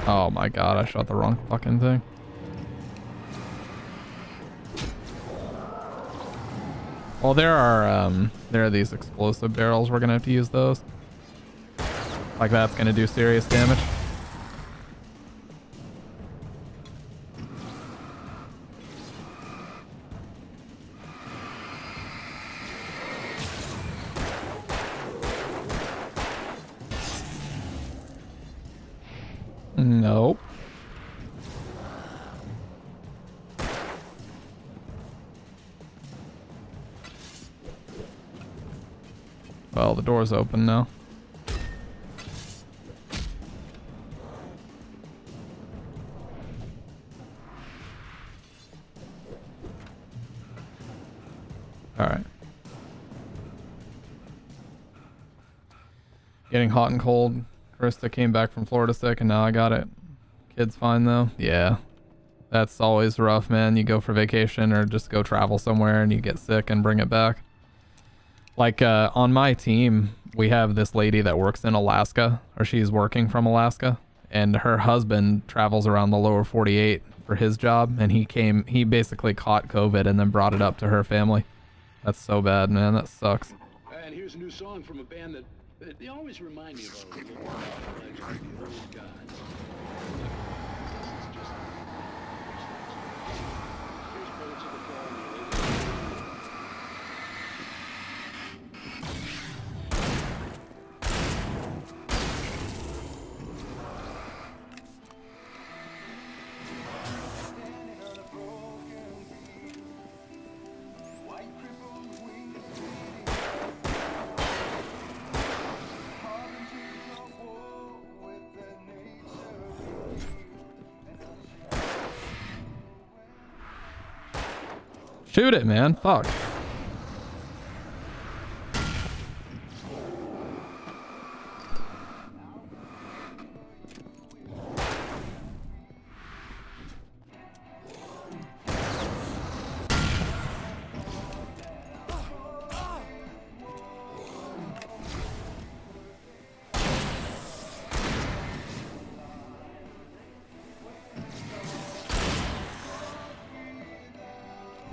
Speaker 1: Oh my god, I shot the wrong fucking thing. Well, there are these explosive barrels. We're gonna have to use those. Like that's gonna do serious damage. Nope. Well, the door's open now. All right. Getting hot and cold. Krista came back from Florida sick and now I got it. Kid's fine though. Yeah. That's always rough, man. You go for vacation or just go travel somewhere and you get sick and bring it back. Like on my team, we have this lady that works in Alaska, or she's working from Alaska, and her husband travels around the lower 48 for his job, and he basically caught COVID and then brought it up to her family. That's so bad, man. That sucks.
Speaker 12: And here's a new song from a band that they always remind me of a legend, the old gods.
Speaker 1: Shoot it, man. Fuck.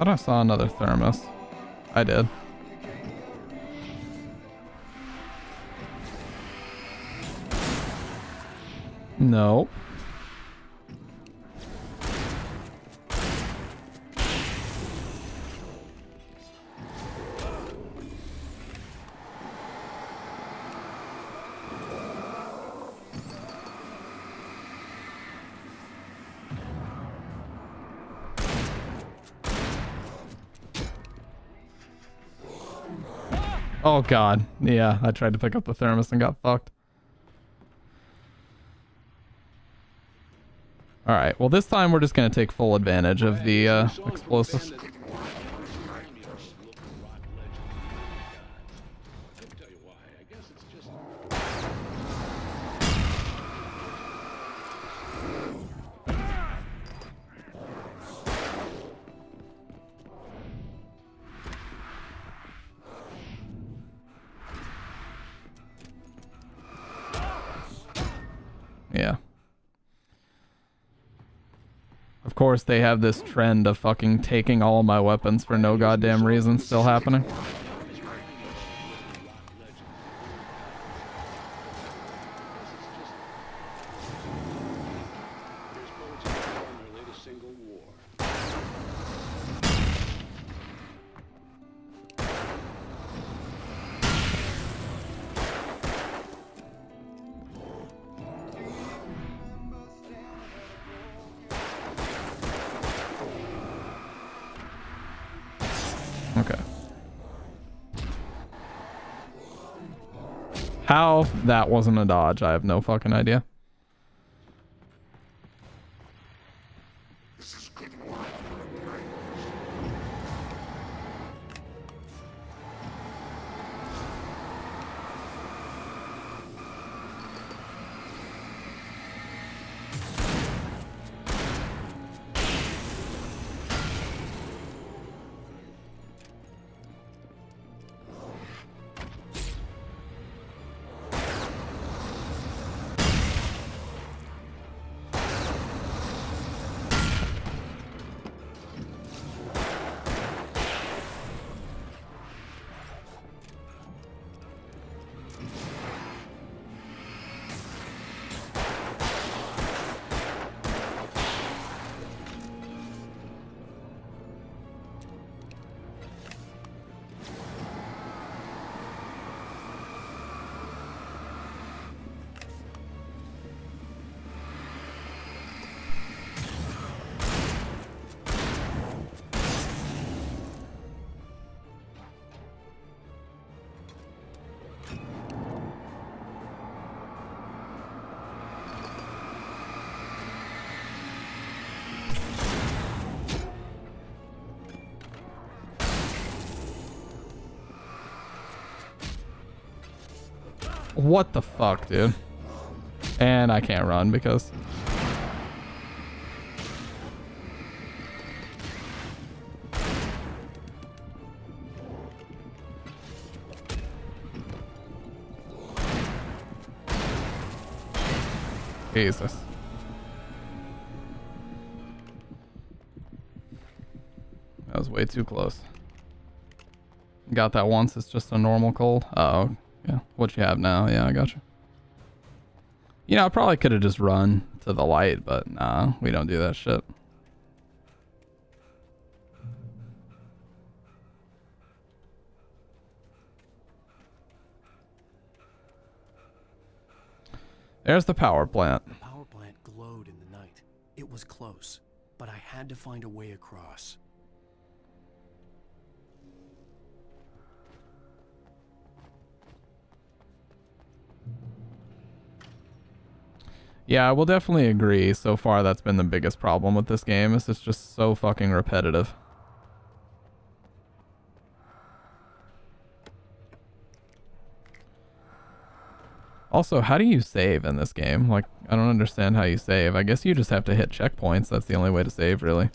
Speaker 1: I thought I saw another thermos. I did. No. Oh god. Yeah, I tried to pick up the thermos and got fucked. Alright, well this time we're just gonna take full advantage of the explosives. Yeah. Of course, they have this trend of fucking taking all of my weapons for no goddamn reason still happening. Okay. How that wasn't a dodge, I have no fucking idea. What the fuck, dude? And I can't run because... Jesus. That was way too close. Got that once, it's just a normal cold. Uh-oh. Yeah, what you have now. Yeah, I got you. You know, I probably could have just run to the light, but nah, we don't do that shit. There's the power plant.
Speaker 3: The power plant glowed in the night. It was close, but I had to find a way across.
Speaker 1: Yeah, I will definitely agree. So far, that's been the biggest problem with this game. Is it's just so fucking repetitive. Also, how do you save in this game? Like, I don't understand how you save. I guess you just have to hit checkpoints. That's the only way to save, really.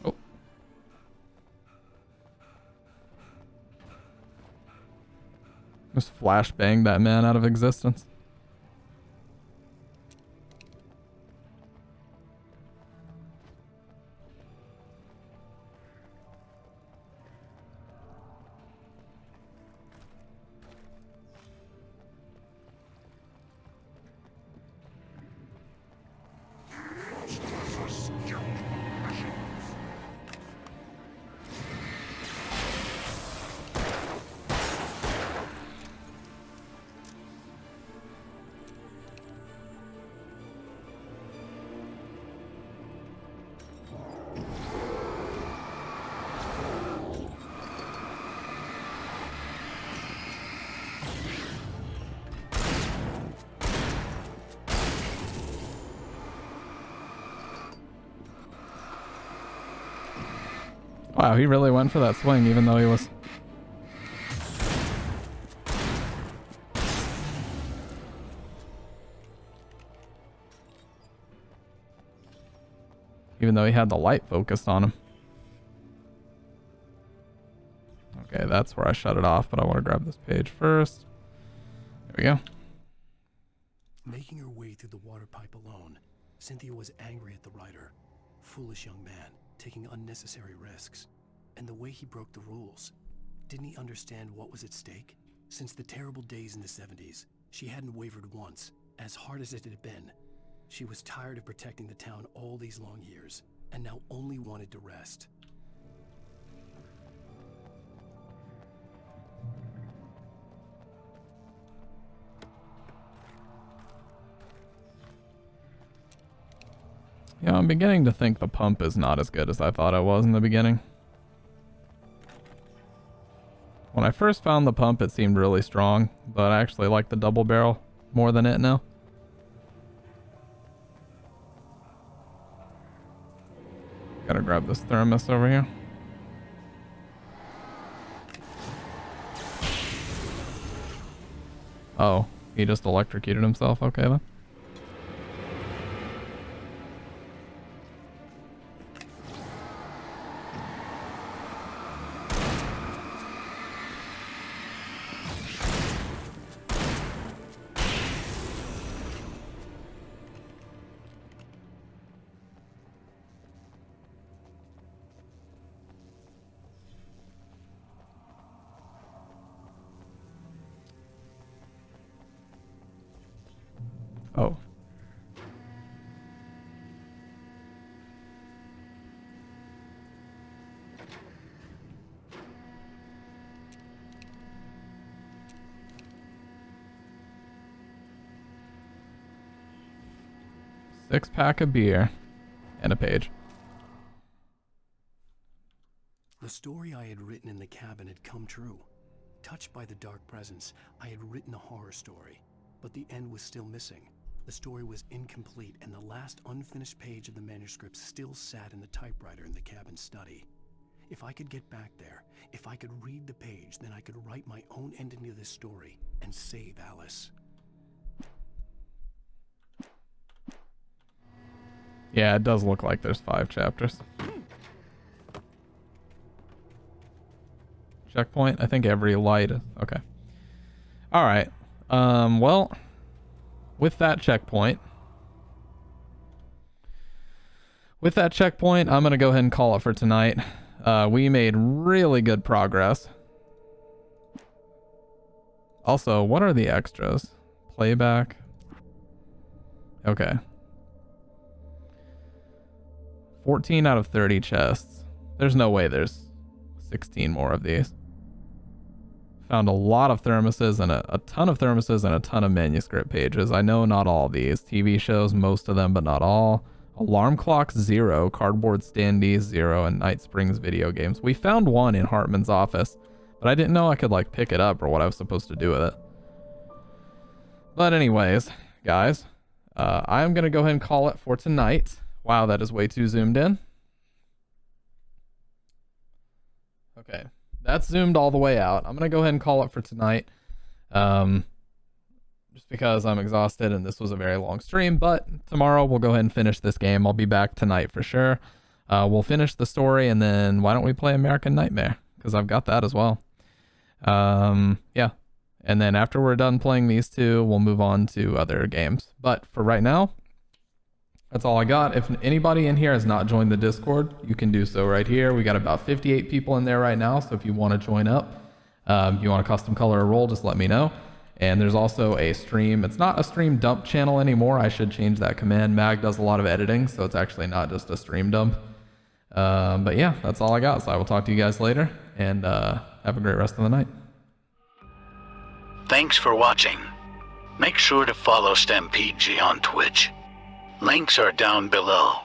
Speaker 1: Oh. Just flashbang that man out of existence. Wow, he really went for that swing, even though he was... Even though he had the light focused on him. Okay, that's where I shut it off, but I want to grab this page first. There we go.
Speaker 3: Making her way through the water pipe alone, Cynthia was angry at the writer. Foolish young man, taking unnecessary risks. And the way he broke the rules. Didn't he understand what was at stake? Since the terrible days in the 70s, she hadn't wavered once, as hard as it had been. She was tired of protecting the town all these long years, and now only wanted to rest.
Speaker 1: Yeah, I'm beginning to think the pump is not as good as I thought it was in the beginning. When I first found the pump, it seemed really strong, but I actually like the double barrel more than it now. Gotta grab this thermos over here. Oh, he just electrocuted himself. Okay then. Oh. Six-pack of beer and a page.
Speaker 3: The story I had written in the cabin had come true. Touched by the dark presence, I had written a horror story, but the end was still missing. The story was incomplete, and the last unfinished page of the manuscript still sat in the typewriter in the cabin study. If I could get back there, if I could read the page, then I could write my own ending to this story and save Alice.
Speaker 1: Yeah, it does look like there's 5 chapters. Checkpoint? I think every light is... Okay. Alright. Well... With that checkpoint, I'm going to go ahead and call it for tonight. We made really good progress. Also, what are the extras? Playback. Okay. 14 out of 30 chests. There's no way there's 16 more of these. Found a lot of thermoses and a ton of thermoses and a ton of manuscript pages. I know not all these. TV shows, most of them, but not all. Alarm clocks, 0. Cardboard standees, 0. And Night Springs video games. We found one in Hartman's office, but I didn't know I could like pick it up or what I was supposed to do with it. But anyways, guys, I'm going to go ahead and call it for tonight. Wow, that is way too zoomed in. Okay, that's zoomed all the way out. I'm going to go ahead and call it for tonight. Just because I'm exhausted and this was a very long stream, but tomorrow we'll go ahead and finish this game. I'll be back tonight for sure. We'll finish the story and then why don't we play American Nightmare? Because I've got that as well. Yeah. And then after we're done playing these two, we'll move on to other games. But for right now, that's all I got. If anybody in here has not joined the Discord, you can do so right here. We got about 58 people in there right now. So if you want to join up, you want a custom color or role, just let me know. And there's also a stream. It's not a stream dump channel anymore. I should change that command. Mag does a lot of editing, so it's actually not just a stream dump. But yeah, that's all I got. So I will talk to you guys later, and have a great rest of the night.
Speaker 2: Thanks for watching. Make sure to follow StampedeG on Twitch. Links are down below.